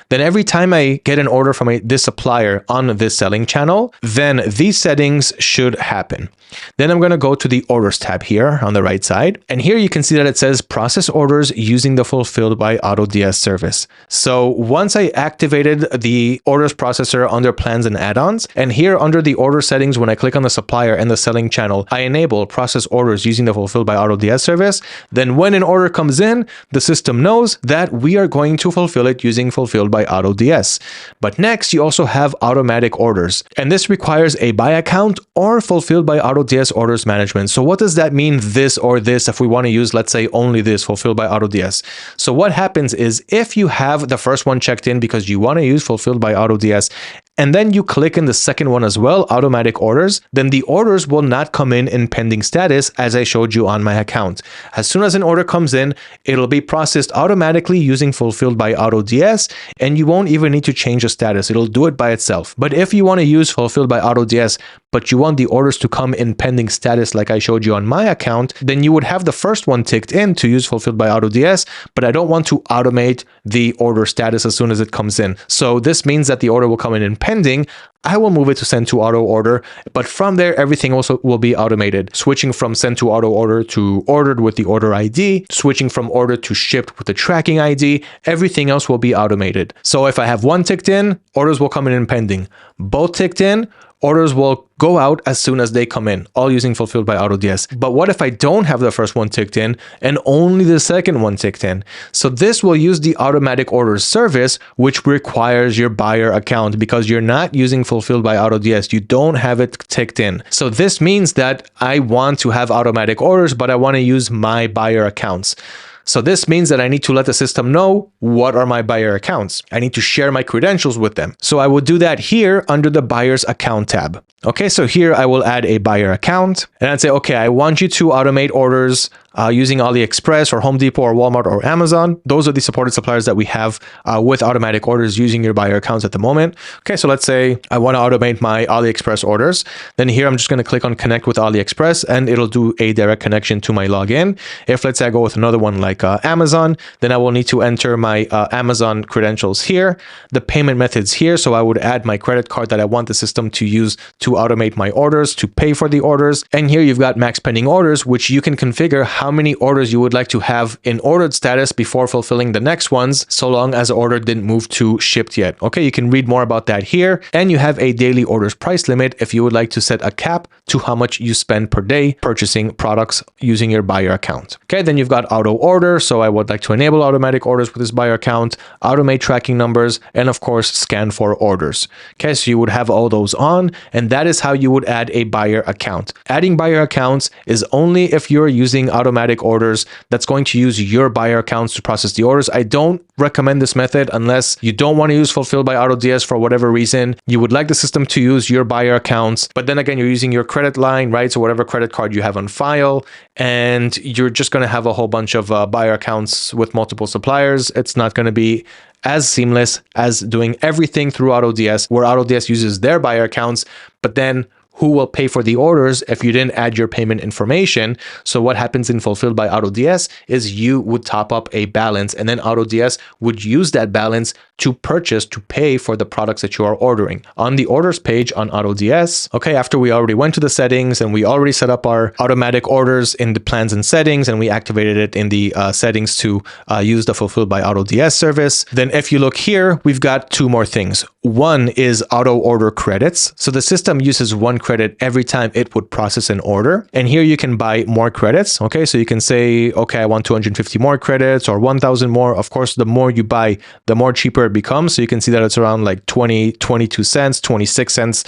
Then every time I get an order from this supplier on this selling channel, then these settings should happen. Then I'm going to go to the orders tab here on the right side. And here you can see that it says process orders using the fulfilled by AutoDS service. So once I activated the orders processor under plans and add-ons, and here under the order settings, when I click on the supplier and the selling channel, I enable process orders using the fulfilled by AutoDS service. Then when an order comes in, the system knows that we are going to fulfill it using fulfilled by AutoDS. But next, you also have automatic orders. And this requires a buy account or fulfilled by AutoDS orders management. So what does that mean, this or this, if we want to use, let's say, only this, fulfilled by AutoDS? So what happens is if you have the first one checked in because you want to use fulfilled by AutoDS, and then you click in the second one as well, automatic orders, then the orders will not come in pending status as I showed you on my account. As soon as an order comes in, it'll be processed automatically using fulfilled by AutoDS, and you won't even need to change the status. It'll do it by itself. But if you want to use fulfilled by AutoDS, but you want the orders to come in pending status like I showed you on my account, then you would have the first one ticked in to use fulfilled by AutoDS, but I don't want to automate the order status as soon as it comes in. So this means that the order will come in pending. I will move it to send to auto order, but from there, everything also will be automated. Switching from send to auto order to ordered with the order ID, switching from ordered to shipped with the tracking ID, everything else will be automated. So if I have one ticked in, orders will come in pending. Both ticked in, orders will go out as soon as they come in, all using fulfilled by AutoDS. But what if I don't have the first one ticked in and only the second one ticked in? So this will use the automatic orders service, which requires your buyer account because you're not using fulfilled by AutoDS. You don't have it ticked in. So this means that I want to have automatic orders, but I want to use my buyer accounts. So this means that I need to let the system know what are my buyer accounts. I need to share my credentials with them. So I will do that here under the buyer's account tab. Okay, so here I will add a buyer account and I'd say, okay, I want you to automate orders using AliExpress or Home Depot or Walmart or Amazon. Those are the supported suppliers that we have with automatic orders using your buyer accounts at the moment. Okay, so let's say I want to automate my AliExpress orders. Then here I'm just going to click on connect with AliExpress and it'll do a direct connection to my login. If let's say I go with another one like Amazon, then I will need to enter my Amazon credentials here, the payment methods here. So I would add my credit card that I want the system to use to automate my orders, to pay for the orders. And here you've got max pending orders, which you can configure how many orders you would like to have in ordered status before fulfilling the next ones, so long as the order didn't move to shipped yet. Okay, you can read more about that here. And you have a daily orders price limit if you would like to set a cap to how much you spend per day purchasing products using your buyer account. Okay, then you've got auto order. So I would like to enable automatic orders with this buyer account, automate tracking numbers, and of course, scan for orders. Okay, so you would have all those on, and that is how you would add a buyer account. Adding buyer accounts is only if you're using automatic orders that's going to use your buyer accounts to process the orders. I don't recommend this method unless you don't want to use fulfilled by AutoDS for whatever reason. You would like the system to use your buyer accounts, but then again, you're using your credit line, right? So whatever credit card you have on file, and you're just going to have a whole bunch of buyer accounts with multiple suppliers. It's not going to be as seamless as doing everything through AutoDS, where AutoDS uses their buyer accounts, but then who will pay for the orders if you didn't add your payment information? So what happens in fulfilled by AutoDS is you would top up a balance and then AutoDS would use that balance to pay for the products that you are ordering. On the orders page on AutoDS, okay, after we already went to the settings and we already set up our automatic orders in the plans and settings and we activated it in the settings to use the fulfilled by AutoDS service, then if you look here, we've got two more things. One is auto order credits. So the system uses one credit every time it would process an order. And here you can buy more credits. Okay, so you can say, okay, I want 250 more credits or 1,000 more. Of course, the more you buy, the more cheaper it becomes. So you can see that it's around like 22 cents, 26 cents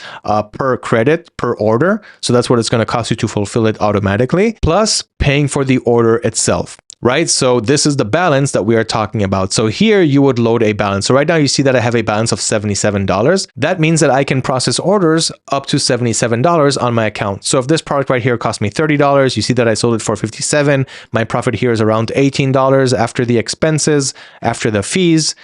per credit per order. So that's what it's going to cost you to fulfill it automatically, plus paying for the order itself. Right? So this is the balance that we are talking about. So here you would load a balance. So right now you see that I have a balance of $77. That means that I can process orders up to $77 on my account. So if this product right here cost me $30, you see that I sold it for $57. My profit here is around $18 after the expenses, after the fees.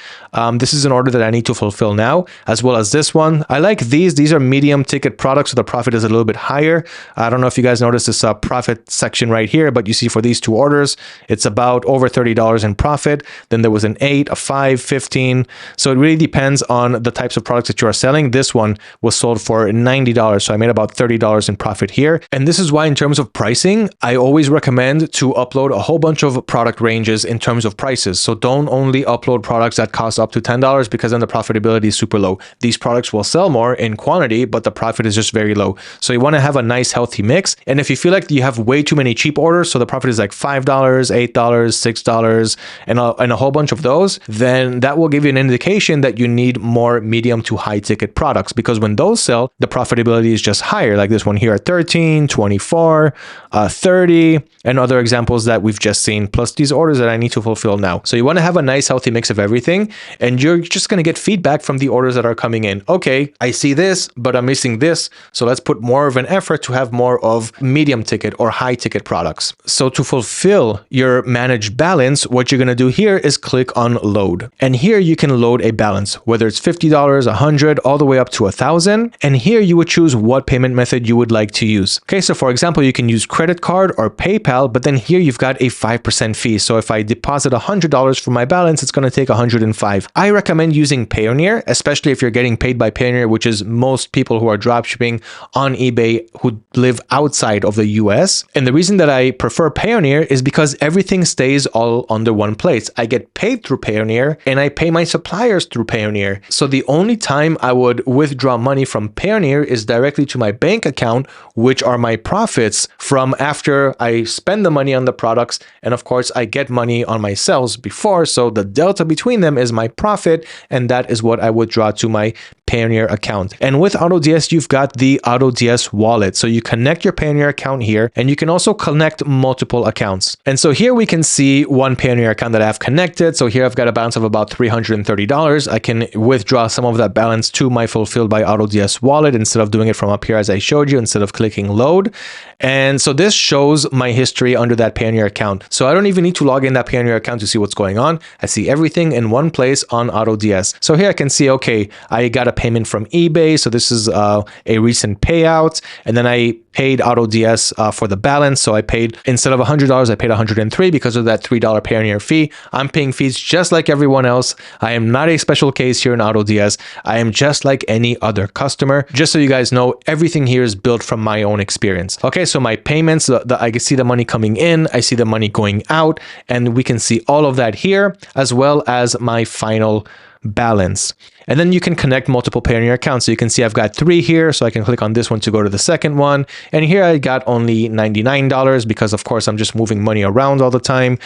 This is an order that I need to fulfill now, as well as this one. I like these. These are medium ticket products, so the profit is a little bit higher. I don't know if you guys noticed this profit section right here, but you see for these two orders, it's about over $30 in profit. Then there was an 8, a 5, 15. So it really depends on the types of products that you are selling. This one was sold for $90. So I made about $30 in profit here. And this is why in terms of pricing, I always recommend to upload a whole bunch of product ranges in terms of prices. So don't only upload products that cost up to $10 because then the profitability is super low. These products will sell more in quantity, but the profit is just very low. So you want to have a nice healthy mix. And if you feel like you have way too many cheap orders, so the profit is like $5, $8, $6, and a whole bunch of those, then that will give you an indication that you need more medium to high ticket products, because when those sell, the profitability is just higher, like this one here at 13, 24, 30, and other examples that we've just seen, plus these orders that I need to fulfill now. So you want to have a nice healthy mix of everything, and you're just going to get feedback from the orders that are coming in. Okay, I see this, but I'm missing this. So let's put more of an effort to have more of medium ticket or high ticket products. So to fulfill your managed balance, what you're going to do here is click on load. And here you can load a balance, whether it's $50, $100, all the way up to $1,000. And here you would choose what payment method you would like to use. Okay, so for example, you can use credit card or PayPal, but then here you've got a 5% fee. So if I deposit $100 for my balance, it's going to take $105. I recommend using Payoneer, especially if you're getting paid by Payoneer, which is most people who are dropshipping on eBay who live outside of the US. And the reason that I prefer Payoneer is because everything stays all under one place. I get paid through Payoneer and I pay my suppliers through Payoneer. So the only time I would withdraw money from Payoneer is directly to my bank account, which are my profits from after I spend the money on the products. And of course, I get money on my sales before. So the delta between them is my profit. And that is what I withdraw to my Payoneer account. And with AutoDS, you've got the AutoDS wallet. So you connect your Payoneer account here, and you can also connect multiple accounts. And so here we can see one Payoneer account that I have connected. So here I've got a balance of about $330. I can withdraw some of that balance to my Fulfilled by AutoDS wallet instead of doing it from up here as I showed you, instead of clicking load. And so this shows my history under that Payoneer account. So I don't even need to log in that Payoneer account to see what's going on. I see everything in one place on AutoDS. So here I can see, okay, I got a payment from eBay. So this is a recent payout. And then I paid AutoDS for the balance. So I paid, instead of $100, I paid $103 because of that $3 Payoneer fee. I'm paying fees just like everyone else. I am not a special case here in AutoDS. I am just like any other customer. Just so you guys know, everything here is built from my own experience. Okay, so my payments, I can see the money coming in, I see the money going out, and we can see all of that here, as well as my final balance. And then you can connect multiple Payoneer accounts. So you can see I've got 3 here. So I can click on this one to go to the second one. And here I got only $99 because of course I'm just moving money around all the time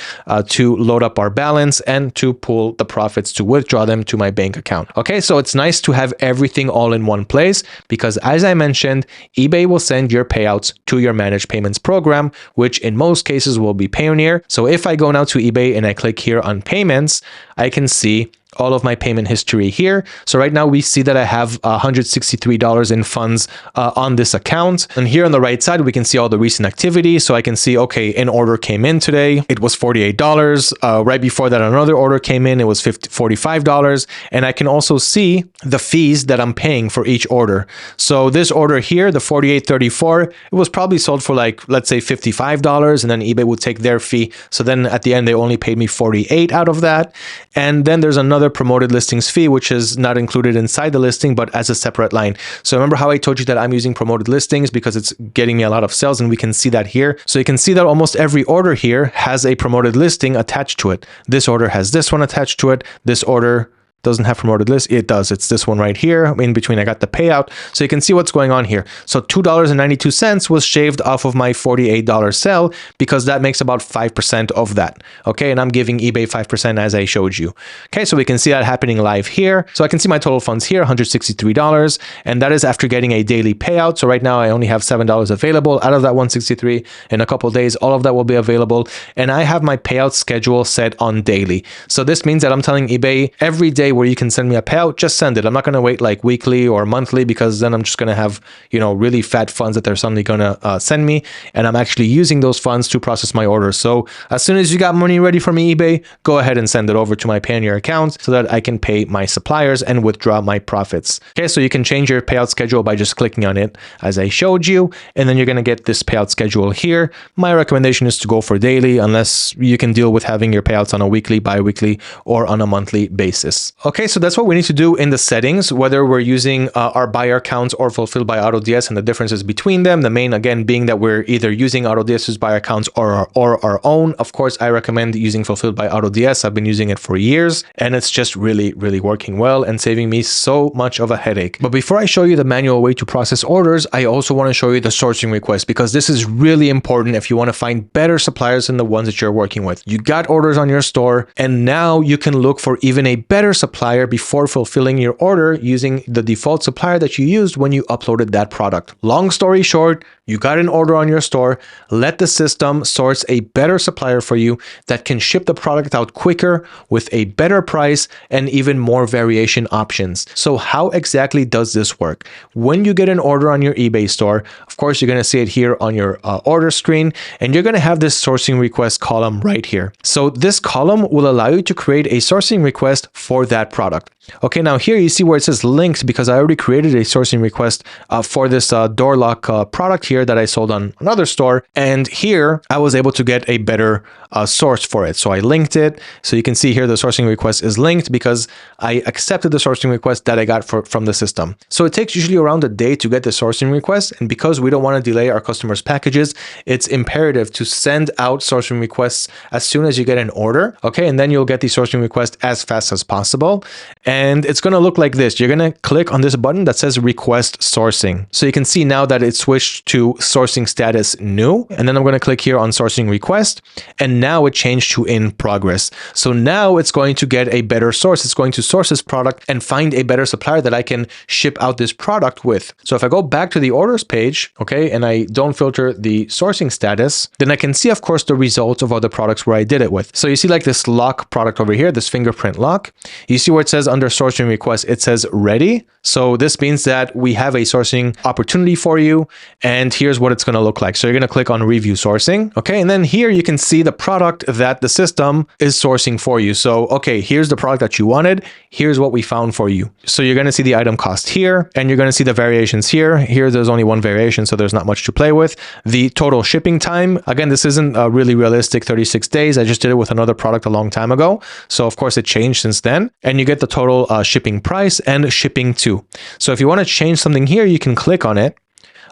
to load up our balance and to pull the profits to withdraw them to my bank account. Okay, so it's nice to have everything all in one place because as I mentioned, eBay will send your payouts to your managed payments program, which in most cases will be Payoneer. So if I go now to eBay and I click here on payments, I can see all of my payment history here. So right now we see that I have $163 in funds on this account. And here on the right side, we can see all the recent activity. So I can see, okay, an order came in today. It was $48. Right before that, another order came in. It was $45. And I can also see the fees that I'm paying for each order. So this order here, the $48.34, it was probably sold for like, let's say $55. And then eBay would take their fee. So then at the end, they only paid me $48 out of that. And then there's another promoted listings fee, which is not included inside the listing, but as a separate line. So remember how I told you that I'm using promoted listings because it's getting me a lot of sales, and we can see that here. So you can see that almost every order here has a promoted listing attached to it. This order has this one attached to it. This order Doesn't have promoted list. It does. It's this one right here. In between, I got the payout. So you can see what's going on here. So $2.92 was shaved off of my $48 sell because that makes about 5% of that. Okay. And I'm giving eBay 5% as I showed you. Okay. So we can see that happening live here. So I can see my total funds here, $163. And that is after getting a daily payout. So right now I only have $7 available out of that 163. In a couple of days, all of that will be available. And I have my payout schedule set on daily. So this means that I'm telling eBay every day where you can send me a payout, just send it. I'm not going to wait like weekly or monthly because then I'm just going to have, really fat funds that they're suddenly going to send me. And I'm actually using those funds to process my orders. So as soon as you got money ready from me, eBay, go ahead and send it over to my Payoneer account so that I can pay my suppliers and withdraw my profits. Okay, so you can change your payout schedule by just clicking on it as I showed you. And then you're going to get this payout schedule here. My recommendation is to go for daily unless you can deal with having your payouts on a weekly, bi-weekly, or on a monthly basis. Okay, so that's what we need to do in the settings, whether we're using our buyer accounts or fulfilled by AutoDS and the differences between them. The main, again, being that we're either using AutoDS's buyer accounts or our own. Of course, I recommend using fulfilled by AutoDS. I've been using it for years and it's just really, really working well and saving me so much of a headache. But before I show you the manual way to process orders, I also want to show you the sourcing request because this is really important if you want to find better suppliers than the ones that you're working with. You got orders on your store and now you can look for even a better supplier before fulfilling your order using the default supplier that you used when you uploaded that product. Long story short, you got an order on your store, let the system source a better supplier for you that can ship the product out quicker with a better price and even more variation options. So how exactly does this work? When you get an order on your eBay store, of course, you're going to see it here on your order screen, and you're going to have this sourcing request column right here. So this column will allow you to create a sourcing request for that product. Okay, now here you see where it says linked because I already created a sourcing request for this door lock product here that I sold on another store. And here I was able to get a better source for it. So I linked it. So you can see here the sourcing request is linked because I accepted the sourcing request that I got from the system. So it takes usually around a day to get the sourcing request. And because we don't want to delay our customers' packages, it's imperative to send out sourcing requests as soon as you get an order. Okay, and then you'll get the sourcing request as fast as possible. And it's going to look like this. You're going to click on this button that says request sourcing. So you can see now that it switched to sourcing status new. And then I'm going to click here on sourcing request. And now it changed to in progress. So now it's going to get a better source. It's going to source this product and find a better supplier that I can ship out this product with. So if I go back to the orders page, okay, and I don't filter the sourcing status, then I can see, of course, the results of other products where I did it with. So you see like this lock product over here, this fingerprint lock. You see where it says under sourcing request, it says ready. So this means that we have a sourcing opportunity for you. And here's what it's going to look like. So you're going to click on review sourcing. Okay. And then here you can see the product that the system is sourcing for you. So, okay, here's the product that you wanted. Here's what we found for you. So you're going to see the item cost here, and you're going to see the variations here. Here, there's only one variation, so there's not much to play with. The total shipping time, again, this isn't a really realistic 36 days. I just did it with another product a long time ago. So of course it changed since then. And you get the total shipping price and shipping to. So if you want to change something here, you can click on it.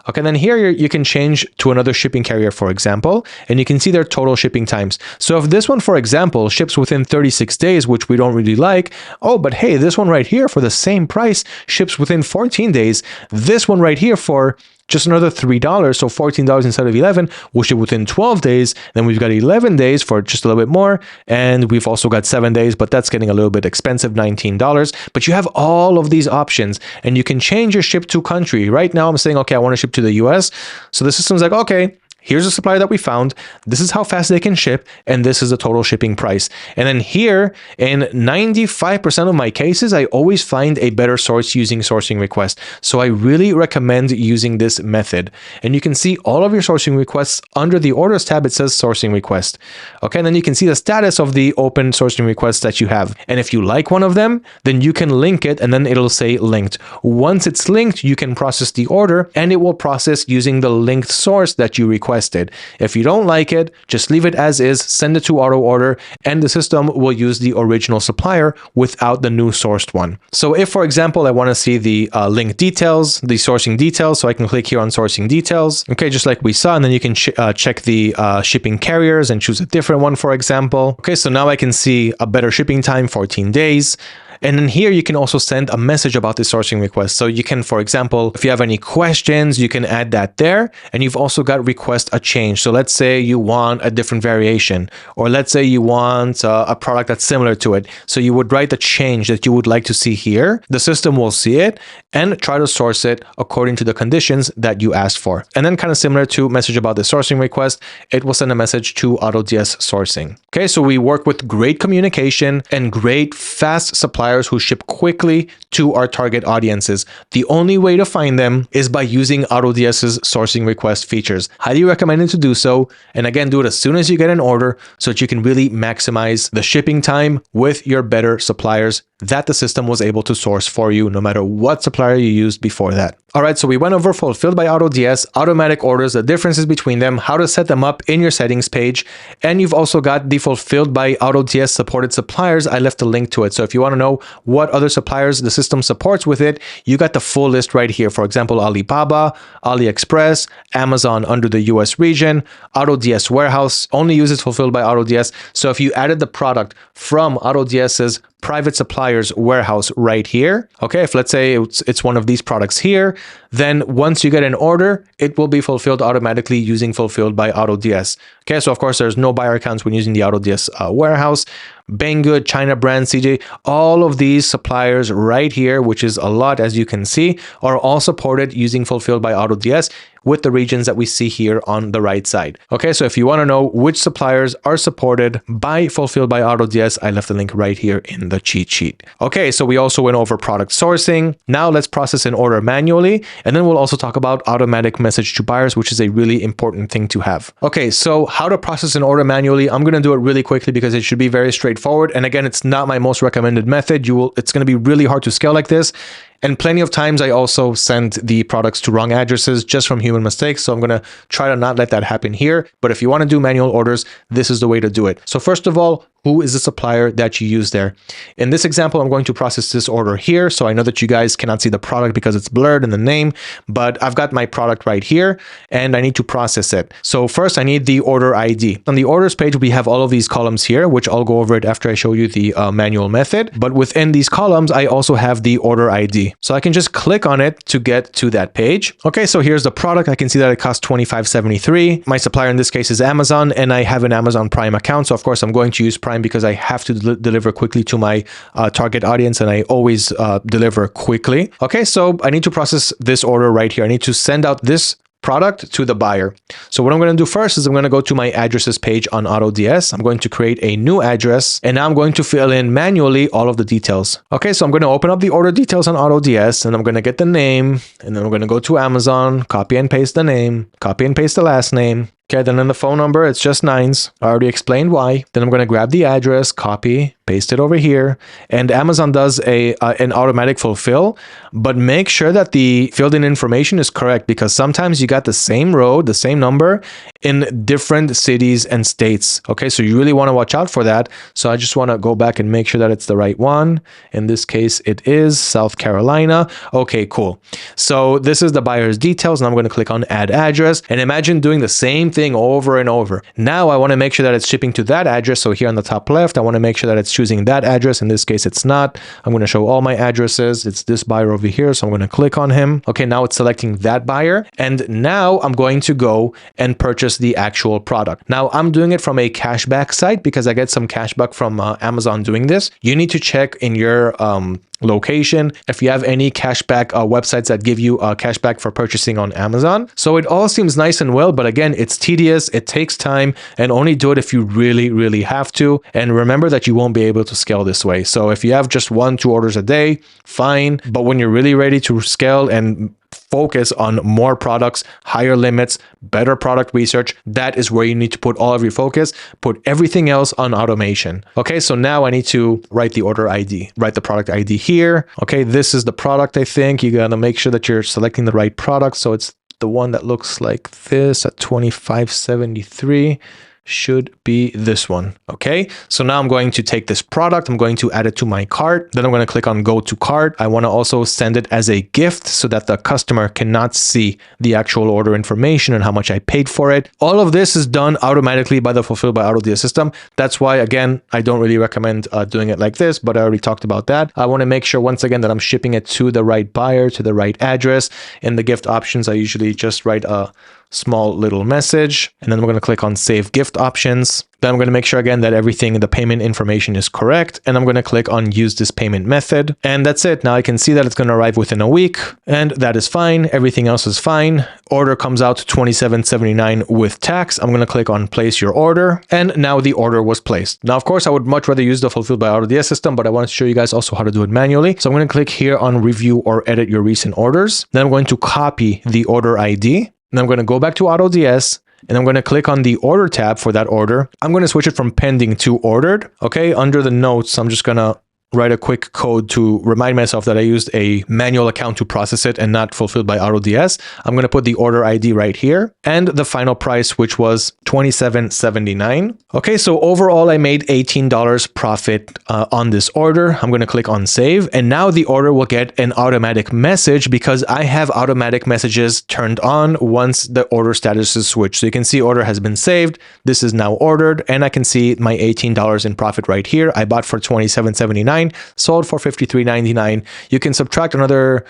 Okay, then here you can change to another shipping carrier, for example, and you can see their total shipping times. So if this one, for example, ships within 36 days, which we don't really like, oh, but hey, this one right here for the same price ships within 14 days. This one right here for just another $3, so $14 instead of 11, will ship within 12 days. Then we've got 11 days for just a little bit more. And we've also got 7 days, but that's getting a little bit expensive, $19. But you have all of these options and you can change your ship to country. Right now I'm saying, okay, I want to ship to the US. So the system's like, okay, here's a supplier that we found. This is how fast they can ship. And this is the total shipping price. And then here in 95% of my cases, I always find a better source using sourcing request. So I really recommend using this method. And you can see all of your sourcing requests under the orders tab. It says sourcing request. Okay. And then you can see the status of the open sourcing requests that you have. And if you like one of them, then you can link it and then it'll say linked. Once it's linked, you can process the order and it will process using the linked source that you requested. If you don't like it, just leave it as is, send it to auto order, and the system will use the original supplier without the new sourced one. So if, for example, I want to see the link details, the sourcing details, so I can click here on sourcing details. Okay, just like we saw, and then you can check the shipping carriers and choose a different one, for example. Okay, so now I can see a better shipping time, 14 days. And then here you can also send a message about the sourcing request. So you can, for example, if you have any questions, you can add that there. And you've also got request a change. So let's say you want a different variation, or let's say you want a product that's similar to it. So you would write the change that you would like to see here. The system will see it and try to source it according to the conditions that you asked for. And then kind of similar to message about the sourcing request, it will send a message to AutoDS sourcing. Okay, so we work with great communication and great fast suppliers who ship quickly to our target audiences. The only way to find them is by using AutoDS's sourcing request features. Highly recommended to do so. And again, do it as soon as you get an order so that you can really maximize the shipping time with your better suppliers that the system was able to source for you, no matter what supplier you used before that. All right, so we went over fulfilled by AutoDS, automatic orders, the differences between them, how to set them up in your settings page. And you've also got the fulfilled by AutoDS supported suppliers. I left a link to it. So if you want to know what other suppliers the system supports with it, you got the full list right here. For example, Alibaba, AliExpress, Amazon under the US region, AutoDS warehouse only uses fulfilled by AutoDS. So if you added the product from AutoDS's private suppliers warehouse right here, okay, if let's say it's one of these products here, then once you get an order, it will be fulfilled automatically using fulfilled by AutoDS. Okay, so of course there's no buyer accounts when using the AutoDS warehouse. Banggood, China Brand, CJ, all of these suppliers right here, which is a lot as you can see, are all supported using fulfilled by AutoDS with the regions that we see here on the right side. Okay, so if you want to know which suppliers are supported by fulfilled by AutoDS, I left the link right here in the cheat sheet. Okay, so we also went over product sourcing. Now let's process an order manually, and then we'll also talk about automatic message to buyers, which is a really important thing to have. Okay, so how to process an order manually. I'm going to do it really quickly because it should be very straightforward. And again, it's not my most recommended method. It's going to be really hard to scale like this. And plenty of times I also send the products to wrong addresses just from human mistakes. So I'm going to try to not let that happen here. But if you want to do manual orders, this is the way to do it. So first of all, who is the supplier that you use there? In this example, I'm going to process this order here. So I know that you guys cannot see the product because it's blurred in the name, but I've got my product right here and I need to process it. So first I need the order ID. On the orders page, we have all of these columns here, which I'll go over it after I show you the manual method. But within these columns, I also have the order ID. So I can just click on it to get to that page. Okay, so here's the product. I can see that it costs $25.73. My supplier in this case is Amazon, and I have an Amazon Prime account. So of course, I'm going to use Prime because I have to deliver quickly to my target audience, and I always deliver quickly. Okay, so I need to process this order right here. I need to send out this product to the buyer. So what I'm going to do first is I'm going to go to my addresses page on AutoDS. I'm going to create a new address, and now I'm going to fill in manually all of the details. Okay, so I'm going to open up the order details on AutoDS, and I'm going to get the name, and then I'm going to go to Amazon, copy and paste the name, copy and paste the last name. Okay, then in the phone number, it's just 9s. I already explained why. Then I'm going to grab the address, copy, paste it over here. And Amazon does an automatic fulfill, but make sure that the filled in information is correct, because sometimes you got the same road, the same number in different cities and states. Okay, so you really want to watch out for that. So I just want to go back and make sure that it's the right one. In this case, it is South Carolina. Okay, cool. So this is the buyer's details, and I'm going to click on add address, and imagine doing the same thing over and over. Now I want to make sure that it's shipping to that address. So here on the top left, I want to make sure that it's choosing that address. In this case, it's not. I'm going to show all my addresses. It's this buyer over here. So I'm going to click on him. Okay, now it's selecting that buyer. And now I'm going to go and purchase the actual product. Now I'm doing it from a cashback site because I get some cashback from Amazon doing this. You need to check in your location if you have any cashback websites that give you cashback for purchasing on Amazon. So it all seems nice and well, but again, it's tedious, it takes time, and only do it if you really have to. And remember that you won't be able to scale this way. So if you have just 1-2 orders a day, fine. But when you're really ready to scale and focus on more products, higher limits, better product research, that is where you need to put all of your focus. Put everything else on automation. Okay, so now I need to write the order ID, write the product ID here. Okay, this is the product, I think. You gotta make sure that you're selecting the right product. So it's the one that looks like this at $25.73. should be this one. Okay, so now I'm going to take this product, I'm going to add it to my cart, then I'm going to click on go to cart. I want to also send it as a gift so that the customer cannot see the actual order information and how much I paid for it. All of this is done automatically by the Fulfilled by AutoDS system. That's why, again, I don't really recommend doing it like this, but I already talked about that. I want to make sure once again that I'm shipping it to the right buyer, to the right address. In the gift options, I usually just write a small little message, and then I'm going to click on save gift options. Then I'm going to make sure again that everything in the payment information is correct, and I'm going to click on use this payment method, and that's it. Now I can see that it's going to arrive within a week, and that is fine. Everything else is fine. Order comes out to $27.79 with tax. I'm going to click on place your order, and now the order was placed. Now, of course, I would much rather use the Fulfilled by AutoDS system, but I want to show you guys also how to do it manually. So I'm going to click here on review or edit your recent orders. Then I'm going to copy the order ID. And I'm going to go back to AutoDS, and I'm going to click on the order tab for that order. I'm going to switch it from pending to ordered. Okay, under the notes, I'm just going to write a quick code to remind myself that I used a manual account to process it and not Fulfilled by AutoDS. I'm going to put the order ID right here and the final price, which was $27.79. Okay, so overall, I made $18 profit on this order. I'm going to click on save, and now the order will get an automatic message because I have automatic messages turned on once the order status is switched. So you can see order has been saved. This is now ordered, and I can see my $18 in profit right here. I bought for $27.79. Sold for $53.99. You can subtract another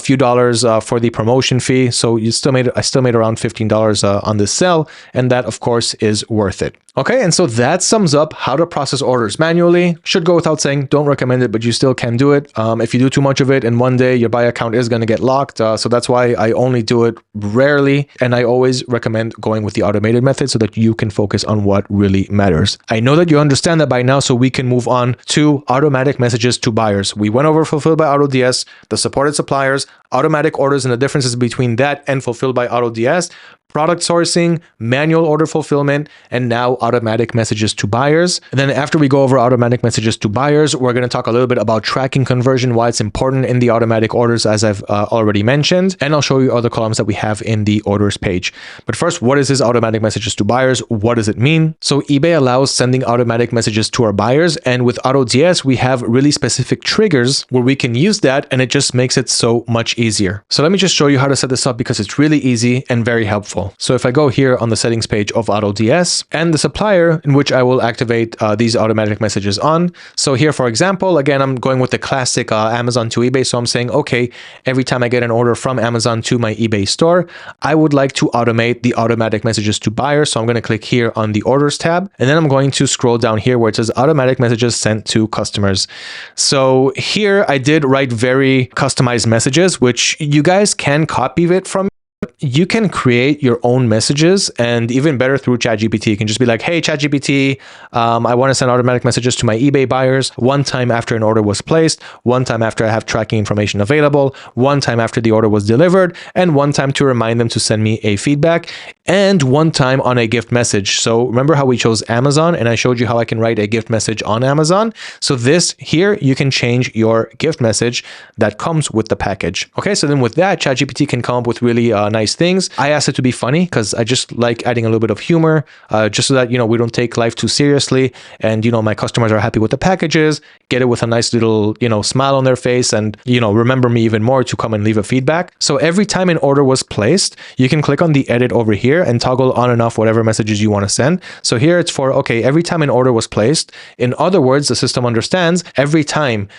few dollars for the promotion fee, so I still made around $15 on this sell, and that of course is worth it. Okay, and so that sums up how to process orders manually. Should go without saying, don't recommend it, but you still can do it. If you do too much of it, and one day your buy account is going to get locked, so that's why I only do it rarely, and I always recommend going with the automated method so that you can focus on what really matters. I know that you understand that by now, so we can move on to automatic messages to buyers. We went over Fulfilled by AutoDS, the supported suppliers, automatic orders, and the differences between that and Fulfilled by AutoDS, product sourcing, manual order fulfillment, and now automatic messages to buyers. And then after we go over automatic messages to buyers, we're going to talk a little bit about tracking conversion, why it's important in the automatic orders, as I've already mentioned, and I'll show you other columns that we have in the orders page. But first, what is this automatic messages to buyers? What does it mean? So eBay allows sending automatic messages to our buyers, and with AutoDS, we have really specific triggers where we can use that, and it just makes it so much easier. So let me just show you how to set this up because it's really easy and very helpful. So if I go here on the settings page of AutoDS and the supplier in which I will activate these automatic messages on. So here, for example, again, I'm going with the classic Amazon to eBay. So I'm saying, okay, every time I get an order from Amazon to my eBay store, I would like to automate the automatic messages to buyers. So I'm going to click here on the orders tab, and then I'm going to scroll down here where it says automatic messages sent to customers. So here I did write very customized messages, which you guys can copy it from. You can create your own messages, and even better through ChatGPT. You can just be like, hey, ChatGPT, I want to send automatic messages to my eBay buyers one time after an order was placed, one time after I have tracking information available, one time after the order was delivered, and one time to remind them to send me a feedback, and one time on a gift message. So remember how we chose Amazon, and I showed you how I can write a gift message on Amazon. So this here, you can change your gift message that comes with the package. Okay, so then with that, ChatGPT can come up with really nice things. I asked it to be funny because I just like adding a little bit of humor, just so that, we don't take life too seriously, and, my customers are happy with the packages, get it with a nice little, smile on their face, and, remember me even more to come and leave a feedback. So every time an order was placed, you can click on the edit over here and toggle on and off whatever messages you want to send. So here it's for, okay, every time an order was placed. In other words, the system understands every time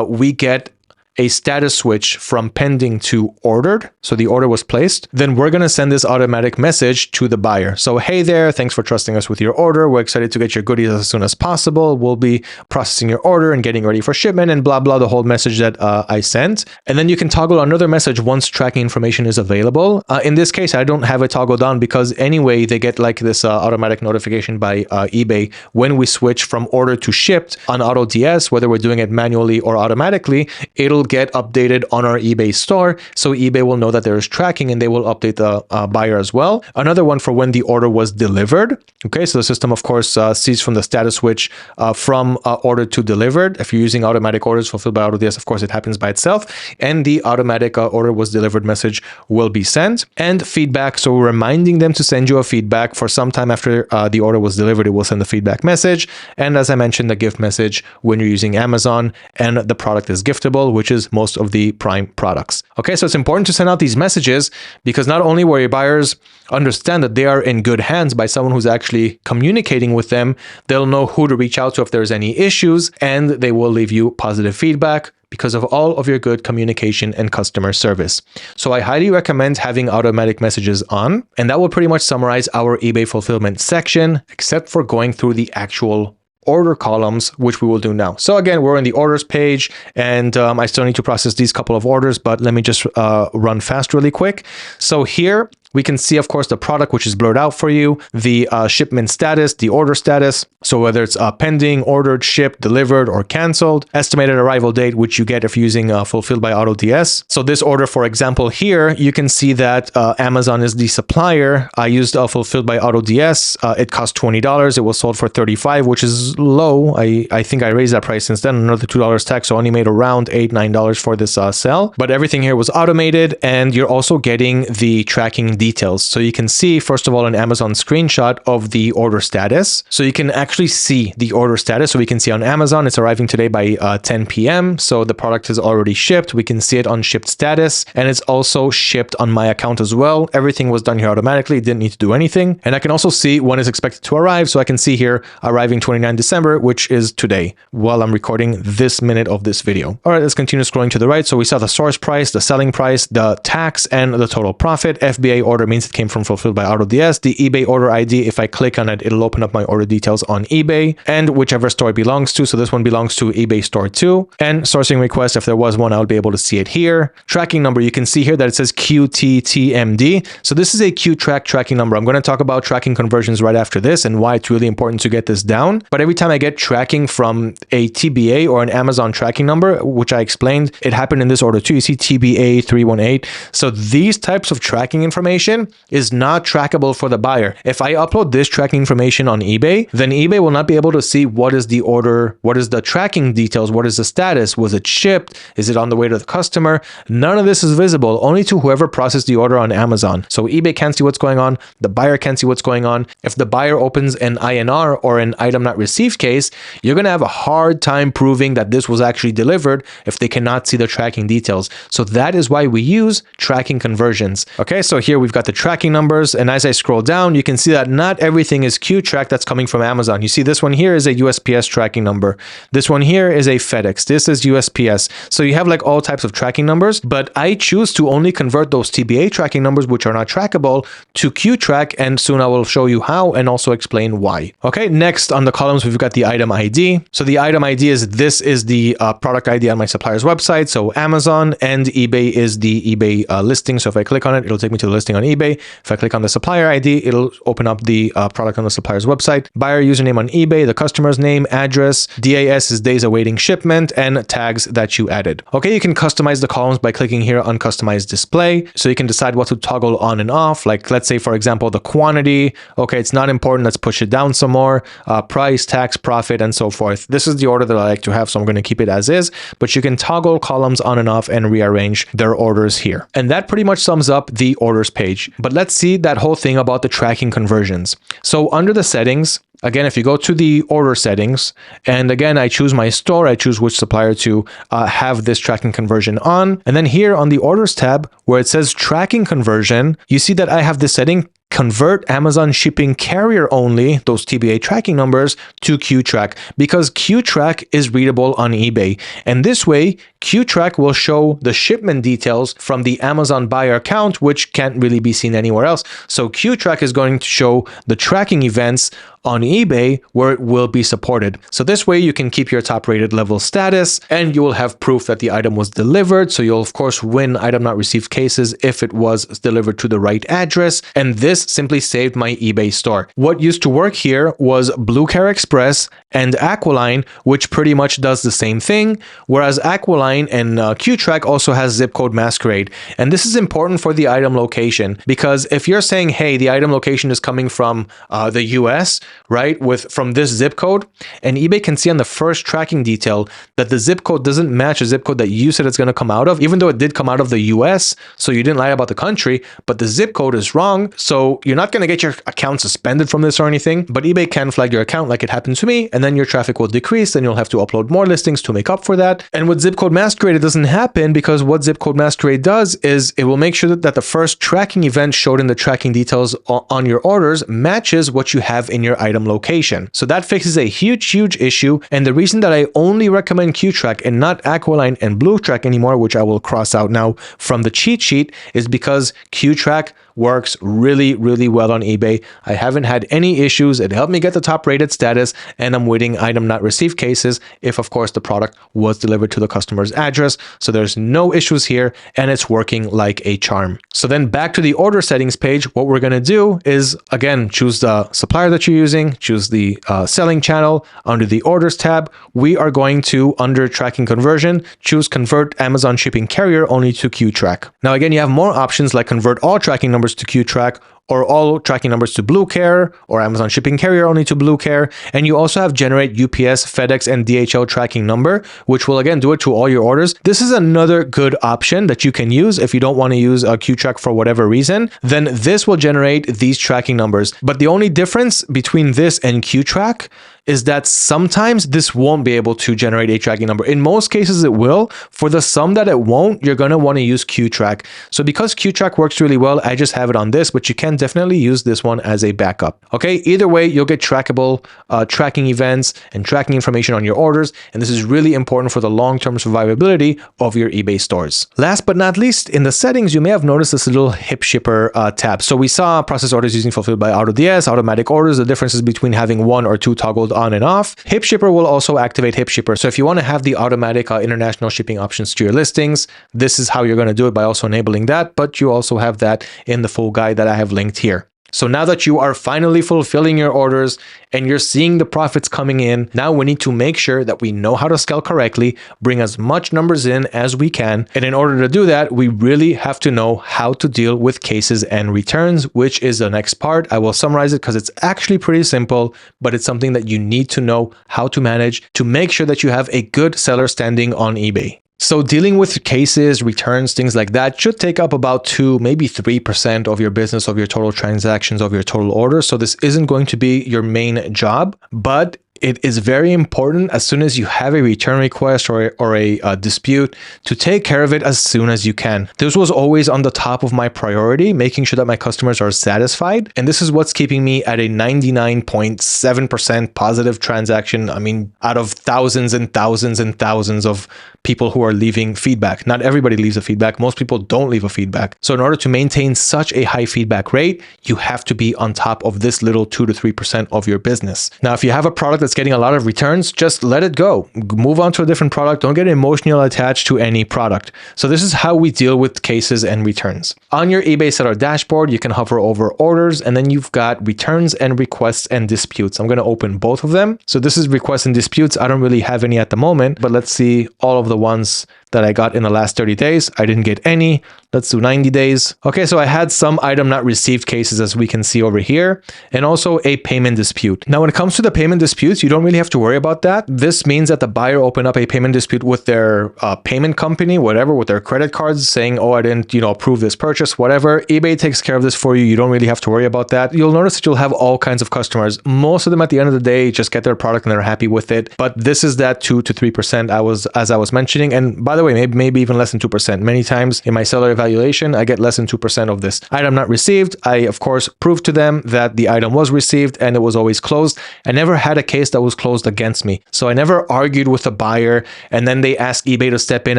we get a status switch from pending to ordered, so the order was placed, then we're going to send this automatic message to the buyer. So, hey there, thanks for trusting us with your order. We're excited to get your goodies as soon as possible. We'll be processing your order and getting ready for shipment and blah, blah, the whole message that I sent. And then you can toggle another message once tracking information is available. In this case, I don't have it toggled on because anyway, they get like this automatic notification by eBay when we switch from order to shipped on AutoDS, whether we're doing it manually or automatically, it'll will get updated on our eBay store. So eBay will know that there is tracking and they will update the buyer as well. Another one for when the order was delivered. Okay, so the system, of course, sees from the status switch from order to delivered. If you're using automatic orders fulfilled by AutoDS, of course, it happens by itself. And the automatic order was delivered message will be sent. And feedback, so reminding them to send you a feedback for some time after the order was delivered, it will send the feedback message. And as I mentioned, the gift message when you're using Amazon and the product is giftable, which is most of the Prime products. Okay, so it's important to send out these messages because not only will your buyers understand that they are in good hands by someone who's actually communicating with them, they'll know who to reach out to if there's any issues, and they will leave you positive feedback because of all of your good communication and customer service. So I highly recommend having automatic messages on, and that will pretty much summarize our eBay fulfillment section, except for going through the actual order columns, which we will do now. So again, we're in the orders page, and I still need to process these couple of orders, but let me just run fast really quick. So here we can see, of course, the product, which is blurred out for you, the shipment status, the order status. So whether it's pending, ordered, shipped, delivered, or canceled, estimated arrival date, which you get if using fulfilled by AutoDS. So this order, for example, here, you can see that Amazon is the supplier. I used fulfilled by AutoDS. It cost $20. It was sold for $35, which is low. I think I raised that price since then, another $2 tax. So I only made around $8, $9 for this sell. But everything here was automated, and you're also getting the tracking details. So you can see, first of all, an Amazon screenshot of the order status. So you can actually see the order status. So we can see on Amazon, it's arriving today by 10 p.m. So the product is already shipped. We can see it on shipped status, and it's also shipped on my account as well. Everything was done here automatically. Didn't need to do anything. And I can also see when it's expected to arrive. So I can see here arriving 29 December, which is today while I'm recording this minute of this video. All right, let's continue scrolling to the right. So we saw the source price, the selling price, the tax, and the total profit. FBA order means it came from fulfilled by AutoDS. The eBay order ID, if I click on it, it'll open up my order details on eBay and whichever store it belongs to. So this one belongs to eBay store 2. And sourcing request, if there was one, I would be able to see it here. Tracking number, you can see here that it says QTTMD. So this is a QTrack tracking number. I'm going to talk about tracking conversions right after this and why it's really important to get this down. But every time I get tracking from a TBA or an Amazon tracking number, which I explained, it happened in this order too. You see TBA 318. So these types of tracking information is not trackable for the buyer. If I upload this tracking information on eBay, then eBay will not be able to see what is the order, what is the tracking details, what is the status, was it shipped, is it on the way to the customer? None of this is visible, only to whoever processed the order on Amazon. So eBay can't see what's going on, the buyer can't see what's going on. If the buyer opens an INR or an item not received case, you're going to have a hard time proving that this was actually delivered if they cannot see the tracking details. So that is why we use tracking conversions. Okay, so here we've got the tracking numbers, and as I scroll down, you can see that not everything is QTrack that's coming from Amazon. You see this one here is a USPS tracking number. This one here is a FedEx. This is USPS. So you have like all types of tracking numbers, but I choose to only convert those TBA tracking numbers, which are not trackable, to QTrack, and soon I will show you how and also explain why. Okay, next on the columns, we've got the item ID. So the item ID is, this is the product ID on my supplier's website. So Amazon, and eBay is the eBay listing. So if I click on it, it'll take me to the listing on eBay. If I click on the supplier ID, it'll open up the product on the supplier's website. Buyer username on eBay, the customer's name, address, DAS is days awaiting shipment, and tags that you added. Okay, you can customize the columns by clicking here on customize display. So you can decide what to toggle on and off. Like let's say, for example, the quantity. Okay, it's not important. Let's push it down some more. Price, tax, profit, and so forth. This is the order that I like to have, so I'm going to keep it as is, but you can toggle columns on and off and rearrange their orders here. And that pretty much sums up the orders page. But let's see that whole thing about the tracking conversions. So under the settings, again, if you go to the order settings, and again, I choose my store, I choose which supplier to have this tracking conversion on. And then here on the orders tab, where it says tracking conversion, you see that I have this setting, convert Amazon shipping carrier only, those TBA tracking numbers, to QTrack, because QTrack is readable on eBay. And this way, QTrack will show the shipment details from the Amazon buyer account, which can't really be seen anywhere else. So QTrack is going to show the tracking events on eBay where it will be supported. So this way you can keep your top rated level status, and you will have proof that the item was delivered. So you'll of course win item not received cases if it was delivered to the right address. And this simply saved my eBay store. What used to work here was Blue Care Express and Aqualine, which pretty much does the same thing. Whereas Aqualine Aquiline and QTrack also has zip code masquerade. And this is important for the item location, because if you're saying, hey, the item location is coming from the US, right, from this zip code, and eBay can see on the first tracking detail that the zip code doesn't match a zip code that you said it's going to come out of, even though it did come out of the US, so you didn't lie about the country, but the zip code is wrong. So you're not going to get your account suspended from this or anything, but eBay can flag your account like it happened to me, and then your traffic will decrease, and you'll have to upload more listings to make up for that. And with zip code masquerade, it doesn't happen, because what zip code masquerade does is it will make sure that the first tracking event showed in the tracking details on your orders matches what you have in your item location. So that fixes a huge issue. And the reason that I only recommend QTrack and not Aquiline and BlueTrack anymore, which I will cross out now from the cheat sheet, is because QTrack works really well on eBay. I haven't had any issues. It helped me get the top rated status, and I'm waiting item not received cases if, of course, the product was delivered to the customer's address. So there's no issues here, and it's working like a charm. So then back to the order settings page, what we're going to do is, again, choose the supplier that you're using, choose the selling channel. Under the orders tab, we are going to, under tracking conversion, choose convert Amazon shipping carrier only to QTrack. Now, again, you have more options like convert all tracking numbers to QTrack, or all tracking numbers to BlueCare, or Amazon shipping carrier only to BlueCare. And you also have generate UPS, FedEx, and DHL tracking number, which will again do it to all your orders. This is another good option that you can use if you don't want to use a QTrack for whatever reason. Then this will generate these tracking numbers. But the only difference between this and QTrack is that sometimes this won't be able to generate a tracking number. In most cases, it will. For the some that it won't, you're going to want to use QTrack. So because QTrack works really well, I just have it on this, but you can definitely use this one as a backup. Okay, either way, you'll get trackable tracking events and tracking information on your orders. And this is really important for the long-term survivability of your eBay stores. Last but not least, in the settings, you may have noticed this little hip shipper tab. So we saw process orders using fulfilled by AutoDS, automatic orders, the differences between having one or two toggled on and off. Hip shipper will also activate hip shipper. So if you want to have the automatic international shipping options to your listings, this is how you're going to do it, by also enabling that. But you also have that in the full guide that I have linked here. So now that you are finally fulfilling your orders and you're seeing the profits coming in, now we need to make sure that we know how to scale correctly, bring as much numbers in as we can. And in order to do that, we really have to know how to deal with cases and returns, which is the next part. I will summarize it because it's actually pretty simple, but it's something that you need to know how to manage to make sure that you have a good seller standing on eBay. So dealing with cases, returns, things like that should take up about 2, maybe 3% of your business, of your total transactions, of your total orders. So this isn't going to be your main job, but it is very important as soon as you have a return request or a dispute to take care of it as soon as you can. This was always on the top of my priority, making sure that my customers are satisfied. And this is what's keeping me at a 99.7% positive transaction. I mean, out of thousands and thousands and thousands of people who are leaving feedback. Not everybody leaves a feedback. Most people don't leave a feedback. So in order to maintain such a high feedback rate, you have to be on top of this little 2 to 3% of your business. Now, if you have a product that's getting a lot of returns, just let it go. Move on to a different product. Don't get emotionally attached to any product. So this is how we deal with cases and returns. On your eBay seller dashboard, you can hover over orders, and then you've got returns and requests and disputes. I'm going to open both of them. So this is requests and disputes. I don't really have any at the moment, but let's see all of the ones that I got in the last 30 days. I didn't get any. Let's do 90 days. Okay, so I had some item not received cases, as we can see over here, and also a payment dispute. Now, when it comes to the payment disputes, you don't really have to worry about that. This means that the buyer opened up a payment dispute with their payment company, whatever, with their credit cards, saying, oh, I didn't, approve this purchase, whatever. eBay takes care of this for you. You don't really have to worry about that. You'll notice that you'll have all kinds of customers. Most of them at the end of the day just get their product and they're happy with it. But this is that 2 to 3% as I was mentioning. And by the way, maybe even less than 2%. Many times in my seller evaluation, I get less than 2% of this. Item not received. I, of course, proved to them that the item was received and it was always closed. I never had a case that was closed against me. So I never argued with the buyer and then they ask eBay to step in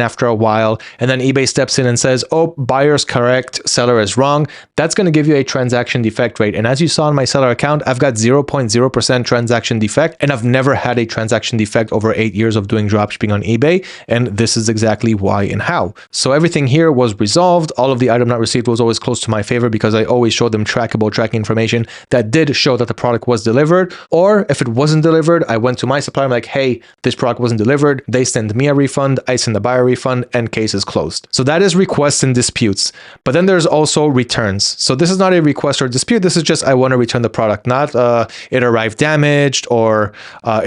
after a while. And then eBay steps in and says, oh, buyer's correct, seller is wrong. That's going to give you a transaction defect rate. And as you saw in my seller account, I've got 0.0% transaction defect. And I've never had a transaction defect over 8 years of doing dropshipping on eBay. And this is exactly exactly why and how. So everything here was resolved. All of the item not received was always close to my favor because I always showed them trackable tracking information that did show that the product was delivered. Or if it wasn't delivered, I went to my supplier, I'm like, hey, this product wasn't delivered. They send me a refund, I send the buyer a refund, and case is closed. So that is requests and disputes. But then there's also returns. So this is not a request or dispute. This is just, I want to return the product, not it arrived damaged or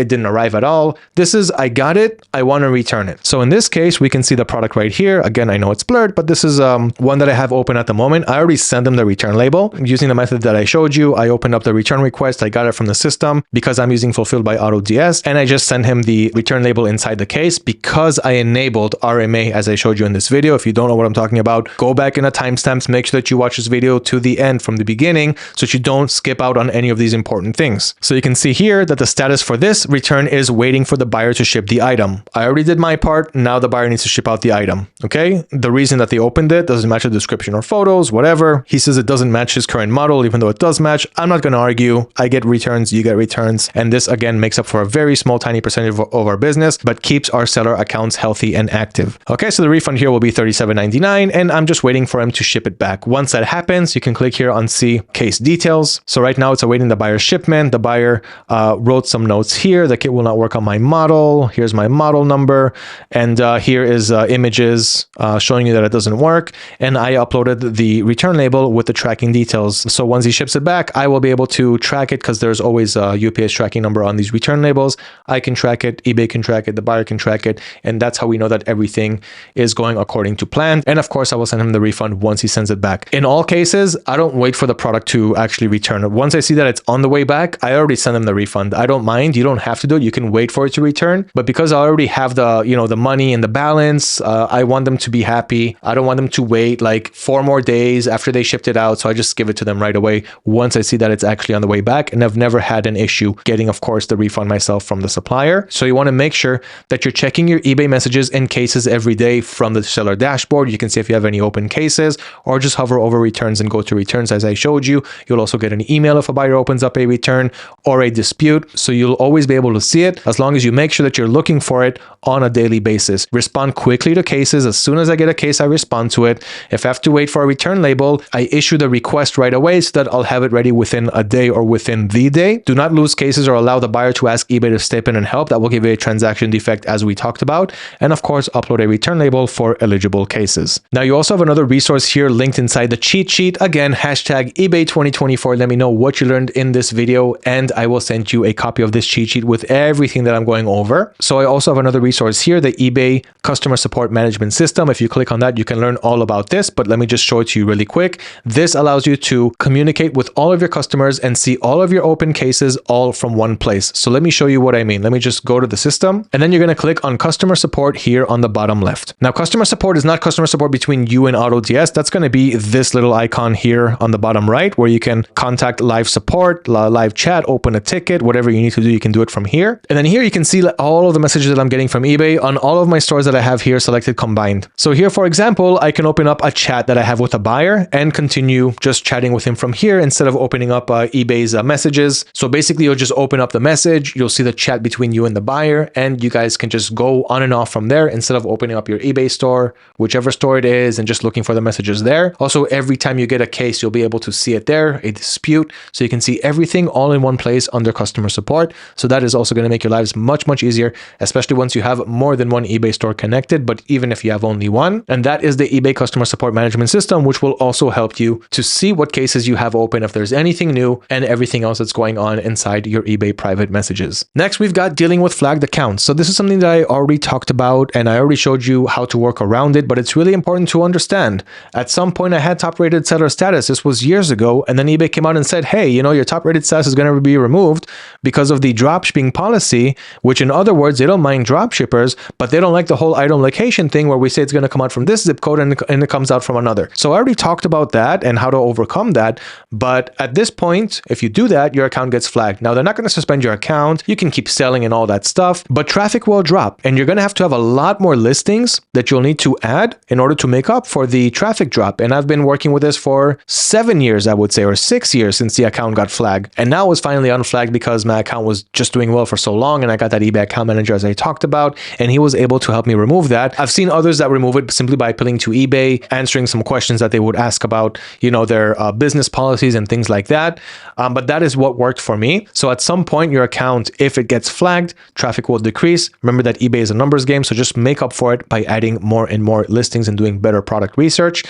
it didn't arrive at all. This is, I got it, I want to return it. So in this case, we can see the product right here. Again, I know it's blurred, but this is one that I have open at the moment. I already sent them the return label. Using the method that I showed you, I opened up the return request. I got it from the system because I'm using Fulfilled by AutoDS, and I just sent him the return label inside the case because I enabled RMA as I showed you in this video. If you don't know what I'm talking about, go back in the timestamps, make sure that you watch this video to the end from the beginning so that you don't skip out on any of these important things. So you can see here that the status for this return is waiting for the buyer to ship the item. I already did my part. Now the buyer needs to ship out the item. Okay. The reason that they opened it doesn't match the description or photos, whatever. He says it doesn't match his current model, even though it does match. I'm not going to argue. I get returns, you get returns. And this again makes up for a very small, tiny percentage of our business, but keeps our seller accounts healthy and active. Okay. So the refund here will be $37.99 and I'm just waiting for him to ship it back. Once that happens, you can click here on see case details. So right now it's awaiting the buyer's shipment. The buyer wrote some notes here. The kit will not work on my model. Here's my model number. And here is images showing you that it doesn't work. And I uploaded the return label with the tracking details. So once he ships it back, I will be able to track it because there's always a UPS tracking number on these return labels. I can track it, eBay can track it, the buyer can track it. And that's how we know that everything is going according to plan. And of course, I will send him the refund once he sends it back. In all cases, I don't wait for the product to actually return it. Once I see that it's on the way back, I already send them the refund. I don't mind. You don't have to do it. You can wait for it to return. But because I already have the, the money and the balance, I want them to be happy. I don't want them to wait like 4 more days after they shipped it out. So I just give it to them right away once I see that it's actually on the way back. And I've never had an issue getting, of course, the refund myself from the supplier. So you want to make sure that you're checking your eBay messages and cases every day from the seller dashboard. You can see if you have any open cases, or just hover over returns and go to returns as I showed you. You'll also get an email if a buyer opens up a return or a dispute. So you'll always be able to see it as long as you make sure that you're looking for it on a daily basis. Respond quickly to cases. As soon as I get a case, I respond to it. If I have to wait for a return label, I issue the request right away so that I'll have it ready within a day or within the day. Do not lose cases or allow the buyer to ask eBay to step in and help. That will give you a transaction defect as we talked about. And of course, upload a return label for eligible cases. Now you also have another resource here linked inside the cheat sheet. Again, hashtag eBay 2024. Let me know what you learned in this video and I will send you a copy of this cheat sheet with everything that I'm going over. So I also have another resource here, the eBay customer support management system. If you click on that, you can learn all about this, but let me just show it to you really quick. This allows you to communicate with all of your customers and see all of your open cases all from one place. So let me show you what I mean. Let me just go to the system and then you're going to click on customer support here on the bottom left. Now, customer support is not customer support between you and AutoDS. That's going to be this little icon here on the bottom right where you can contact live support, live chat, open a ticket, whatever you need to do, you can do it from here. And then here you can see all of the messages that I'm getting from eBay on all of my stores that I have here selected combined. So here, for example, I can open up a chat that I have with a buyer and continue just chatting with him from here instead of opening up eBay's messages. So basically you'll just open up the message, you'll see the chat between you and the buyer, and you guys can just go on and off from there instead of opening up your eBay store, whichever store it is, and just looking for the messages there. Also, every time you get a case, you'll be able to see it there, a dispute. So you can see everything all in one place under customer support. So that is also going to make your lives much, much easier, especially once you have more than one eBay store connected, but even if you have only one. And that is the eBay customer support management system, which will also help you to see what cases you have open, if there's anything new, and everything else that's going on inside your eBay private messages. Next, we've got dealing with flagged accounts. So this is something that I already talked about and I already showed you how to work around it, but it's really important to understand. At some point, I had top rated seller status. This was years ago. And then eBay came out and said, hey, your top rated status is going to be removed because of the dropshipping policy, which in other words, they don't mind dropshippers, but they don't like the whole item location thing where we say it's going to come out from this zip code and it comes out from another. So I already talked about that and how to overcome that. But at this point, if you do that, your account gets flagged. Now, they're not going to suspend your account. You can keep selling and all that stuff, but traffic will drop and you're going to have a lot more listings that you'll need to add in order to make up for the traffic drop. And I've been working with this for 7 years, I would say, or 6 years since the account got flagged. And now it's finally unflagged because my account was just doing well for so long. And I got that eBay account manager, as I talked about, and he was able to help me remove remove that. I've seen others that remove it simply by appealing to eBay, answering some questions that they would ask about, their business policies and things like that. But that is what worked for me. So at some point, your account, if it gets flagged, traffic will decrease. Remember that eBay is a numbers game, so just make up for it by adding more and more listings and doing better product research.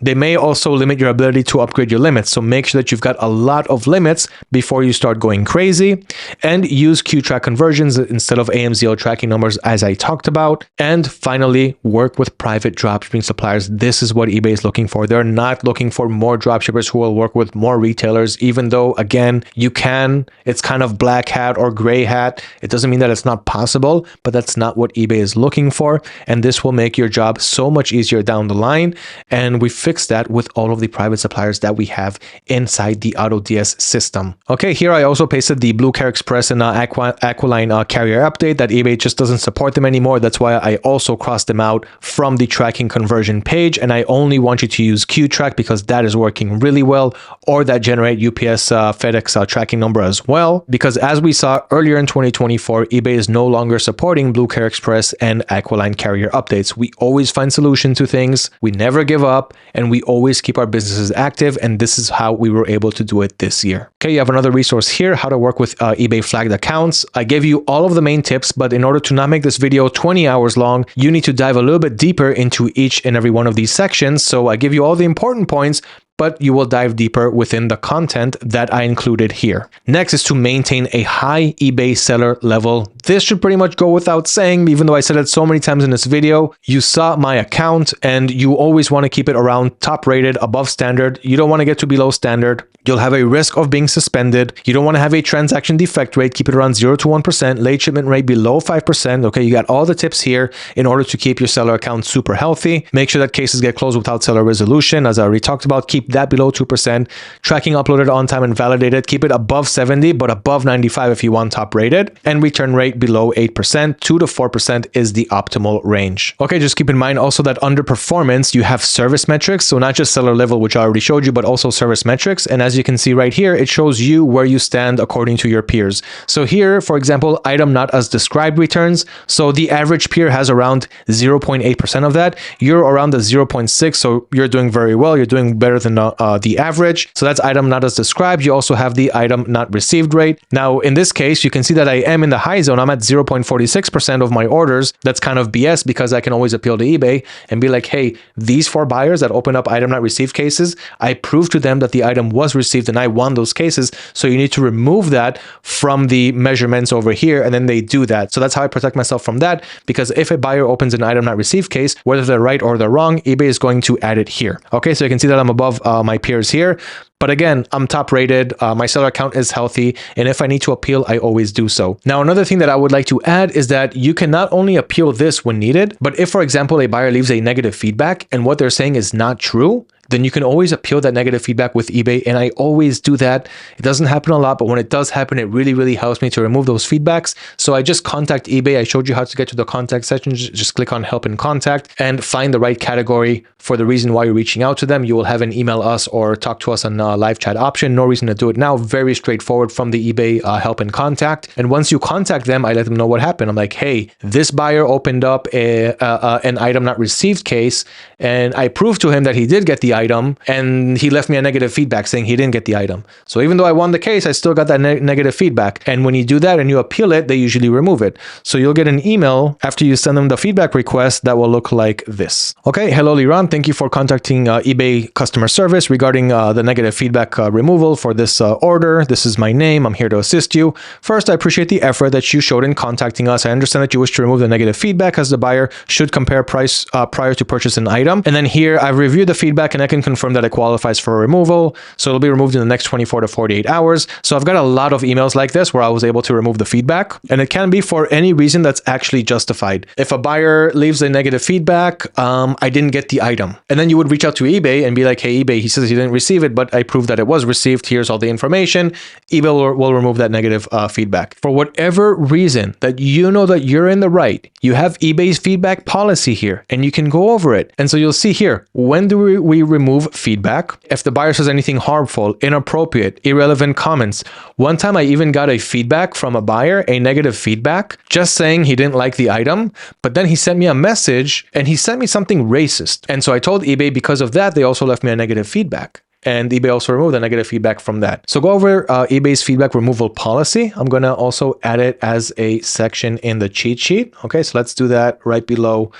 They may also limit your ability to upgrade your limits. So make sure that you've got a lot of limits before you start going crazy, and use Q-track conversions instead of AMZO tracking numbers, as I talked about. And finally, work with private dropshipping suppliers. This is what eBay is looking for. They're not looking for more dropshippers who will work with more retailers, even though, again, you can. It's kind of black hat or gray hat. It doesn't mean that it's not possible, but that's not what eBay is looking for. And this will make your job so much easier down the line. And we fix that with all of the private suppliers that we have inside the AutoDS system. Okay, here I also pasted the Blue Care Express and Aqualine carrier update that eBay just doesn't support them anymore. That's why I also crossed them out from the tracking conversion page, and I only want you to use Q-track because that is working really well, or that generate UPS FedEx tracking number as well, because as we saw earlier in 2024, eBay is no longer supporting Blue Care Express and Aqualine carrier updates. We always find solutions to things. We never give up, and we always keep our businesses active, and this is how we were able to do it this year. Okay, you have another resource here, how to work with eBay flagged accounts. I gave you all of the main tips, but in order to not make this video 20 hours long, you need to dive a little bit deeper into each and every one of these sections. So I give you all the important points, but you will dive deeper within the content that I included here. Next is to maintain a high eBay seller level. This should pretty much go without saying, even though I said it so many times in this video. You saw my account, and you always want to keep it around top rated, above standard. You don't want to get to below standard. You'll have a risk of being suspended. You don't want to have a transaction defect rate. Keep it around 0 to 1%, late shipment rate below 5%. Okay, you got all the tips here in order to keep your seller account super healthy. Make sure that cases get closed without seller resolution. As I already talked about, keep that below 2%. Tracking uploaded on time and validated. Keep it above 70, but above 95 if you want top rated. And return rate below 8%. 2 to 4% is the optimal range. Okay, just keep in mind also that under performance, you have service metrics. So not just seller level, which I already showed you, but also service metrics. And as you can see right here, it shows you where you stand according to your peers. So here, for example, item not as described returns. So the average peer has around 0.8% of that. You're around the 0.6. So you're doing very well. You're doing better than the average. So that's item not as described. You also have the item not received rate. Now, in this case, you can see that I am in the high zone. I'm at 0.46% of my orders. That's kind of BS because I can always appeal to eBay and be like, hey, these 4 buyers that open up item not received cases, I proved to them that the item was received and I won those cases. So you need to remove that from the measurements over here, and then they do that. So that's how I protect myself from that, because if a buyer opens an item not received case, whether they're right or they're wrong, eBay is going to add it here. Okay, so you can see that I'm above my peers here. But again, I'm top rated, my seller account is healthy, and if I need to appeal, I always do so. Now, another thing that I would like to add is that you can not only appeal this when needed, but if, for example, a buyer leaves a negative feedback and what they're saying is not true, then you can always appeal that negative feedback with eBay. And I always do that. It doesn't happen a lot, but when it does happen, it really, really helps me to remove those feedbacks. So I just contact eBay. I showed you how to get to the contact section. Just click on help and contact and find the right category for the reason why you're reaching out to them. You will have an email us or talk to us on live chat option. No reason to do it now. Very straightforward from the eBay help and contact. And once you contact them, I let them know what happened. I'm like, hey, this buyer opened up an item not received case, and I proved to him that he did get the item, and he left me a negative feedback saying he didn't get the item. So even though I won the case, I still got that negative feedback. And when you do that and you appeal it, they usually remove it. So you'll get an email after you send them the feedback request that will look like this. Okay, hello Liran, thank you for contacting eBay customer service regarding the negative feedback removal for this order. This is my name. I'm here to assist you. First, I appreciate the effort that you showed in contacting us. I understand that you wish to remove the negative feedback, as the buyer should compare price prior to purchase an item. And then here, I've reviewed the feedback and I can confirm that it qualifies for removal. So it'll be removed in the next 24 to 48 hours. So I've got a lot of emails like this where I was able to remove the feedback, and it can be for any reason that's actually justified. If a buyer leaves a negative feedback, I didn't get the item. And then you would reach out to eBay and be like, hey, eBay, he says he didn't receive it, but I proved that it was received. Here's all the information. eBay will remove that negative feedback. For whatever reason that you know that you're in the right, you have eBay's feedback policy here and you can go over it. And so you'll see here, when do we remove feedback. If the buyer says anything harmful, inappropriate, irrelevant comments. One time I even got a feedback from a buyer, a negative feedback, just saying he didn't like the item, but then he sent me a message and he sent me something racist. And so I told eBay because of that, they also left me a negative feedback. And eBay also removed the negative feedback from that. So go over eBay's feedback removal policy. I'm going to also add it as a section in the cheat sheet. Okay, so let's do that right below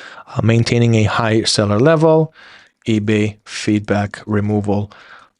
maintaining a high seller level, eBay feedback removal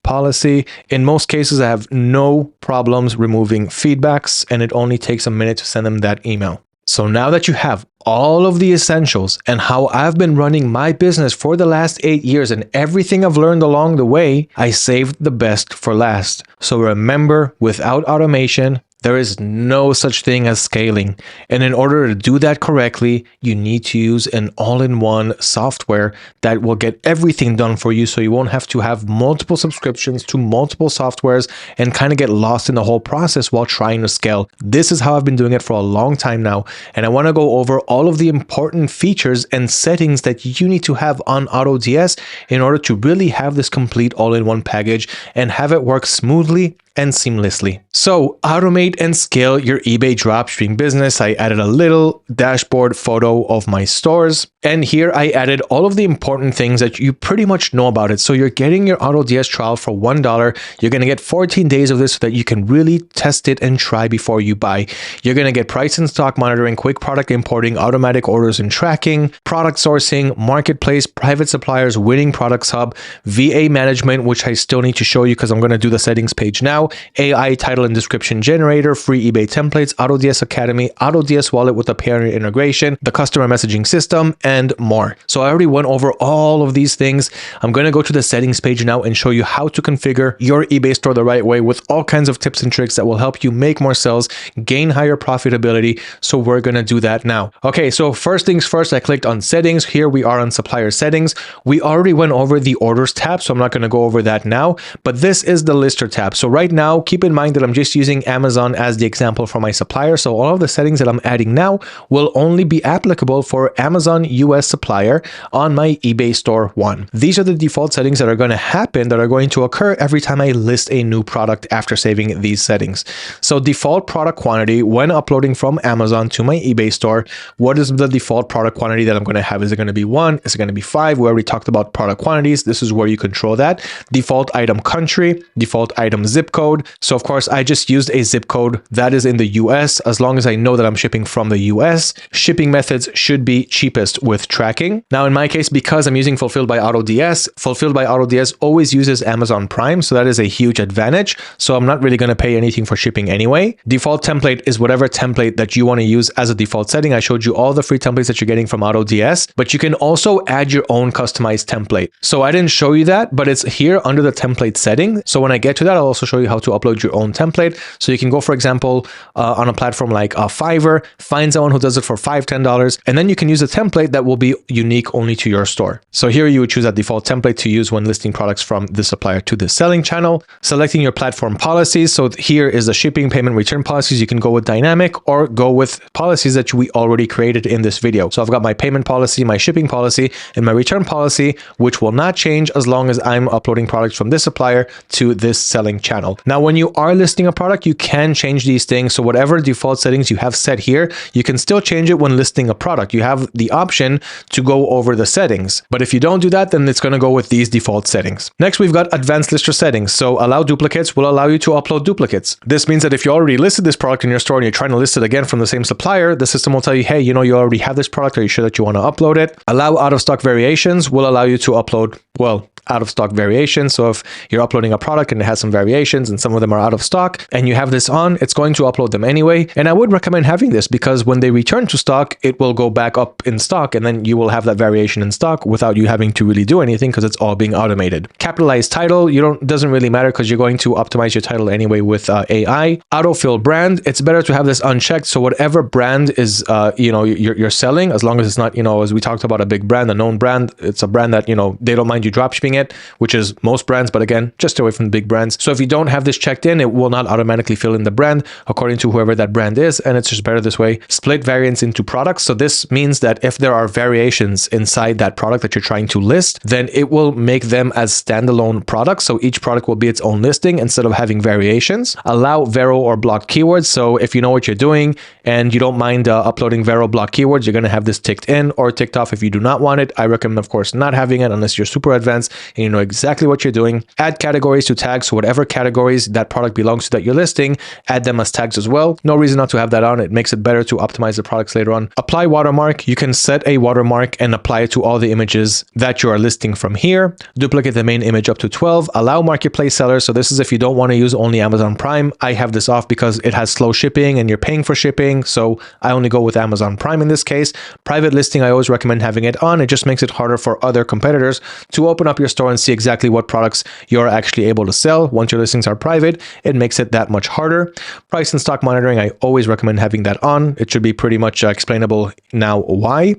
policy. In most cases, I have no problems removing feedbacks, and it only takes a minute to send them that email. So now that you have all of the essentials and how I've been running my business for the last 8 years and everything I've learned along the way, I saved the best for last. So remember, without automation, there is no such thing as scaling. And in order to do that correctly, you need to use an all-in-one software that will get everything done for you so you won't have to have multiple subscriptions to multiple softwares and kind of get lost in the whole process while trying to scale. This is how I've been doing it for a long time now. And I want to go over all of the important features and settings that you need to have on AutoDS in order to really have this complete all-in-one package and have it work smoothly and seamlessly. So automate and scale your eBay dropshipping business. I added a little dashboard photo of my stores. And here I added all of the important things that you pretty much know about it. So you're getting your AutoDS trial for $1. You're going to get 14 days of this so that you can really test it and try before you buy. You're going to get price and stock monitoring, quick product importing, automatic orders and tracking, product sourcing, marketplace, private suppliers, winning products hub, VA management, which I still need to show you because I'm going to do the settings page now, AI title and description generator, free eBay templates, AutoDS Academy, AutoDS wallet with a Payoneer integration, the customer messaging system, and more. So I already went over all of these things. I'm going to go to the settings page now and show you how to configure your eBay store the right way with all kinds of tips and tricks that will help you make more sales, gain higher profitability. So we're going to do that now. Okay, so first things first, I clicked on settings. Here we are on supplier settings. We already went over the orders tab, so I'm not going to go over that now, but this is the lister tab. So right now, keep in mind that I'm just using Amazon as the example for my supplier. So all of the settings that I'm adding now will only be applicable for Amazon US supplier on my eBay store 1. These are the default settings that are going to happen, that are going to occur every time I list a new product after saving these settings. So default product quantity when uploading from Amazon to my eBay store, what is the default product quantity that I'm going to have? Is it going to be 1? Is it going to be 5? We already talked about product quantities. This is where you control that. Default item country, default item zip code. So of course, I just used a zip code that is in the US. As long as I know that I'm shipping from the US, shipping methods should be cheapest with tracking. Now, in my case, because I'm using Fulfilled by AutoDS always uses Amazon Prime. So that is a huge advantage. So I'm not really going to pay anything for shipping anyway. Default template is whatever template that you want to use as a default setting. I showed you all the free templates that you're getting from AutoDS, but you can also add your own customized template. So I didn't show you that, but it's here under the template setting. So when I get to that, I'll also show you how to upload your own template. So you can go, for example, on a platform like Fiverr, find someone who does it for $5, $10, and then you can use a template that will be unique only to your store. So here you would choose a default template to use when listing products from the supplier to the selling channel, selecting your platform policies. So here is the shipping, payment, return policies. You can go with dynamic or go with policies that we already created in this video. So I've got my payment policy, my shipping policy, and my return policy, which will not change as long as I'm uploading products from this supplier to this selling channel. Now, when you are listing a product, you can change these things. So whatever default settings you have set here, you can still change it when listing a product. You have the option to go over the settings. But if you don't do that, then it's going to go with these default settings. Next, we've got advanced lister settings. So allow duplicates will allow you to upload duplicates. This means that if you already listed this product in your store and you're trying to list it again from the same supplier, the system will tell you, hey, you know, you already have this product. Are you sure that you want to upload it? Allow out of stock variations will allow you to upload, well, out of stock variations. So if you're uploading a product and it has some variations and some of them are out of stock and you have this on, it's going to upload them anyway. And I would recommend having this because when they return to stock, it will go back up in stock and then you will have that variation in stock without you having to really do anything because it's all being automated. Capitalized title, doesn't really matter because you're going to optimize your title anyway with AI. Autofill brand, it's better to have this unchecked. So whatever brand is, you're selling, as long as it's not, as we talked about, a big brand, a known brand, it's a brand that, they don't mind you dropshipping shipping it, which is most brands, but again, just away from the big brands. So if you don't have this checked in, it will not automatically fill in the brand according to whoever that brand is. And it's just better this way. Split variants into products. So this means that if there are variations inside that product that you're trying to list, then it will make them as standalone products. So each product will be its own listing instead of having variations. Allow Vero or block keywords. So if you know what you're doing and you don't mind uploading Vero block keywords, you're going to have this ticked in or ticked off if you do not want it. I recommend, of course, not having it unless you're super advanced and you know exactly what you're doing. Add categories to tags. So whatever categories that product belongs to that you're listing, add them as tags as well. No reason not to have that on. It makes it better to optimize the products later on. Apply watermark. You can set a watermark and apply it to all the images that you are listing from here. Duplicate the main image up to 12. Allow marketplace sellers. So this is if you don't want to use only Amazon Prime. I have this off because it has slow shipping and you're paying for shipping. So I only go with Amazon Prime in this case. Private listing, I always recommend having it on. It just makes it harder for other competitors to open up your store and see exactly what products you're actually able to sell. Once your listings are private, it makes it that much harder. Price and stock monitoring, I always recommend having that on. It should be pretty much explainable now why.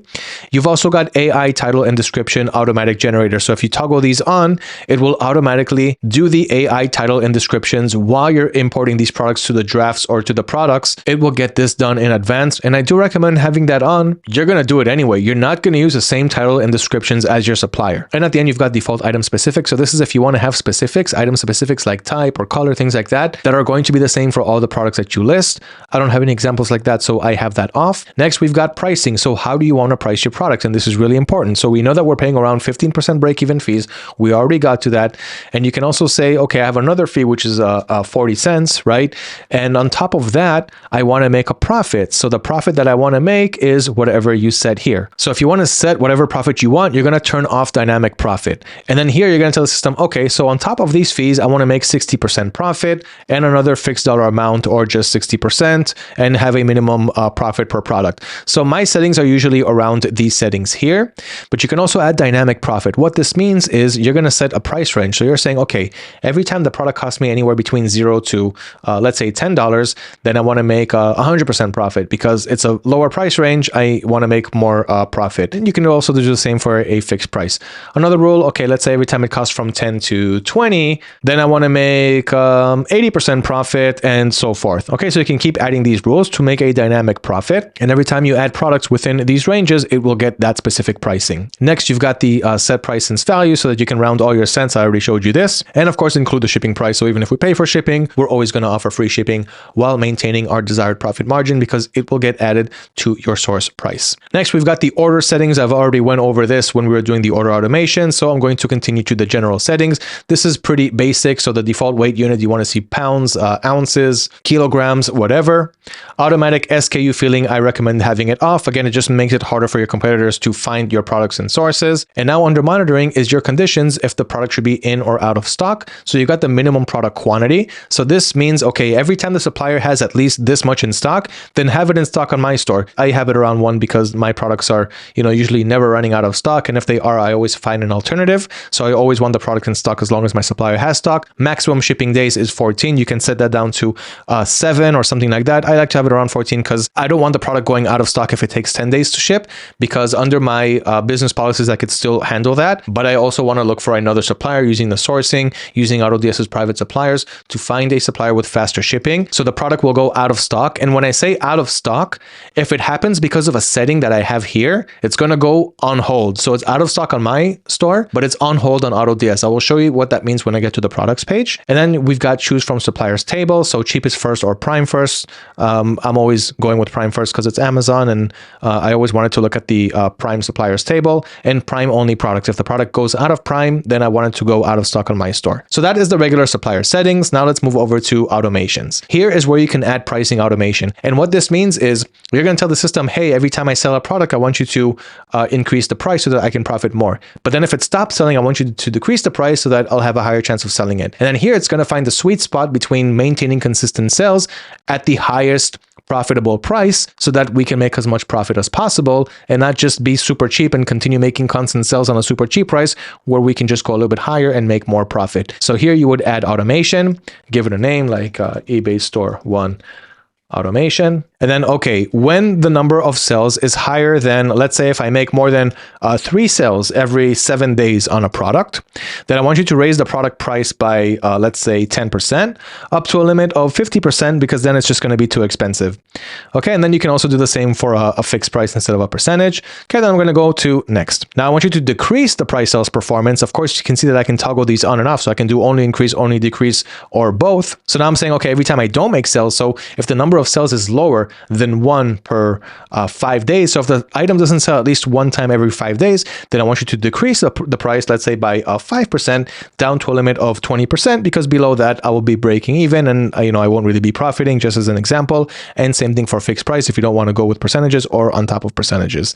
You've also got AI title and description automatic generator. So if you toggle these on, it will automatically do the AI title and descriptions while you're importing these products to the drafts or to the products. It will get this done in advance. And I do recommend having that on. You're going to do it anyway. You're not going to use the same title and descriptions as your supplier. And at the end, you've got default item specific. So this is if you want to have specifics, item specifics like type or color, things like that, that are going to be the same for all the products that you list. I don't have any examples like that, so I have that off. Next, we've got pricing. So how do you want to price your products? And this is really important. So we know that we're paying around 15% break-even fees. We already got to that. And you can also say, okay, I have another fee, which is 40 cents, right? And on top of that, I want to make a profit. So the profit that I want to make is whatever you set here. So if you want to set whatever profit you want, you're going to turn off dynamic profit. And then here you're going to tell the system, okay, so on top of these fees, I want to make 60% profit and another fixed dollar amount or just 60% and have a minimum profit per product. So my settings are usually around these settings here, but you can also add dynamic profit. What this means is you're going to set a price range. So you're saying, okay, every time the product costs me anywhere between $0 to let's say $10, then I want to make 100% profit because it's a lower price range. I want to make more profit. And you can also do the same for a fixed price. Another rule, okay, let's say every time it costs from 10 to 20, then I want to make 80% profit and so forth. Okay, so you can keep adding these rules to make a dynamic profit. And every time you add products within these ranges, it will get that specific pricing. Next, you've got the set price cents value so that you can round all your cents. I already showed you this. And of course, include the shipping price. So even if we pay for shipping, we're always going to offer free shipping while maintaining our desired profit margin because it will get added to your source price. Next, we've got the order settings. I've already went over this when we were doing the order automation. So I'm going to continue to the general settings. This is pretty basic. So the default weight unit, you want to see pounds, ounces, kilograms, whatever. Automatic SKU filling, I recommend having it off. Again, it just makes it harder for your competitors to find your products and sources. And now under monitoring is your conditions if the product should be in or out of stock. So you got the minimum product quantity. So this means, okay, every time the supplier has at least this much in stock, then have it in stock on my store. I have it around 1 because my products are, usually never running out of stock. And if they are, I always find an alternative. So I always want the product in stock as long as my supplier has stock. Maximum shipping days is 14. You can set that down to 7 or something like that. I like to have it around 14 because I don't want the product going out of stock if it takes 10 days to ship, because under my business policies, I could still handle that. But I also want to look for another supplier using the sourcing, using AutoDS's private suppliers to find a supplier with faster shipping. So the product will go out of stock. And when I say out of stock, if it happens because of a setting that I have here, it's going to go on hold. So it's out of stock on my store, but it's on hold on AutoDS. I will show you what that means when I get to the products page. And then we've got choose from suppliers table. So cheapest first or Prime first. I'm always going with Prime first because it's Amazon. And I always wanted to look at the Prime suppliers table and Prime only products. If the product goes out of Prime, then I want it to go out of stock on my store. So that is the regular supplier settings. Now let's move over to automations. Here is where you can add pricing automation. And what this means is you're going to tell the system, hey, every time I sell a product, I want you to increase the price so that I can profit more. But then if it stops selling, I want you to decrease the price so that I'll have a higher chance of selling it. And then here it's going to find the sweet spot between maintaining consistent sales at the highest profitable price so that we can make as much profit as possible and not just be super cheap and continue making constant sales on a super cheap price where we can just go a little bit higher and make more profit. So here you would add automation, give it a name like eBay Store 1 automation. And then, okay, when the number of sales is higher than, let's say if I make more than 3 sales every 7 days on a product, then I want you to raise the product price by, let's say 10% up to a limit of 50%, because then it's just going to be too expensive. Okay, and then you can also do the same for a fixed price instead of a percentage. Okay, then I'm going to go to next. Now I want you to decrease the price sales performance. Of course, you can see that I can toggle these on and off. So I can do only increase, only decrease, or both. So now I'm saying, okay, every time I don't make sales, so if the number of sales is lower than 1 per 5 days, so if the item doesn't sell at least 1 time every 5 days, then I want you to decrease the price, let's say by 5% down to a limit of 20%, because below that I will be breaking even, and I won't really be profiting, just as an example. And same thing for fixed price if you don't want to go with percentages or on top of percentages.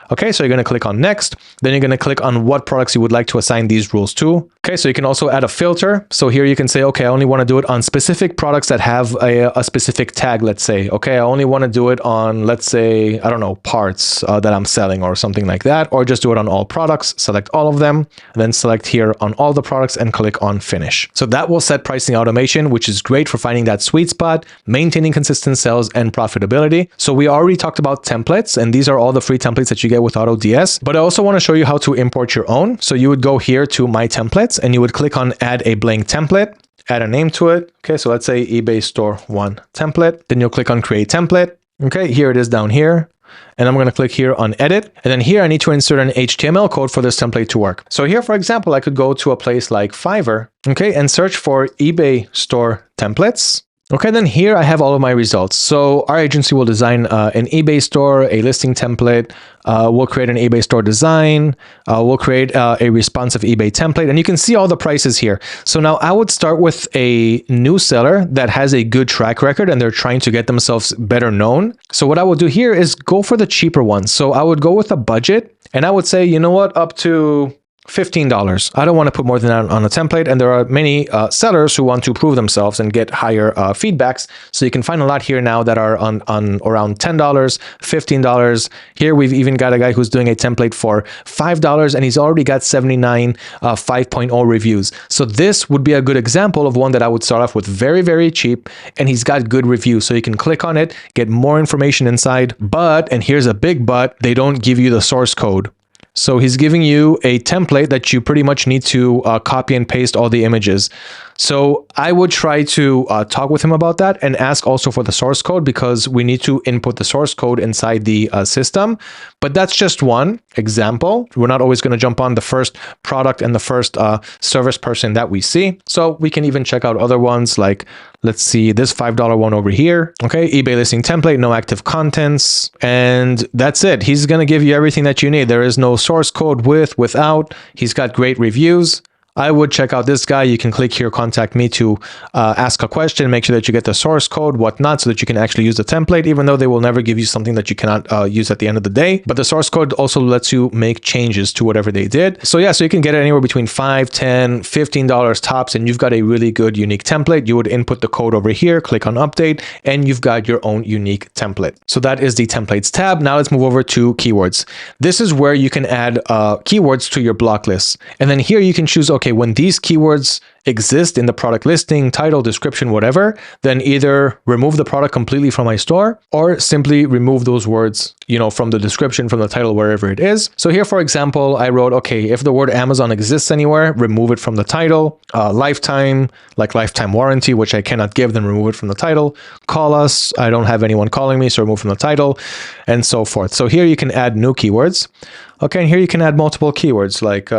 Okay, so you're going to click on next. Then you're going to click on what products you would like to assign these rules to. Okay, so you can also add a filter. So here you can say, okay, I only want to do it on specific products that have a specific tag, let's say. Okay, I only want to do it on, let's say, I don't know, parts that I'm selling or something like that. Or just do it on all products, select all of them, and then select here on all the products and click on finish. So that will set pricing automation, which is great for finding that sweet spot, maintaining consistent sales and profitability. So we already talked about templates, and these are all the free templates that you get with AutoDS, but I also want to show you how to import your own. So you would go here to My Templates and you would click on Add a Blank Template, add a name to it. Okay, so let's say eBay Store 1 template. Then you'll click on Create Template. Okay, here it is down here. And I'm going to click here on Edit. And then here I need to insert an HTML code for this template to work. So here, for example, I could go to a place like Fiverr, okay, and search for eBay Store templates. Okay, then here I have all of my results. So our agency will design an eBay store, a listing template. We'll create an eBay store design. We'll create a responsive eBay template, and you can see all the prices here. So now I would start with a new seller that has a good track record and they're trying to get themselves better known. So what I will do here is go for the cheaper ones. So I would go with a budget, and I would say, you know what, up to $15. I don't want to put more than that on a template. And there are many sellers who want to prove themselves and get higher feedbacks. So you can find a lot here now that are on around $10, $15. Here we've even got a guy who's doing a template for $5 and he's already got 79 5.0 reviews. So this would be a good example of one that I would start off with very, very cheap, and he's got good reviews. So you can click on it, get more information inside, but, and here's a big but, they don't give you the source code. So he's giving you a template that you pretty much need to copy and paste all the images. So I would try to talk with him about that and ask also for the source code, because we need to input the source code inside the system. But that's just one example. We're not always going to jump on the first product and the first service person that we see. So we can even check out other ones, like, let's see, this $5 one over here. Okay, eBay listing template, no active contents. And that's it. He's going to give you everything that you need. There is no source code with, without. He's got great reviews. I would check out this guy. You can click here, contact me to ask a question, make sure that you get the source code, whatnot, so that you can actually use the template, even though they will never give you something that you cannot use at the end of the day. But the source code also lets you make changes to whatever they did. So yeah, so you can get it anywhere between $5, $10, $15 tops, and you've got a really good unique template. You would input the code over here, click on update, and you've got your own unique template. So that is the templates tab. Now let's move over to keywords. This is where you can add keywords to your block list. And then here you can choose, okay, when these keywords exist in the product listing, title, description, whatever, then either remove the product completely from my store or simply remove those words, from the description, from the title, wherever it is. So here, for example, I wrote, okay, if the word Amazon exists anywhere, remove it from the title. Lifetime, like lifetime warranty, which I cannot give, then remove it from the title. Call us, I don't have anyone calling me, so remove from the title, and so forth. So here you can add new keywords. Okay, and here you can add multiple keywords, like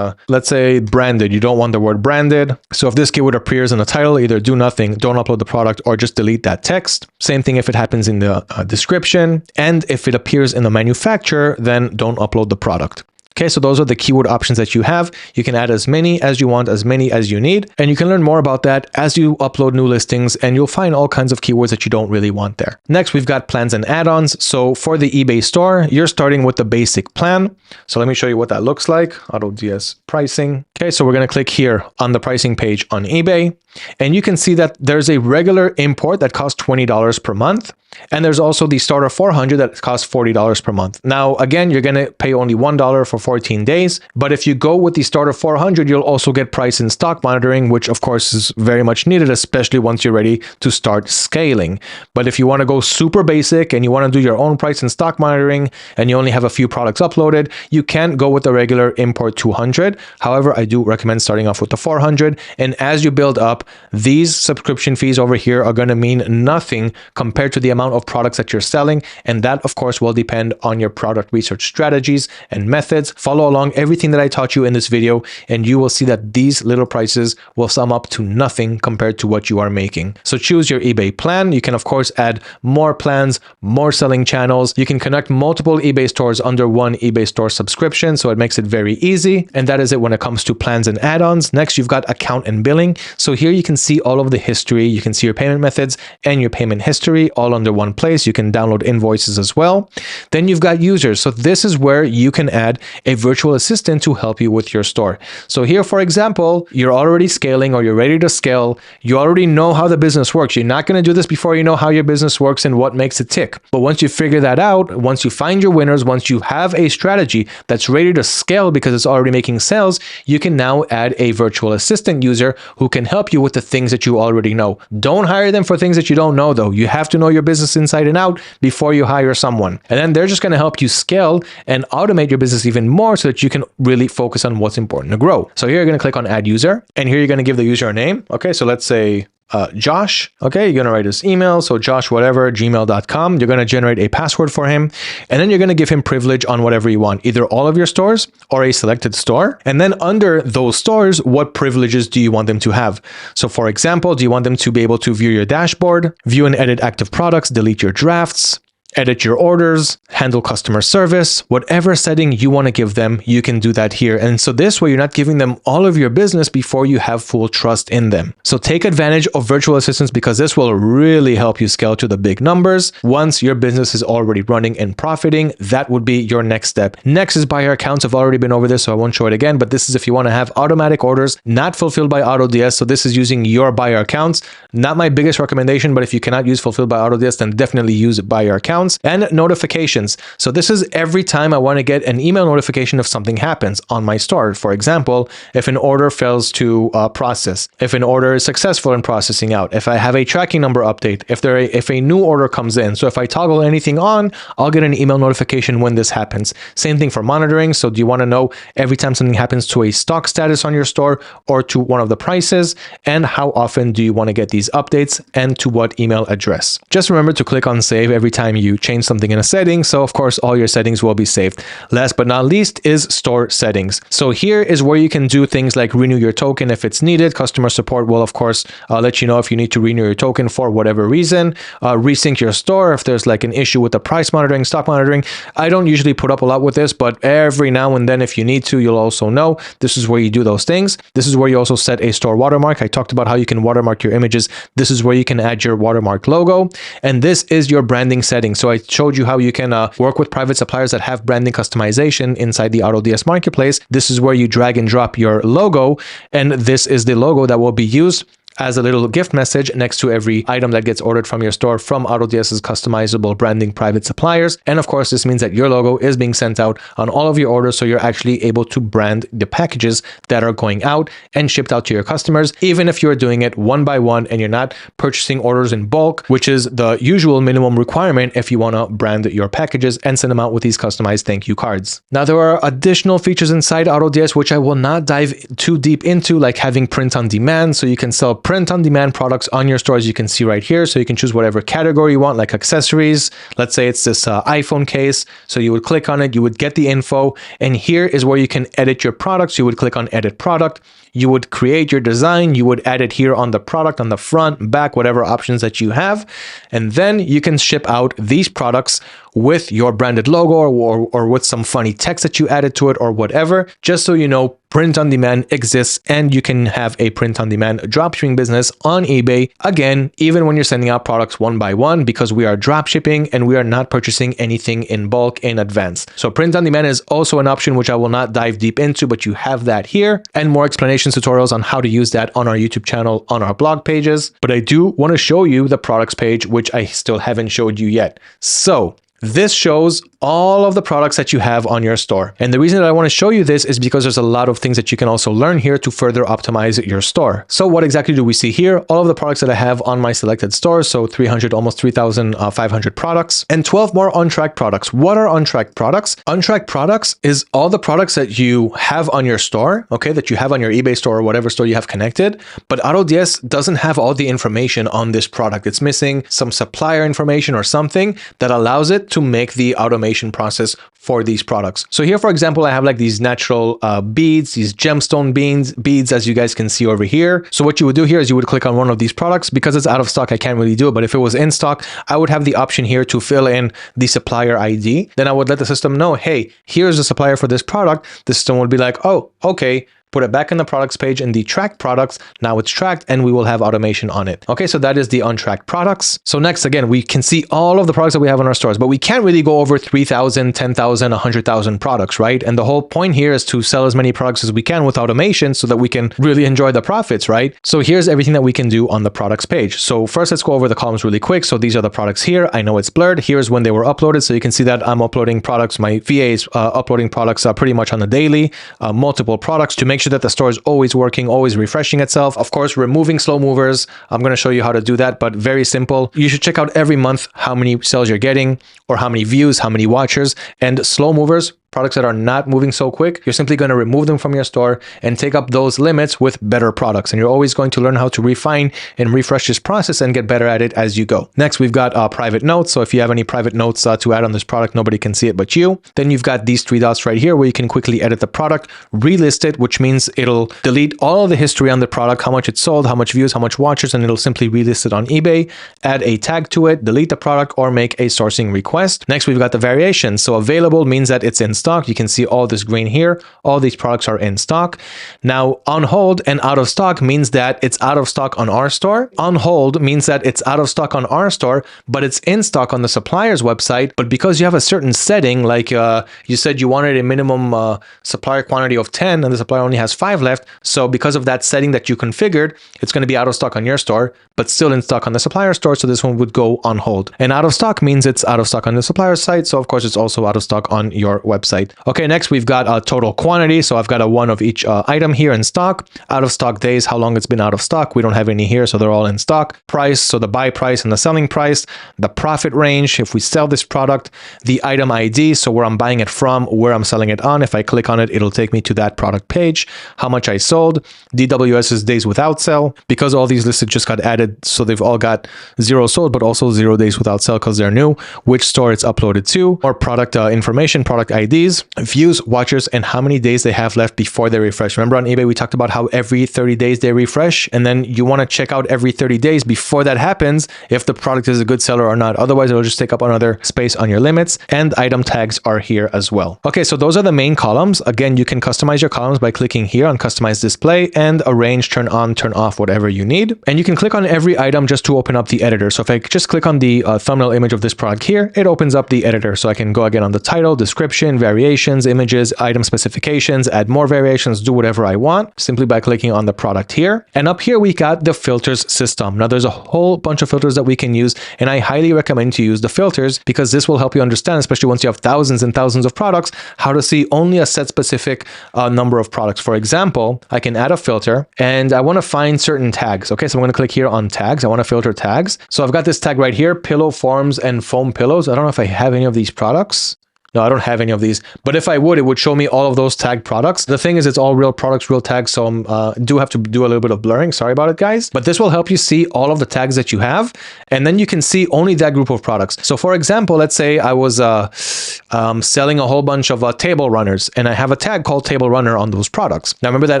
let's say branded. You don't want the word branded. So if this keyword appears in the title, either do nothing, don't upload the product, or just delete that text. Same thing if it happens in the description. And if it appears in the manufacturer, then don't upload the product. Okay, so those are the keyword options that you have. You can add as many as you want, as many as you need, and you can learn more about that as you upload new listings, and you'll find all kinds of keywords that you don't really want there. Next, we've got plans and add-ons. So for the eBay store, you're starting with the basic plan. So let me show you what that looks like. AutoDS pricing. Okay, so we're going to click here on the pricing page on eBay, and you can see that there's a regular import that costs $20 per month. And there's also the starter 400 that costs $40 per month. Now, again, you're going to pay only $1 for 14 days. But if you go with the starter 400, you'll also get price and stock monitoring, which of course is very much needed, especially once you're ready to start scaling. But if you want to go super basic and you want to do your own price and stock monitoring and you only have a few products uploaded, you can go with the regular import 200. However, I do recommend starting off with the 400. And as you build up, these subscription fees over here are going to mean nothing compared to the amount of products that you're selling. And that, of course, will depend on your product research strategies and methods. Follow along everything that I taught you in this video, and you will see that these little prices will sum up to nothing compared to what you are making. So choose your eBay plan. You can, of course, add more plans, more selling channels. You can connect multiple eBay stores under one eBay store subscription, so it makes it very easy. And that is it when it comes to plans and add-ons. Next, you've got account and billing. So here you can see all of the history. You can see your payment methods and your payment history all under one place. You can download invoices as well. Then you've got users. So this is where you can add a virtual assistant to help you with your store. So here, for example, you're already scaling or you're ready to scale. You already know how the business works. You're not going to do this before you know how your business works and what makes it tick. But once you figure that out, once you find your winners, once you have a strategy that's ready to scale because it's already making sales, you can now add a virtual assistant user who can help you with the things that you already know. Don't hire them for things that you don't know, though. You have to know your business inside and out before you hire someone. And then they're just going to help you scale and automate your business even more so that you can really focus on what's important to grow. So here you're going to click on add user, and here you're going to give the user a name. Okay, so let's say Josh. Okay, you're going to write his email. So Josh, whatever, gmail.com. You're going to generate a password for him. And then you're going to give him privilege on whatever you want, either all of your stores or a selected store. And then under those stores, what privileges do you want them to have? So for example, do you want them to be able to view your dashboard, view and edit active products, delete your drafts, edit your orders, handle customer service, whatever setting you want to give them, you can do that here. And so this way, you're not giving them all of your business before you have full trust in them. So take advantage of virtual assistants because this will really help you scale to the big numbers. Once your business is already running and profiting, that would be your next step. Next is buyer accounts. I've already been over this, so I won't show it again, but this is if you want to have automatic orders not fulfilled by AutoDS. So this is using your buyer accounts. Not my biggest recommendation, but if you cannot use fulfilled by AutoDS, then definitely use buyer accounts. And notifications. So this is every time I want to get an email notification if something happens on my store. For example, if an order fails to process, if an order is successful in processing out, if I have a tracking number update, if a new order comes in. So if I toggle anything on, I'll get an email notification when this happens. Same thing for monitoring. So do you want to know every time something happens to a stock status on your store or to one of the prices? And how often do you want to get these updates and to what email address? Just remember to click on save every time you change something in a setting. So of course, all your settings will be saved. Last but not least is store settings. So here is where you can do things like renew your token if it's needed. Customer support will of course let you know if you need to renew your token for whatever reason. Resync your store if there's like an issue with the price monitoring, stock monitoring. I don't usually put up a lot with this, but every now and then if you need to, you'll also know this is where you do those things. This is where you also set a store watermark. I talked about how you can watermark your images. This is where you can add your watermark logo. And this is your branding settings. So I showed you how you can work with private suppliers that have branding customization inside the AutoDS marketplace. This is where you drag and drop your logo, and this is the logo that will be used as a little gift message next to every item that gets ordered from your store from AutoDS's customizable branding private suppliers. And of course, this means that your logo is being sent out on all of your orders, so you're actually able to brand the packages that are going out and shipped out to your customers, even if you're doing it one by one and you're not purchasing orders in bulk, which is the usual minimum requirement if you want to brand your packages and send them out with these customized thank you cards. Now, there are additional features inside AutoDS which I will not dive too deep into, like having print on demand, so you can sell print on demand products on your store, as you can see right here. So you can choose whatever category you want, like accessories. Let's say it's this iPhone case. So you would click on it, you would get the info, and here is where you can edit your products. You would click on edit product. You would create your design. You would add it here on the product, on the front, back, whatever options that you have. And then you can ship out these products with your branded logo or with some funny text that you added to it or whatever, just so you know print on demand exists and you can have a print on demand dropshipping business on eBay. Again, even when you're sending out products one by one, because we are dropshipping and we are not purchasing anything in bulk in advance. So print on demand is also an option, which I will not dive deep into, but you have that here, and more explanations, tutorials on how to use that on our YouTube channel, on our blog pages. But I do want to show you the products page, which I still haven't showed you yet. So this shows all of the products that you have on your store. And the reason that I want to show you this is because there's a lot of things that you can also learn here to further optimize your store. So what exactly do we see here? All of the products that I have on my selected store. So 300, almost 3,500 products and 12 more untracked products. What are untracked products? Untracked products is all the products that you have on your store, okay, that you have on your eBay store or whatever store you have connected, but AutoDS doesn't have all the information on this product. It's missing some supplier information or something that allows it to make the automation process for these products. So here, for example, I have like these natural beads, these gemstone beads, as you guys can see over here. So what you would do here is you would click on one of these products. Because it's out of stock, I can't really do it. But if it was in stock, I would have the option here to fill in the supplier ID. Then I would let the system know, hey, here's the supplier for this product. The system would be like, oh, okay. Put it back in the products page in the tracked products. Now it's tracked and we will have automation on it. Okay, so that is the untracked products. So next, again, we can see all of the products that we have on our stores, but we can't really go over 3,000, 10,000, 100,000 products, right? And the whole point here is to sell as many products as we can with automation so that we can really enjoy the profits, right? So here's everything that we can do on the products page. So first, let's go over the columns really quick. So these are the products here. I know it's blurred. Here's when they were uploaded. So you can see that I'm uploading products. My VA is uploading products pretty much on the daily, multiple products to make sure that the store is always working, always refreshing itself. Of course, removing slow movers. I'm going to show you how to do that, but very simple. You should check out every month how many sales you're getting or how many views, how many watchers, and slow movers, products that are not moving so quick, you're simply going to remove them from your store and take up those limits with better products. And you're always going to learn how to refine and refresh this process and get better at it as you go. Next, we've got private notes. So if you have any private notes to add on this product, nobody can see it but you. Then you've got these three dots right here where you can quickly edit the product, relist it, which means it'll delete all of the history on the product, how much it sold, how much views, how much watchers, and it'll simply relist it on eBay, add a tag to it, delete the product, or make a sourcing request. Next, we've got the variations. So available means that it's in stock. You can see all this green here. All these products are in stock. Now, on hold and out of stock means that it's out of stock on our store. On hold means that it's out of stock on our store, but it's in stock on the supplier's website. But because you have a certain setting, like you said you wanted a minimum supplier quantity of 10 and the supplier only has 5 left. So because of that setting that you configured, it's going to be out of stock on your store, but still in stock on the supplier store. So this one would go on hold. And out of stock means it's out of stock on the supplier site. So of course, it's also out of stock on your website. Okay, next we've got a total quantity. So I've got a one of each item here in stock. Out of stock days, how long it's been out of stock. We don't have any here, so they're all in stock. Price, so the buy price and the selling price. The profit range, if we sell this product. The item ID, so where I'm buying it from, where I'm selling it on. If I click on it, it'll take me to that product page. How much I sold. DWS is days without sell. Because all these listed just got added, so they've all got 0 sold, but also 0 days without sell because they're new. Which store it's uploaded to. Or product information, product IDs. Views, watchers, and how many days they have left before they refresh. Remember on eBay, we talked about how every 30 days they refresh, and then you want to check out every 30 days before that happens if the product is a good seller or not. Otherwise, it'll just take up another space on your limits, and item tags are here as well. Okay, so those are the main columns. Again, you can customize your columns by clicking here on Customize Display and arrange, turn on, turn off, whatever you need. And you can click on every item just to open up the editor. So if I just click on the thumbnail image of this product here, it opens up the editor. So I can go again on the title, description, variations, images, item specifications, add more variations, do whatever I want simply by clicking on the product here. And up here, we got the filters system. Now there's a whole bunch of filters that we can use, and I highly recommend to use the filters because this will help you understand, especially once you have thousands and thousands of products, how to see only a set specific number of products. For example, I can add a filter and I want to find certain tags. Okay, so I'm going to click here on tags. I want to filter tags. So I've got this tag right here, pillow forms and foam pillows. I don't know if I have any of these products. No, I don't have any of these, but if I would, it would show me all of those tagged products. The thing is, it's all real products, real tags, so I do have to do a little bit of blurring. Sorry about it, guys. But this will help you see all of the tags that you have, and then you can see only that group of products. So for example, let's say I was selling a whole bunch of table runners, and I have a tag called table runner on those products. Now remember that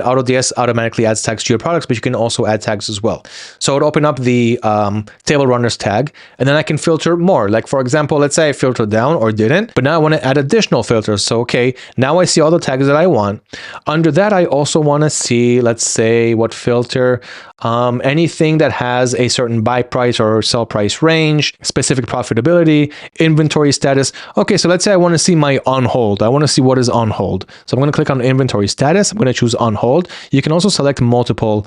AutoDS automatically adds tags to your products, but you can also add tags as well. So it would open up the table runners tag, and then I can filter more. Like for example, let's say I filtered down or didn't, but now I want to add additional filters. So, okay, now I see all the tags that I want. Under that, I also want to see, let's say, what filter, anything that has a certain buy price or sell price range, specific profitability, inventory status. Okay, so let's say I want to see my on hold. I want to see what is on hold. So I'm going to click on inventory status. I'm going to choose on hold. You can also select multiple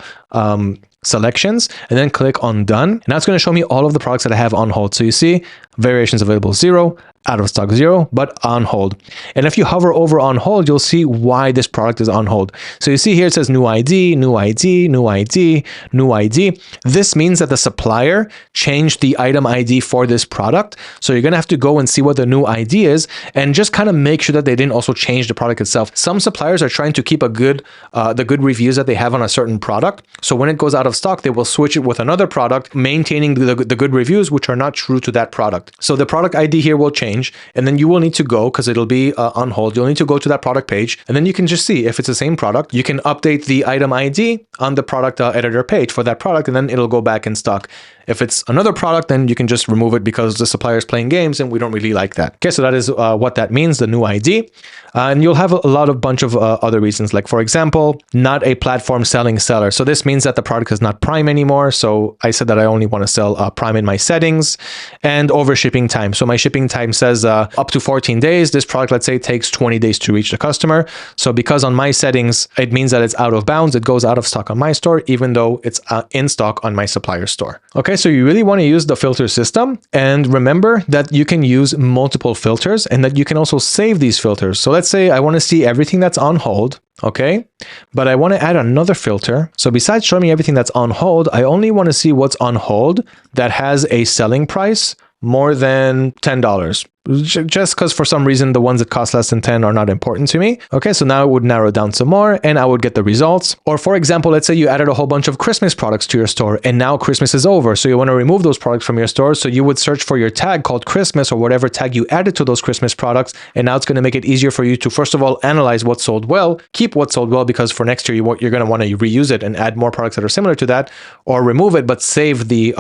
selections and then click on done. And that's going to show me all of the products that I have on hold. So you see variations available 0, out of stock 0, but on hold. And if you hover over on hold, you'll see why this product is on hold. So you see here it says new ID, new ID, new ID, new ID. This means that the supplier changed the item ID for this product. So you're going to have to go and see what the new ID is and just kind of make sure that they didn't also change the product itself. Some suppliers are trying to keep the good reviews that they have on a certain product. So when it goes out of stock, they will switch it with another product, maintaining the good reviews, which are not true to that product. So the product ID here will change. And then you will need to go, because it'll be on hold, you'll need to go to that product page, and then you can just see if it's the same product. You can update the item ID on the product editor page for that product, and then it'll go back in stock. If it's another product, then you can just remove it because the supplier is playing games and we don't really like that. Okay, so that is what that means, the new ID. And you'll have a bunch of other reasons, like for example, not a platform selling seller. So this means that the product is not Prime anymore. So I said that I only want to sell Prime in my settings, and over shipping time. So my shipping time says up to 14 days. This product, let's say, takes 20 days to reach the customer. So because on my settings, it means that it's out of bounds. It goes out of stock on my store, even though it's in stock on my supplier store. Okay, so you really want to use the filter system, and remember that you can use multiple filters and that you can also save these filters. So let's say I want to see everything that's on hold, okay, but I want to add another filter. So besides showing me everything that's on hold, I only want to see what's on hold that has a selling price more than $10. Just because for some reason the ones that cost less than 10 are not important to me. Okay, so now it would narrow down some more and I would get the results. Or for example, let's say you added a whole bunch of Christmas products to your store and now Christmas is over. So you want to remove those products from your store. So you would search for your tag called Christmas or whatever tag you added to those Christmas products. And now it's going to make it easier for you to, first of all, analyze what sold well, keep what sold well, because for next year, you're going to want to reuse it and add more products that are similar to that, or remove it, but save the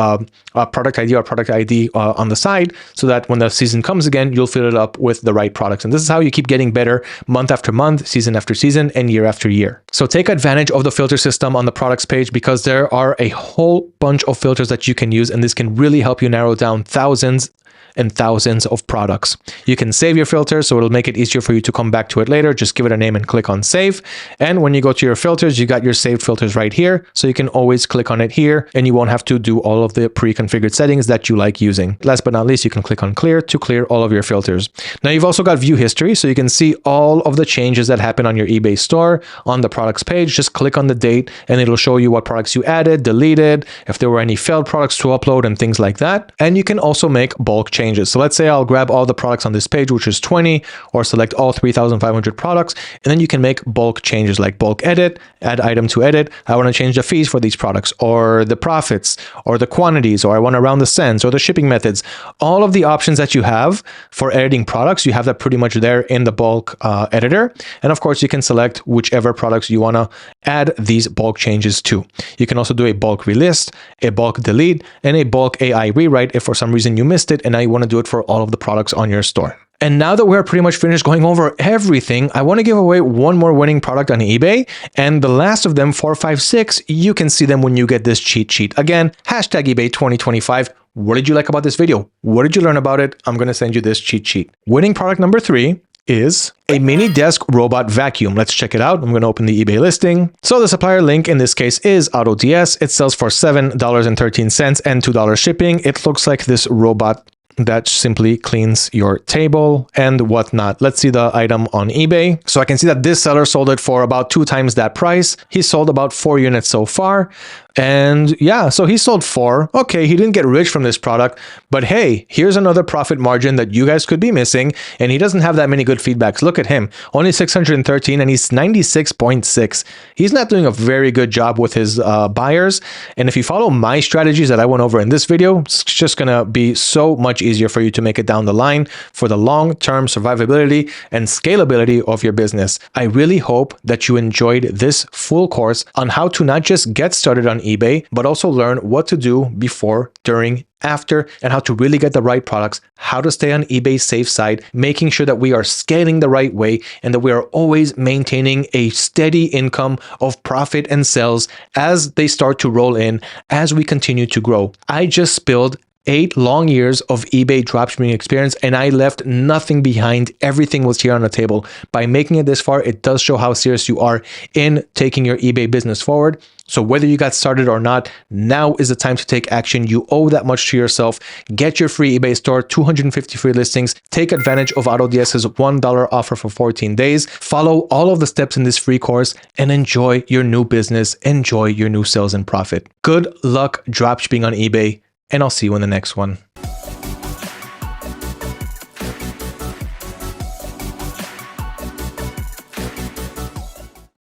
product ID or product ID on the side so that when the season comes again, you'll fill it up with the right products. And this is how you keep getting better month after month, season after season, and year after year. So take advantage of the filter system on the products page because there are a whole bunch of filters that you can use, and this can really help you narrow down thousands and thousands of products. You can save your filter, so it'll make it easier for you to come back to it later. Just give it a name and click on save. And when you go to your filters, you got your saved filters right here. So you can always click on it here and you won't have to do all of the pre-configured settings that you like using. Last but not least, you can click on clear to clear all of your filters. Now you've also got view history, so you can see all of the changes that happen on your eBay store on the products page. Just click on the date and it'll show you what products you added, deleted, if there were any failed products to upload and things like that. And you can also make bulk changes. So let's say I'll grab all the products on this page, which is 20, or select all 3,500 products, and then you can make bulk changes like bulk edit, add item to edit. I want to change the fees for these products, or the profits, or the quantities, or I want to round the cents, or the shipping methods. All of the options that you have for editing products, you have that pretty much there in the bulk editor. And of course, you can select whichever products you want to add these bulk changes to. You can also do a bulk relist, a bulk delete, and a bulk AI rewrite if for some reason you missed it and now you want to do it for all of the products on your store. And now that we're pretty much finished going over everything, I want to give away one more winning product on eBay. And the last of them, 456, you can see them when you get this cheat sheet. Again, hashtag eBay 2025. What did you like about this video? What did you learn about it? I'm going to send you this cheat sheet. Winning product number 3 is a mini desk robot vacuum. Let's check it out. I'm going to open the eBay listing. So the supplier link in this case is AutoDS. It sells for $7.13 and $2 shipping. It looks like this robot that simply cleans your table and whatnot. Let's see the item on eBay. So I can see that this seller sold it for about 2 times that price. He sold about 4 units so far. And yeah, so he sold 4. Okay, he didn't get rich from this product, but hey, here's another profit margin that you guys could be missing. And he doesn't have that many good feedbacks. Look at him, only 613 and he's 96.6. He's not doing a very good job with his buyers. And if you follow my strategies that I went over in this video, it's just gonna be so much easier for you to make it down the line for the long-term survivability and scalability of your business. I really hope that you enjoyed this full course on how to not just get started on eBay, but also learn what to do before, during, after, and how to really get the right products, how to stay on eBay's safe side, making sure that we are scaling the right way and that we are always maintaining a steady income of profit and sales as they start to roll in, as we continue to grow. I just spilled 8 long years of eBay dropshipping experience, and I left nothing behind. Everything was here on the table. By making it this far, it does show how serious you are in taking your eBay business forward. So whether you got started or not, now is the time to take action. You owe that much to yourself. Get your free eBay store, 250 free listings. Take advantage of AutoDS's $1 offer for 14 days. Follow all of the steps in this free course and enjoy your new business. Enjoy your new sales and profit. Good luck dropshipping on eBay, and I'll see you in the next one.